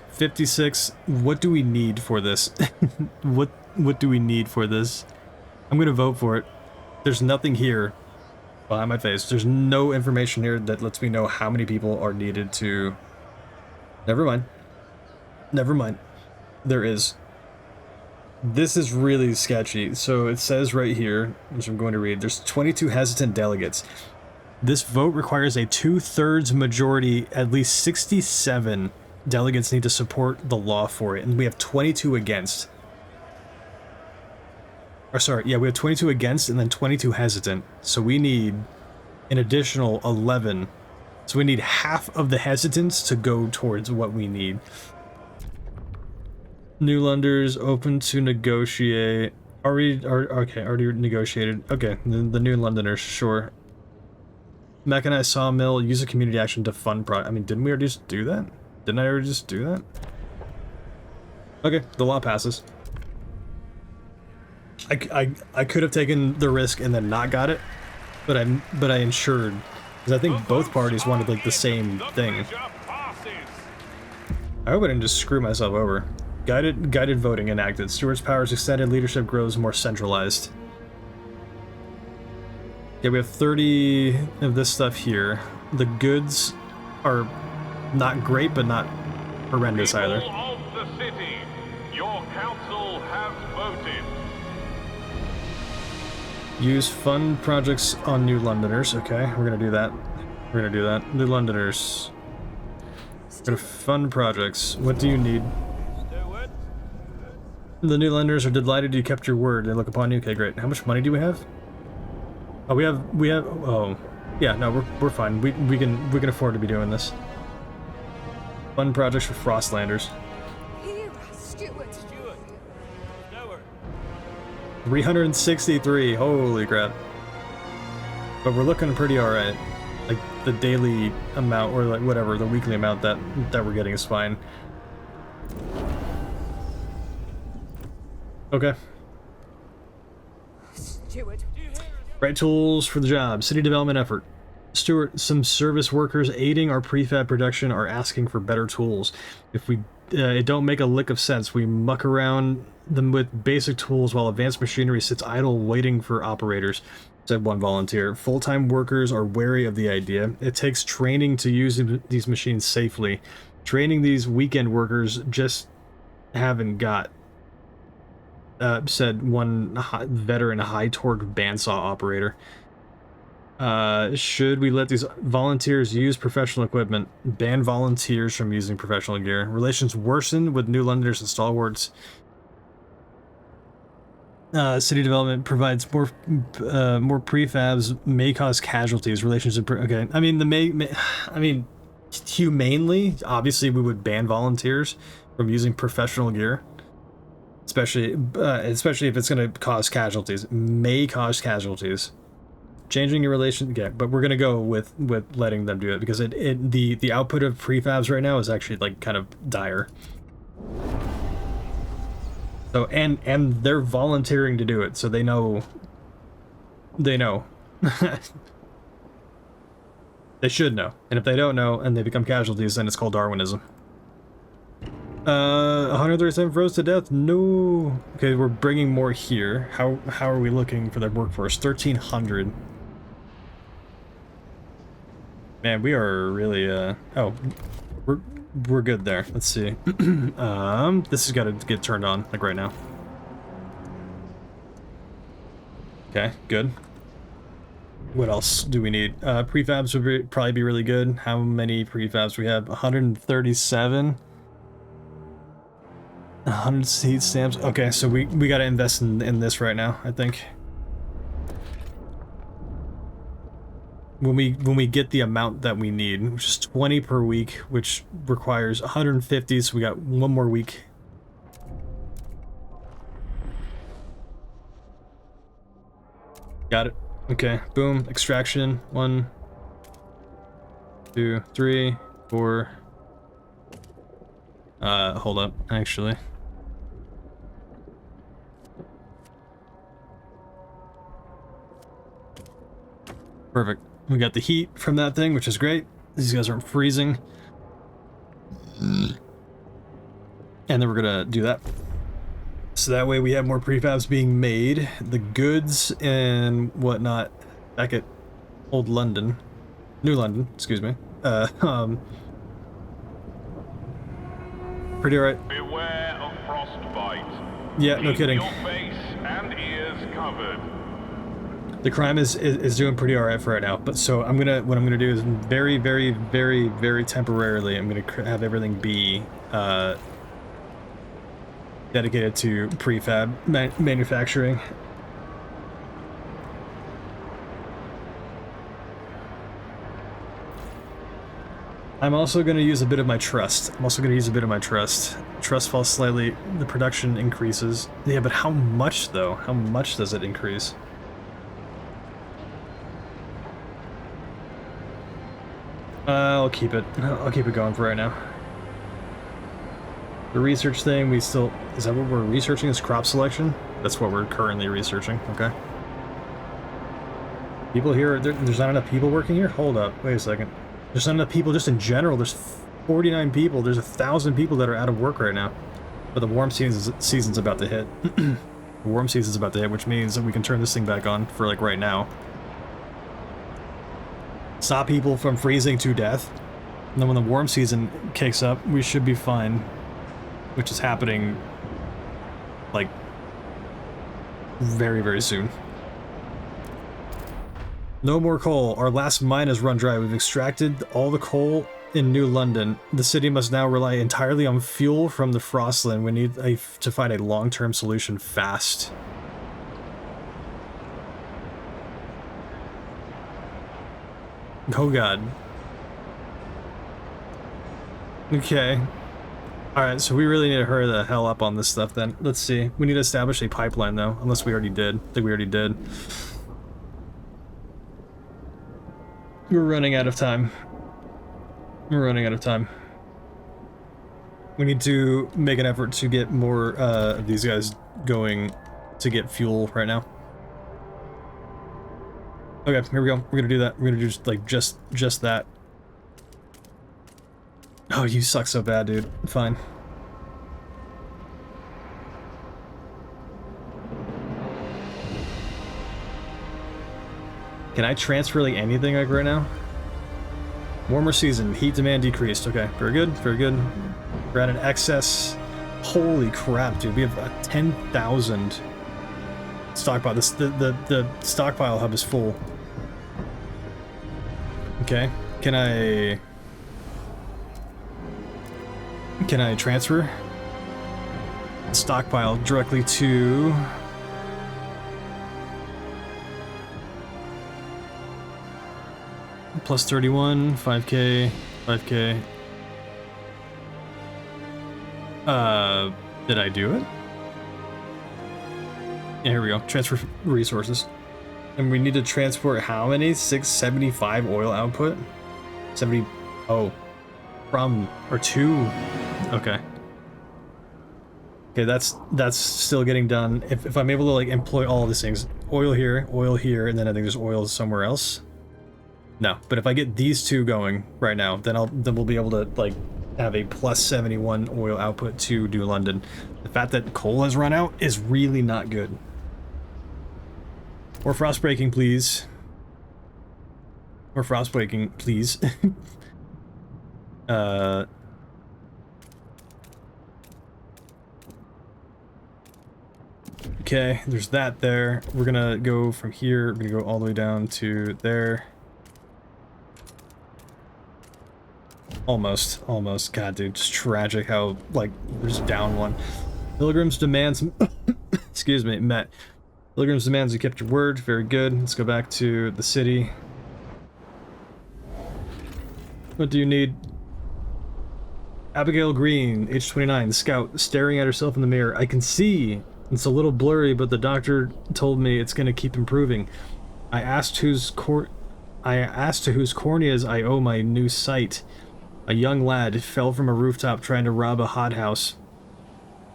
56. What do we need for this? What do we need for this? I'm gonna vote for it. There's nothing here behind my face. There's no information here that lets me know how many people are needed to... Never mind. Never mind. There is. This is really sketchy. So it says right here, which I'm going to read, there's 22 hesitant delegates. This vote requires a 2/3 majority, at least 67 delegates need to support the law for it, and we have 22 against. Or sorry, yeah, we have 22 against and then 22 hesitant. So we need an additional 11. So we need half of the hesitants to go towards what we need. New lenders open to negotiate. Okay, already negotiated. Okay, the new Londoners, sure. Mechanized sawmill, use a community action to fund I mean, didn't we already just do that? Didn't I already just do that? Okay, the law passes. I could have taken the risk and then not got it, but I insured because I think both parties wanted like the same thing. I hope I didn't just screw myself over. Guided voting enacted. Stewart's powers extended. Leadership grows more centralized. Yeah, we have 30 of this stuff here. The goods are not great, but not horrendous either. People of the city, your council has voted. Use fund projects on New Londoners. Okay, we're gonna do that. We're gonna do that. New Londoners. We're gonna fund projects. What do you need? The New Londoners are delighted you kept your word. They look upon you. Okay, great. How much money do we have? Oh, we have. Oh, yeah. No, we're fine. We can afford to be doing this. Fund projects for Frostlanders. Here, Stewart. 363. Holy crap. But we're looking pretty alright. Like, the daily amount, or like whatever, the weekly amount that we're getting is fine. Okay. Stewart. Right tools for the job. City development effort. Stewart, some service workers aiding our prefab production are asking for better tools. If we it don't make a lick of sense. We muck around them with basic tools while advanced machinery sits idle waiting for operators, said one volunteer. Full-time workers are wary of the idea. It takes training to use these machines safely. Training these weekend workers just haven't got, said one veteran high-torque bandsaw operator. Should we let these volunteers use professional equipment? Ban volunteers from using professional gear. Relations worsen with New Londoners and stalwarts. City development provides more prefabs may cause casualties. Relations okay. I mean I mean, humanely, obviously we would ban volunteers from using professional gear, especially if it's going to cause casualties. May cause casualties. Changing your relation, yeah, but we're gonna go with letting them do it because the output of prefabs right now is actually like kind of dire. So and they're volunteering to do it, so they know. They should know, and if they don't know and they become casualties, then it's called Darwinism. 137 froze to death. No. Okay, we're bringing more here. How are we looking for their workforce? 1,300. Man, we are really, oh, we're good there. Let's see. This has got to get turned on, like right now. Okay, good. What else do we need? Prefabs would probably be really good. How many prefabs we have? 137. 100 seed stamps. Okay, so we got to invest in this right now, I think. When we get the amount that we need, which is 20 per week, which requires 150, so we got one more week. Got it. Okay, boom. Extraction. 1, 2, 3, 4. Hold up, actually. Perfect. We got the heat from that thing, which is great. These guys aren't freezing. And then we're gonna do that. So that way we have more prefabs being made. The goods and whatnot back at Old London. New London, excuse me. Pretty alright. Beware of frostbite. Yeah, no Keep kidding. your face and ears covered. The crime is doing pretty alright for right now, but so what I'm gonna do is very, very, very, very temporarily, I'm gonna have everything be dedicated to prefab manufacturing. I'm also going to use a bit of my trust. Trust falls slightly, the production increases. Yeah, but how much though? How much does it increase? I'll keep it going for right now. The research thing, is that what we're researching, is crop selection? That's what we're currently researching, okay. People here, there's not enough people working here? Hold up, wait a second. There's not enough people just in general. There's 49 people. There's 1,000 people that are out of work right now. But the warm season's about to hit. The warm season's about to hit, which means that we can turn this thing back on for like right now. Stop people from freezing to death. And then when the warm season kicks up, we should be fine. Which is happening like very, very soon. No more coal. Our last mine has run dry. We've extracted all the coal in New London. The city must now rely entirely on fuel from the Frostland. We need to find a long-term solution fast. Oh god. Okay. Alright, so we really need to hurry the hell up on this stuff then. Let's see. We need to establish a pipeline though, unless we already did. I think we already did. We're running out of time. We're running out of time. We need to make an effort to get more of these guys going to get fuel right now. Okay, here we go. We're gonna do that. We're gonna do just that. Oh, you suck so bad, dude. Fine. Can I transfer like anything like right now? Warmer season, heat demand decreased. Okay, very good, very good. We're at an excess. Holy crap, dude! We have 10,000 stockpile. The stockpile hub is full. Okay, can I transfer stockpile directly to? Plus 31, 5k, 5k. Did I do it? Yeah, here we go. Transfer resources. And we need to transport how many? 675 oil output? 70, oh. From, or two. Okay. Okay, that's still getting done. If I'm able to like employ all of these things. Oil here, and then I think there's oil somewhere else. No, but if I get these two going right now, then we'll be able to like have a plus 71 oil output to New London. The fact that coal has run out is really not good. Or frost breaking, please. Or frost breaking, please. Okay, there's that there. We're gonna go from here, we're gonna go all the way down to there. Almost. God, dude, just tragic how, like, we're just down one. Pilgrim's demands, excuse me, met. Pilgrim's demands, you kept your word, very good. Let's go back to the city. What do you need? Abigail Green, age 29, scout, staring at herself in the mirror. I can see. It's a little blurry, but the doctor told me it's gonna keep improving. I asked to whose corneas I owe my new sight. A young lad fell from a rooftop trying to rob a hothouse.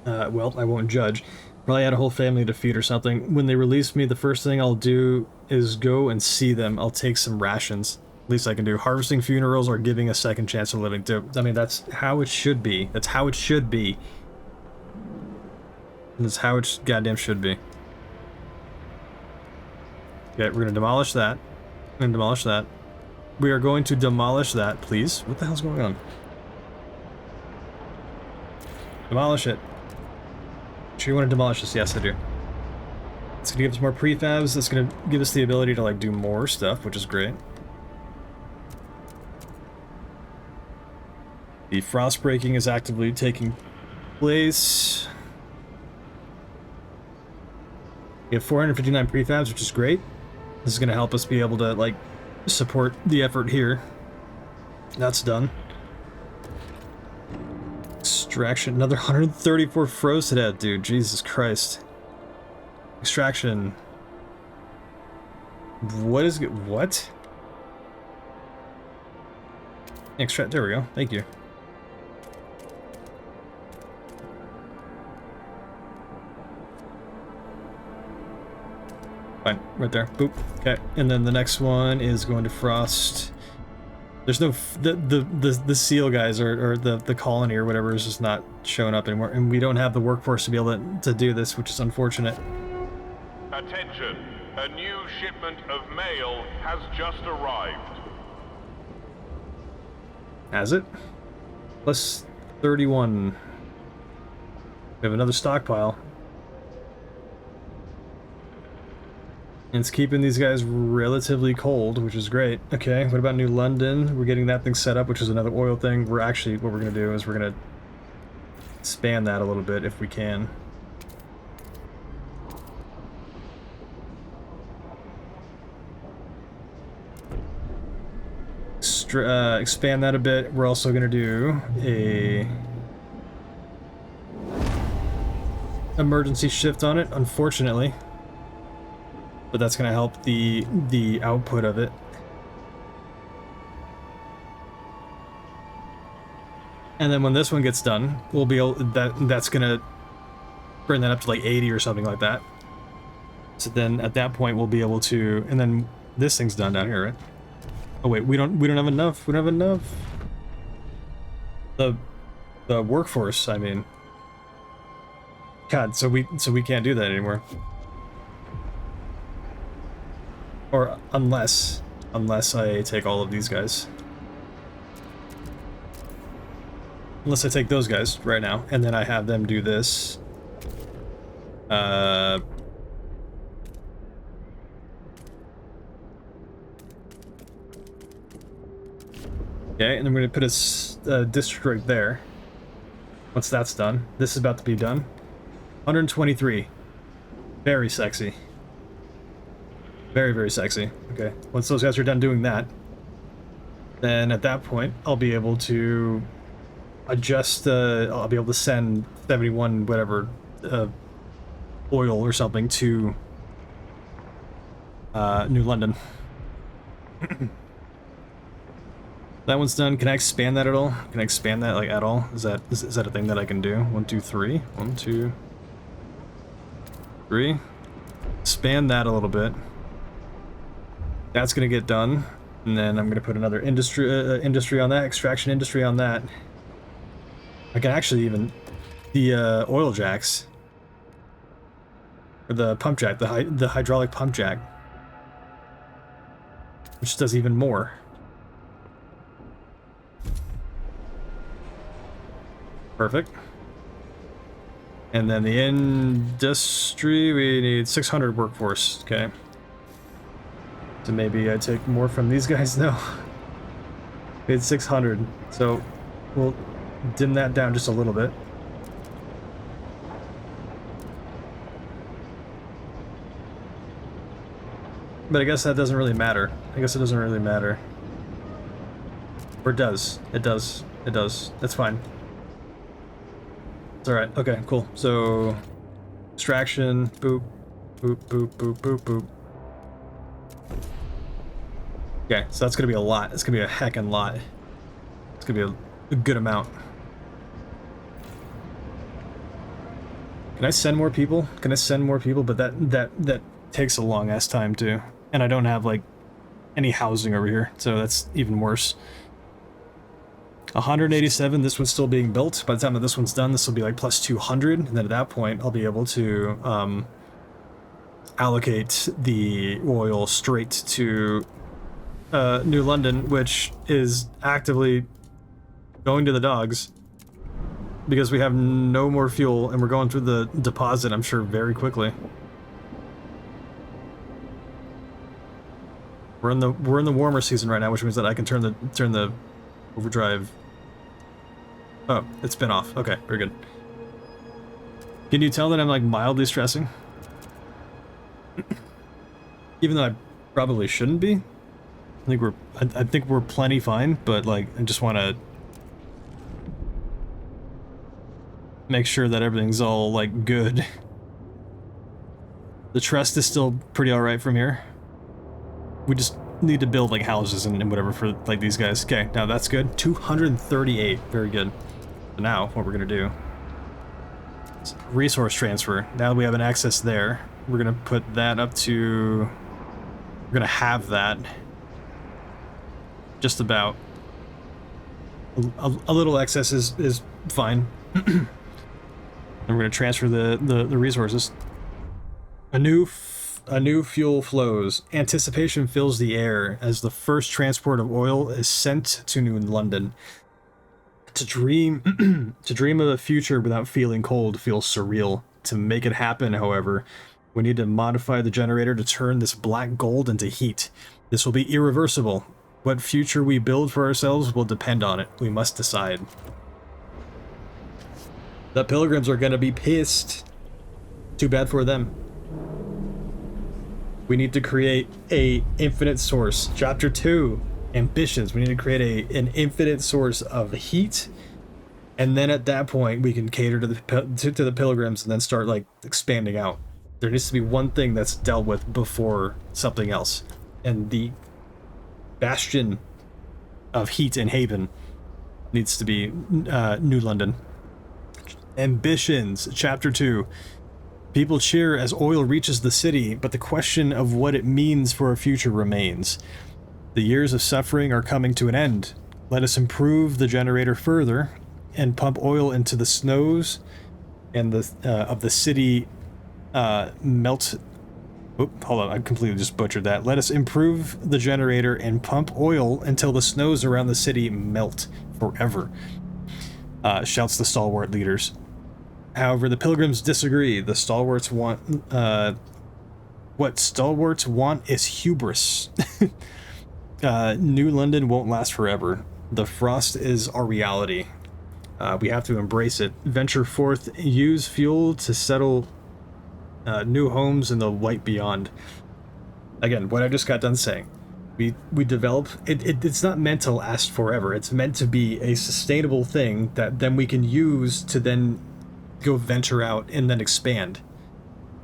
Well, I won't judge. Probably had a whole family to feed or something. When they release me, the first thing I'll do is go and see them. I'll take some rations. Least I can do. Harvesting funerals or giving a second chance of living too. I mean, that's how it should be. That's how it should be. That's how it goddamn should be. Okay, we're gonna demolish that. We're gonna demolish that. We are going to demolish that, please. What the hell's going on? Demolish it. Do you want to demolish this? Yes, I do. It's gonna give us more prefabs. That's gonna give us the ability to like do more stuff, which is great. The frost breaking is actively taking place. We have 459 prefabs, which is great. This is gonna help us be able to like support the effort here. That's done. Extraction, another 134 froze to that, dude. Jesus Christ. Extraction. What is it? What? Extract. There we go. Thank you. Fine, right there. Boop. Okay, and then the next one is going to frost. There's no the seal guys or the colony or whatever is just not showing up anymore, and we don't have the workforce to be able to do this, which is unfortunate. Attention, a new shipment of mail has just arrived. Has it? Plus 31. We have another stockpile. And it's keeping these guys relatively cold, which is great. Okay, what about New London? We're getting that thing set up, which is another oil thing. We're actually, what we're going to do is we're going to expand that a little bit if we can. Expand that a bit. We're also going to do a emergency shift on it, unfortunately. But that's going to help the output of it. And then when this one gets done, we'll be able that's going to bring that up to like 80 or something like that. So then at that point we'll be able to, and then this thing's done down here, right? Oh wait, we don't have enough. We don't have enough. The workforce, I mean. God, so we can't do that anymore. Or unless I take all of these guys. Unless I take those guys right now, and then I have them do this. Okay, and then we're going to put a district right there. Once that's done. This is about to be done. 123. Very sexy. Very, very sexy. Okay, once those guys are done doing that, then at that point, I'll be able to adjust, I'll be able to send 71 whatever oil or something to New London. That one's done. Can I expand that at all? Can I expand that like at all? Is that a thing that I can do? 1, 2, 3. 1, 2, 3. Expand that a little bit. That's gonna get done, and then I'm gonna put another industry on that, extraction industry on that. I can actually even the oil jacks or the pump jack, the hydraulic pump jack, which does even more. Perfect. And then the industry, we need 600 workforce. Okay. So maybe I take more from these guys? No. We had 600. So we'll dim that down just a little bit. But I guess that doesn't really matter. I guess it doesn't really matter. Or it does. It does. It does. That's fine. It's alright. Okay, cool. So extraction, boop, boop, boop, boop, boop, boop. Okay, so that's gonna be a lot. It's gonna be a heckin' lot. It's gonna be a good amount. Can I send more people? Can I send more people? But that takes a long ass time too. And I don't have like any housing over here, so that's even worse. 187, this one's still being built. By the time that this one's done, this will be like plus 200, and then at that point I'll be able to allocate the oil straight to New London, which is actively going to the dogs because we have no more fuel, and we're going through the deposit, I'm sure, very quickly. We're in the warmer season right now, which means that I can turn the overdrive. Oh, it's been off. Okay, very good. Can you tell that I'm like mildly stressing? Even though I probably shouldn't be. I think we're plenty fine, but like I just want to make sure that everything's all like good. The trust is still pretty alright from here. We just need to build like houses and whatever for like these guys. Okay, now that's good. 238, very good. So now what we're gonna do is resource transfer. Now that we have an access there, we're gonna put that up to, we're gonna have that just about. A little excess is fine. And we're gonna transfer the resources. A new fuel flows. Anticipation fills the air as the first transport of oil is sent to New London. To dream of a future without feeling cold feels surreal. To make it happen, however, we need to modify the generator to turn this black gold into heat. This will be irreversible. What future we build for ourselves will depend on it. We must decide. The pilgrims are gonna be pissed. Too bad for them. We need to create a infinite source. Chapter 2, ambitions. We need to create an infinite source of heat, and then at that point we can cater to the pilgrims and then start like expanding out. There needs to be one thing that's dealt with before something else, and the bastion of heat and haven needs to be New London. Ambitions. Chapter 2. People cheer as oil reaches the city, but the question of what it means for our future remains. The years of suffering are coming to an end. Let us improve the generator further and pump oil into the snows and of the city melt. Oop, hold on, I completely just butchered that. Let us improve the generator and pump oil until the snows around the city melt forever. Shouts the stalwart leaders. However, the pilgrims disagree. The stalwarts want, what stalwarts want is hubris. New London won't last forever. The frost is our reality. We have to embrace it. Venture forth, use fuel to settle new homes in the white beyond. Again, what I just got done saying. We develop, it's not meant to last forever. It's meant to be a sustainable thing that then we can use to then go venture out and then expand.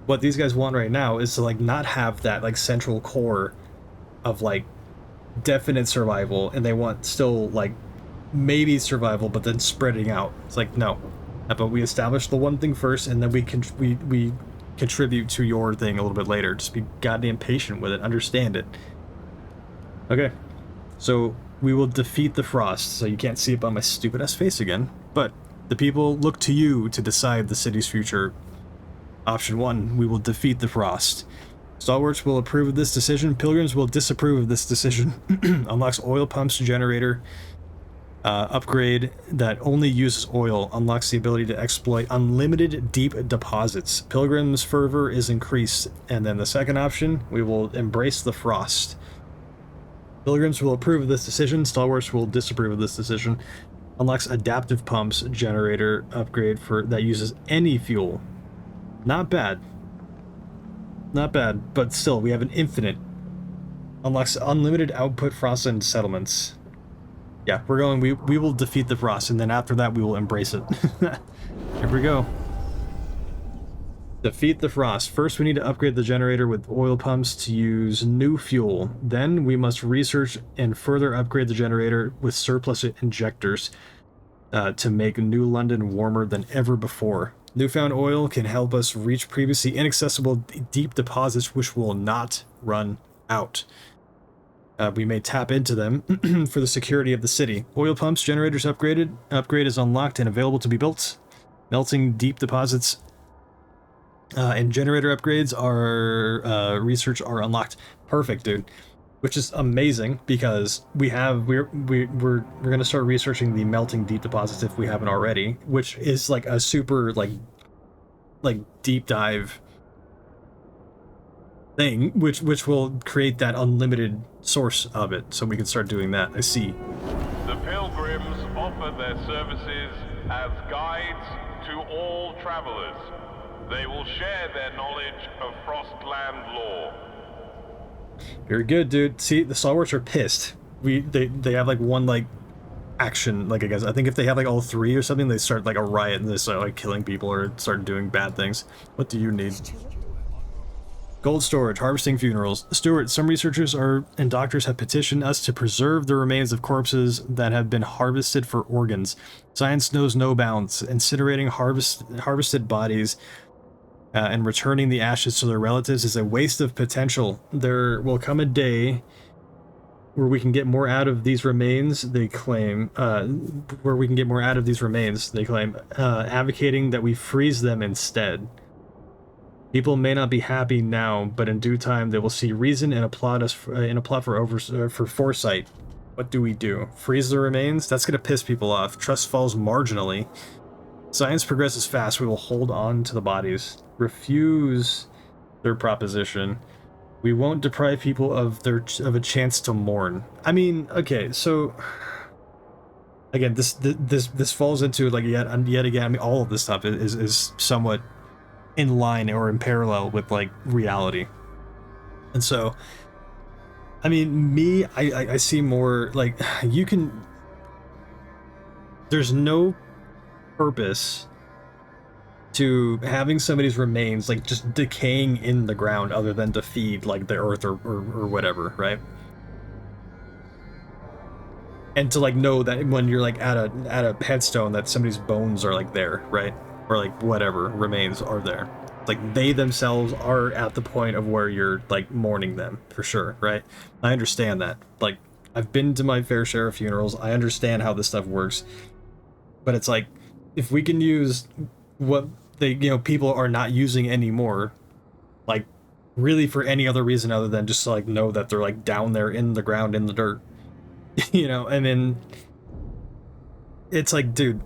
What these guys want right now is to like not have that like central core of like definite survival, and they want still like maybe survival but then spreading out. It's like, no, but we establish the one thing first, and then we contribute to your thing a little bit later. Just be goddamn patient with it, understand it. Okay, so we will defeat the frost. So you can't see it by my stupid ass face again, but the people look to you to decide the city's future. Option 1, we will defeat the frost. Stalwarts will approve of this decision. Pilgrims will disapprove of this decision. Unlocks oil pumps generator. Upgrade that only uses oil. Unlocks the ability to exploit unlimited deep deposits. Pilgrims' fervor is increased. And then the second option, we will embrace the frost. Pilgrims will approve of this decision. Stalwarts will disapprove of this decision. Unlocks adaptive pumps generator upgrade for that uses any fuel. Not bad. Not bad, but still, we have an infinite. Unlocks unlimited output frost and settlements. Yeah, we're going, we will defeat the frost, and then after that we will embrace it. Here we go. Defeat the frost. First, we need to upgrade the generator with oil pumps to use new fuel. Then, we must research and further upgrade the generator with surplus injectors to make New London warmer than ever before. Newfound oil can help us reach previously inaccessible deep deposits which will not run out. We may tap into them for the security of the city. Oil pumps, generators upgraded. Upgrade is unlocked and available to be built. Melting deep deposits and generator upgrades are research are unlocked. Perfect, dude. Which is amazing because we're gonna start researching the melting deep deposits if we haven't already, which is like a super like deep dive thing, which will create that unlimited source of it, so we can start doing that. I see. The Pilgrims offer their services as guides to all travelers. They will share their knowledge of Frostland lore. Very good, dude. See, the stalwarts are pissed. They have like one like action, like I guess I think if they have like all three or something, they start like a riot and they start like killing people or start doing bad things. What do you need? Gold storage, harvesting funerals. Stuart, some researchers and doctors have petitioned us to preserve the remains of corpses that have been harvested for organs. Science knows no bounds. Incinerating harvested bodies and returning the ashes to their relatives is a waste of potential. There will come a day where we can get more out of these remains, they claim. Advocating that we freeze them instead. People may not be happy now, but in due time they will see reason and applaud us for foresight. What do we do? Freeze the remains? That's gonna piss people off. Trust falls marginally. Science progresses fast. We will hold on to the bodies. Refuse their proposition. We won't deprive people of a chance to mourn. I mean, okay, so again, this falls into like yet again. I mean, all of this stuff is somewhat in line or in parallel with like reality, and so I mean, I see more like you can. There's no purpose to having somebody's remains like just decaying in the ground other than to feed like the earth or whatever, right? And to like know that when you're like at a headstone that somebody's bones are like there, right? Or like whatever remains are there. Like they themselves are at the point of where you're like mourning them for sure, right? I understand that. Like I've been to my fair share of funerals. I understand how this stuff works. But it's like if we can use what people are not using anymore, like really for any other reason other than just to like know that they're like down there in the ground in the dirt, and then it's like, dude,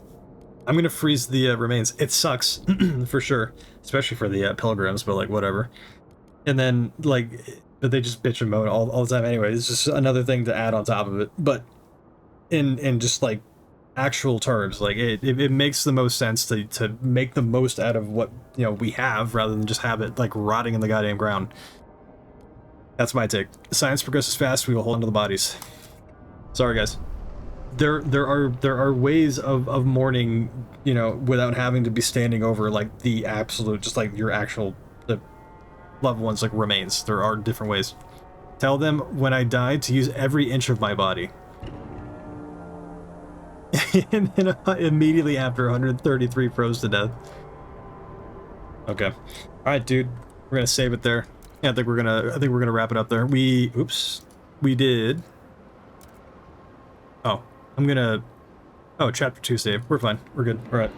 I'm gonna freeze the remains. It sucks for sure, especially for the pilgrims, but like whatever. And then like, but they just bitch and moan all the time anyway. It's just another thing to add on top of it. But in just like actual terms, like it makes the most sense to make the most out of what we have rather than just have it like rotting in the goddamn ground. That's my take. Science progresses fast. We will hold on to the bodies. Sorry guys. There are ways of mourning, without having to be standing over like the absolute, just like your actual the loved ones like remains. There are different ways. Tell them when I die to use every inch of my body. And then immediately after 133 froze to death. Okay. All right, dude. We're gonna save it there. Yeah, I think we're gonna wrap it up there. We did. Oh, I'm gonna. Oh, chapter 2 save. We're fine. We're good. All right.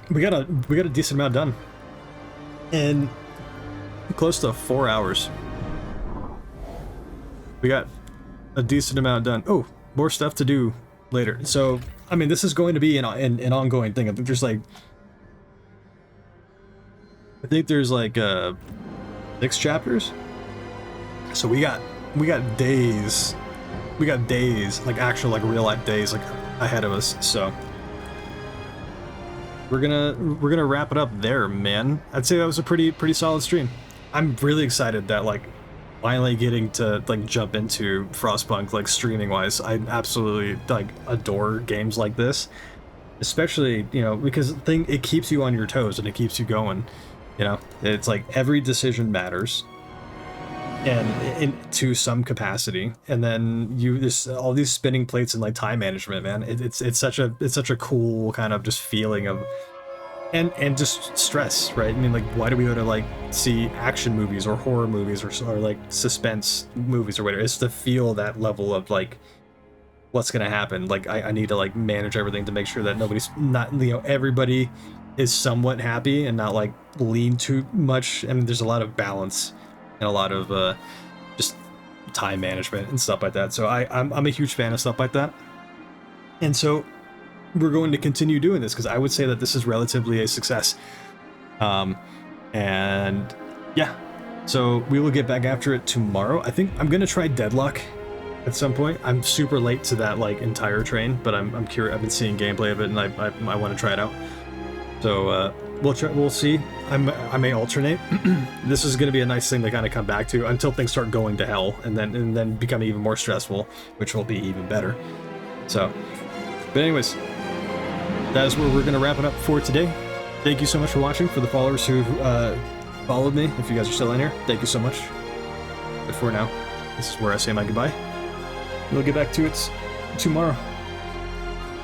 We got a decent amount done, and close to 4 hours. We got a decent amount done. Oh, more stuff to do later. So, I mean, this is going to be an ongoing thing. I think there's like 6 chapters. So we got days. We got days, like actual like real life days like ahead of us. So we're gonna wrap it up there, man. I'd say that was a pretty solid stream. I'm really excited that like finally getting to like jump into Frostpunk like streaming wise. I absolutely like adore games like this, especially because it keeps you on your toes and it keeps you going. It's like every decision matters, and to some capacity, and then there's all these spinning plates and like time management, man. It's such a cool kind of just feeling of. And just stress, right? I mean, like, why do we go to like see action movies or horror movies or like suspense movies or whatever? It's to feel that level of like what's gonna happen. Like I need to like manage everything to make sure that nobody's not everybody is somewhat happy and not like lean too much. I mean, there's a lot of balance and a lot of just time management and stuff like that. So I'm a huge fan of stuff like that, and so we're going to continue doing this because I would say that this is relatively a success. And yeah, so we will get back after it tomorrow. I think I'm gonna try Deadlock at some point. I'm super late to that like entire train, but I'm curious. I've been seeing gameplay of it, and I want to try it out. So we'll see. I may alternate. This is going to be a nice thing to kind of come back to until things start going to hell, and then become even more stressful, which will be even better. So, but anyways, that is where we're going to wrap it up for today. Thank you so much for watching. For the followers who followed me, if you guys are still in here, thank you so much. But for now, this is where I say my goodbye. We'll get back to it tomorrow.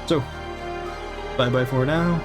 So, bye-bye for now.